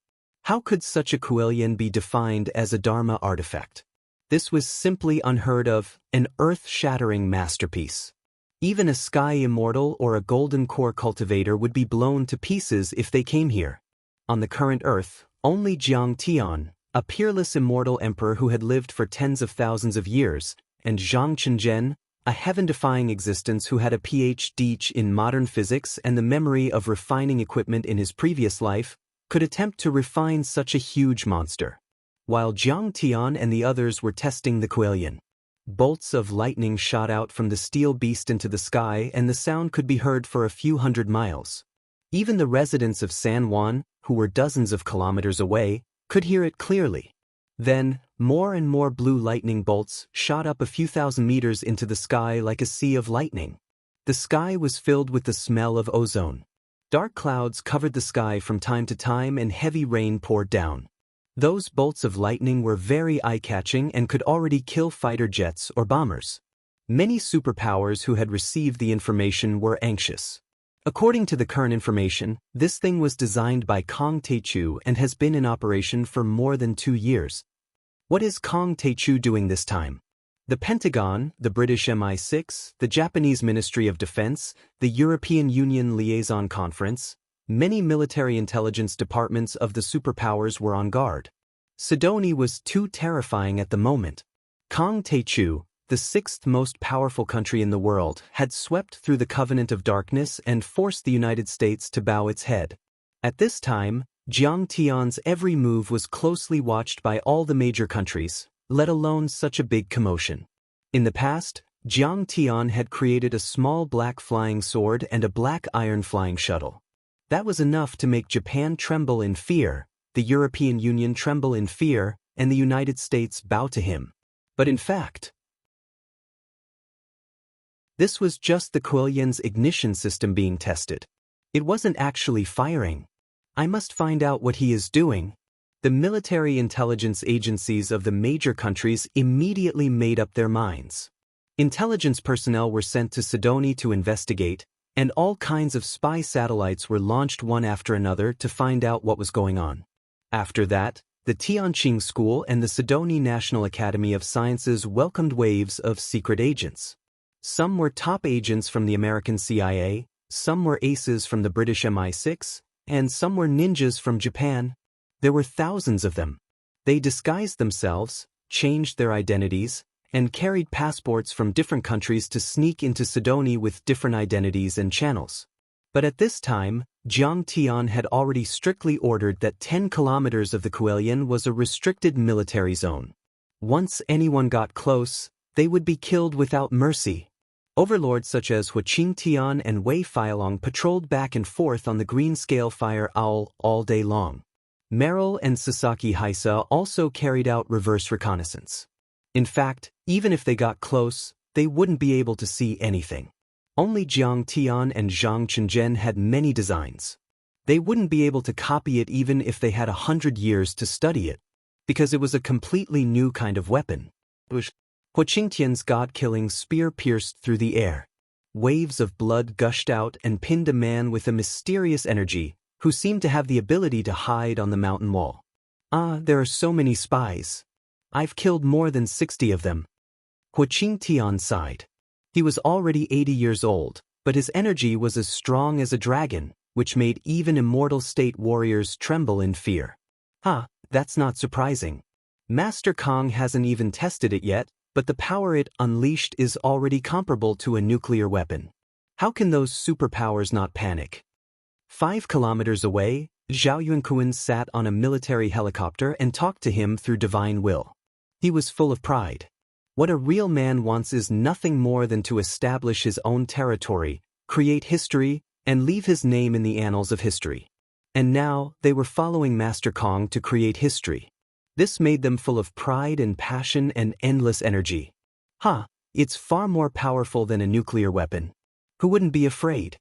How could such a Kuelian be defined as a Dharma artifact? This was simply unheard of, an earth-shattering masterpiece. Even a Sky Immortal or a Golden Core Cultivator would be blown to pieces if they came here. On the current Earth, only Jiang Tian, a peerless immortal emperor who had lived for tens of thousands of years, and Zhang Qingzhen, a heaven-defying existence who had a Ph.D. in modern physics and the memory of refining equipment in his previous life, could attempt to refine such a huge monster. While Jiang Tian and the others were testing the Kuelian, bolts of lightning shot out from the steel beast into the sky and the sound could be heard for a few hundred miles. Even the residents of San Juan, who were dozens of kilometers away, could hear it clearly. Then, more and more blue lightning bolts shot up a few thousand meters into the sky like a sea of lightning. The sky was filled with the smell of ozone. Dark clouds covered the sky from time to time and heavy rain poured down. Those bolts of lightning were very eye-catching and could already kill fighter jets or bombers. Many superpowers who had received the information were anxious. According to the current information, this thing was designed by Kong Teichu and has been in operation for more than 2 years. What is Kong Teichu doing this time? The Pentagon, the British MI6, the Japanese Ministry of Defense, the European Union Liaison Conference, many military intelligence departments of the superpowers were on guard. Sidonie was too terrifying at the moment. Kong Teichu, the 6th most powerful country in the world, had swept through the Covenant of Darkness and forced the United States to bow its head. At this time, Jiang Tian's every move was closely watched by all the major countries, let alone such a big commotion. In the past, Jiang Tian had created a small black flying sword and a black iron flying shuttle. That was enough to make Japan tremble in fear, the European Union tremble in fear, and the United States bow to him. But in fact, this was just the Kuelian's ignition system being tested. It wasn't actually firing. I must find out what he is doing. The military intelligence agencies of the major countries immediately made up their minds. Intelligence personnel were sent to Sidonie to investigate, and all kinds of spy satellites were launched one after another to find out what was going on. After that, the Tianqing School and the Sidonie National Academy of Sciences welcomed waves of secret agents. Some were top agents from the American CIA, some were aces from the British MI6, and some were ninjas from Japan. There were thousands of them. They disguised themselves, changed their identities, and carried passports from different countries to sneak into Sidoni with different identities and channels. But at this time, Jiang Tian had already strictly ordered that 10 kilometers of the Kuelian was a restricted military zone. Once anyone got close, they would be killed without mercy. Overlords such as Wuxia and Xianxia and Wei Feilong patrolled back and forth on the green-scale fire owl all day long. Merrill and Sasaki Haisa also carried out reverse reconnaissance. In fact, even if they got close, they wouldn't be able to see anything. Only Jiang Tian and Zhang Chenzhen had many designs. They wouldn't be able to copy it even if they had 100 years to study it, because it was a completely new kind of weapon. Huqingtian's god-killing spear pierced through the air. Waves of blood gushed out and pinned a man with a mysterious energy, who seemed to have the ability to hide on the mountain wall. There are so many spies. I've killed more than 60 of them. Huqingtian sighed. He was already 80 years old, but his energy was as strong as a dragon, which made even immortal state warriors tremble in fear. That's not surprising. Master Kong hasn't even tested it yet, but the power it unleashed is already comparable to a nuclear weapon. How can those superpowers not panic? 5 kilometers away, Zhao Yunquan sat on a military helicopter and talked to him through divine will. He was full of pride. What a real man wants is nothing more than to establish his own territory, create history, and leave his name in the annals of history. And now, they were following Master Kong to create history. This made them full of pride and passion and endless energy. It's far more powerful than a nuclear weapon. Who wouldn't be afraid?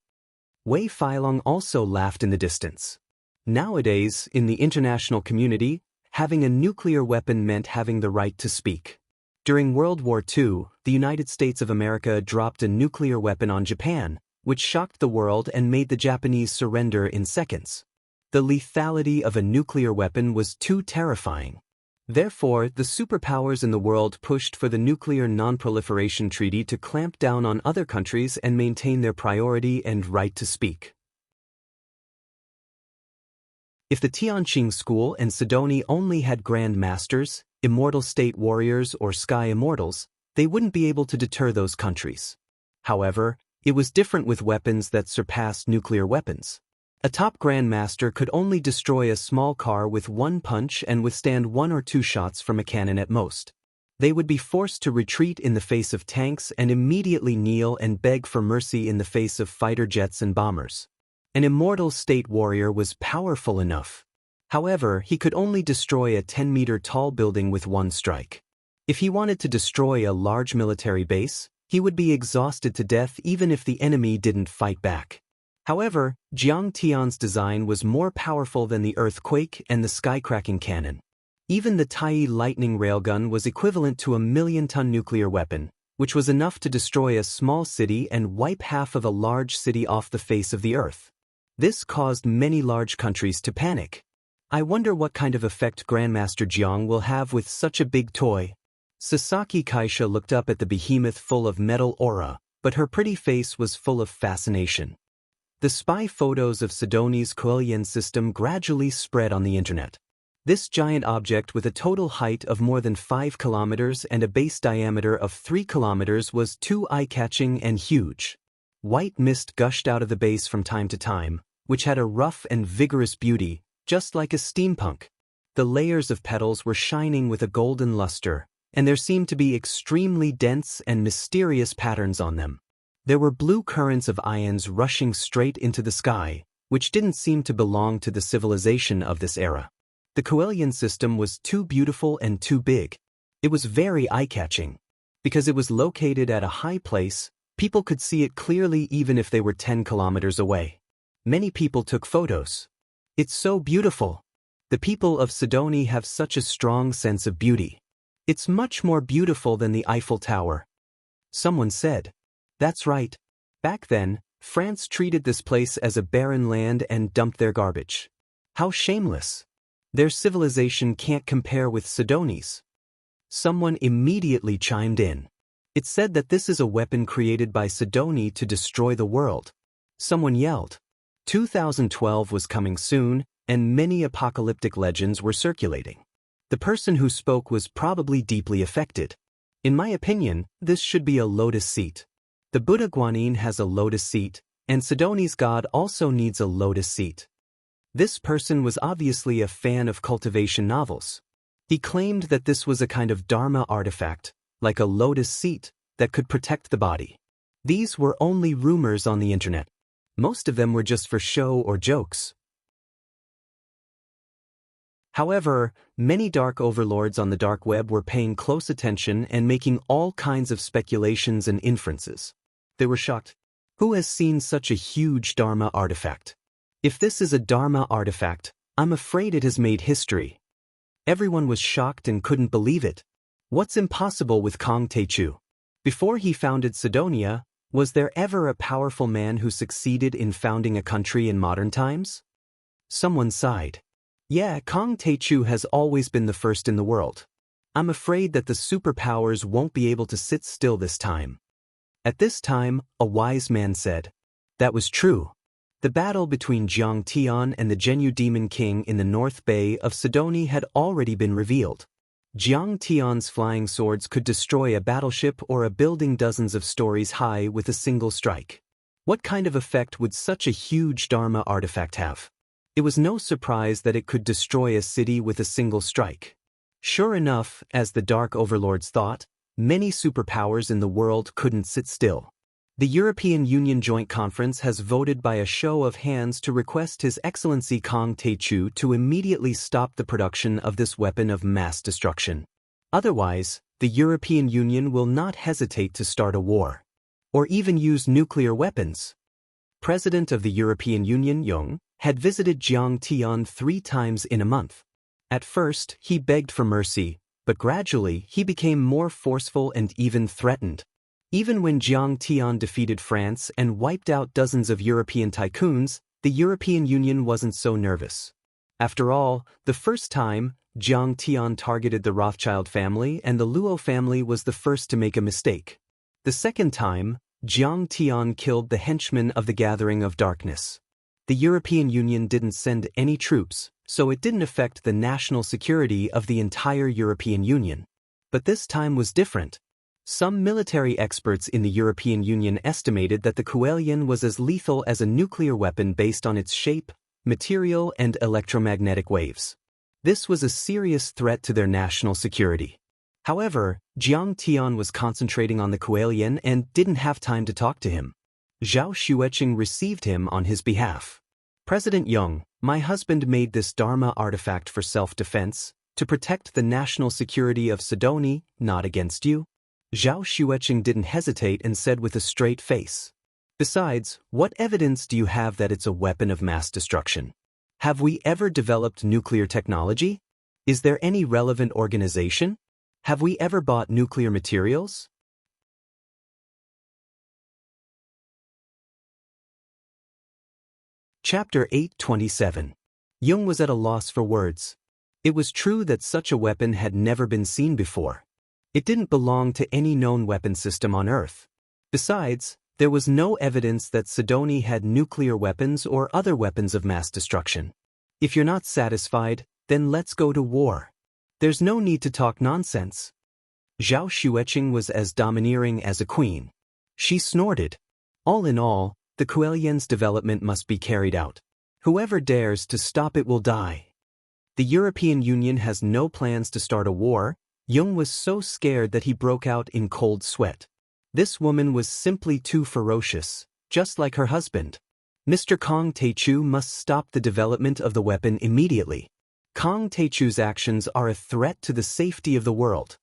Wei Feilong also laughed in the distance. Nowadays, in the international community, having a nuclear weapon meant having the right to speak. During World War II, the United States of America dropped a nuclear weapon on Japan, which shocked the world and made the Japanese surrender in seconds. The lethality of a nuclear weapon was too terrifying. Therefore, the superpowers in the world pushed for the Nuclear Non-Proliferation Treaty to clamp down on other countries and maintain their priority and right to speak. If the Tianqing School and Sidoni only had Grand Masters, immortal state warriors or sky immortals, they wouldn't be able to deter those countries. However, it was different with weapons that surpassed nuclear weapons. A top grandmaster could only destroy a small car with one punch and withstand 1 or 2 shots from a cannon at most. They would be forced to retreat in the face of tanks and immediately kneel and beg for mercy in the face of fighter jets and bombers. An immortal state warrior was powerful enough. However, he could only destroy a 10-meter-tall building with one strike. If he wanted to destroy a large military base, he would be exhausted to death even if the enemy didn't fight back. However, Jiang Tian's design was more powerful than the earthquake and the sky-cracking cannon. Even the Tai lightning railgun was equivalent to a 1,000,000-ton nuclear weapon, which was enough to destroy a small city and wipe half of a large city off the face of the earth. This caused many large countries to panic. I wonder what kind of effect Grandmaster Jiang will have with such a big toy. Sasaki Kaisha looked up at the behemoth full of metal aura, but her pretty face was full of fascination. The spy photos of Sidoni's Kuelian system gradually spread on the internet. This giant object with a total height of more than 5 kilometers and a base diameter of 3 kilometers was too eye-catching and huge. White mist gushed out of the base from time to time, which had a rough and vigorous beauty, just like a steampunk. The layers of petals were shining with a golden luster, and there seemed to be extremely dense and mysterious patterns on them. There were blue currents of ions rushing straight into the sky, which didn't seem to belong to the civilization of this era. The Kuelian system was too beautiful and too big. It was very eye-catching. Because it was located at a high place, people could see it clearly even if they were 10 kilometers away. Many people took photos. It's so beautiful. The people of Sidoni have such a strong sense of beauty. It's much more beautiful than the Eiffel Tower. Someone said. That's right. Back then, France treated this place as a barren land and dumped their garbage. How shameless. Their civilization can't compare with Sidoni's. Someone immediately chimed in. It said that this is a weapon created by Sidoni to destroy the world. Someone yelled. 2012 was coming soon, and many apocalyptic legends were circulating. The person who spoke was probably deeply affected. In my opinion, this should be a lotus seat. The Buddha Guanyin has a lotus seat, and Sidoni's god also needs a lotus seat. This person was obviously a fan of cultivation novels. He claimed that this was a kind of dharma artifact, like a lotus seat, that could protect the body. These were only rumors on the internet. Most of them were just for show or jokes. However, many dark overlords on the dark web were paying close attention and making all kinds of speculations and inferences. They were shocked. Who has seen such a huge dharma artifact? If this is a dharma artifact, I'm afraid it has made history. Everyone was shocked and couldn't believe it. What's impossible with Kong Techu? Before he founded Sidonia, was there ever a powerful man who succeeded in founding a country in modern times? Someone sighed. Yeah, Kong Techu has always been the first in the world. I'm afraid that the superpowers won't be able to sit still this time. At this time, a wise man said. That was true. The battle between Jiang Tian and the Zhenyu Demon King in the North Bay of Sidoni had already been revealed. Jiang Tian's flying swords could destroy a battleship or a building dozens of stories high with a single strike. What kind of effect would such a huge dharma artifact have? It was no surprise that it could destroy a city with a single strike. Sure enough, as the Dark Overlords thought, many superpowers in the world couldn't sit still. The European Union Joint Conference has voted by a show of hands to request His Excellency Kong Techu to immediately stop the production of this weapon of mass destruction. Otherwise, the European Union will not hesitate to start a war. Or even use nuclear weapons. President of the European Union, Jung, had visited Jiang Tian 3 times in a month. At first, he begged for mercy, but gradually he became more forceful and even threatened. Even when Jiang Tian defeated France and wiped out dozens of European tycoons, the European Union wasn't so nervous. After all, the first time, Jiang Tian targeted the Rothschild family and the Luo family was the first to make a mistake. The second time, Jiang Tian killed the henchmen of the Gathering of Darkness. The European Union didn't send any troops, so it didn't affect the national security of the entire European Union. But this time was different. Some military experts in the European Union estimated that the Kuelian was as lethal as a nuclear weapon based on its shape, material, and electromagnetic waves. This was a serious threat to their national security. However, Jiang Tian was concentrating on the Kuelian and didn't have time to talk to him. Zhao Xueqing received him on his behalf. President Jung, my husband made this dharma artifact for self-defense, to protect the national security of Sidoni, not against you. Zhao Xueqing didn't hesitate and said with a straight face. Besides, what evidence do you have that it's a weapon of mass destruction? Have we ever developed nuclear technology? Is there any relevant organization? Have we ever bought nuclear materials? Chapter 827. Jung was at a loss for words. It was true that such a weapon had never been seen before. It didn't belong to any known weapon system on Earth. Besides, there was no evidence that Sidoni had nuclear weapons or other weapons of mass destruction. If you're not satisfied, then let's go to war. There's no need to talk nonsense. Zhao Xueqing was as domineering as a queen. She snorted. All in all, the Kuelian's development must be carried out. Whoever dares to stop it will die. The European Union has no plans to start a war. Jung was so scared that he broke out in cold sweat. This woman was simply too ferocious, just like her husband. Mr. Kong Techu must stop the development of the weapon immediately. Kong Techu's actions are a threat to the safety of the world.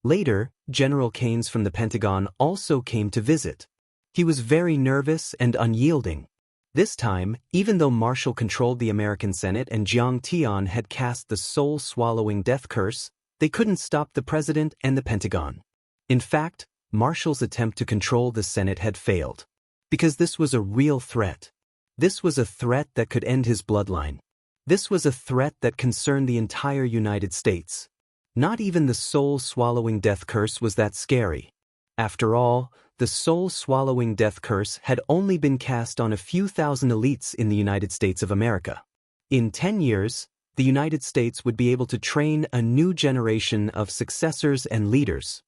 Later, General Keynes from the Pentagon also came to visit. He was very nervous and unyielding. This time, even though Marshall controlled the American Senate and Jiang Tian had cast the soul-swallowing death curse, they couldn't stop the president and the Pentagon. In fact, Marshall's attempt to control the Senate had failed. Because this was a real threat. This was a threat that could end his bloodline. This was a threat that concerned the entire United States. Not even the soul-swallowing death curse was that scary. After all, the soul-swallowing death curse had only been cast on a few thousand elites in the United States of America. In 10 years, the United States would be able to train a new generation of successors and leaders.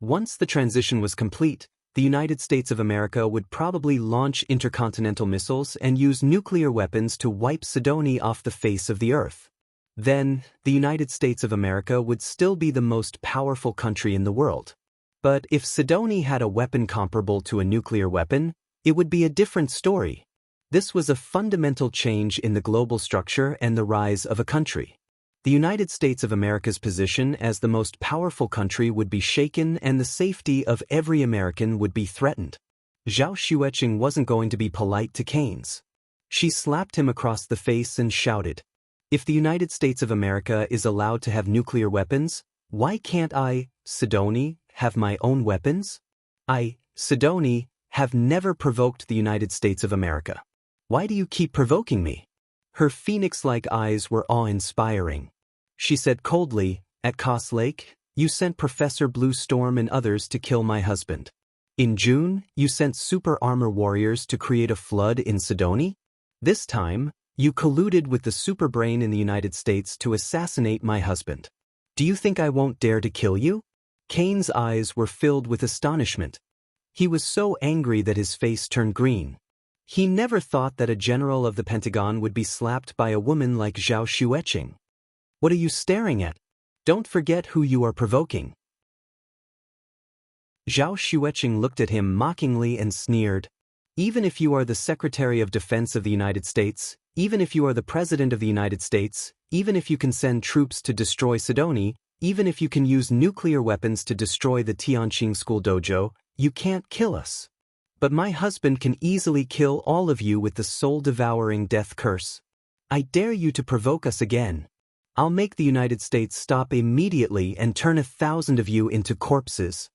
Once the transition was complete, the United States of America would probably launch intercontinental missiles and use nuclear weapons to wipe Sidoni off the face of the earth. Then, the United States of America would still be the most powerful country in the world. But if Sidoni had a weapon comparable to a nuclear weapon, it would be a different story. This was a fundamental change in the global structure and the rise of a country. The United States of America's position as the most powerful country would be shaken and the safety of every American would be threatened. Zhao Xueqing wasn't going to be polite to Keynes. She slapped him across the face and shouted, "If the United States of America is allowed to have nuclear weapons, why can't I, Sidoni, have my own weapons? I, Sidoni, have never provoked the United States of America. Why do you keep provoking me?" Her phoenix-like eyes were awe-inspiring. She said coldly, "At Koss Lake, you sent Professor Blue Storm and others to kill my husband. In June, you sent super armor warriors to create a flood in Sidoni. This time, you colluded with the superbrain in the United States to assassinate my husband. Do you think I won't dare to kill you?" Kane's eyes were filled with astonishment. He was so angry that his face turned green. He never thought that a general of the Pentagon would be slapped by a woman like Zhao Xueqing. "What are you staring at? Don't forget who you are provoking." Zhao Xueqing looked at him mockingly and sneered, "Even if you are the Secretary of Defense of the United States, even if you are the President of the United States, even if you can send troops to destroy Sidoni, even if you can use nuclear weapons to destroy the Tianqing school dojo, you can't kill us. But my husband can easily kill all of you with the soul-devouring death curse. I dare you to provoke us again. I'll make the United States stop immediately and turn 1,000 of you into corpses.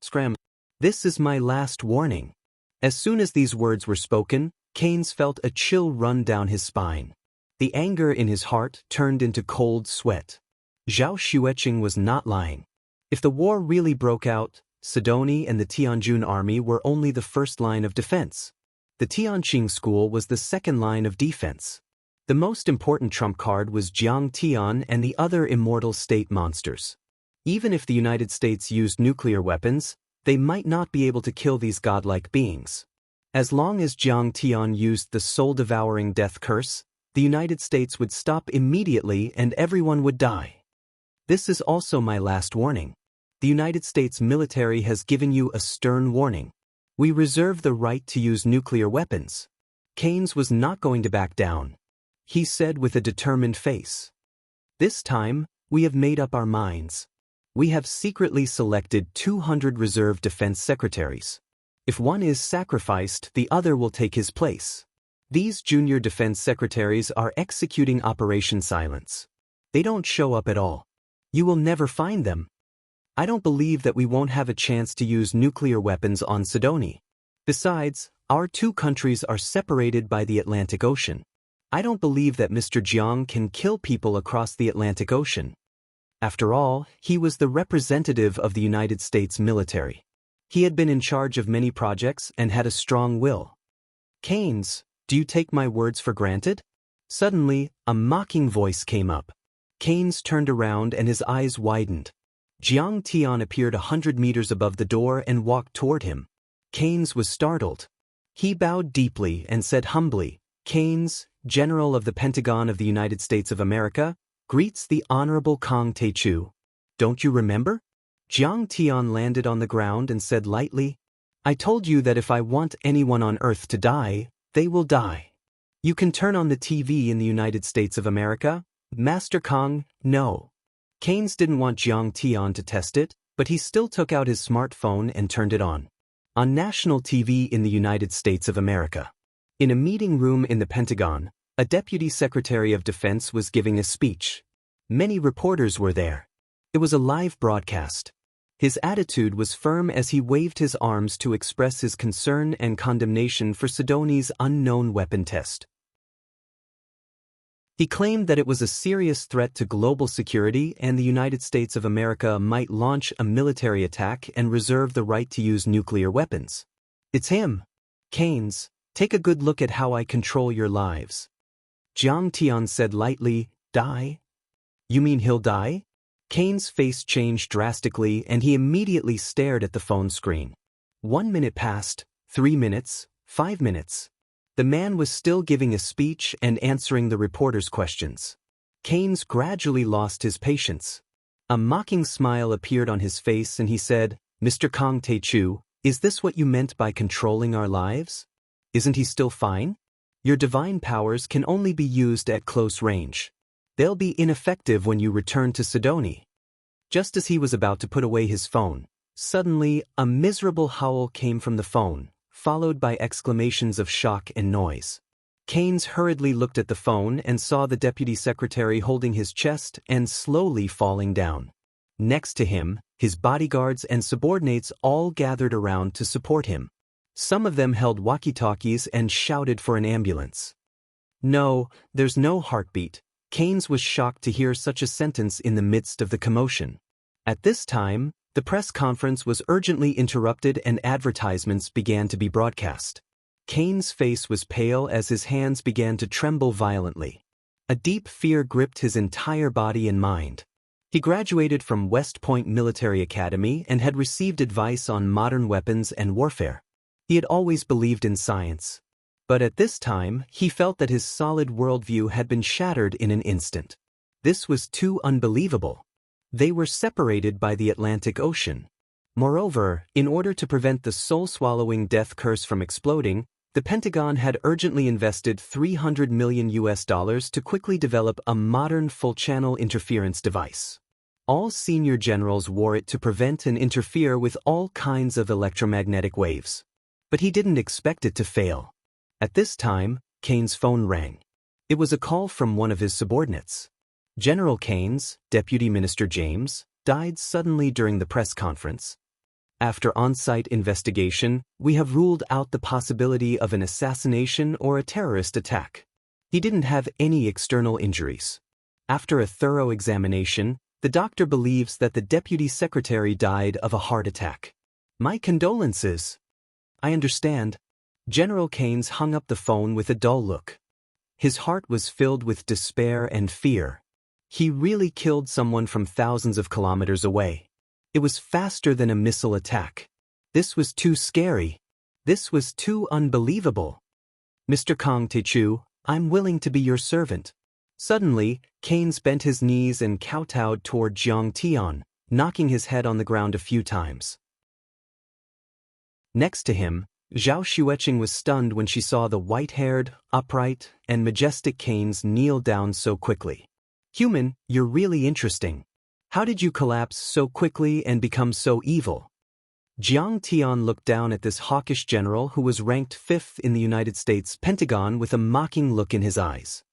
Scram. This is my last warning." As soon as these words were spoken, Keynes felt a chill run down his spine. The anger in his heart turned into cold sweat. Zhao Xueqing was not lying. If the war really broke out, Sidoni and the Tianjin army were only the first line of defense. The Tianqing school was the second line of defense. The most important trump card was Jiang Tian and the other immortal state monsters. Even if the United States used nuclear weapons, they might not be able to kill these godlike beings. As long as Jiang Tian used the soul-devouring death curse, the United States would stop immediately and everyone would die. This is also my last warning. The United States military has given you a stern warning. We reserve the right to use nuclear weapons. Keynes was not going to back down. He said with a determined face, "This time, we have made up our minds. We have secretly selected 200 reserve defense secretaries. If one is sacrificed, the other will take his place. These junior defense secretaries are executing Operation Silence. They don't show up at all. You will never find them. I don't believe that we won't have a chance to use nuclear weapons on Sidoni. Besides, our two countries are separated by the Atlantic Ocean. I don't believe that Mr. Jiang can kill people across the Atlantic Ocean. After all, he was the representative of the United States military. He had been in charge of many projects and had a strong will. Keynes, do you take my words for granted?" Suddenly, a mocking voice came up. Keynes turned around and his eyes widened. Jiang Tian appeared 100 meters above the door and walked toward him. Keynes was startled. He bowed deeply and said humbly, "Keynes, General of the Pentagon of the United States of America, greets the Honorable Kang Teichu. Don't you remember?" Jiang Tian landed on the ground and said lightly, "I told you that if I want anyone on Earth to die, they will die. You can turn on the TV in the United States of America, Master Kang, no." Keynes didn't want Jiang Tian to test it, but he still took out his smartphone and turned it on. On national TV in the United States of America. In a meeting room in the Pentagon, a Deputy Secretary of Defense was giving a speech. Many reporters were there. It was a live broadcast. His attitude was firm as he waved his arms to express his concern and condemnation for Sidoni's unknown weapon test. He claimed that it was a serious threat to global security and the United States of America might launch a military attack and reserve the right to use nuclear weapons. "It's him. Keynes, take a good look at how I control your lives." Jiang Tian said lightly, "Die? You mean he'll die?" Kane's face changed drastically and he immediately stared at the phone screen. 1 minute passed, 3 minutes, 5 minutes. The man was still giving a speech and answering the reporter's questions. Keynes gradually lost his patience. A mocking smile appeared on his face and he said, "Mr. Kong Tae-chu, is this what you meant by controlling our lives? Isn't he still fine? Your divine powers can only be used at close range. They'll be ineffective when you return to Sidoni." Just as he was about to put away his phone, suddenly a miserable howl came from the phone, followed by exclamations of shock and noise. Keynes hurriedly looked at the phone and saw the deputy secretary holding his chest and slowly falling down. Next to him, his bodyguards and subordinates all gathered around to support him. Some of them held walkie-talkies and shouted for an ambulance. "No, there's no heartbeat." Keynes was shocked to hear such a sentence in the midst of the commotion. At this time, the press conference was urgently interrupted and advertisements began to be broadcast. Keynes' face was pale as his hands began to tremble violently. A deep fear gripped his entire body and mind. He graduated from West Point Military Academy and had received advice on modern weapons and warfare. He had always believed in science. But at this time, he felt that his solid worldview had been shattered in an instant. This was too unbelievable. They were separated by the Atlantic Ocean. Moreover, in order to prevent the soul-swallowing death curse from exploding, the Pentagon had urgently invested $300 million to quickly develop a modern full-channel interference device. All senior generals wore it to prevent and interfere with all kinds of electromagnetic waves. But he didn't expect it to fail. At this time, Keynes' phone rang. It was a call from one of his subordinates. General Keynes, Deputy Minister James, died suddenly during the press conference. After on-site investigation, we have ruled out the possibility of an assassination or a terrorist attack. He didn't have any external injuries. After a thorough examination, the doctor believes that the deputy secretary died of a heart attack. My condolences. I understand. General Keynes hung up the phone with a dull look. His heart was filled with despair and fear. He really killed someone from thousands of kilometers away. It was faster than a missile attack. This was too scary. This was too unbelievable. "Mr. Kong Tae-chu, I'm willing to be your servant." Suddenly, Keynes bent his knees and kowtowed toward Jiang Tian, knocking his head on the ground a few times. Next to him, Zhao Xueqing was stunned when she saw the white-haired, upright, and majestic Keynes kneel down so quickly. "Human, you're really interesting. How did you collapse so quickly and become so evil?" Jiang Tian looked down at this hawkish general who was ranked 5th in the United States Pentagon with a mocking look in his eyes.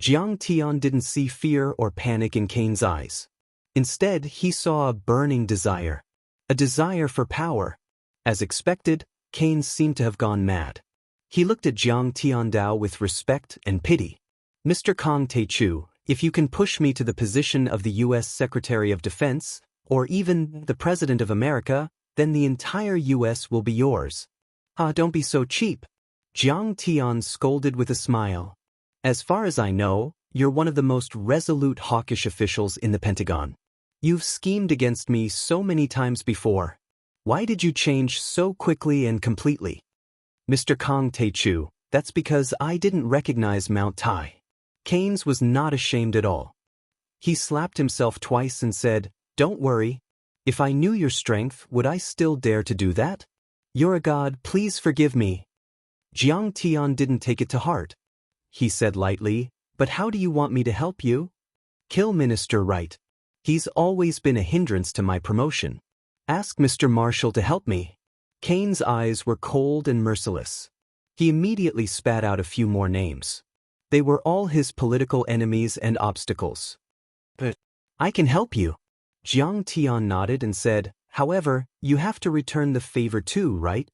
Jiang Tian didn't see fear or panic in Keynes' eyes. Instead, he saw a burning desire. A desire for power. As expected, Keynes seemed to have gone mad. He looked at Jiang Tiandao with respect and pity. "Mr. Kong Tae-chu, if you can push me to the position of the U.S. Secretary of Defense, or even the President of America, then the entire U.S. will be yours." Don't be so cheap." Jiang Tian scolded with a smile. "As far as I know, you're one of the most resolute hawkish officials in the Pentagon. You've schemed against me so many times before. Why did you change so quickly and completely?" "Mr. Kong Tae-chu, that's because I didn't recognize Mount Tai." Keynes was not ashamed at all. He slapped himself twice and said, "Don't worry. If I knew your strength, would I still dare to do that? You're a god, please forgive me." Jiang Tian didn't take it to heart. He said lightly, "But how do you want me to help you?" "Kill Minister Wright. He's always been a hindrance to my promotion. Ask Mr. Marshall to help me." Keynes' eyes were cold and merciless. He immediately spat out a few more names. They were all his political enemies and obstacles. "But I can help you." Jiang Tian nodded and said, "However, you have to return the favor too, right?"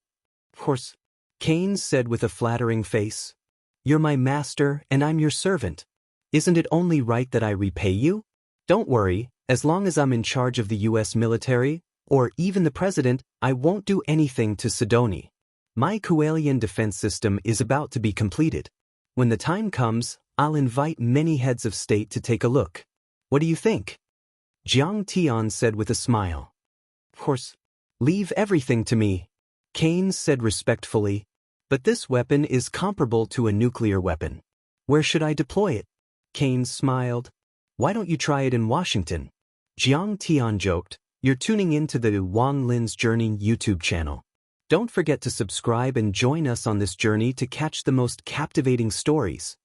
"Of course," Keynes said with a flattering face. "You're my master and I'm your servant. Isn't it only right that I repay you? Don't worry, as long as I'm in charge of the U.S. military, or even the president, I won't do anything to Sidoni. My Kuelian defense system is about to be completed. When the time comes, I'll invite many heads of state to take a look. What do you think?" Jiang Tian said with a smile. Of course. Leave everything to me, Kane said respectfully. But this weapon is comparable to a nuclear weapon. Where should I deploy it? Kane smiled. Why don't you try it in Washington? Jiang Tian joked. You're tuning into the Wang Lin's Journey YouTube channel. Don't forget to subscribe and join us on this journey to catch the most captivating stories.